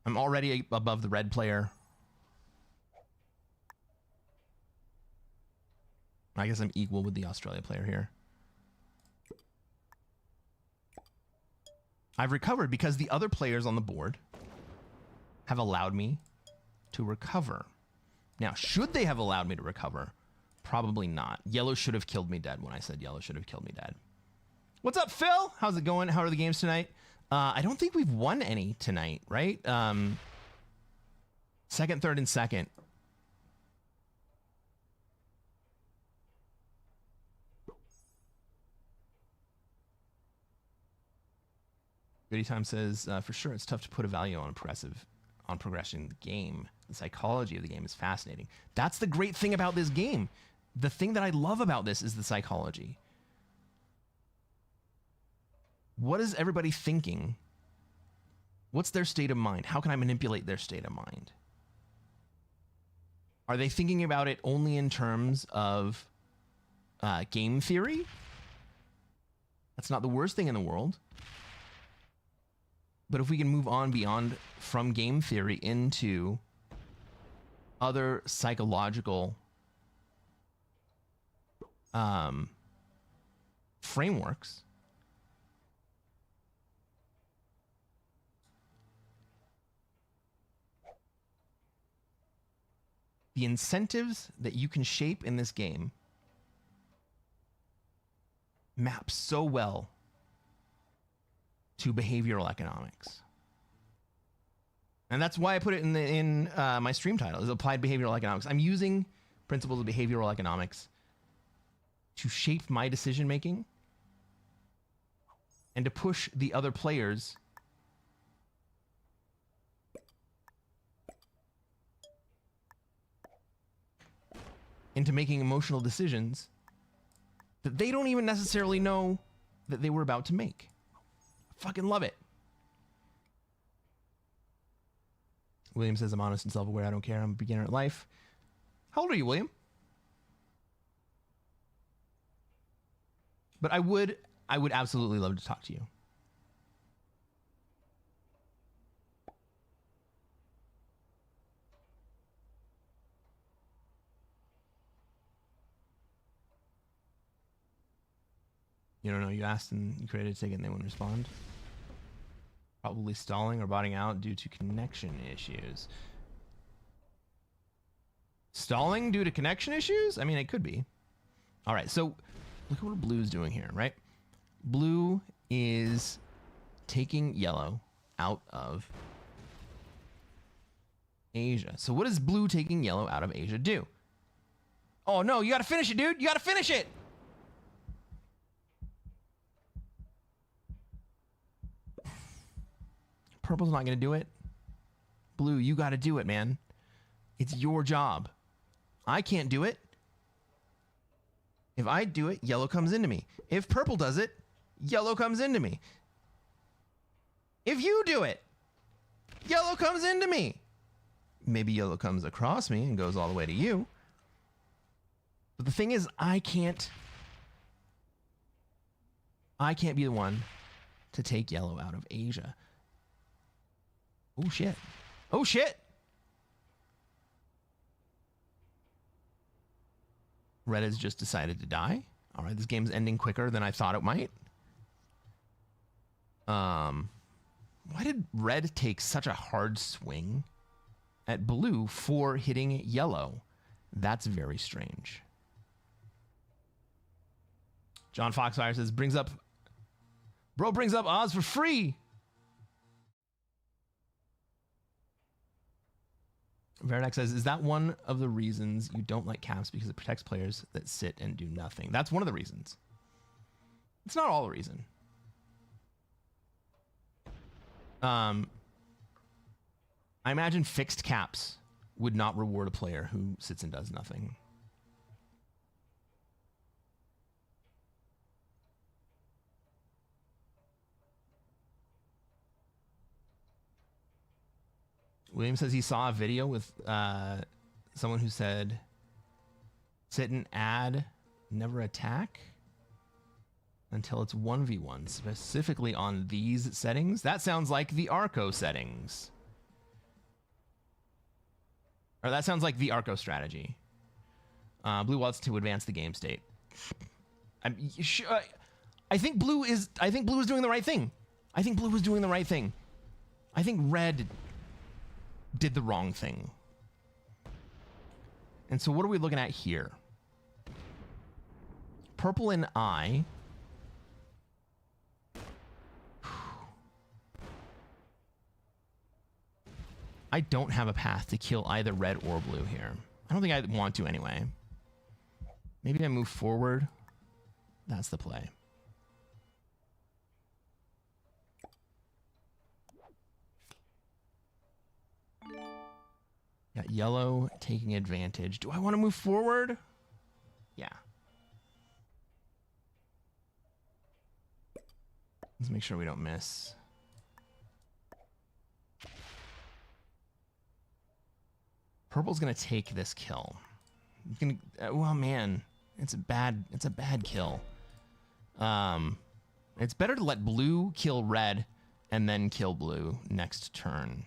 I'm already above the red player. I guess I'm equal with the Australia player here. I've recovered because the other players on the board have allowed me to recover. Now, should they have allowed me to recover? Probably not. Yellow should have killed me dead when I said yellow should have killed me dead. What's up, Phil? How's it going? How are the games tonight? I don't think we've won any tonight, right? Second, third, and second. Goody Time says, for sure, it's tough to put a value on progression in the game. The psychology of the game is fascinating. That's the great thing about this game. The thing that I love about this is the psychology. What is everybody thinking? What's their state of mind? How can I manipulate their state of mind? Are they thinking about it only in terms of game theory? That's not the worst thing in the world. But if we can move on beyond from game theory into other psychological frameworks, the incentives that you can shape in this game map so well to behavioral economics. And that's why I put it in my stream title, is applied behavioral economics. I'm using principles of behavioral economics to shape my decision making and to push the other players into making emotional decisions that they don't even necessarily know that they were about to make. I fucking love it. William says, I'm honest and self-aware. I don't care. I'm a beginner at life. How old are you, William? But I would absolutely love to talk to you. You don't know. You asked and you created a ticket and they wouldn't respond. Probably stalling or botting out due to connection issues. Stalling due to connection issues? I mean, it could be. All right, so look at what blue's doing here, right? Blue is taking yellow out of Asia. So what does blue taking yellow out of Asia do? Oh, no, you got to finish it, dude. You got to finish it. Purple's not going to do it. Blue, you got to do it, man. It's your job. I can't do it. If I do it, yellow comes into me. If purple does it, yellow comes into me. If you do it, yellow comes into me. Maybe yellow comes across me and goes all the way to you. But the thing is, I can't be the one to take yellow out of Asia. Oh, shit. Oh, shit. Red has just decided to die. All right, this game's ending quicker than I thought it might. Why did red take such a hard swing at blue for hitting yellow? That's very strange. John Foxfire says, brings up Oz for free. Veranex says, is that one of the reasons you don't like caps, because it protects players that sit and do nothing? That's one of the reasons. It's not all the reason. I imagine fixed caps would not reward a player who sits and does nothing. William says he saw a video with someone who said, sit and add, never attack until it's 1v1, specifically on these settings. That sounds like the Arco settings. Or that sounds like the Arco strategy. Blue wants to advance the game state. I think blue is doing the right thing. I think blue was doing the right thing. I think red did the wrong thing. And so what are we looking at here? Purple and I. I don't have a path to kill either red or blue here. I don't think I want to anyway. Maybe I move forward. That's the play. Got yellow taking advantage. Do I want to move forward? Yeah. Let's make sure we don't miss. Purple's gonna take this kill. Well, man, it's a bad kill. It's better to let blue kill red and then kill blue next turn.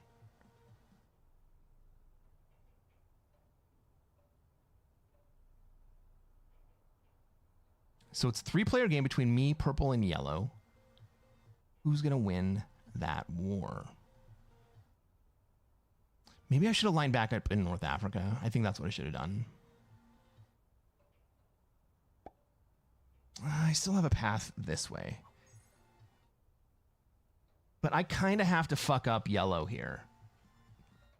So it's a 3-player game between me, purple, and yellow. Who's gonna win that war? Maybe I should have lined back up in North Africa. I think that's what I should have done. I still have a path this way. But I kind of have to fuck up yellow here.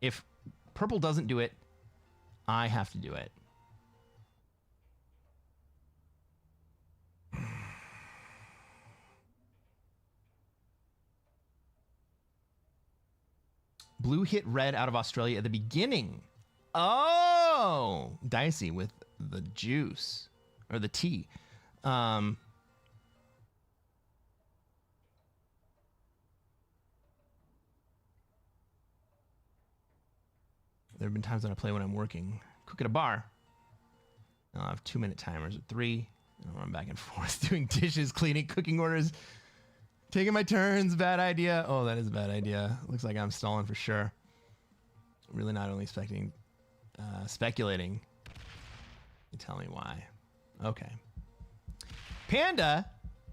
If purple doesn't do it, I have to do it. Blue hit red out of Australia at the beginning. Oh, dicey with the juice or the tea. There have been times when I play when I'm working. Cook at a bar. I'll have 2-minute timers at 3. I'll run back and forth doing dishes, cleaning, cooking orders. Taking my turns, bad idea. Oh, that is a bad idea. Looks like I'm stalling for sure. Really not only speculating. You tell me why. Okay. Panda,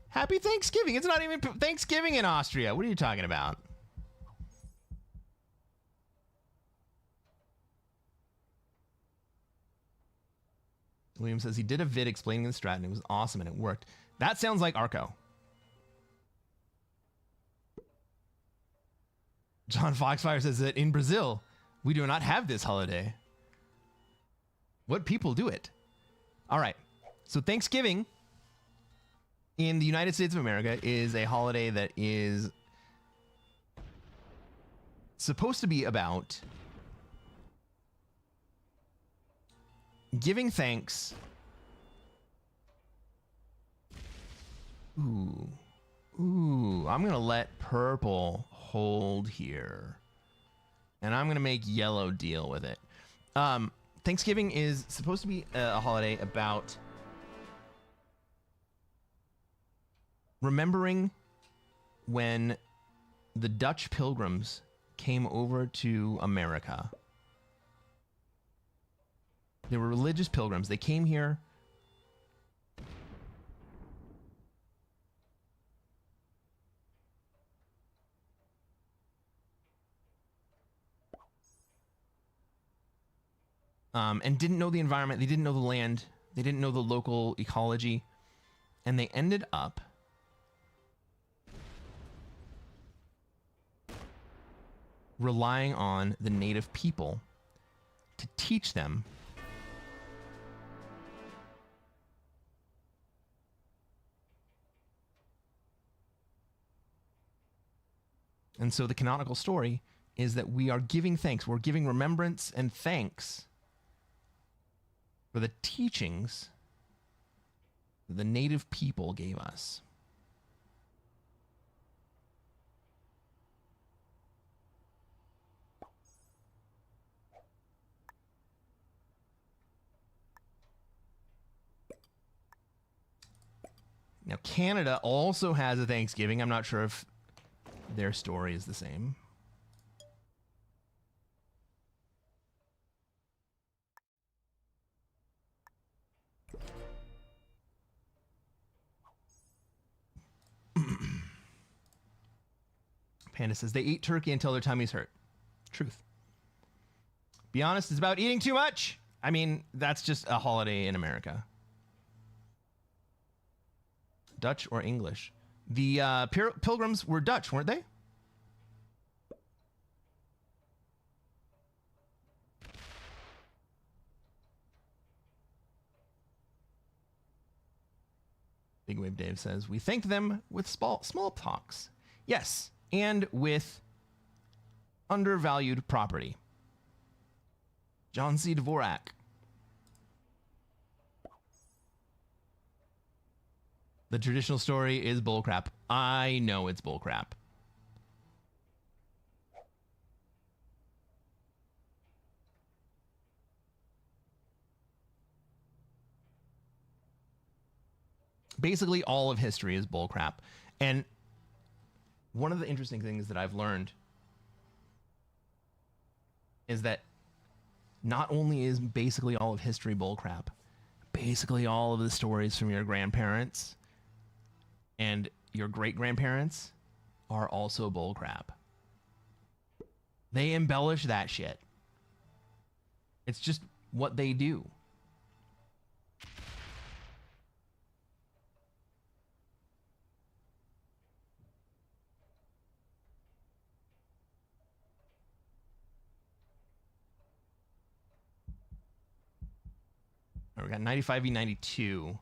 happy Thanksgiving. It's not even Thanksgiving in Austria. What are you talking about? William says he did a vid explaining the strat and it was awesome and it worked. That sounds like Arco. John Foxfire says that in Brazil, we do not have this holiday. What people do it? All right. So Thanksgiving in the United States of America is a holiday that is supposed to be about giving thanks. Ooh, I'm going to let purple hold here. And I'm going to make yellow deal with it. Thanksgiving is supposed to be a holiday about remembering when the Dutch pilgrims came over to America. They were religious pilgrims. They came here and didn't know the environment. They didn't know the land. They didn't know the local ecology. And they ended up relying on the native people to teach them and so the canonical story is that we are giving thanks. We're giving remembrance and thanks for the teachings the native people gave us. Now, Canada also has a Thanksgiving. I'm not sure if their story is the same. Panda says they eat turkey until their tummies hurt. Truth. Be honest, it's about eating too much. I mean, that's just a holiday in America. Dutch or English? The Pilgrims were Dutch, weren't they? Big Wave Dave says, we thanked them with smallpox. Yes, and with undervalued property. John C. Dvorak. The traditional story is bullcrap. I know it's bullcrap. Basically, all of history is bullcrap. And one of the interesting things that I've learned is that not only is basically all of history bullcrap, basically all of the stories from your grandparents and your great-grandparents are also bullcrap. They embellish that shit. It's just what they do. All right, we got 95 v 92.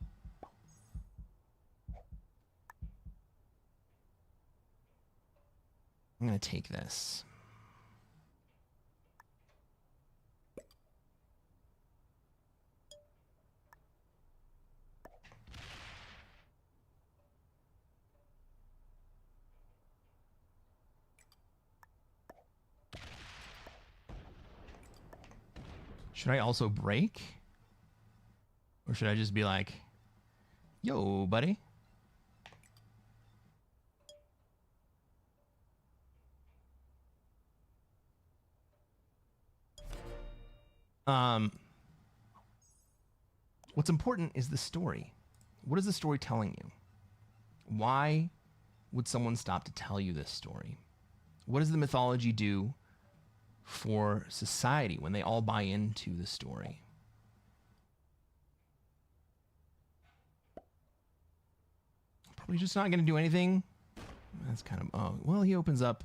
I'm going to take this. Should I also break? Or should I just be like, yo, buddy? What's important is the story. What is the story telling you? Why would someone stop to tell you this story? What does the mythology do for society when they all buy into the story? Probably just not going to do anything. That's kind of... Oh, well, he opens up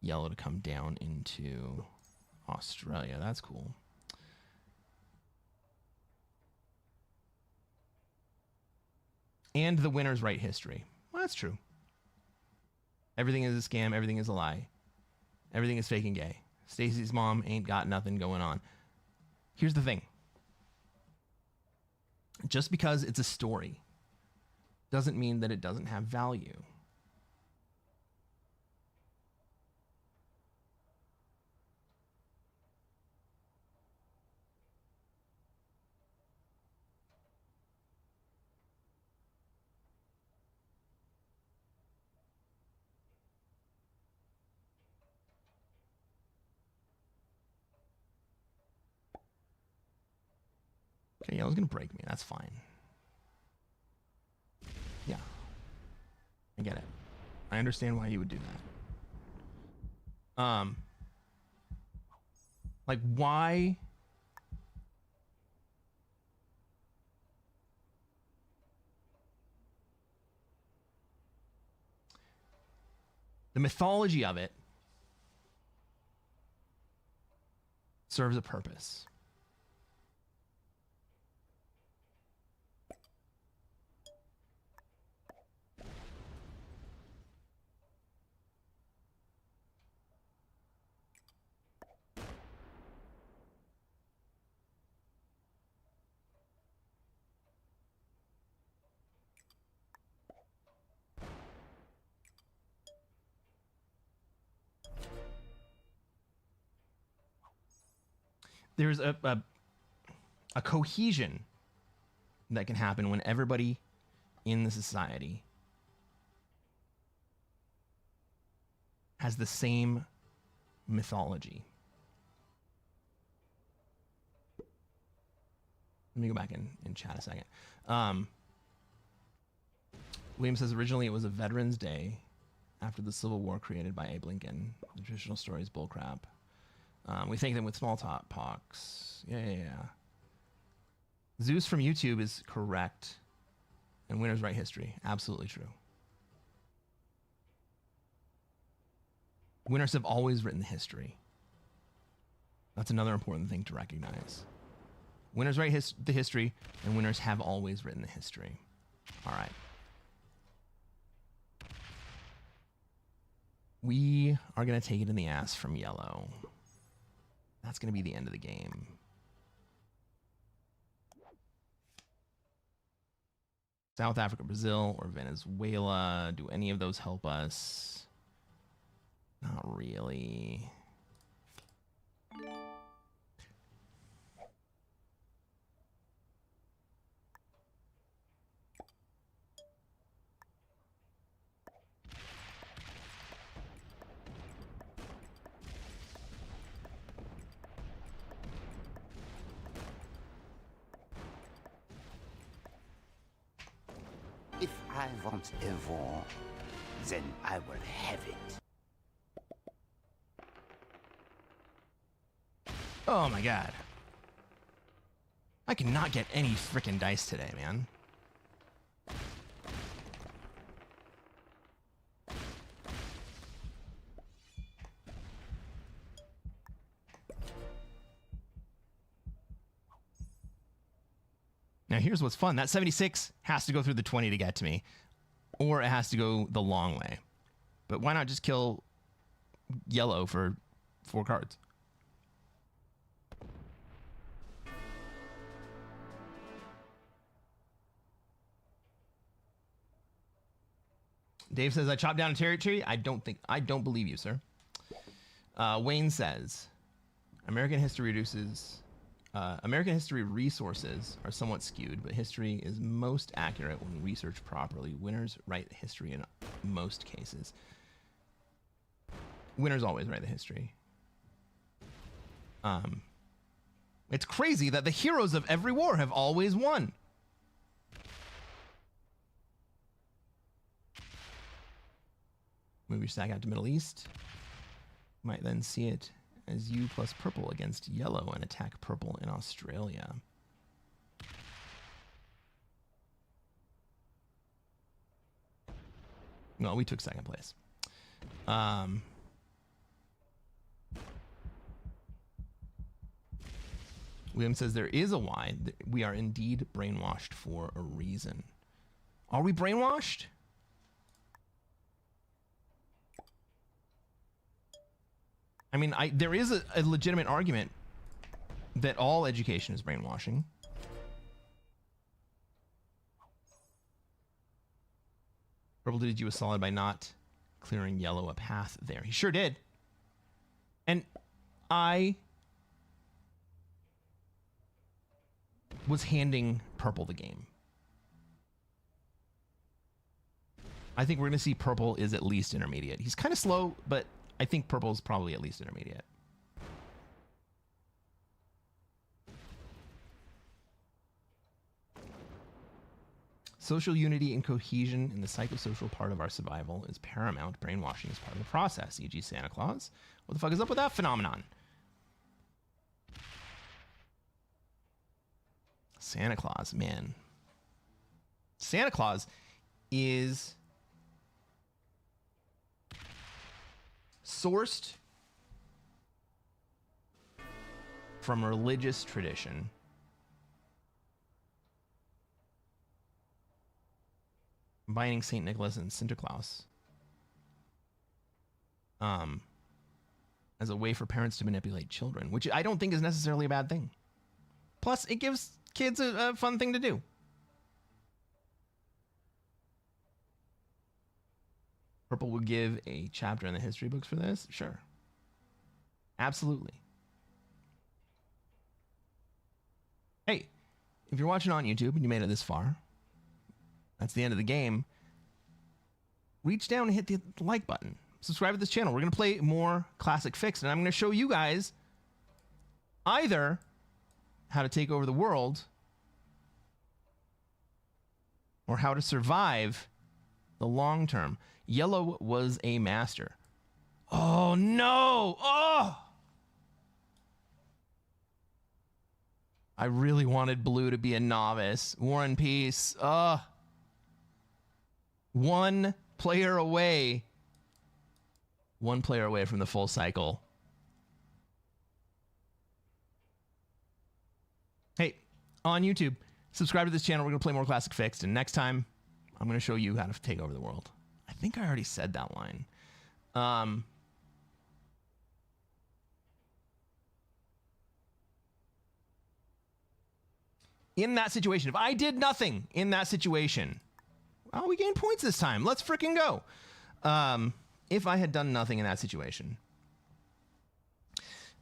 yellow to come down into Australia. That's cool. And the winners write history. Well, that's true. Everything is a scam. Everything is a lie. Everything is fake and gay. Stacy's mom ain't got nothing going on. Here's the thing. Just because it's a story doesn't mean that it doesn't have value. Okay, yeah, I was going to break me. That's fine. Yeah. I get it. I understand why you would do that. Like, why... The mythology of it serves a purpose. There's a cohesion that can happen when everybody in the society has the same mythology. Let me go back and chat a second. William says originally it was a Veterans Day after the Civil War created by Abe Lincoln. The traditional story is bullcrap. We thank them with smallpox. Yeah. Zeus from YouTube is correct. And winners write history. Absolutely true. Winners have always written history. That's another important thing to recognize. Winners write the history, and winners have always written the history. All right. We are going to take it in the ass from yellow. That's going to be the end of the game. South Africa, Brazil, or Venezuela. Do any of those help us? Not really. If I want a war, then I will have it. Oh my god. I cannot get any frickin' dice today, man. Now here's what's fun. That 76 has to go through the 20 to get to me. Or it has to go the long way. But why not just kill yellow for 4 cards? Dave says, I chopped down a territory. I don't believe you, sir. Wayne says, American history resources are somewhat skewed, but history is most accurate when researched properly. Winners write history in most cases. Winners always write the history. It's crazy that the heroes of every war have always won. Move your stack out to Middle East. Might then see it as U plus purple against yellow and attack purple in Australia. No, we took second place. William says there is a why. We are indeed brainwashed for a reason. Are we brainwashed? I mean, there is a legitimate argument that all education is brainwashing. Purple did you a solid by not clearing yellow a path there. He sure did. And I was handing purple the game. I think we're going to see purple is at least intermediate. He's kind of slow, but I think purple is probably at least intermediate. Social unity and cohesion in the psychosocial part of our survival is paramount. Brainwashing is part of the process, e.g. Santa Claus. What the fuck is up with that phenomenon? Santa Claus, man. Santa Claus is sourced from religious tradition. Combining St. Nicholas and Sinterklaas as a way for parents to manipulate children, which I don't think is necessarily a bad thing. Plus, it gives kids a fun thing to do. Purple would give a chapter in the history books for this? Sure. Absolutely. Hey, if you're watching on YouTube and you made it this far, that's the end of the game. Reach down and hit the like button. Subscribe to this channel. We're going to play more Classic Fix, and I'm going to show you guys either how to take over the world or how to survive the long term. Yellow was a master. Oh, no. Oh! I really wanted blue to be a novice. War and Peace. One player away. One player away from the full cycle. Hey, on YouTube, subscribe to this channel. We're going to play more Classic Fixed. And next time, I'm going to show you how to take over the world. I think I already said that line. In that situation, if I did nothing in that situation, well, we gain points this time. Let's freaking go. If I had done nothing in that situation,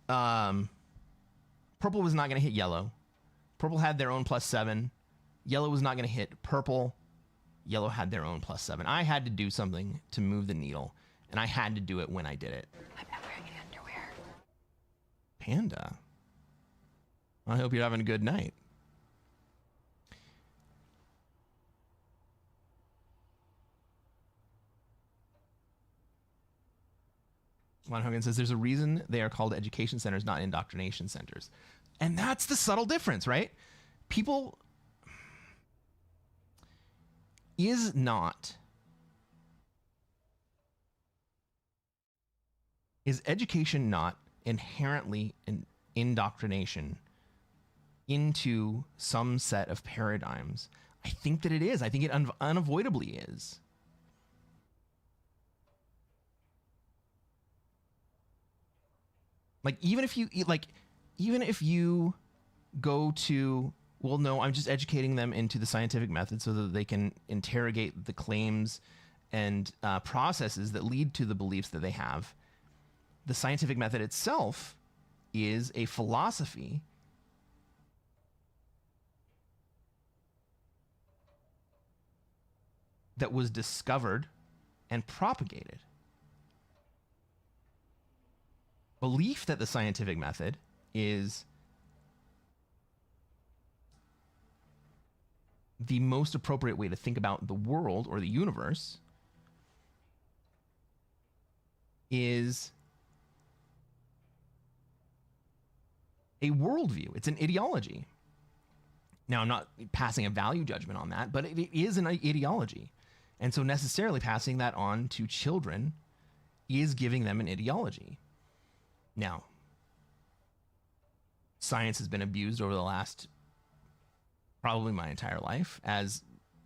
purple was not going to hit yellow. Purple had their own +7. Yellow was not going to hit purple. Yellow had their own +7. I had to do something to move the needle, and I had to do it when I did it. I'm not wearing any underwear. Panda. I hope you're having a good night. Juan Hogan says there's a reason they are called education centers, not indoctrination centers. And that's the subtle difference, right? People is education not inherently an indoctrination into some set of paradigms? I think that it is. I think it unavoidably is. Like, even if you go to, well, no, I'm just educating them into the scientific method so that they can interrogate the claims and processes that lead to the beliefs that they have. The scientific method itself is a philosophy that was discovered and propagated. Belief that the scientific method is the most appropriate way to think about the world or the universe is a worldview. It's an ideology. Now, I'm not passing a value judgment on that, but it is an ideology. And so necessarily passing that on to children is giving them an ideology. Now, science has been abused over the last probably my entire life as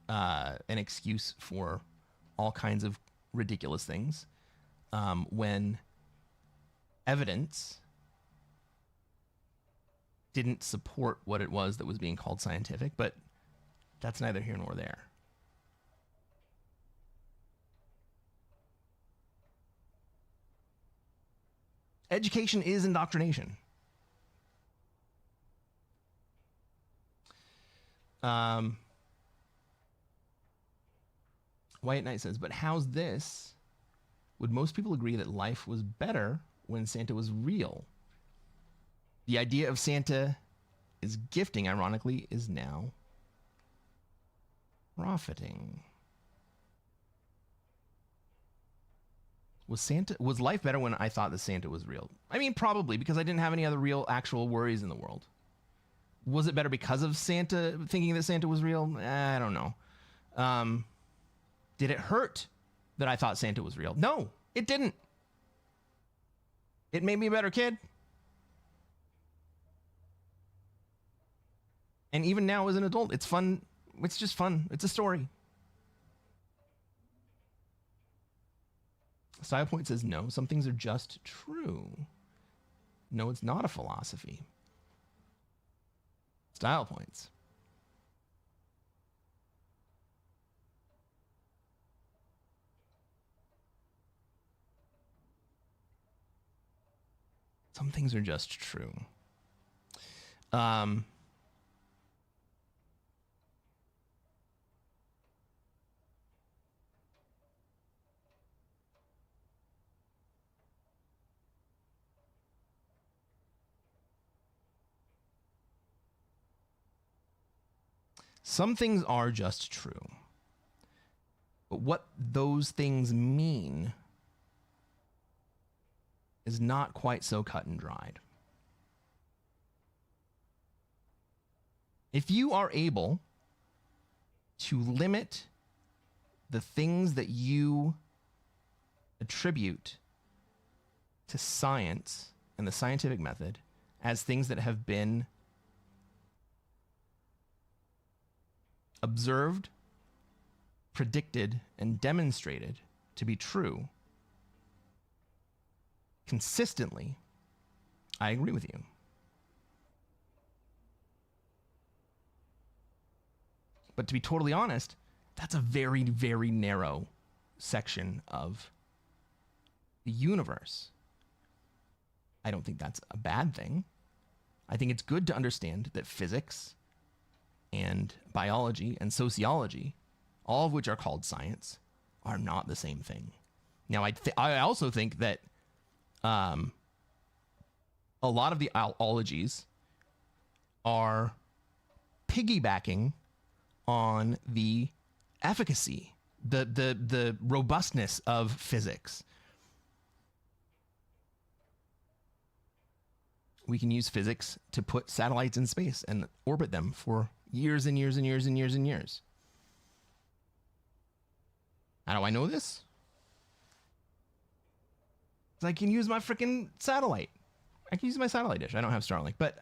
an excuse for all kinds of ridiculous things, when evidence didn't support what it was that was being called scientific, but that's neither here nor there. Education is indoctrination. White Knight says, but how's this? Would most people agree that life was better when Santa was real? The idea of Santa is gifting, ironically, is now profiting. Was life better when I thought that Santa was real? I mean, probably, because I didn't have any other real, actual worries in the world. Was it better because of Santa, thinking that Santa was real? I don't know. Did it hurt that I thought Santa was real? No, it didn't. It made me a better kid. And even now as an adult, it's fun. It's just fun. It's a story. Style Point says, no, some things are just true. No, it's not a philosophy. Style Points. Some things are just true. Some things are just true. But what those things mean is not quite so cut and dried. If you are able to limit the things that you attribute to science and the scientific method as things that have been observed, predicted, and demonstrated to be true consistently, I agree with you. But to be totally honest, that's a very, very narrow section of the universe. I don't think that's a bad thing. I think it's good to understand that physics and biology and sociology, all of which are called science, are not the same thing. Now, I also think that a lot of the ologies are piggybacking on the efficacy, the robustness of physics. We can use physics to put satellites in space and orbit them for years and years and years and years and years. How do I know this? I can use my freaking satellite. I can use my satellite dish. I don't have Starlink, but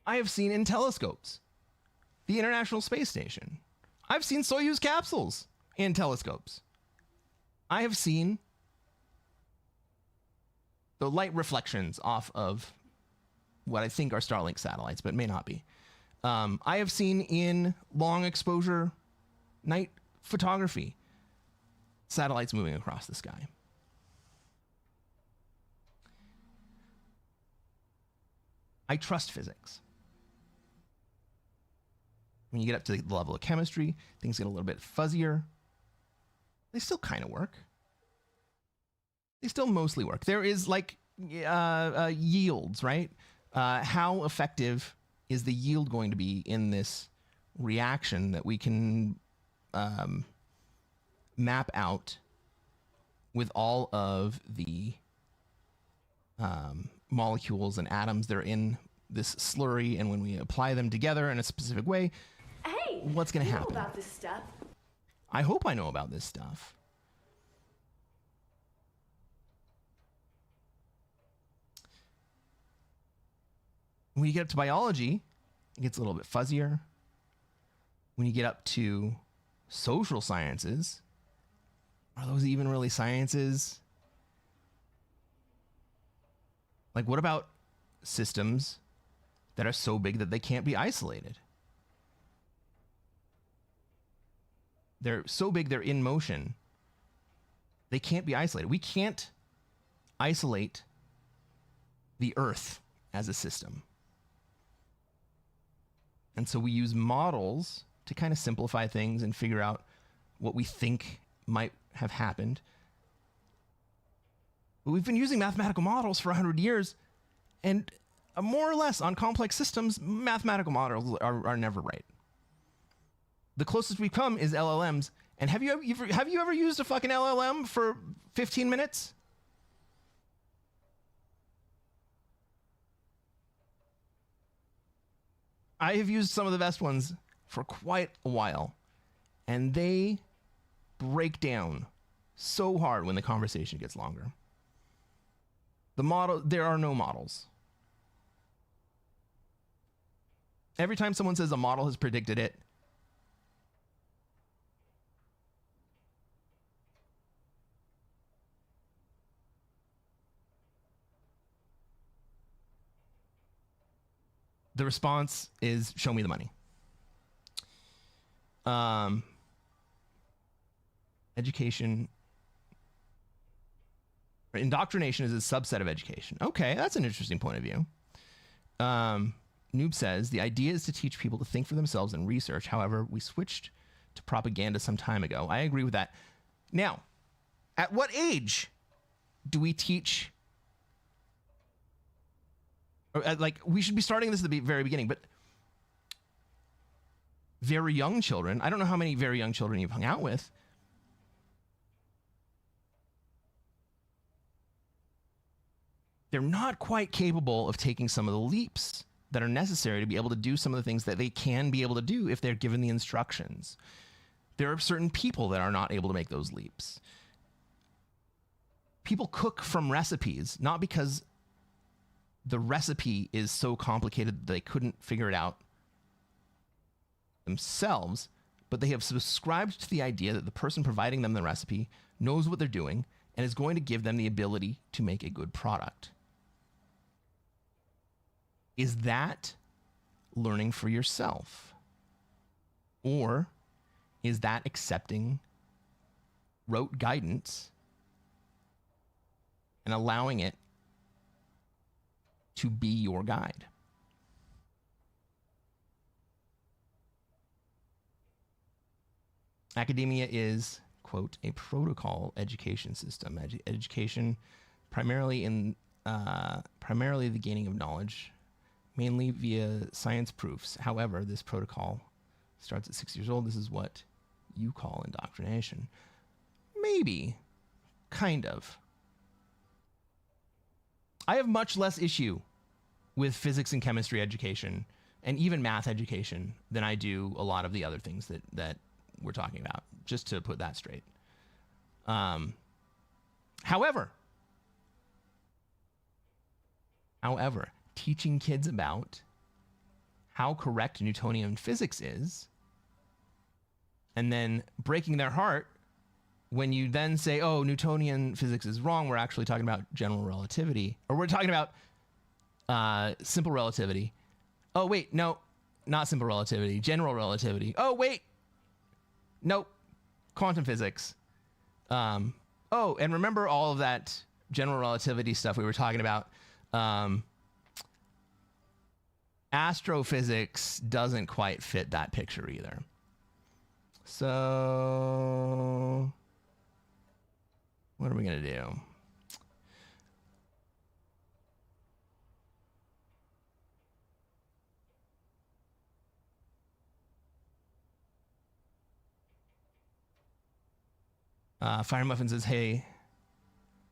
I have seen in telescopes the International Space Station. I've seen Soyuz capsules in telescopes. I have seen the light reflections off of what I think are Starlink satellites, but may not be. I have seen in long exposure night photography satellites moving across the sky. I trust physics. When you get up to the level of chemistry, things get a little bit fuzzier. They still kind of work. They still mostly work. There is like yields, right? How effective is the yield going to be in this reaction that we can map out with all of the molecules and atoms that are in this slurry, and when we apply them together in a specific way, hey, what's going to happen? Know about this stuff. I hope I know about this stuff. When you get up to biology, it gets a little bit fuzzier. When you get up to social sciences, are those even really sciences? Like, what about systems that are so big that they can't be isolated? They're so big, they're in motion. They can't be isolated. We can't isolate the Earth as a system. And so we use models to kind of simplify things and figure out what we think might have happened. But we've been using mathematical models for 100 years, and more or less on complex systems, mathematical models are never right. The closest we've come is LLMs. And have you ever used a fucking LLM for 15 minutes? I have used some of the best ones for quite a while, and they break down so hard when the conversation gets longer. There are no models. Every time someone says a model has predicted it, the response is, show me the money. Education. Indoctrination is a subset of education. Okay, that's an interesting point of view. Noob says, the idea is to teach people to think for themselves and research. However, we switched to propaganda some time ago. I agree with that. Now, at what age do we teach? Like, we should be starting this at the very beginning, but very young children. I don't know how many very young children you've hung out with. They're not quite capable of taking some of the leaps that are necessary to be able to do some of the things that they can be able to do if they're given the instructions. There are certain people that are not able to make those leaps. People cook from recipes, not because the recipe is so complicated that they couldn't figure it out themselves, but they have subscribed to the idea that the person providing them the recipe knows what they're doing and is going to give them the ability to make a good product. Is that learning for yourself? Or is that accepting rote guidance and allowing it to be your guide? Academia is, quote, a protocol education system. Education primarily the gaining of knowledge, mainly via science proofs. However, this protocol starts at 6 years old. This is what you call indoctrination. Maybe. Kind of. I have much less issue with physics and chemistry education and even math education than I do a lot of the other things that we're talking about, just to put that straight. However, teaching kids about how correct Newtonian physics is, and then breaking their heart when you then say, oh, Newtonian physics is wrong, we're actually talking about general relativity, or we're talking about simple relativity. Oh, wait, no, not simple relativity, general relativity. Oh, wait, nope, quantum physics. Oh, and remember all of that general relativity stuff we were talking about. Astrophysics doesn't quite fit that picture either. So what are we going to do? Fire Muffin says, hey,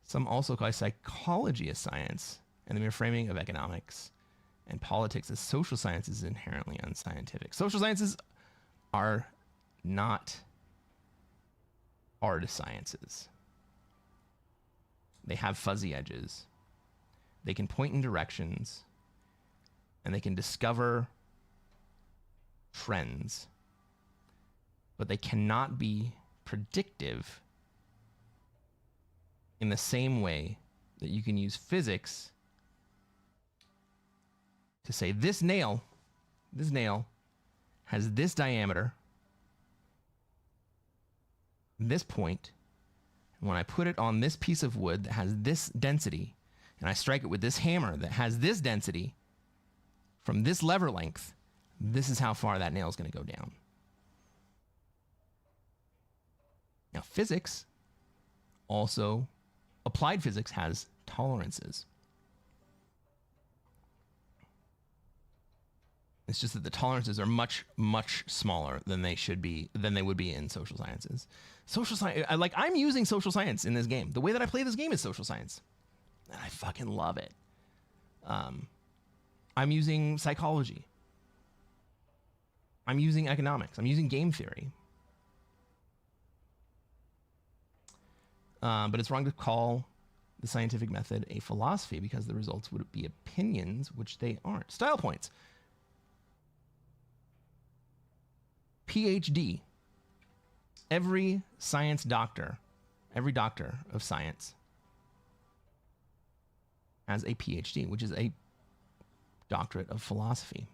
some also call psychology a science, and the mere framing of economics and politics as social sciences is inherently unscientific. Social sciences are not hard sciences. They have fuzzy edges. They can point in directions, and they can discover trends, but they cannot be predictive in the same way that you can use physics to say this nail has this diameter, this point, and when I put it on this piece of wood that has this density, and I strike it with this hammer that has this density, from this lever length, this is how far that nail is going to go down. Now, physics also, applied physics has tolerances. It's just that the tolerances are much, much smaller than they should be, than they would be in social sciences. Social science, I'm using social science in this game. The way that I play this game is social science, and I fucking love it. I'm using psychology. I'm using economics. I'm using game theory. But it's wrong to call the scientific method a philosophy because the results would be opinions, which they aren't. Style points. PhD. Every science doctor, every doctor of science has a PhD, which is a doctorate of philosophy.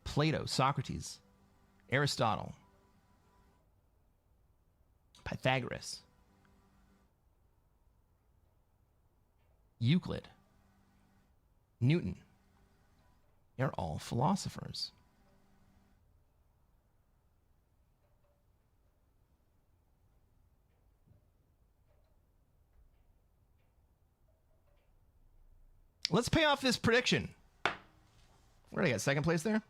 Plato, Socrates, Aristotle, Pythagoras, Euclid, Newton, they're all philosophers. Let's pay off this prediction. Where did I get? Second place there?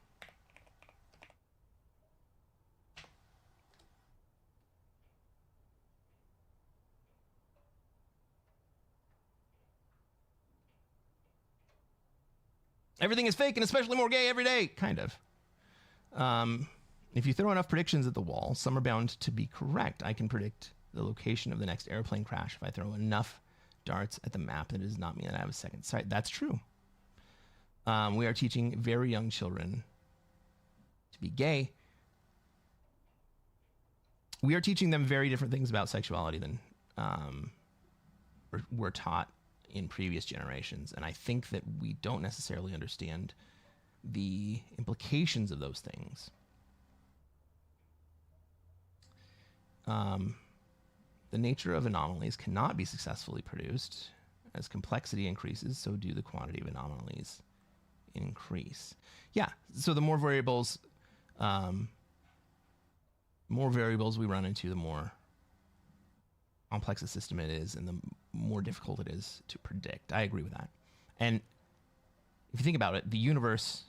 Everything is fake and especially more gay every day. Kind of. If you throw enough predictions at the wall, some are bound to be correct. I can predict the location of the next airplane crash if I throw enough darts at the map. That does not mean that I have a second sight. That's true. We are teaching very young children to be gay. We are teaching them very different things about sexuality than were taught in previous generations. And I think that we don't necessarily understand the implications of those things. The nature of anomalies cannot be successfully produced. As complexity increases, so do the quantity of anomalies increase. Yeah, so the more variables we run into, the more complex a system it is, and the more difficult it is to predict. I agree with that. And if you think about it, the universe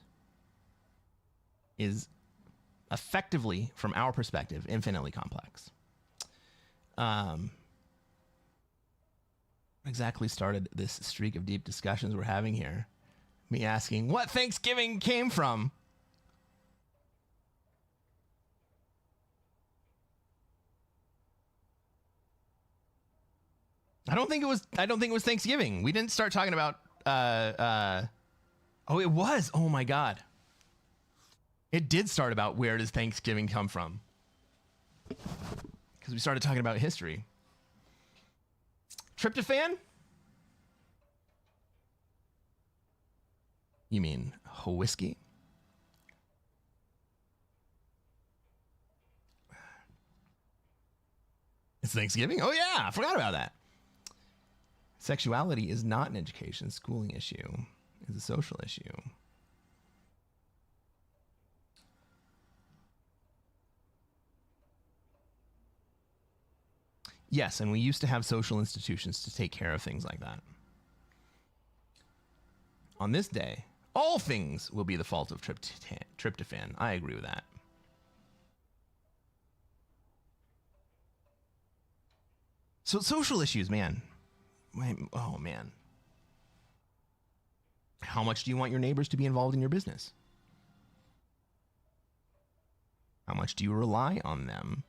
is effectively, from our perspective, infinitely complex. Exactly started this streak of deep discussions we're having here. Me asking what Thanksgiving came from. I don't think it was Thanksgiving. We didn't start talking about oh, it was. Oh my God. It did start about where does Thanksgiving come from? Because we started talking about history. Tryptophan? You mean whiskey? It's Thanksgiving? Oh yeah, I forgot about that. Sexuality is not an education schooling issue. It's a social issue. Yes, and we used to have social institutions to take care of things like that. On this day, all things will be the fault of tryptophan. I agree with that. So social issues, man. Oh, man. How much do you want your neighbors to be involved in your business? How much do you rely on them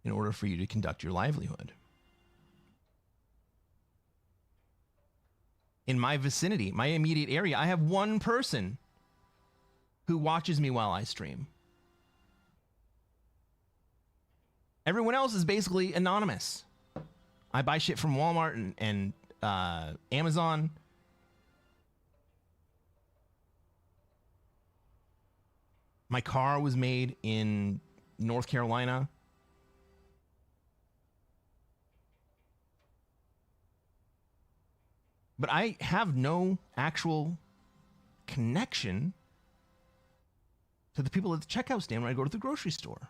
in order for you to conduct your livelihood? In my vicinity, my immediate area, I have one person who watches me while I stream. Everyone else is basically anonymous. I buy shit from Walmart and Amazon. My car was made in North Carolina. But I have no actual connection to the people at the checkout stand when I go to the grocery store.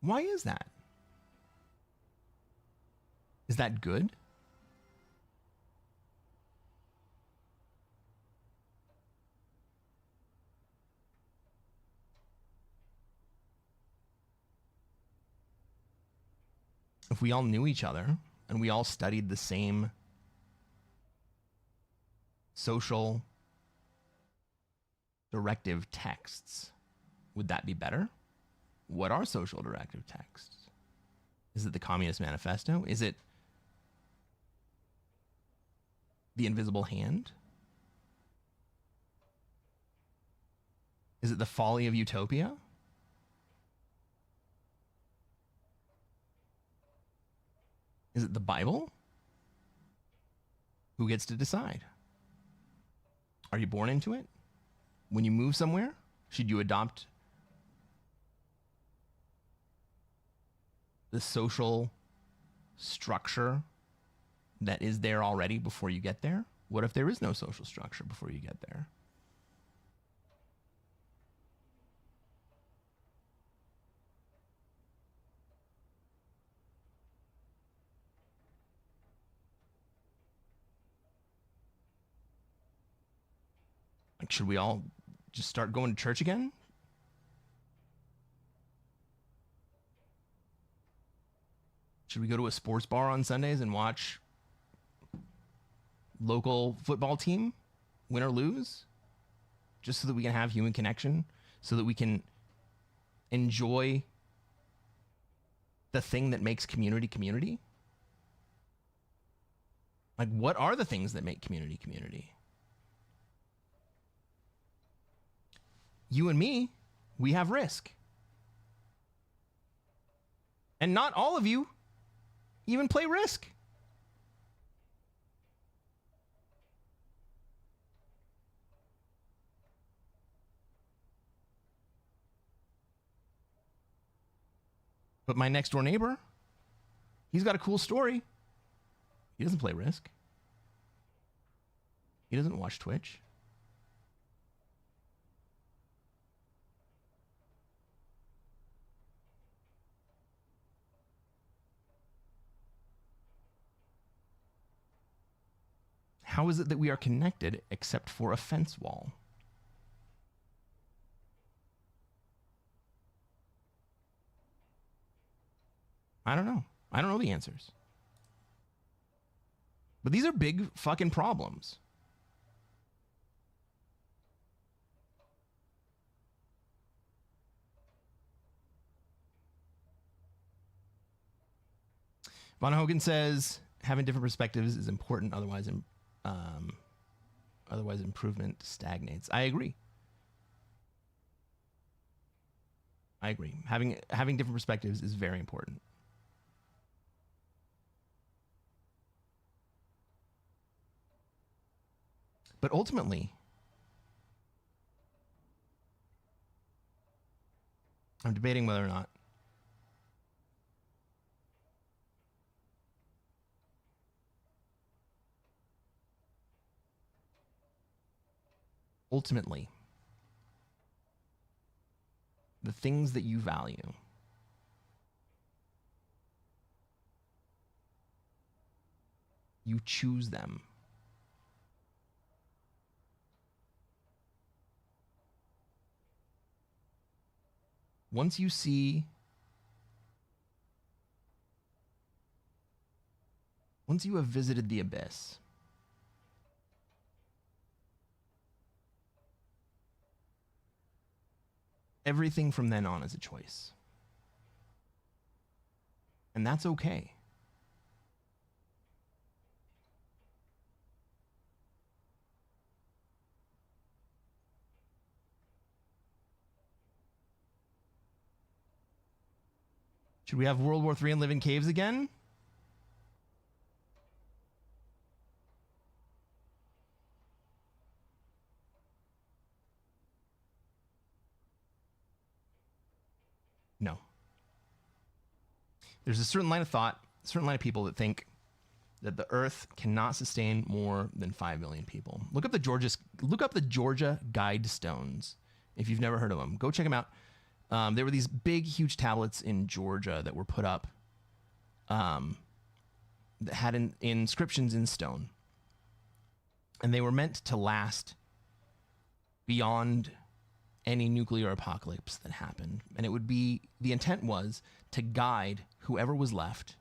Why is that? Is that good? If we all knew each other and we all studied the same social directive texts, would that be better? What are social directive texts? Is it the Communist Manifesto? Is it the Invisible Hand? Is it the Folly of Utopia? Is it the Bible? Who gets to decide? Are you born into it? When you move somewhere, should you adopt the social structure that is there already before you get there? What if there is no social structure before you get there? Like, should we all just start going to church again? Should we go to a sports bar on Sundays and watch local football team, win or lose, just so that we can have human connection, so that we can enjoy the thing that makes community community? Like, what are the things that make community community? You and me, we have Risk. And not all of you even play Risk. But my next door neighbor, he's got a cool story. He doesn't play Risk. He doesn't watch Twitch. How is it that we are connected except for a fence wall? I don't know. I don't know the answers. But these are big fucking problems. Von Hogan says having different perspectives is important, otherwise improvement stagnates. I agree. Having different perspectives is very important. But ultimately, I'm debating whether or not ultimately the things that you value you choose them. Once you have visited the abyss, everything from then on is a choice. And that's okay. Should we have World War III and live in caves again? No. There's a certain line of thought, a certain line of people that think that the Earth cannot sustain more than 5 million people. Look up the Georgia Guidestones. If you've never heard of them, go check them out. There were these big, huge tablets in Georgia that were put up that had inscriptions in stone. And they were meant to last beyond any nuclear apocalypse that happened. And the intent was to guide whoever was left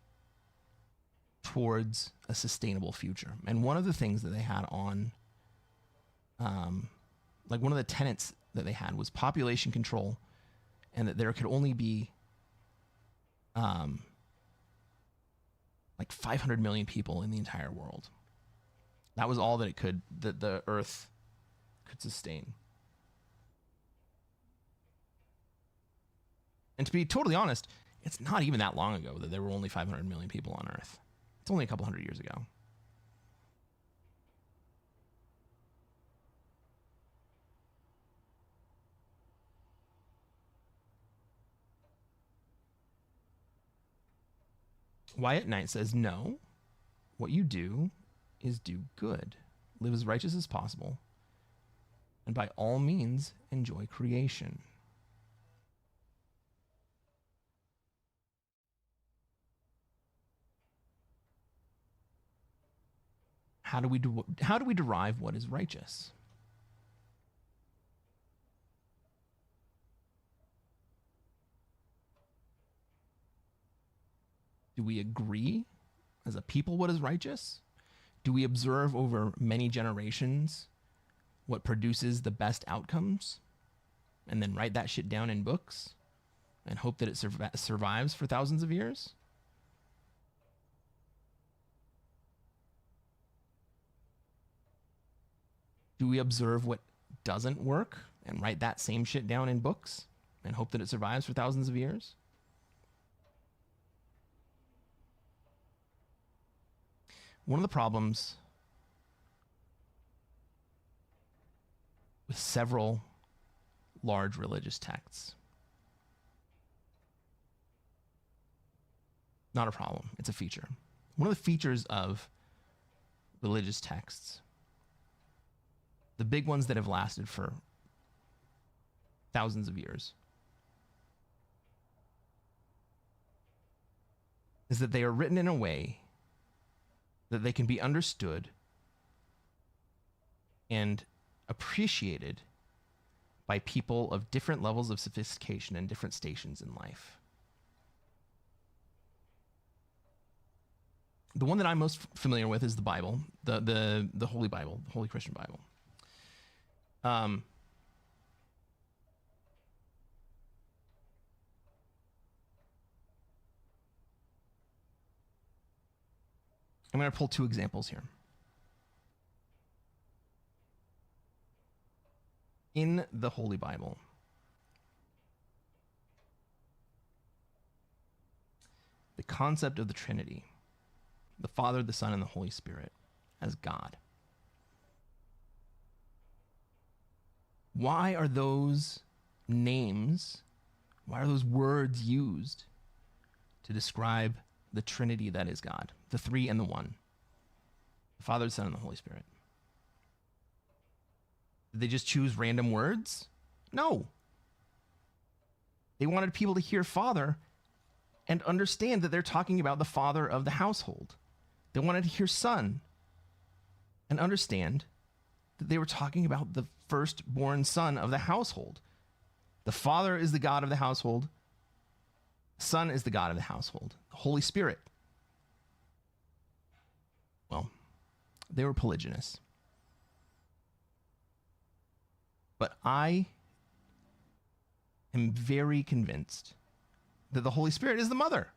towards a sustainable future. And one of the things that they had on, one of the tenets that they had was population control, and that there could only be 500 million people in the entire world. That was all that the Earth could sustain. And to be totally honest, it's not even that long ago that there were only 500 million people on Earth. It's only a couple hundred years ago. Wyatt Knight says, no, what you do is do good. Live as righteous as possible. And by all means, enjoy creation. How do we derive what is righteous? Do we agree as a people what is righteous? Do we observe over many generations what produces the best outcomes and then write that shit down in books and hope that it survives for thousands of years? Do we observe what doesn't work and write that same shit down in books and hope that it survives for thousands of years? One of the problems with several large religious texts, not a problem, it's a feature. One of the features of religious texts, the big ones that have lasted for thousands of years, is that they are written in a way that they can be understood and appreciated by people of different levels of sophistication and different stations in life. The one that I'm most familiar with is the Bible, the Holy Bible, the Holy Christian Bible. I'm going to pull two examples here. In the Holy Bible, the concept of the Trinity, the Father, the Son, and the Holy Spirit as God. Why are those names, why are those words used to describe the Trinity that is God, the three and the one, the Father, the Son, and the Holy Spirit? Did they just choose random words? No. They wanted people to hear Father and understand that they're talking about the father of the household. They wanted to hear Son and understand that they were talking about the firstborn son of the household. The Father is the God of the household. Son is the God of the household. The Holy Spirit. Well, they were polygynous. But I am very convinced that the Holy Spirit is the mother.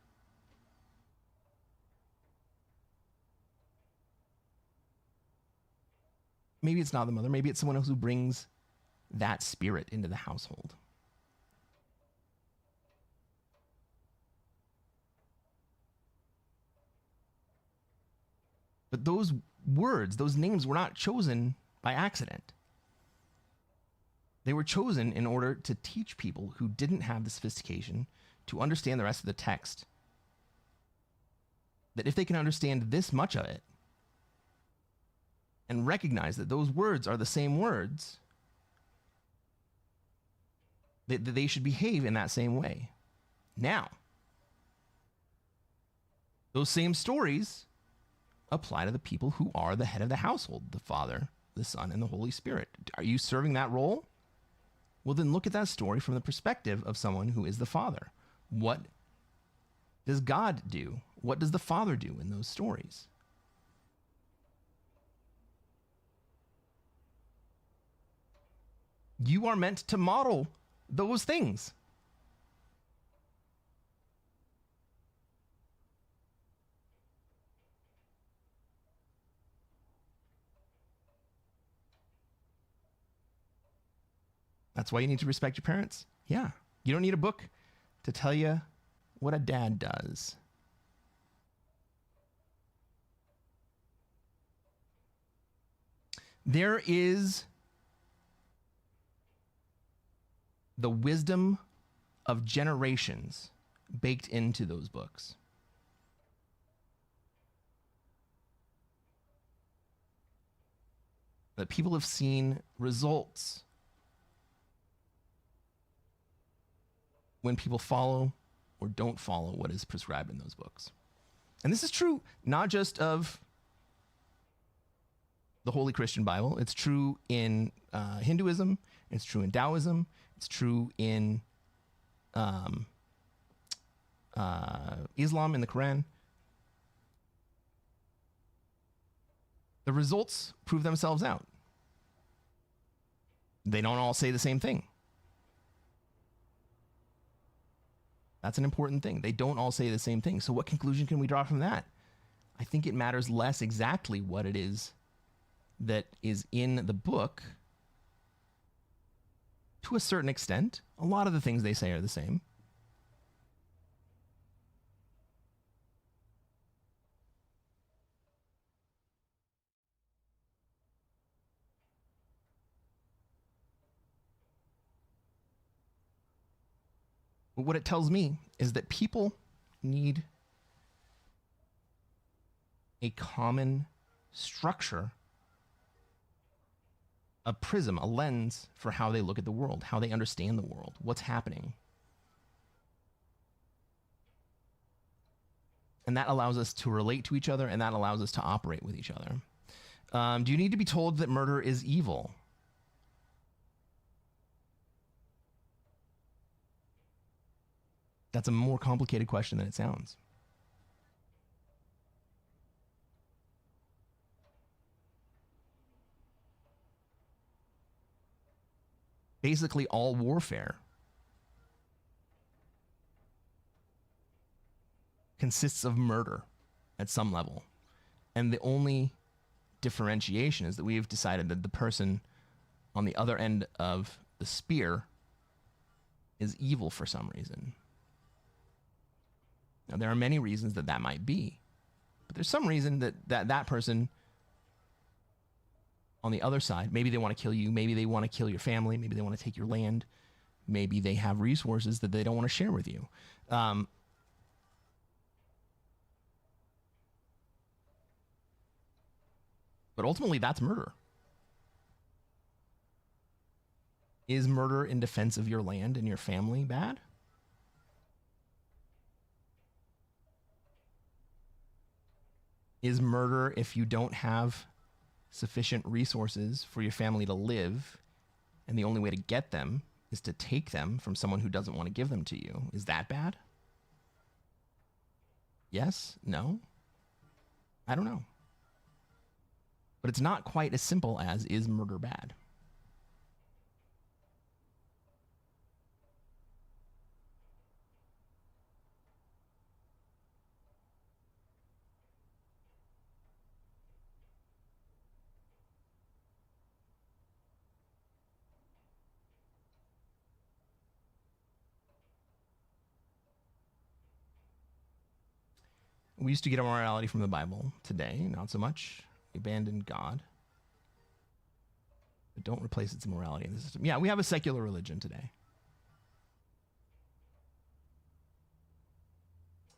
Maybe it's not the mother. Maybe it's someone else who brings that spirit into the household. But those words, those names were not chosen by accident. They were chosen in order to teach people who didn't have the sophistication to understand the rest of the text. That if they can understand this much of it and recognize that those words are the same words, that they should behave in that same way. Now, those same stories apply to the people who are the head of the household, the Father, the Son, and the Holy Spirit. Are you serving that role? Well, then look at that story from the perspective of someone who is the Father. What does God do? What does the Father do in those stories? You are meant to model those things. That's why you need to respect your parents. Yeah. You don't need a book to tell you what a dad does. There is the wisdom of generations baked into those books. That people have seen results when people follow or don't follow what is prescribed in those books. And this is true not just of the Holy Christian Bible. It's true in Hinduism. It's true in Taoism. It's true in Islam, in the Quran. The results prove themselves out. They don't all say the same thing. That's an important thing. They don't all say the same thing. So what conclusion can we draw from that? I think it matters less exactly what it is that is in the book. To a certain extent, a lot of the things they say are the same. But what it tells me is that people need a common structure, a prism, a lens for how they look at the world, how they understand the world, what's happening. And that allows us to relate to each other, and that allows us to operate with each other. Do you need to be told that murder is evil? That's a more complicated question than it sounds. Basically, all warfare consists of murder at some level. And the only differentiation is that we have decided that the person on the other end of the spear is evil for some reason. Now, there are many reasons that that might be, but there's some reason that person on the other side, maybe they want to kill you, maybe they want to kill your family, maybe they want to take your land, maybe they have resources that they don't want to share with you. But ultimately, that's murder. Is murder in defense of your land and your family bad? Is murder if you don't have sufficient resources for your family to live, and the only way to get them is to take them from someone who doesn't want to give them to you? Is that bad? Yes? No? I don't know. But it's not quite as simple as, is murder bad? We used to get our morality from the Bible. Today, not so much. We abandon God. But don't replace its morality in the system. Yeah, we have a secular religion today.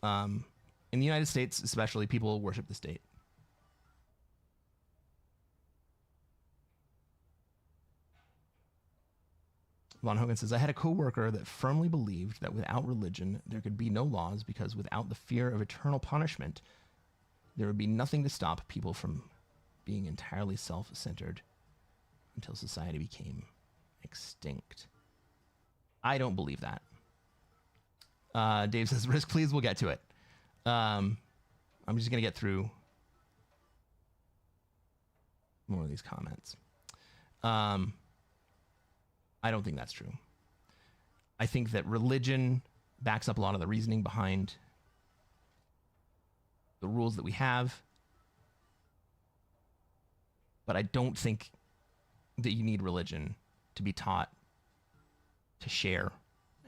In the United States, especially, people worship the state. Von Hogan says, I had a coworker that firmly believed that without religion, there could be no laws because without the fear of eternal punishment, there would be nothing to stop people from being entirely self-centered until society became extinct. I don't believe that. Dave says, risk, please, we'll get to it. I'm just going to get through more of these comments. I don't think that's true. I think that religion backs up a lot of the reasoning behind the rules that we have. But I don't think that you need religion to be taught to share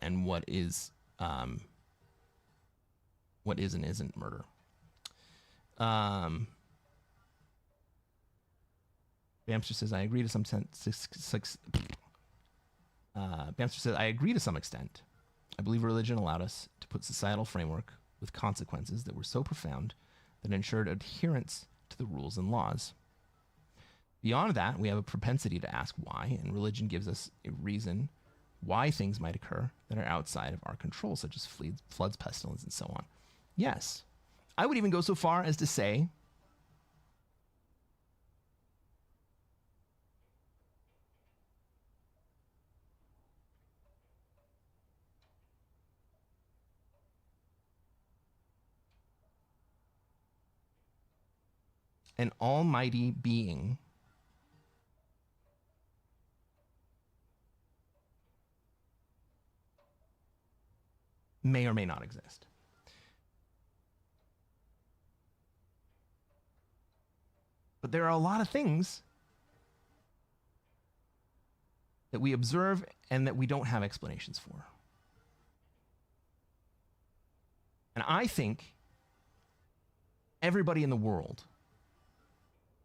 and what is and isn't murder. Bamster says, I agree to some Bamster says, I agree to some extent. I believe religion allowed us to put societal framework with consequences that were so profound that ensured adherence to the rules and laws. Beyond that, we have a propensity to ask why, and religion gives us a reason why things might occur that are outside of our control, such as floods, pestilence, and so on. Yes. I would even go so far as to say an almighty being may or may not exist. But there are a lot of things that we observe and that we don't have explanations for. And I think everybody in the world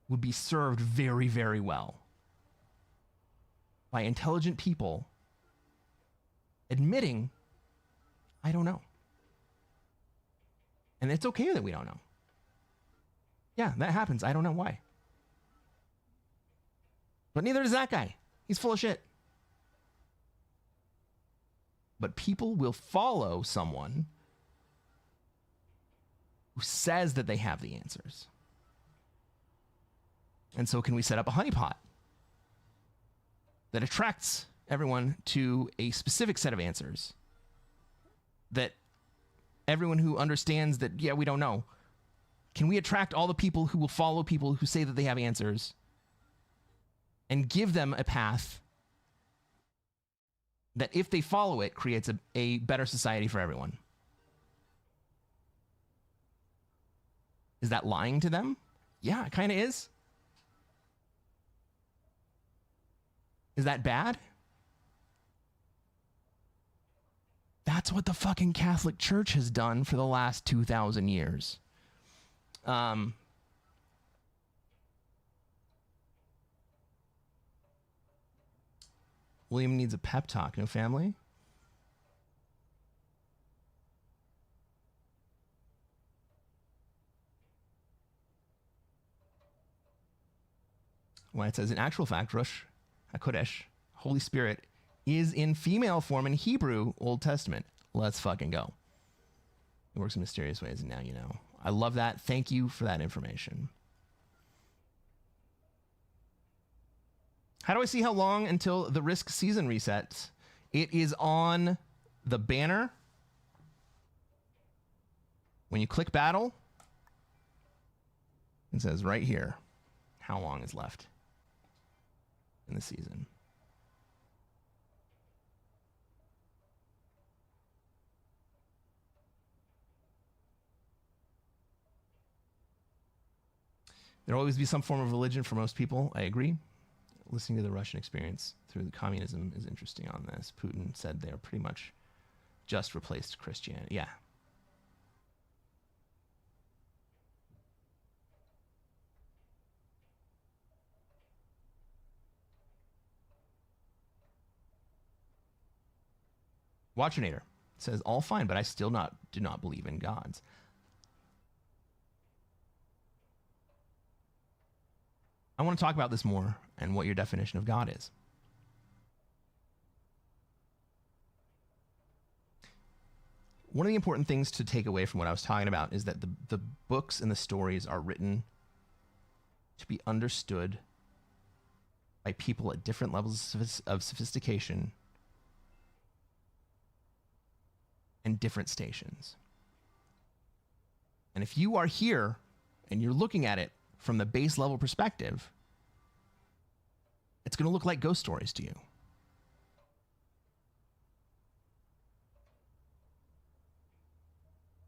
would be served very, very well by intelligent people admitting, I don't know. And it's okay that we don't know. Yeah, that happens. I don't know why. But neither does that guy. He's full of shit. But people will follow someone who says that they have the answers. And so can we set up a honeypot that attracts everyone to a specific set of answers that everyone who understands that, yeah, we don't know, can we attract all the people who will follow people who say that they have answers and give them a path that, if they follow it, creates a better society for everyone? Is that lying to them? Yeah, it kind of is. Is that bad? That's what the fucking Catholic Church has done for the last 2,000 years. William needs a pep talk. No family? Well, it says, in actual fact, Rush HaKodesh, Holy Spirit, is in female form in Hebrew Old Testament. Let's fucking go. It works in mysterious ways, and now you know. I love that. Thank you for that information. How do I see how long until the Risk season resets? It is on the banner. When you click battle, it says right here how long is left in the season. There'll always be some form of religion for most people. I agree. Listening to the Russian experience through the communism is interesting on this. Putin said they are pretty much just replaced Christianity. Yeah. Watchinator says, all fine, but I still do not believe in gods. I want to talk about this more and what your definition of God is. One of the important things to take away from what I was talking about is that the books and the stories are written to be understood by people at different levels of sophistication and different stations. And if you are here and you're looking at it from the base level perspective, it's going to look like ghost stories to you.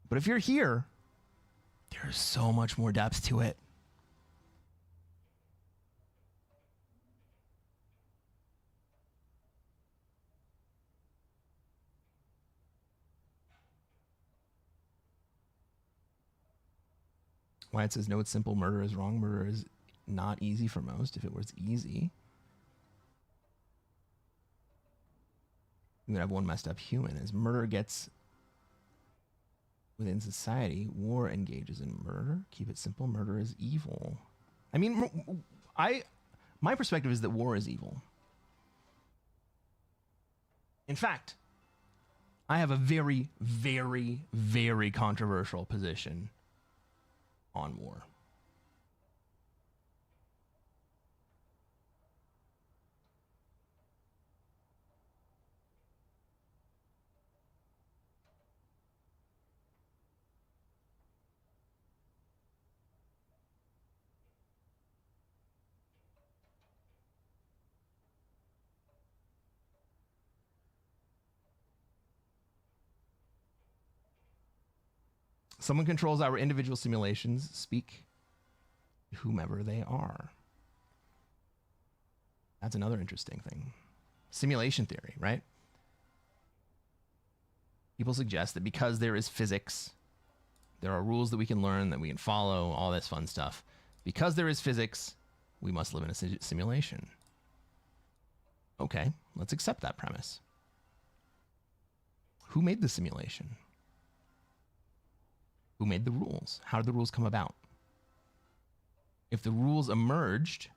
But if you're here, there's so much more depth to it. Why it says, no, it's simple. Murder is wrong. Murder is not easy for most. If it was easy, we would have one messed up human. As murder gets within society, war engages in murder. Keep it simple. Murder is evil. I mean, my perspective is that war is evil. In fact, I have a very, very, very controversial position on war. Someone controls our individual simulations. Speak whomever they are. That's another interesting thing. Simulation theory, right? People suggest that because there is physics, there are rules that we can learn, that we can follow, all this fun stuff. Because there is physics, we must live in a simulation. Okay, let's accept that premise. Who made the simulation? Who made the rules? How did the rules come about? If the rules emerged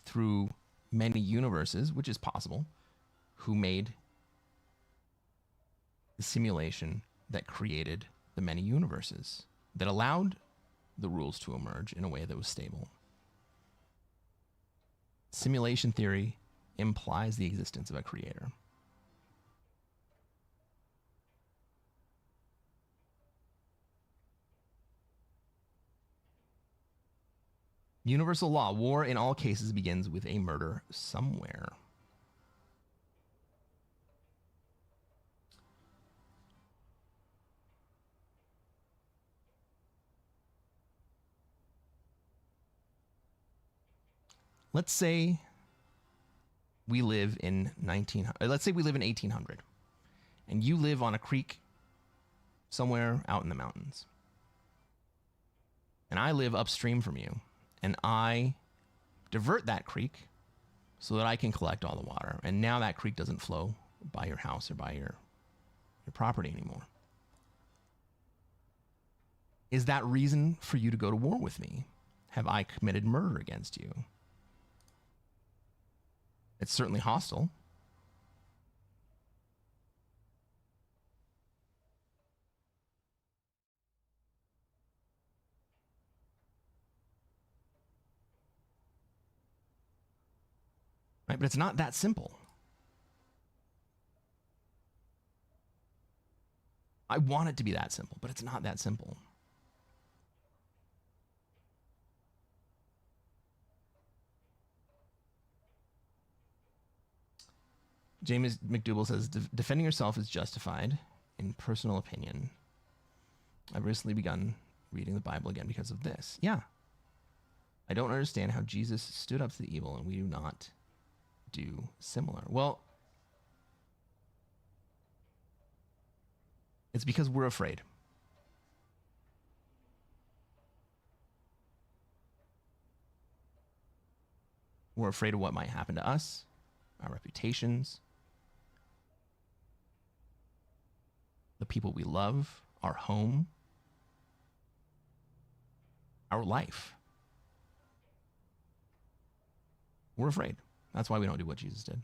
through many universes, which is possible, who made the simulation that created the many universes, that allowed the rules to emerge in a way that was stable? Simulation theory implies the existence of a creator. Universal law. War in all cases begins with a murder somewhere. Let's say we live in 1800, and you live on a creek somewhere out in the mountains. And I live upstream from you, and I divert that creek so that I can collect all the water. And now that creek doesn't flow by your house or by your property anymore. Is that reason for you to go to war with me? Have I committed murder against you? It's certainly hostile. Right, but it's not that simple. I want it to be that simple, but it's not that simple. James McDougal says, defending yourself is justified in personal opinion. I've recently begun reading the Bible again because of this. Yeah. I don't understand how Jesus stood up to the evil and we do not do similar. Well, it's because we're afraid. We're afraid of what might happen to us, our reputations, the people we love, our home, our life. We're afraid. That's why we don't do what Jesus did.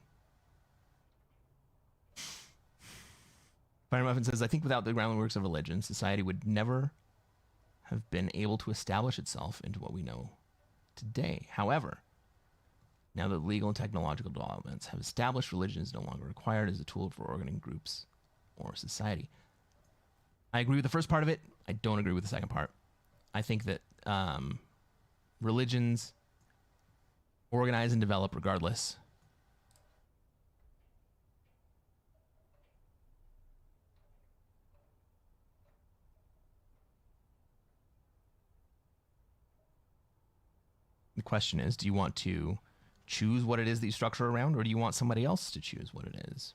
Fire Muffin says, I think without the groundworks of religion, society would never have been able to establish itself into what we know today. However, now that legal and technological developments have established, religion is no longer required as a tool for organizing groups or society. I agree with the first part of it. I don't agree with the second part. I think that religions organize and develop regardless. The question is, do you want to choose what it is that you structure around, or do you want somebody else to choose what it is?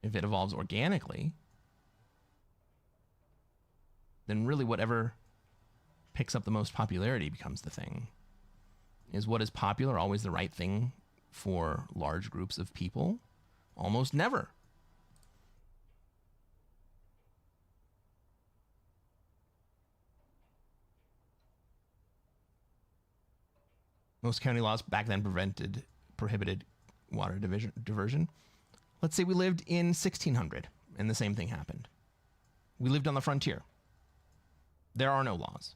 If it evolves organically, then really whatever picks up the most popularity becomes the thing. Is what is popular always the right thing for large groups of people? Almost never. Most county laws back then prohibited water diversion. Let's say we lived in 1600 and the same thing happened. We lived on the frontier. There are no laws.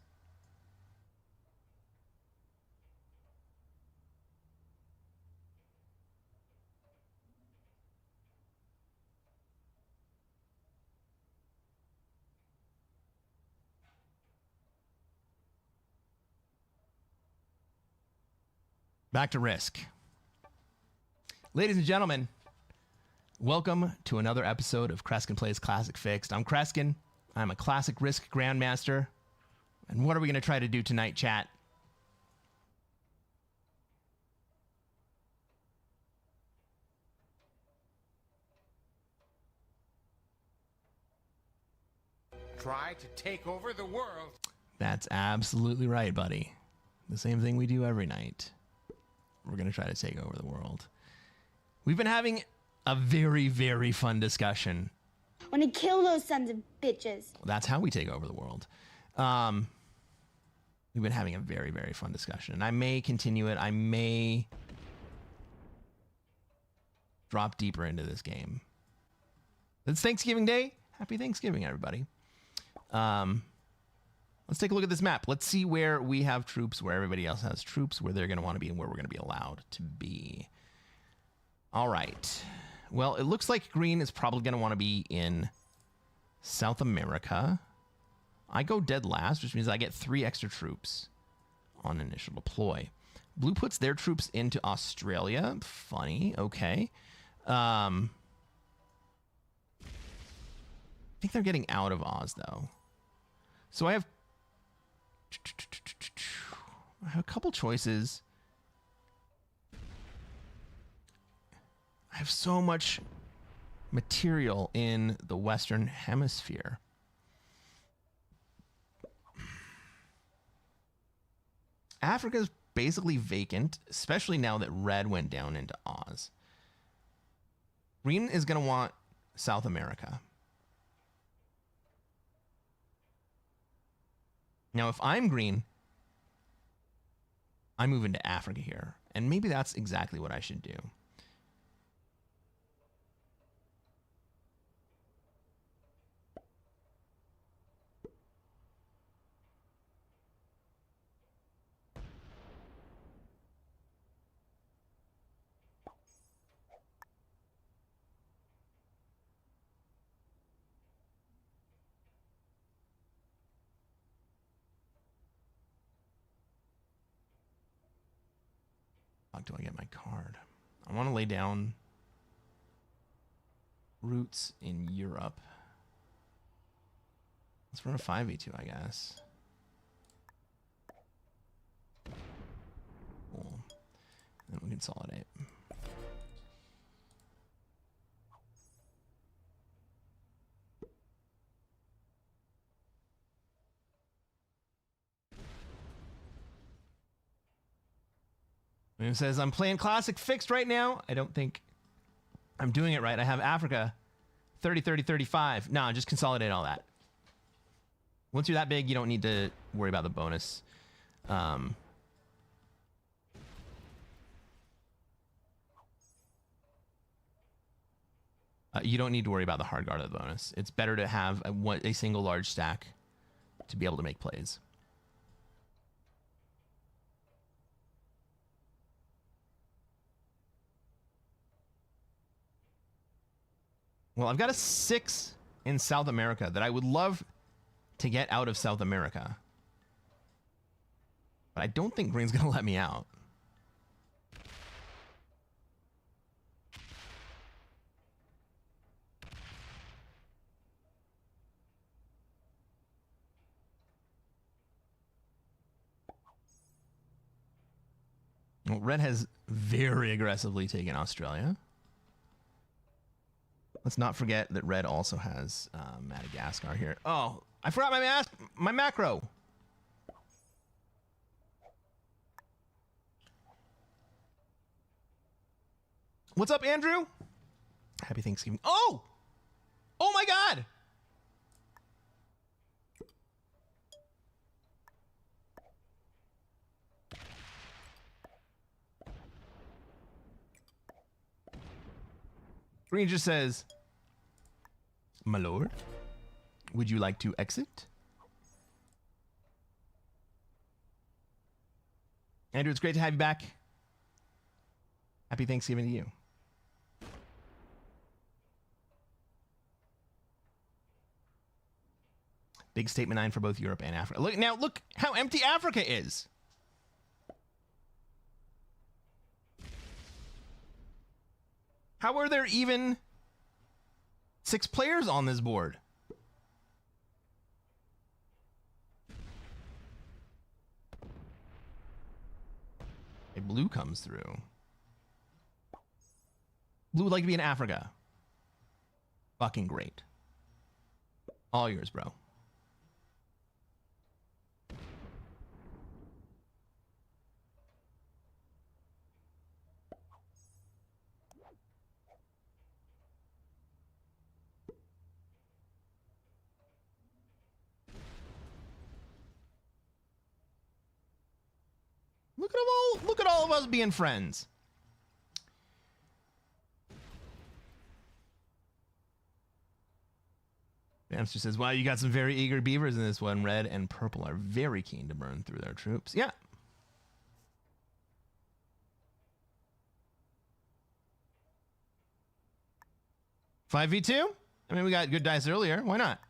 Back to Risk. Ladies and gentlemen, Welcome to another episode of Cresquin Plays Classic Fixed. I'm Cresquin. I'm a Classic Risk Grandmaster. And what are we going to try to do tonight, chat? Try to take over the world. That's absolutely right, buddy. The same thing we do every night. We're going to try to take over the world. We've been having a very, very fun discussion. Want to kill those sons of bitches. That's how we take over the world. We've been having a very, very fun discussion. And I may continue it. I may drop deeper into this game. It's Thanksgiving Day. Happy Thanksgiving, everybody. Let's take a look at this map. Let's see where we have troops, where everybody else has troops, where they're going to want to be, and where we're going to be allowed to be. All right. Well, it looks like green is probably going to want to be in South America. I go dead last, which means I get 3 extra troops on initial deploy. Blue puts their troops into Australia. Funny. Okay. I think they're getting out of Oz, though. So I have a couple choices. I have so much material in the Western Hemisphere. Africa is basically vacant, especially now that red went down into Oz. Green is going to want South America. Now, if I'm green, I move into Africa here. And maybe that's exactly what I should do. Do I get my card? I want to lay down roots in Europe. Let's run a 5v2, I guess. Cool. Then we consolidate. And it says, I'm playing Classic Fixed right now. I don't think I'm doing it right. I have Africa 30, 30, 35. No, just consolidate all that. Once you're that big, you don't need to worry about the bonus. You don't need to worry about the hard guard of the bonus. It's better to have a single large stack to be able to make plays. Well, I've got a 6 in South America that I would love to get out of South America. But I don't think green's going to let me out. Well, red has very aggressively taken Australia. Let's not forget that red also has Madagascar here. Oh, I forgot my macro. What's up, Andrew? Happy Thanksgiving. Oh! Oh my God! Green just says, my lord, would you like to exit? Andrew, it's great to have you back. Happy Thanksgiving to you. Big statement 9 for both Europe and Africa. Look how empty Africa is. How are there even 6 players on this board. A blue comes through. Blue would like to be in Africa. Fucking great. All yours, bro. Look at all of us being friends. Hamster says, wow, you got some very eager beavers in this one. Red and purple are very keen to burn through their troops. Yeah. Five v 2? I mean, we got good dice earlier. Why not?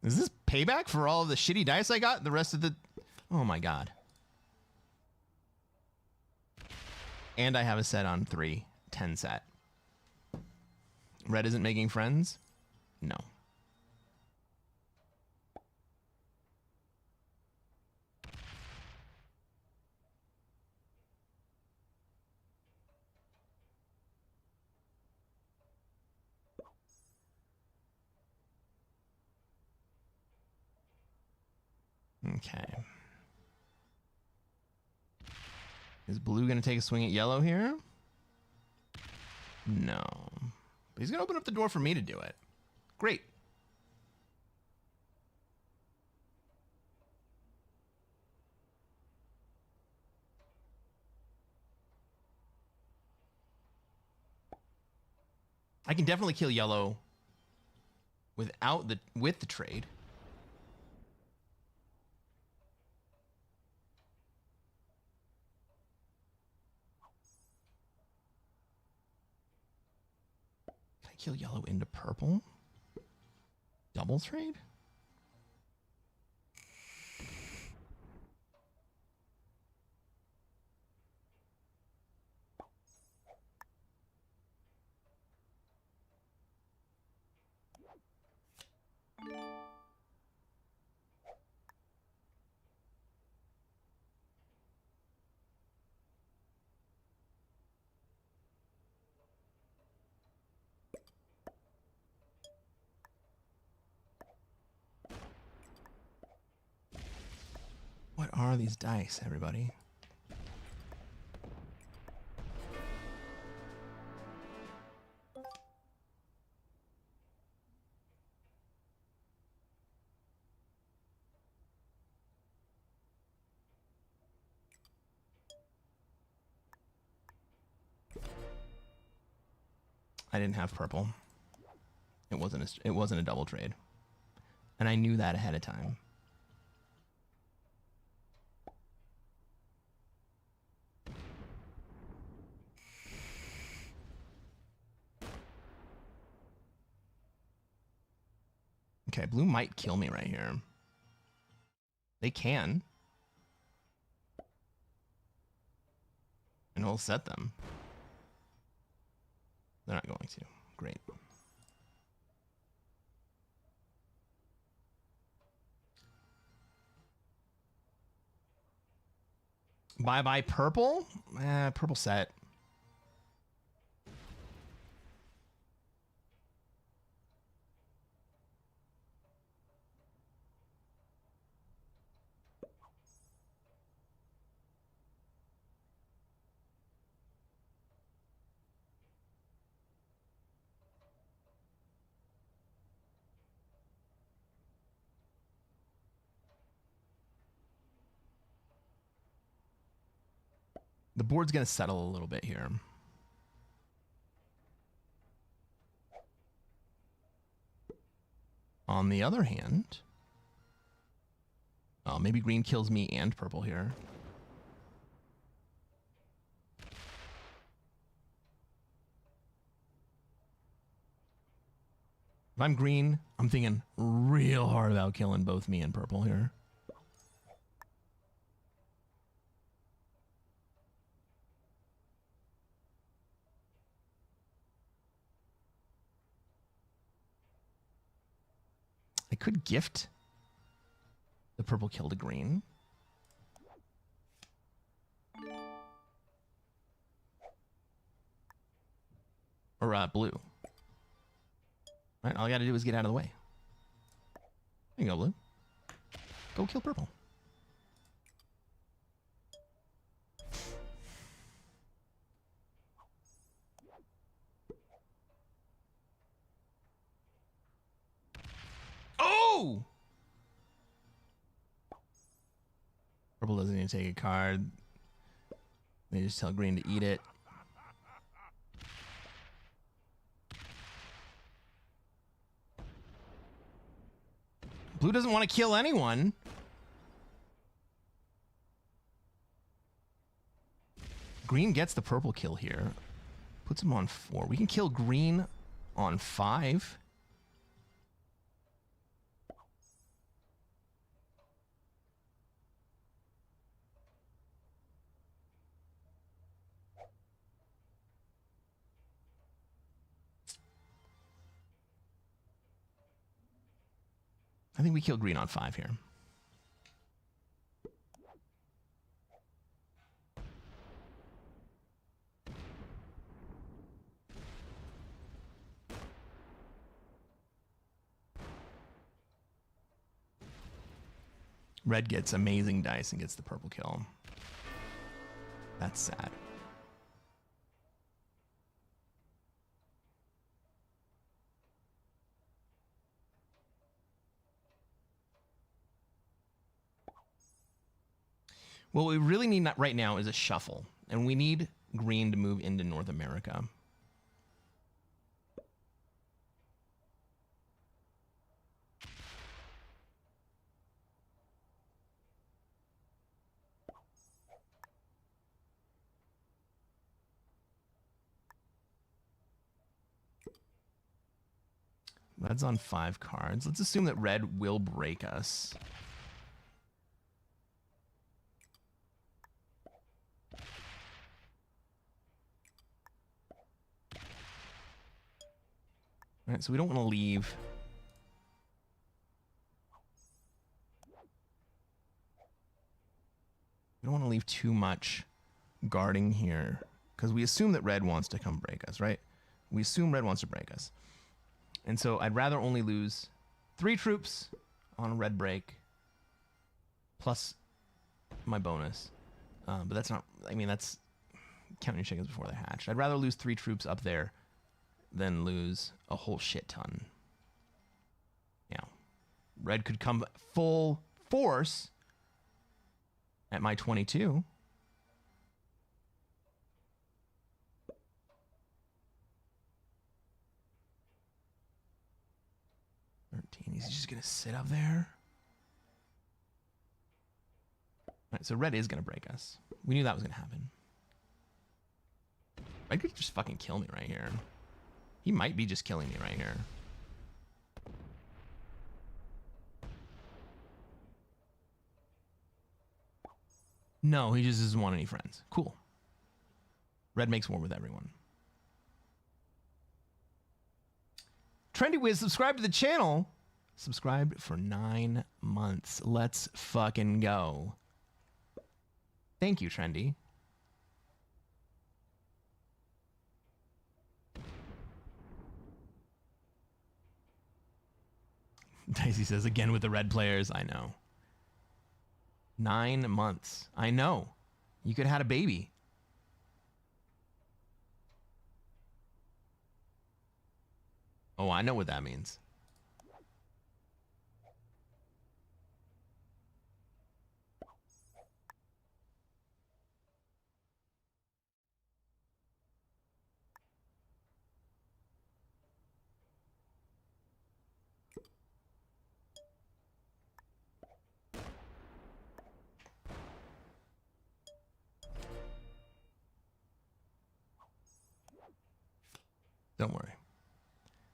Is this payback for all of the shitty dice I got? The rest of the... Oh my god. And I have a set on 3. 10 set. Red isn't making friends? No. Okay. Is blue going to take a swing at yellow here? No. But he's going to open up the door for me to do it. Great. I can definitely kill yellow with the trade. Kill yellow into purple? Double trade? What are these dice, everybody? I didn't have purple. It wasn't a double trade. And I knew that ahead of time. Okay, blue might kill me right here. They can. And we'll set them. They're not going to. Great. Bye-bye purple? Purple set. The board's going to settle a little bit here. On the other hand, oh, maybe green kills me and purple here. If I'm green, I'm thinking real hard about killing both me and purple here. could gift the purple kill to green. Or blue. Right, all I gotta do is get out of the way. There you go, blue. Go kill purple. Oh! Purple doesn't need to take a card. They just tell green to eat it. Blue doesn't want to kill anyone. Green gets the purple kill here. Puts him on 4. We can kill green on 5. I think we kill green on 5 here. Red gets amazing dice and gets the purple kill. That's sad. What we really need right now is a shuffle, and we need green to move into North America. Red's on 5 cards. Let's assume that red will break us. All right, so we don't want to leave. We don't want to leave too much guarding here because we assume that red wants to come break us, right? We assume red wants to break us. And so I'd rather only lose 3 troops on a red break plus my bonus. But that's not, I mean, that's counting your chickens before they're hatched. I'd rather lose 3 troops up there than lose a whole shit ton. Yeah. Red could come full force at my 22. He's just going to sit up there. All right, so red is going to break us. We knew that was going to happen. Red could just fucking kill me right here. He might be just killing me right here. No, he just doesn't want any friends. Cool. Red makes war with everyone. Trendy Wiz, subscribe to the channel. Subscribed for 9 months. Let's fucking go. Thank you, Trendy. Dicey says, again with the red players. I know. 9 months. I know. You could have had a baby. Oh, I know what that means. Don't worry.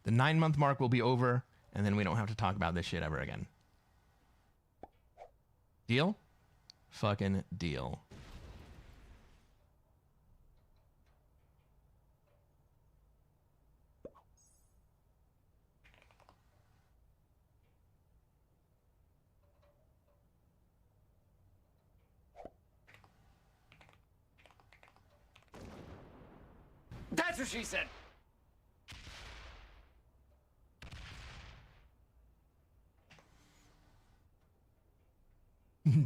The 9-month mark will be over, and then we don't have to talk about this shit ever again. Deal? Fucking deal. That's what she said.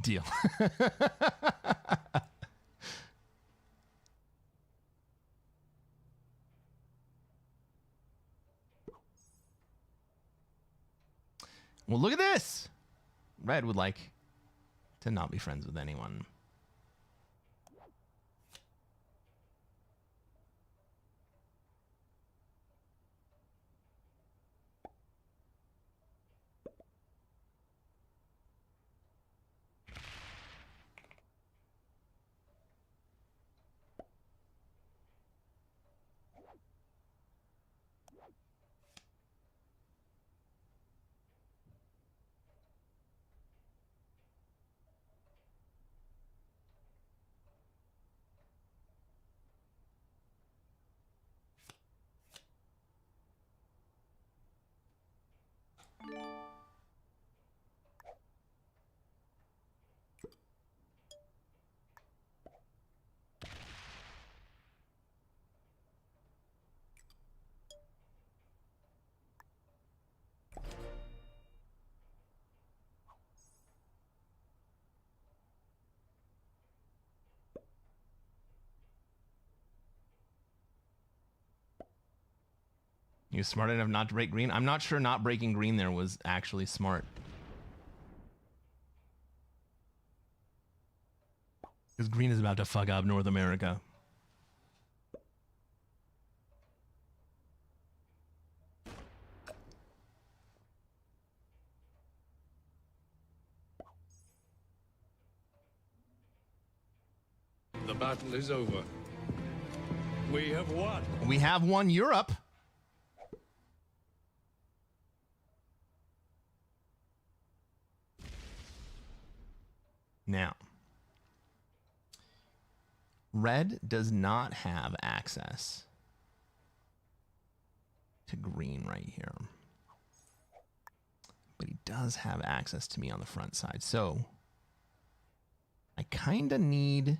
Deal. Well, look at this. Red would like to not be friends with anyone. He was smart enough not to break green. I'm not sure not breaking green there was actually smart. Because green is about to fuck up North America. The battle is over. We have won. We have won Europe. Now, red does not have access to green right here. But he does have access to me on the front side. So, I kind of need...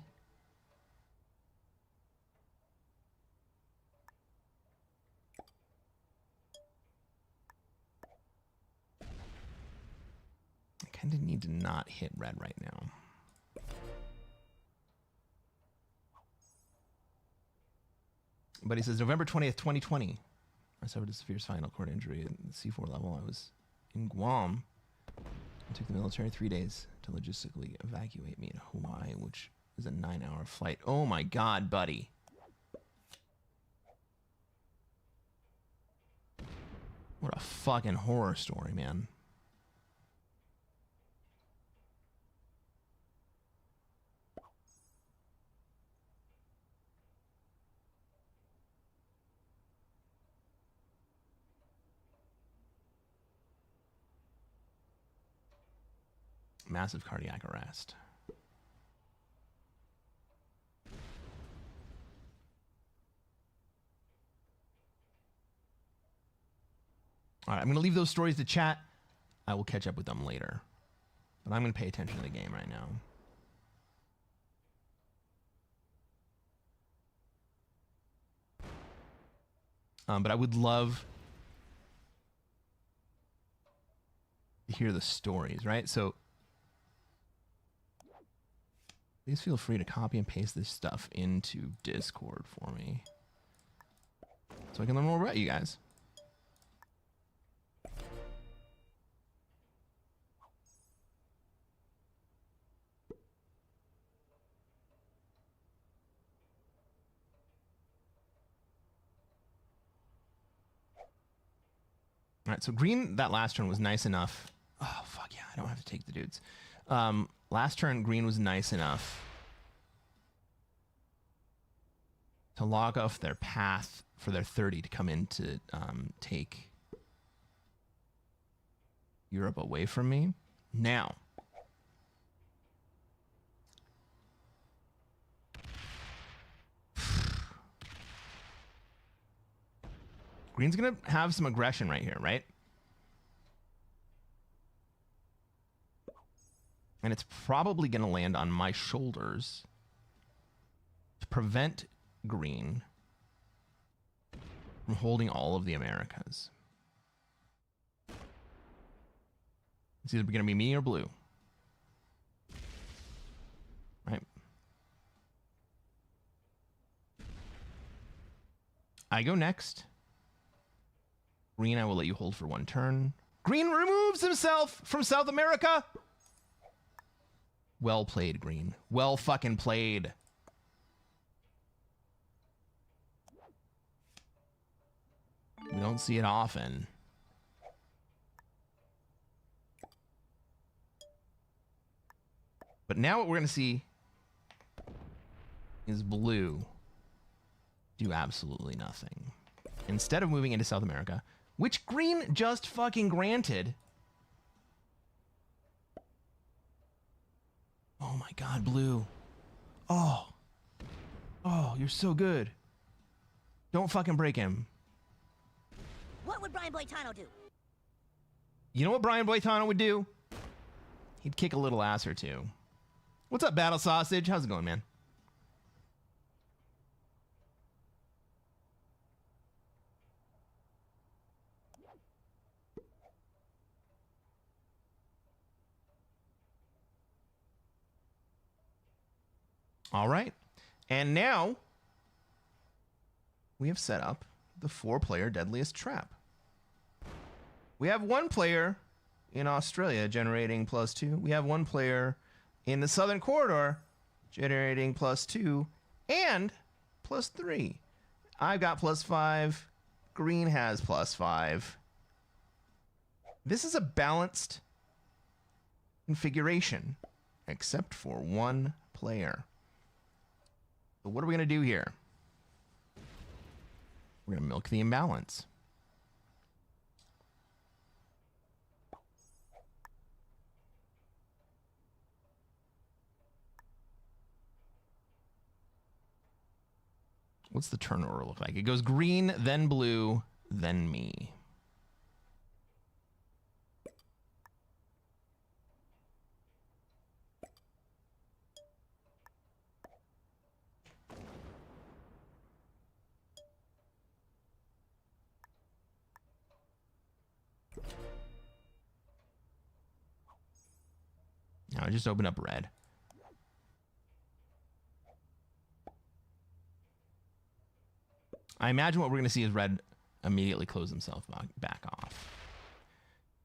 kind of need to not hit red right now. But he says, November 20th, 2020. I suffered a severe spinal cord injury at the C4 level. I was in Guam. It took the military 3 days to logistically evacuate me to Hawaii, which is a 9-hour flight. Oh my God, buddy. What a fucking horror story, man. Massive cardiac arrest. All right, I'm going to leave those stories to chat. I will catch up with them later. But I'm going to pay attention to the game right now. But I would love to hear the stories, right? So please feel free to copy and paste this stuff into Discord for me so I can learn more about you guys. All right, so green that last turn was nice enough. Oh, fuck yeah, I don't have to take the dudes. Last turn, green was nice enough to log off their path for their 30 to come in to take Europe away from me. Now, green's going to have some aggression right here, right? And it's probably going to land on my shoulders to prevent green from holding all of the Americas. It's either going to be me or blue. Right? I go next. Green, I will let you hold for one turn. Green removes himself from South America. Well played, Green. Well fucking played. We don't see it often. But now what we're going to see is blue do absolutely nothing. Instead of moving into South America, which green just fucking granted. Oh my god, blue. Oh. Oh, you're so good. Don't fucking break him. What would Brian Boitano do? You know what Brian Boitano would do? He'd kick a little ass or two. What's up, Battle Sausage? How's it going, man? All right. And now we have set up the 4-player Deadliest Trap. We have one player in Australia generating +2. We have one player in the Southern Corridor generating +2 and +3. I've got +5. Green has +5. This is a balanced configuration, except for one player. So what are we going to do here? We're going to milk the imbalance. What's the turn order look like? It goes green, then blue, then me. Now I just open up red. I imagine what we're going to see is red immediately close himself back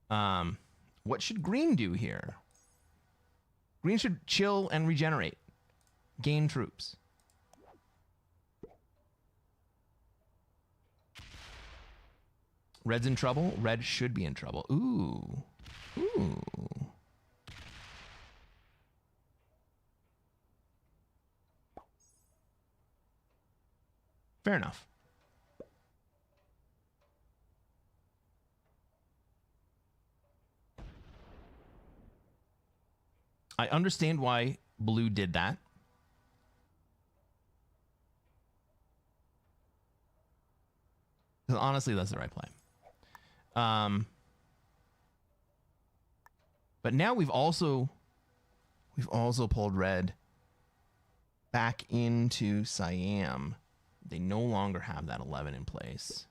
off. What should green do here? Green should chill and regenerate. Gain troops. Red's in trouble. Red should be in trouble. Ooh. Ooh. Fair enough. I understand why blue did that. Because honestly, that's the right play. But now we've also pulled red back into Siam. They no longer have that 11 in place.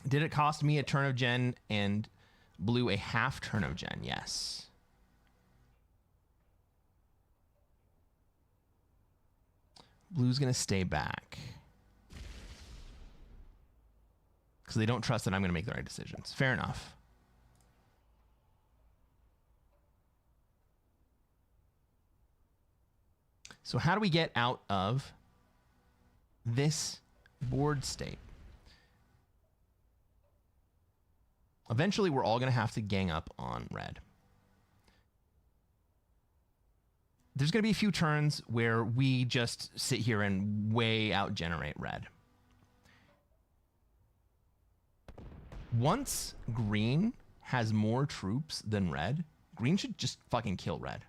Did it cost me a turn of gen and blue a half turn of gen? Yes. Blue's going to stay back. Because they don't trust that I'm going to make the right decisions. Fair enough. So how do we get out of this board state? Eventually, we're all going to have to gang up on red. There's going to be a few turns where we just sit here and way out-generate red. Once green has more troops than red, green should just fucking kill red.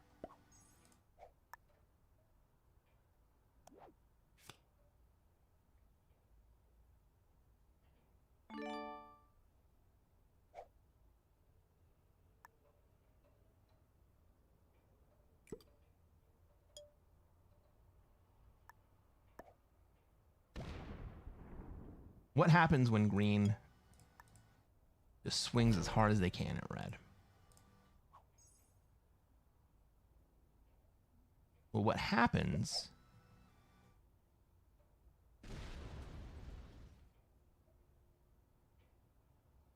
What happens when green just swings as hard as they can at red? Well, what happens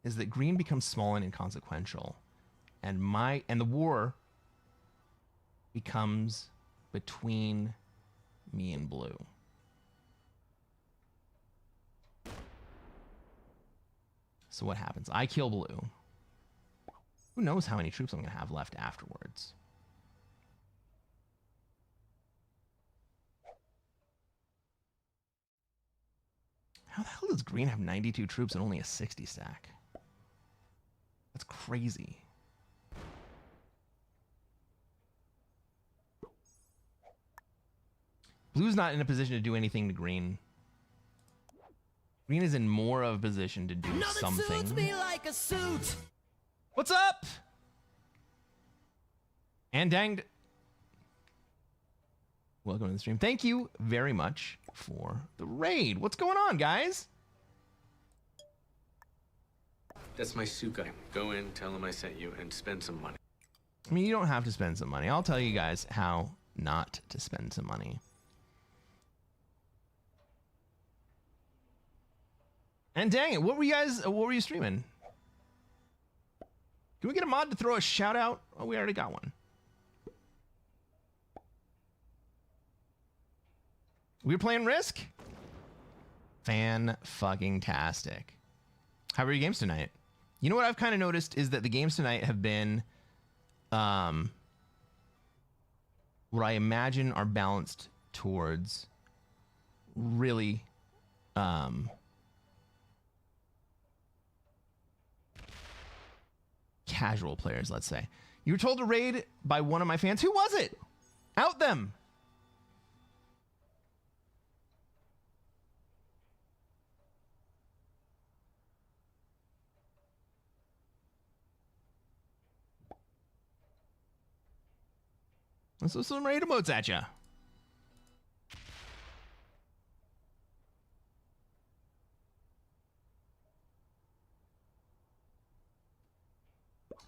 is that green becomes small and inconsequential, and the war becomes between me and blue. So what happens? I kill blue. Who knows how many troops I'm going to have left afterwards? How the hell does green have 92 troops and only a 60 stack? That's crazy. Blue's not in a position to do anything to green. Green is in more of a position to do something. Suits me like a suit. What's up? And danged. Welcome to the stream. Thank you very much for the raid. What's going on, guys? That's my suit guy. Go in, tell him I sent you, and spend some money. I mean, you don't have to spend some money. I'll tell you guys how not to spend some money. And dang it, what were you streaming? Can we get a mod to throw a shout out? Oh, we already got one. We were playing Risk? Fan-fucking-tastic. How were your games tonight? You know what I've kind of noticed is that the games tonight have been what I imagine are balanced towards really casual players, let's say. You were told to raid by one of my fans. Who was it? Out them. Let's throw some raid emotes at ya.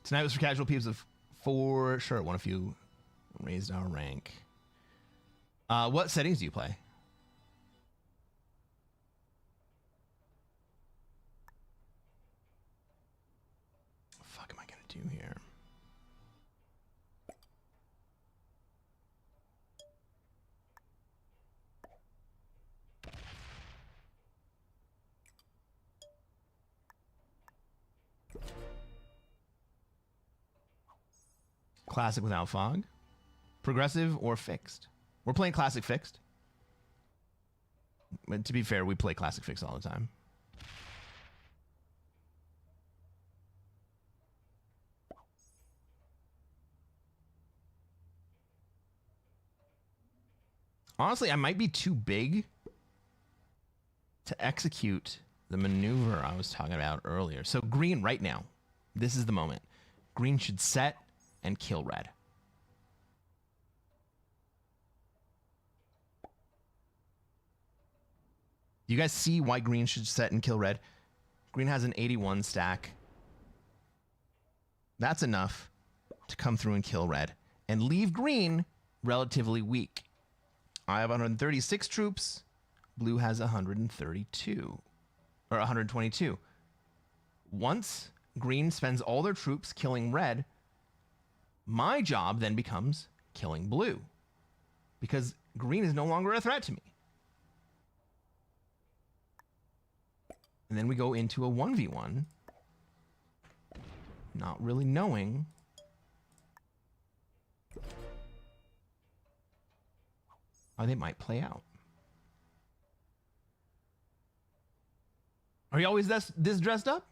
Tonight was for casual peeps of 4 sure. One of you raised our rank. What settings do you play? What the fuck am I gonna do here? Classic without fog, progressive or fixed. We're playing classic fixed. But to be fair, we play classic fixed all the time. Honestly, I might be too big to execute the maneuver I was talking about earlier. So green right now, this is the moment. Green should set and kill red. You guys see why green should set and kill red? Green has an 81 stack. That's enough to come through and kill red and leave green relatively weak. I have 136 troops. Blue has 132 or 122. Once green spends all their troops killing red, my job then becomes killing blue because green is no longer a threat to me. And then we go into a 1v1, not really knowing how they might play out. Are you always this dressed up?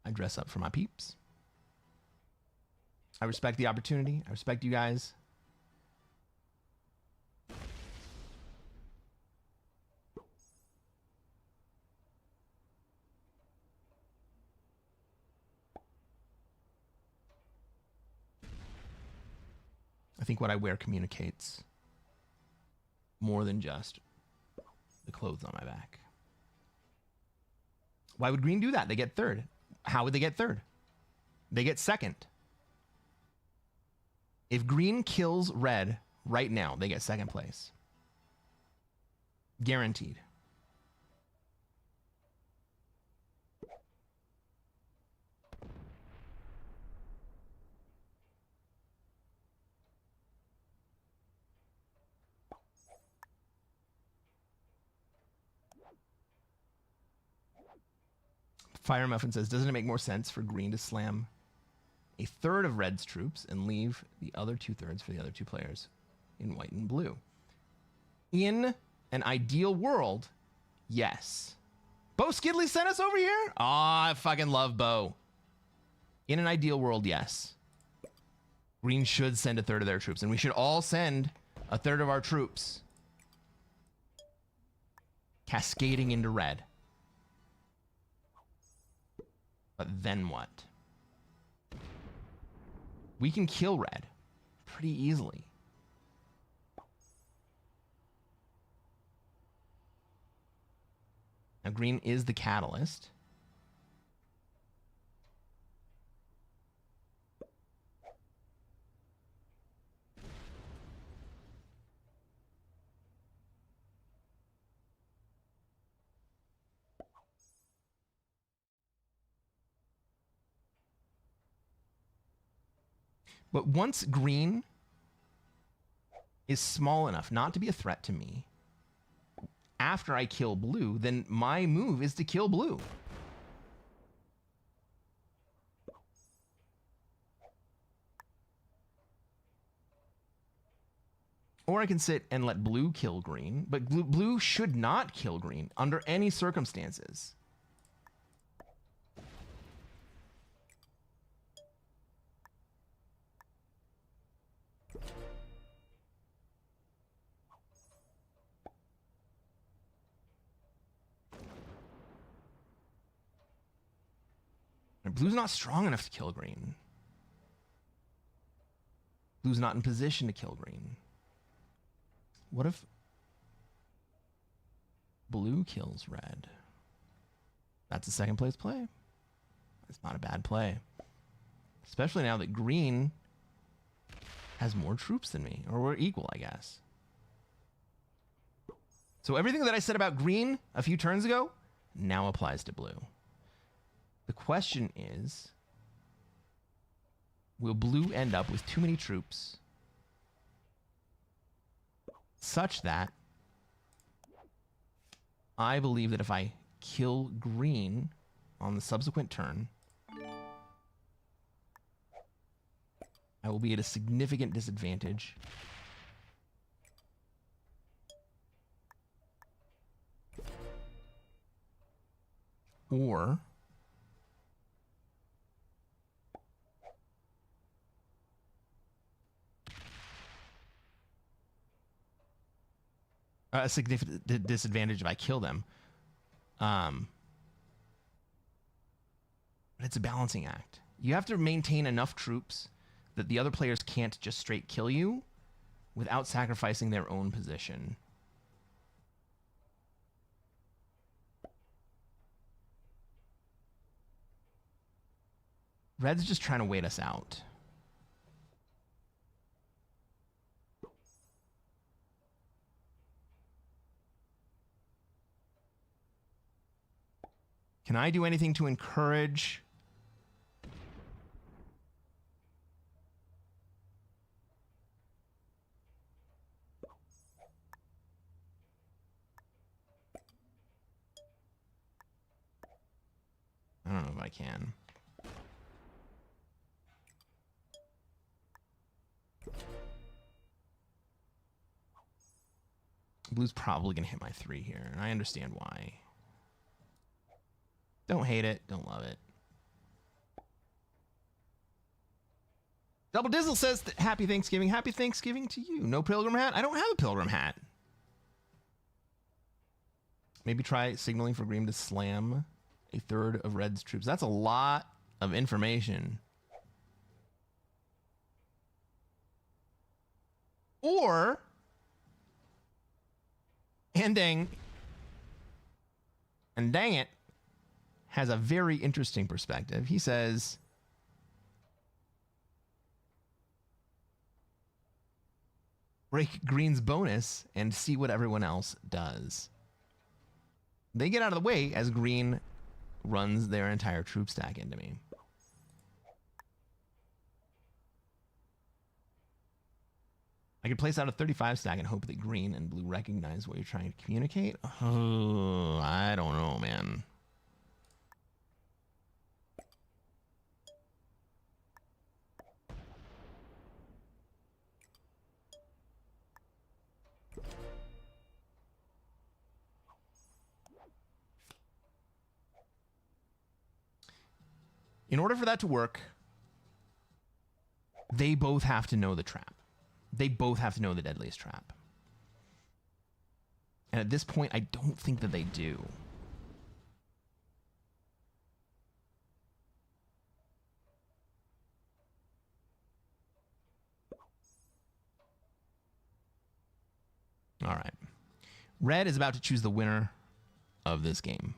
I dress up for my peeps. I respect the opportunity. I respect you guys. I think what I wear communicates more than just the clothes on my back. Why would green do that? They get third. How would they get third? They get second. If green kills red right now, they get second place. Guaranteed. Fire Muffin says, doesn't it make more sense for green to slam a third of red's troops and leave the other 2/3 for the other two players in white and blue? In an ideal world, yes. Bo Skidley sent us over here? Aw, I fucking love Bo. In an ideal world, yes. Green should send a third of their troops, and we should all send a third of our troops cascading into red. But then what? We can kill red pretty easily. Now green is the catalyst. But once green is small enough not to be a threat to me, after I kill blue, then my move is to kill blue. Or I can sit and let blue kill green, but blue should not kill green under any circumstances. Blue's not strong enough to kill green. Blue's not in position to kill green. What if blue kills red? That's a second place play. It's not a bad play. Especially now that green has more troops than me. Or we're equal, I guess. So everything that I said about green a few turns ago now applies to blue. The question is, will blue end up with too many troops such that I believe that if I kill green on the subsequent turn, I will be at a significant disadvantage. Or a significant disadvantage if I kill them. But it's a balancing act. You have to maintain enough troops that the other players can't just straight kill you without sacrificing their own position. Red's just trying to wait us out. Can I do anything to encourage? I don't know if I can. Blue's probably going to hit my 3 here, and I understand why. Don't hate it. Don't love it. Double Dizzle says, happy Thanksgiving. Happy Thanksgiving to you. No pilgrim hat? I don't have a pilgrim hat. Maybe try signaling for green to slam a third of red's troops. That's a lot of information. Or ending And dang it, has a very interesting perspective. He says, break green's bonus and see what everyone else does. They get out of the way as green runs their entire troop stack into me. I could place out a 35 stack and hope that green and blue recognize what you're trying to communicate. Oh, I don't know, man. In order for that to work, they both have to know the trap. They both have to know the deadliest trap. And at this point, I don't think that they do. All right. Red is about to choose the winner of this game.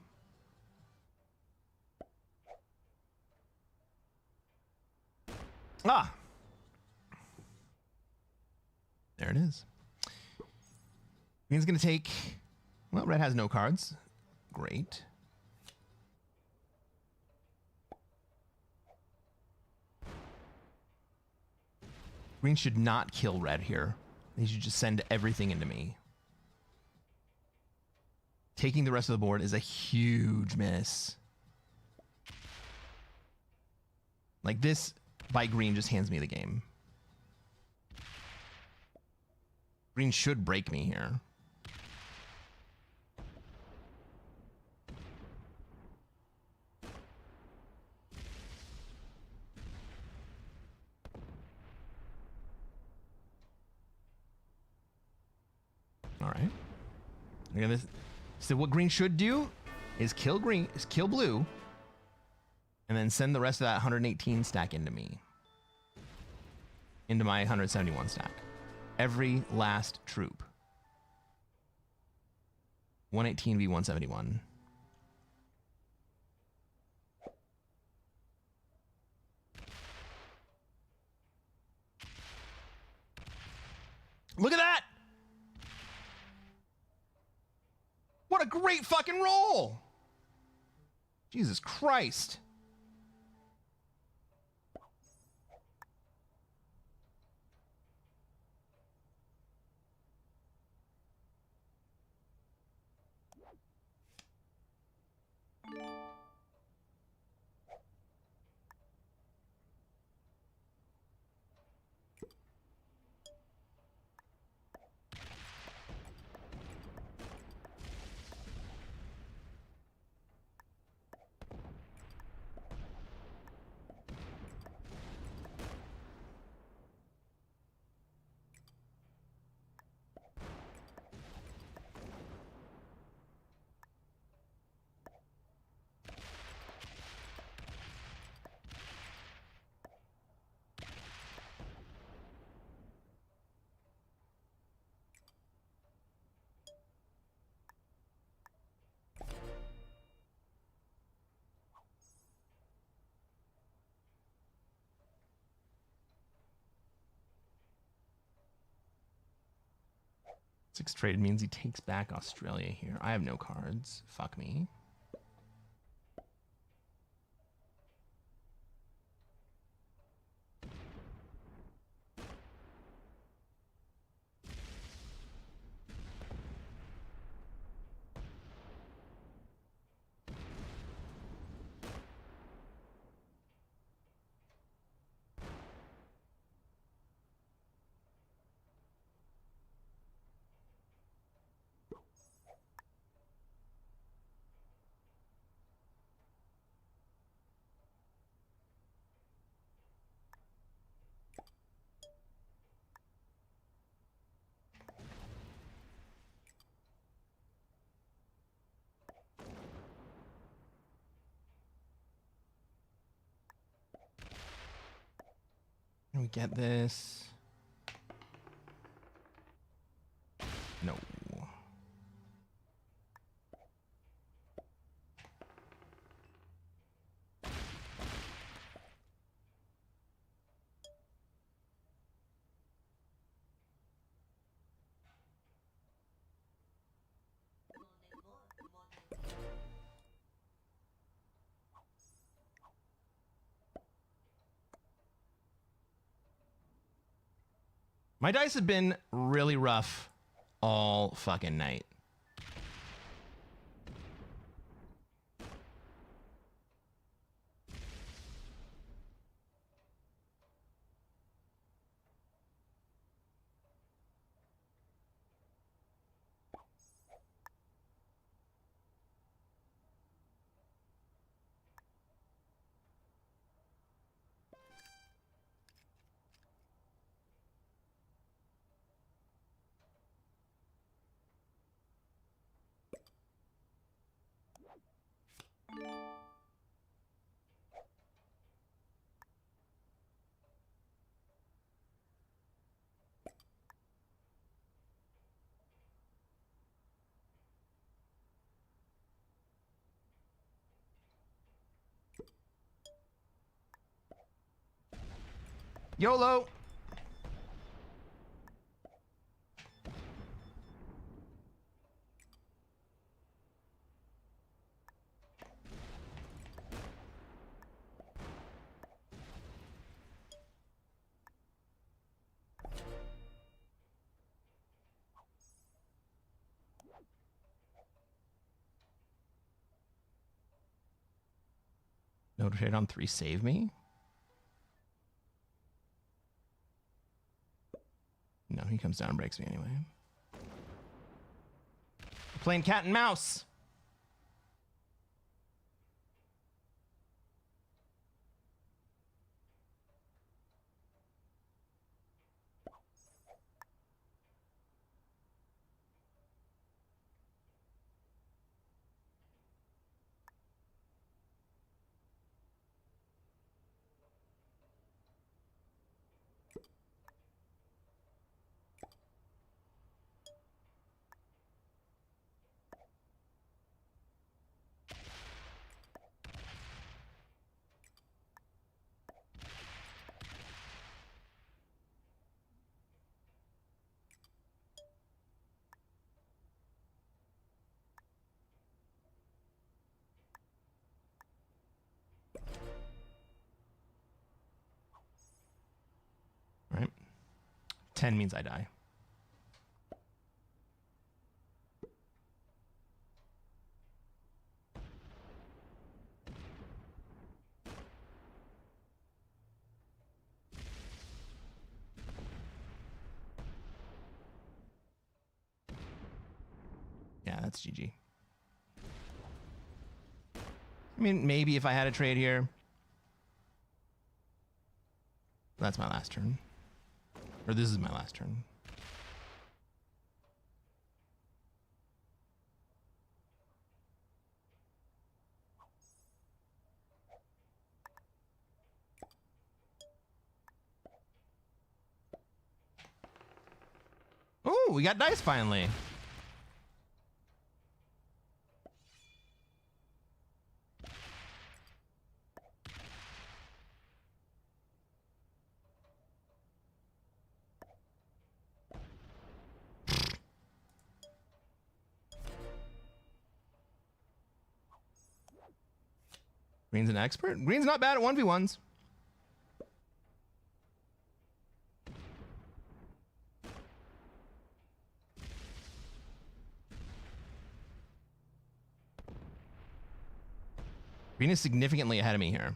Ah! There it is. Green's going to take... Well, red has no cards. Great. Green should not kill red here. He should just send everything into me. Taking the rest of the board is a huge miss. Like this, by green, just hands me the game. Green should break me here. All right. Look at this. So what green should do is kill blue, and then send the rest of that 118 stack into me. Into my 171 stack. Every last troop. 118 v 171. Look at that! What a great fucking roll! Jesus Christ. Six traded means he takes back Australia here. I have no cards. Fuck me. Can we get this? No. My dice have been really rough all fucking night. YOLO! No trade on 3 save me? No, he comes down and breaks me anyway. We're playing cat and mouse. Right. 10 means I die. Yeah, that's GG. I mean, maybe if I had a trade here. That's my last turn. Or this is my last turn. Oh, we got dice finally. Green's an expert. Green's not bad at 1v1s. Green is significantly ahead of me here.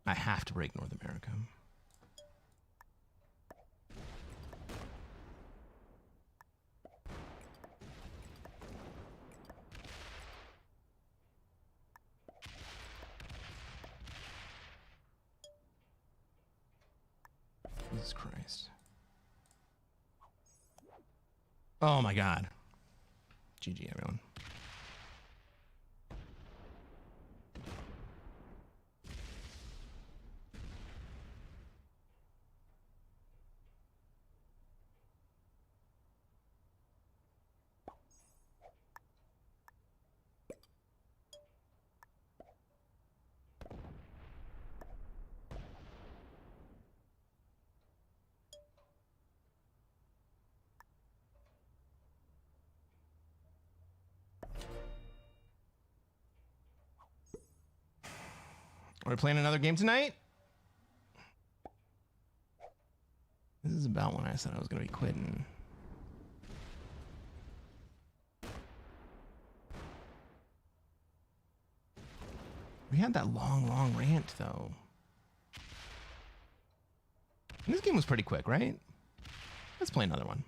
I have to break North America. Jesus Christ. Oh my God. GG, everyone. Are we playing another game tonight? This is about when I said I was going to be quitting. We had that long rant, though. And this game was pretty quick, right? Let's play another one.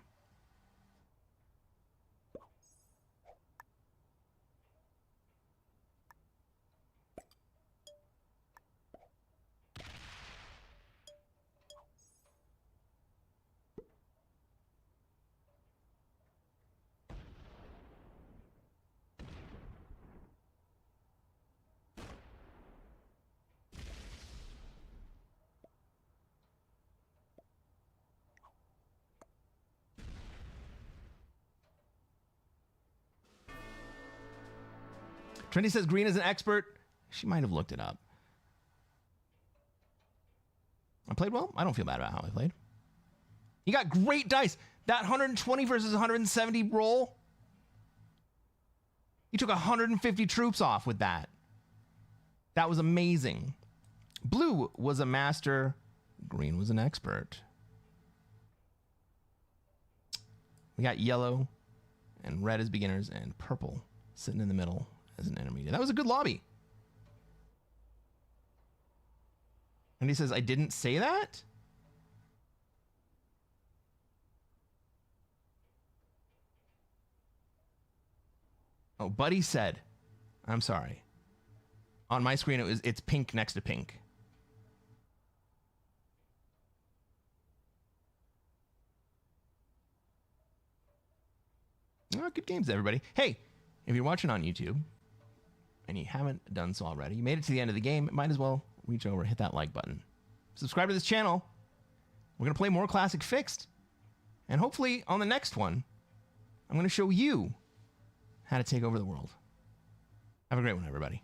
Trendy says Green is an expert. She might have looked it up. I played well. I don't feel bad about how I played. You got great dice. That 120 versus 170 roll. You took 150 troops off with that. That was amazing. Blue was a master. Green was an expert. We got yellow and red as beginners and purple sitting in the middle as an intermediate. That was a good lobby. And he says, I didn't say that? Oh, Buddy said, I'm sorry. On my screen, it's pink next to pink. Oh, good games, everybody. Hey, if you're watching on YouTube and you haven't done so already, you made it to the end of the game, might as well reach over, hit that like button. Subscribe to this channel. We're going to play more Classic Fixed. And hopefully on the next one, I'm going to show you how to take over the world. Have a great one, everybody.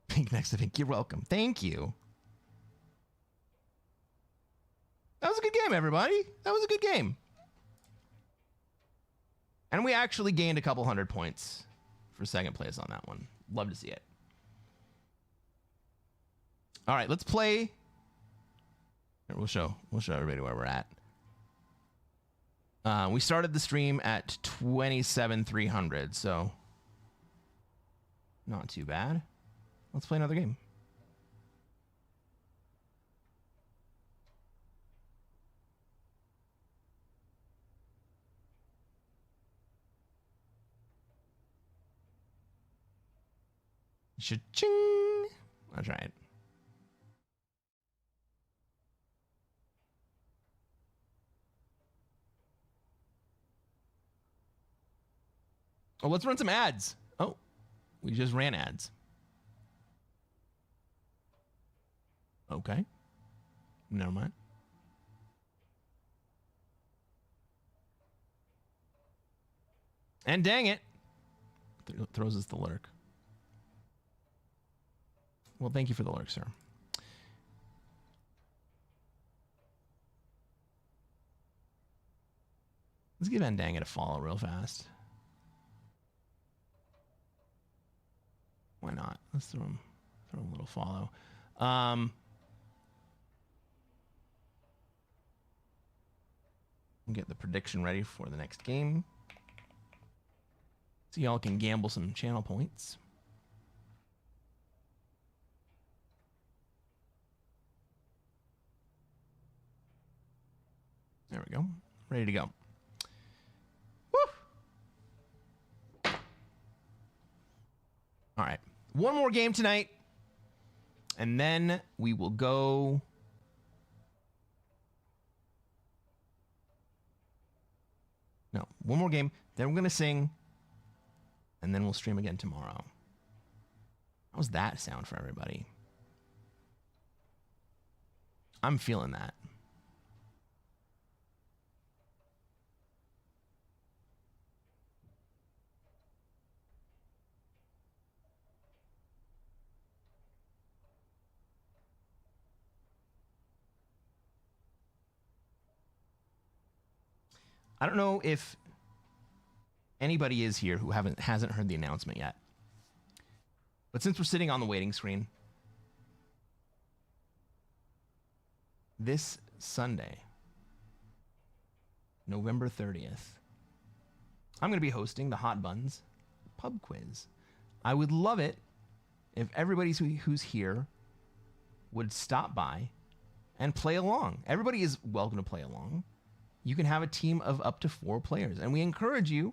Pink next to pink. You're welcome. Thank you. That was a good game, everybody. That was a good game. And we actually gained a couple 100 points for second place on that one. Love to see it. All right, let's play. Here, we'll show everybody where we're at. We started the stream at 27,300, so not too bad. Let's play another game. Cha-ching! I'll try it. Oh, let's run some ads. Oh, we just ran ads. Okay. Never mind. And dang it. Throws us the lurk. Well, thank you for the lurk, sir. Let's give Dang It a follow real fast. Why not? Let's throw him a little follow. Get the prediction ready for the next game. So y'all can gamble some channel points. There we go. Ready to go. Woo! All right. One more game tonight. And then we will go. No, one more game. Then we're going to sing. And then we'll stream again tomorrow. How's that sound for everybody? I'm feeling that. I don't know if anybody is here who hasn't heard the announcement yet. But since we're sitting on the waiting screen, this Sunday, November 30th, I'm going to be hosting the Hot Buns Pub Quiz. I would love it if everybody who's here would stop by and play along. Everybody is welcome to play along. You can have a team of up to 4 players, and we encourage you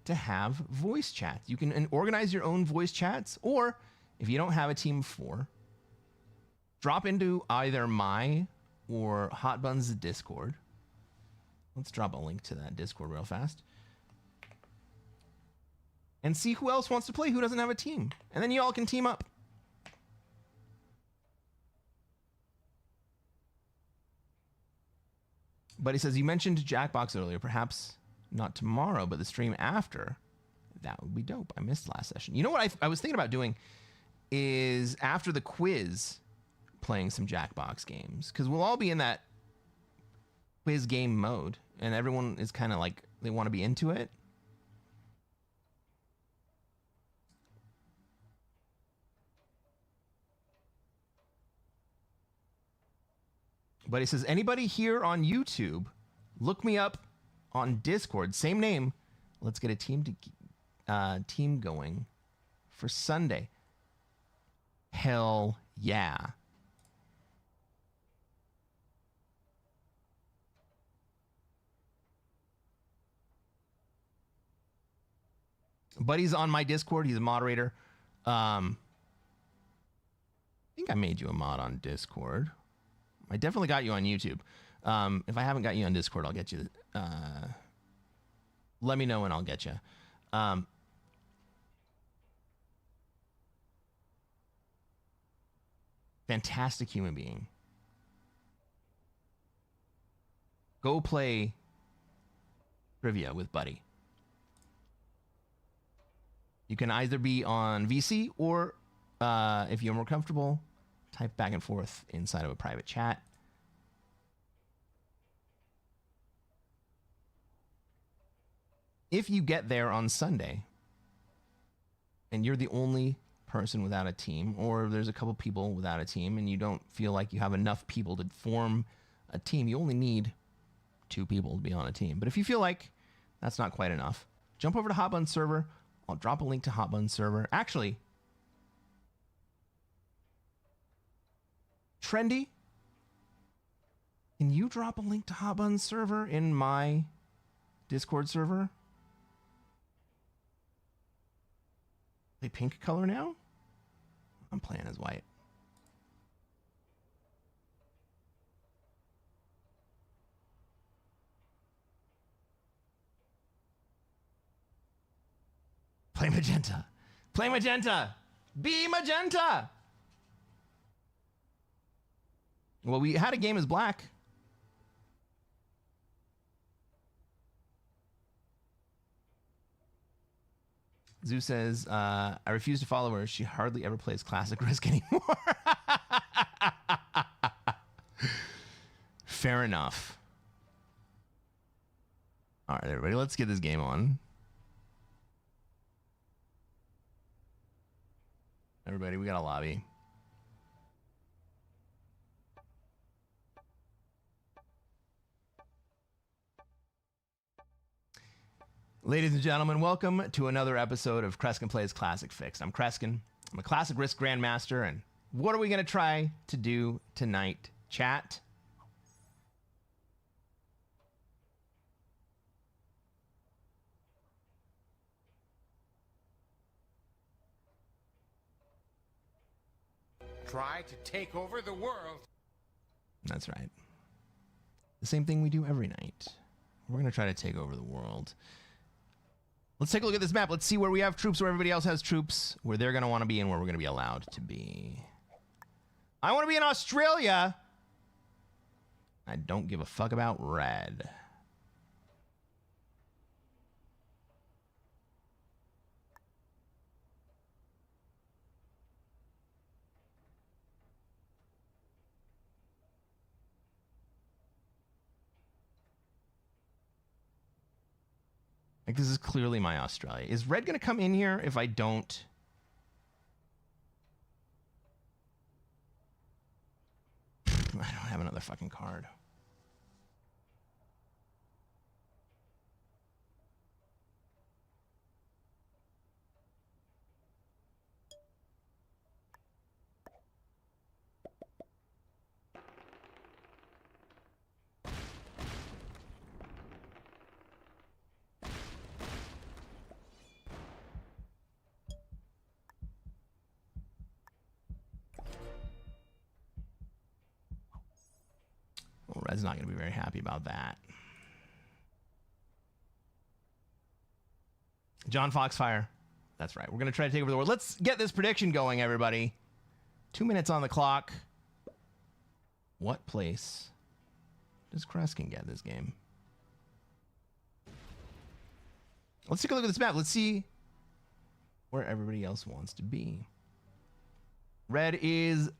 to have voice chats. You can organize your own voice chats, or if you don't have a team of 4, drop into either my or Hot Buns Discord. Let's drop a link to that Discord real fast. And see who else wants to play, who doesn't have a team. And then you all can team up. But he says, you mentioned Jackbox earlier. Perhaps not tomorrow, but the stream after. That would be dope. I missed last session. You know what I was thinking about doing is after the quiz, playing some Jackbox games. Because we'll all be in that quiz game mode. And everyone is kind of like, they want to be into it. But he says, anybody here on YouTube, look me up on Discord, same name. Let's get a team going for Sunday. Hell yeah. Buddy's on my Discord. He's a moderator. I think I made you a mod on Discord. I definitely got you on YouTube. If I haven't got you on Discord, I'll get you. Let me know and I'll get you. Fantastic human being. Go play trivia with Buddy. You can either be on VC or, if you're more comfortable, type back and forth inside of a private chat. If you get there on Sunday and you're the only person without a team, or there's a couple people without a team and you don't feel like you have enough people to form a team, you only need 2 people to be on a team. But if you feel like that's not quite enough, jump over to Hot Buns server. I'll drop a link to Hot Buns server. Actually, Trendy, can you drop a link to Hot Buns server in my Discord server? Play pink color now? I'm playing as white. Play magenta. Play magenta. Be magenta. Well, we had a game as black. Zoo says, I refuse to follow her. She hardly ever plays Classic Risk anymore. Fair enough. All right, everybody, let's get this game on. Everybody, we got a lobby. Ladies and gentlemen, welcome to another episode of Cresquin Plays Classic Fixed. I'm Cresquin. I'm a Classic Risk Grandmaster, and what are we going to try to do tonight, chat? Try to take over the world. That's right. The same thing we do every night. We're going to try to take over the world. Let's take a look at this map. Let's see where we have troops, where everybody else has troops, where they're going to want to be, and where we're going to be allowed to be. I want to be in Australia. I don't give a fuck about red. Like, this is clearly my Australia. Is red going to come in here if I don't? I don't have another fucking card. Well, red's not going to be very happy about that. John Foxfire. That's right. We're going to try to take over the world. Let's get this prediction going, everybody. 2 minutes on the clock. What place does Cresquin get this game? Let's take a look at this map. Let's see where everybody else wants to be. Red is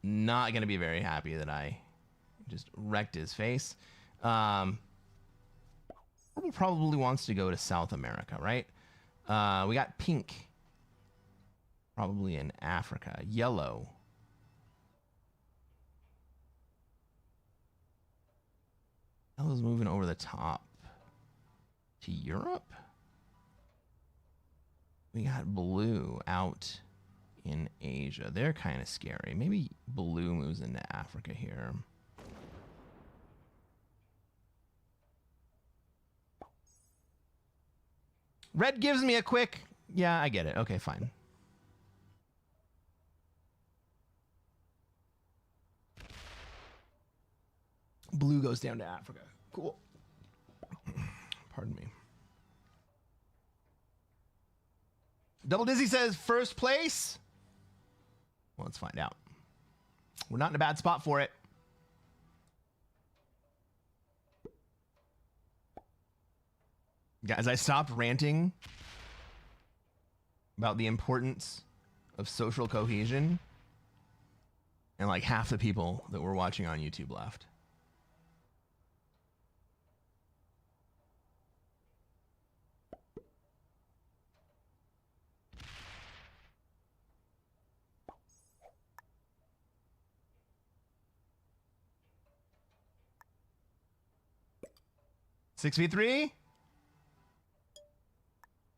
not going to be very happy that I just wrecked his face. Purple probably wants to go to South America, right? We got pink. Probably in Africa. Yellow. Yellow's moving over the top to Europe. We got blue out in Asia. They're kind of scary. Maybe blue moves into Africa here. Red gives me a quick... Yeah, I get it. Okay, fine. Blue goes down to Africa. Cool. Pardon me. Double Dizzy says first place. Well, let's find out. We're not in a bad spot for it. Guys, I stopped ranting about the importance of social cohesion, and like half the people that were watching on YouTube left. Six v 3.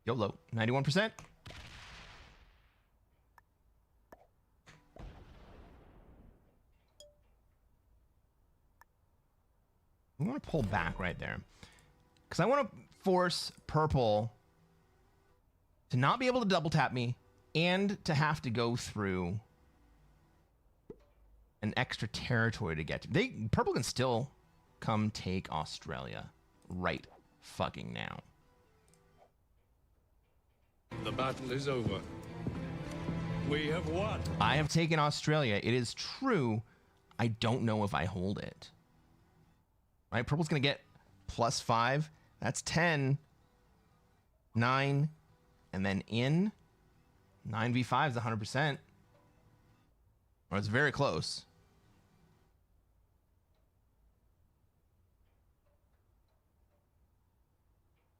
YOLO, 91%. I'm going to pull back right there, because I want to force purple to not be able to double tap me and to have to go through an extra territory to get to. Purple can still come take Australia right fucking now. The battle is over. We have won. I have taken Australia. It is true. I don't know if I hold it. Right? Purple's going to get +5. That's 10. 9. And then in. 9v5 is 100%. Or it's very close.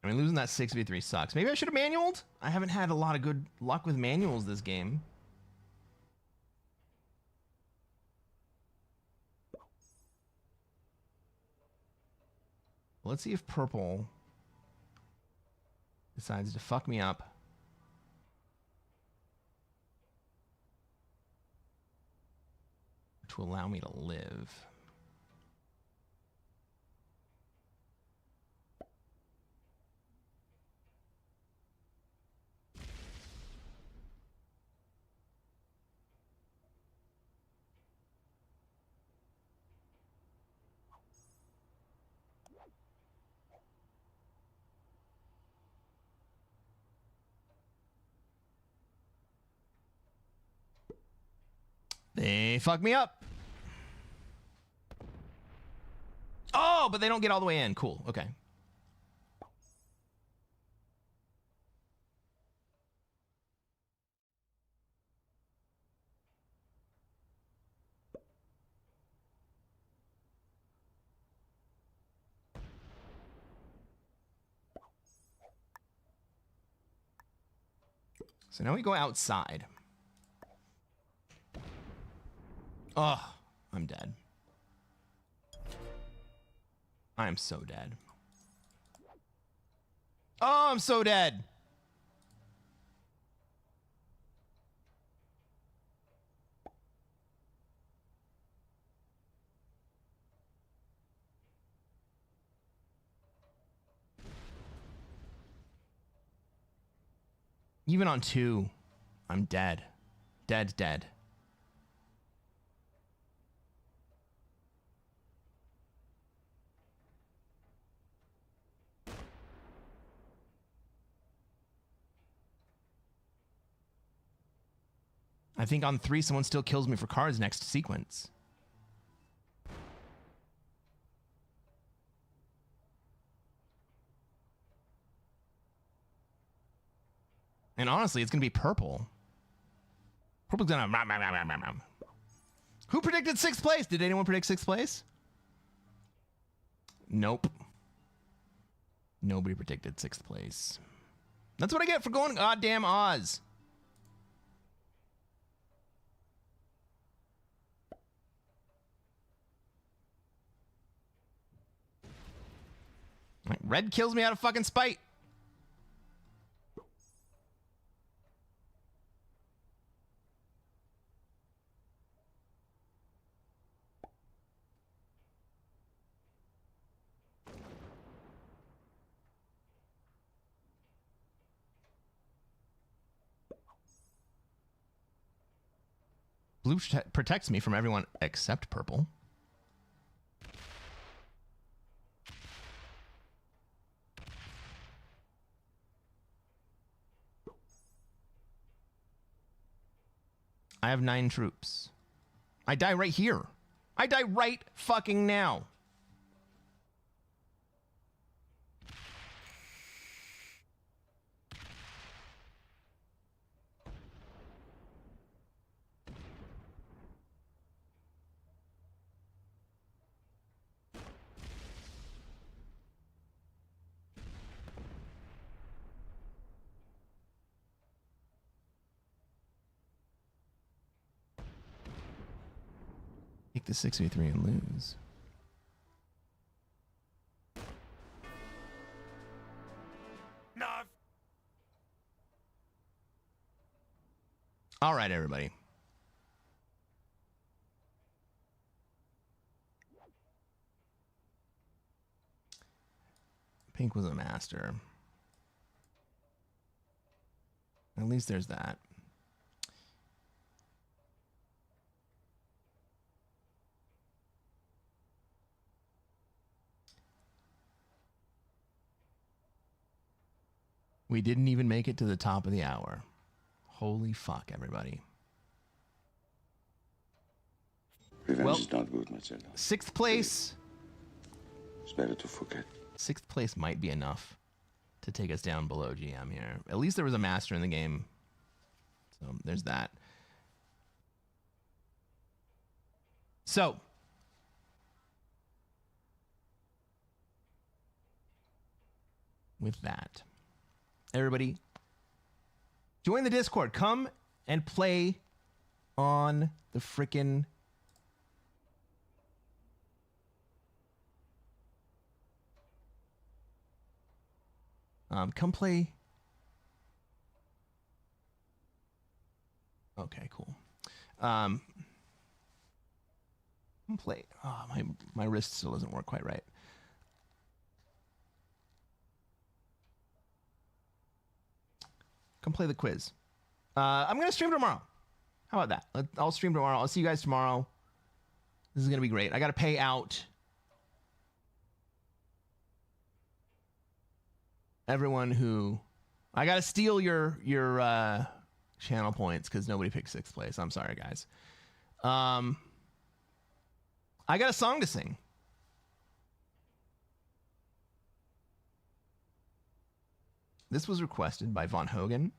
I mean, losing that 6v3 sucks. Maybe I should have manualed? I haven't had a lot of good luck with manuals this game. Let's see if purple decides to fuck me up. To allow me to live. They fuck me up. Oh, but they don't get all the way in. Cool. Okay. So now we go outside. Oh, I'm dead. I'm so dead. Oh, I'm so dead. Even on 2, I'm dead. Dead. I think on 3, someone still kills me for cards next sequence. And honestly, it's going to be purple. Purple's going to... Who predicted 6th place? Did anyone predict 6th place? Nope. Nobody predicted 6th place. That's what I get for going goddamn Oz. Red kills me out of fucking spite. Blue protects me from everyone except purple. I have 9 troops. I die right here. I die right fucking now. Take the 6v3 and lose. No. All right, everybody. Pink was a master. At least there's that. We didn't even make it to the top of the hour. Holy fuck, everybody. Revenge is not good, Marcelo. 6th place. It's better to forget. 6th place might be enough to take us down below GM here. At least there was a master in the game. So there's that. So. With that. Everybody, join the Discord. Come and play on the frickin' come play. Okay, cool. Come play. Oh, my wrist still doesn't work quite right. Come play the quiz. I'm going to stream tomorrow. How about that? I'll stream tomorrow. I'll see you guys tomorrow. This is going to be great. I got to pay out everyone who... I got to steal your channel points because nobody picked 6th place. I'm sorry, guys. I got a song to sing. This was requested by Von Hogan.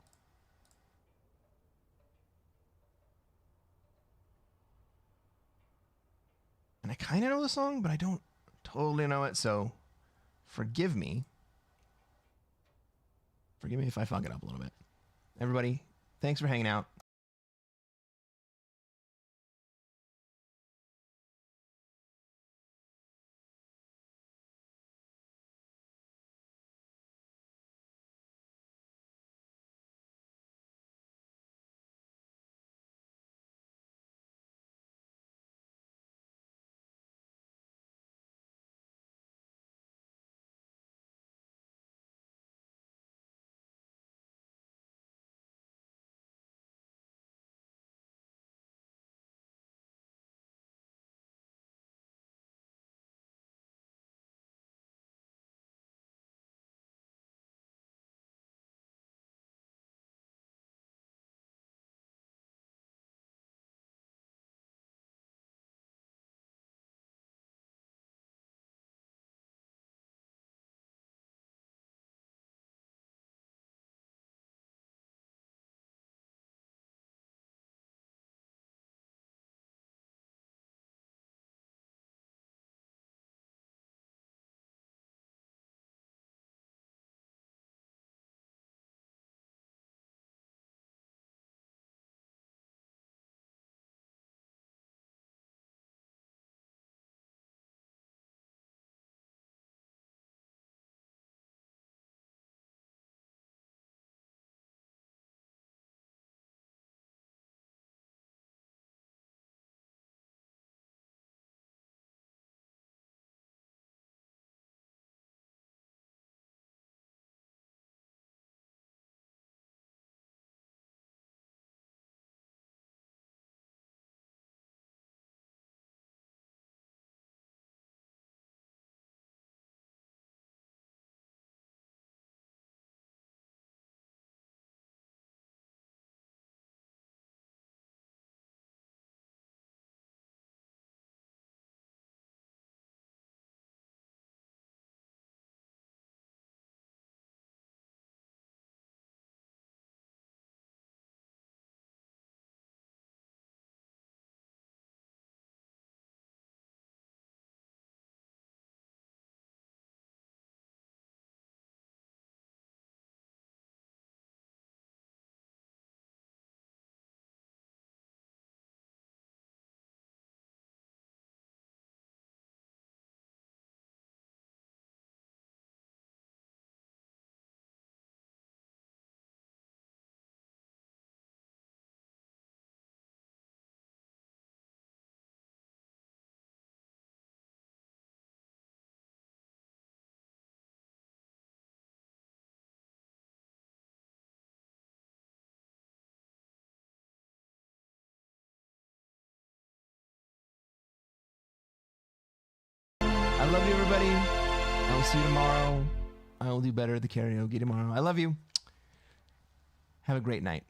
And I kind of know the song, but I don't totally know it, so forgive me. Forgive me if I fuck it up a little bit. everybody. Thanks for hanging out. I love you, everybody. I will see you tomorrow. I will do better at the karaoke tomorrow. I love you. Have a great night.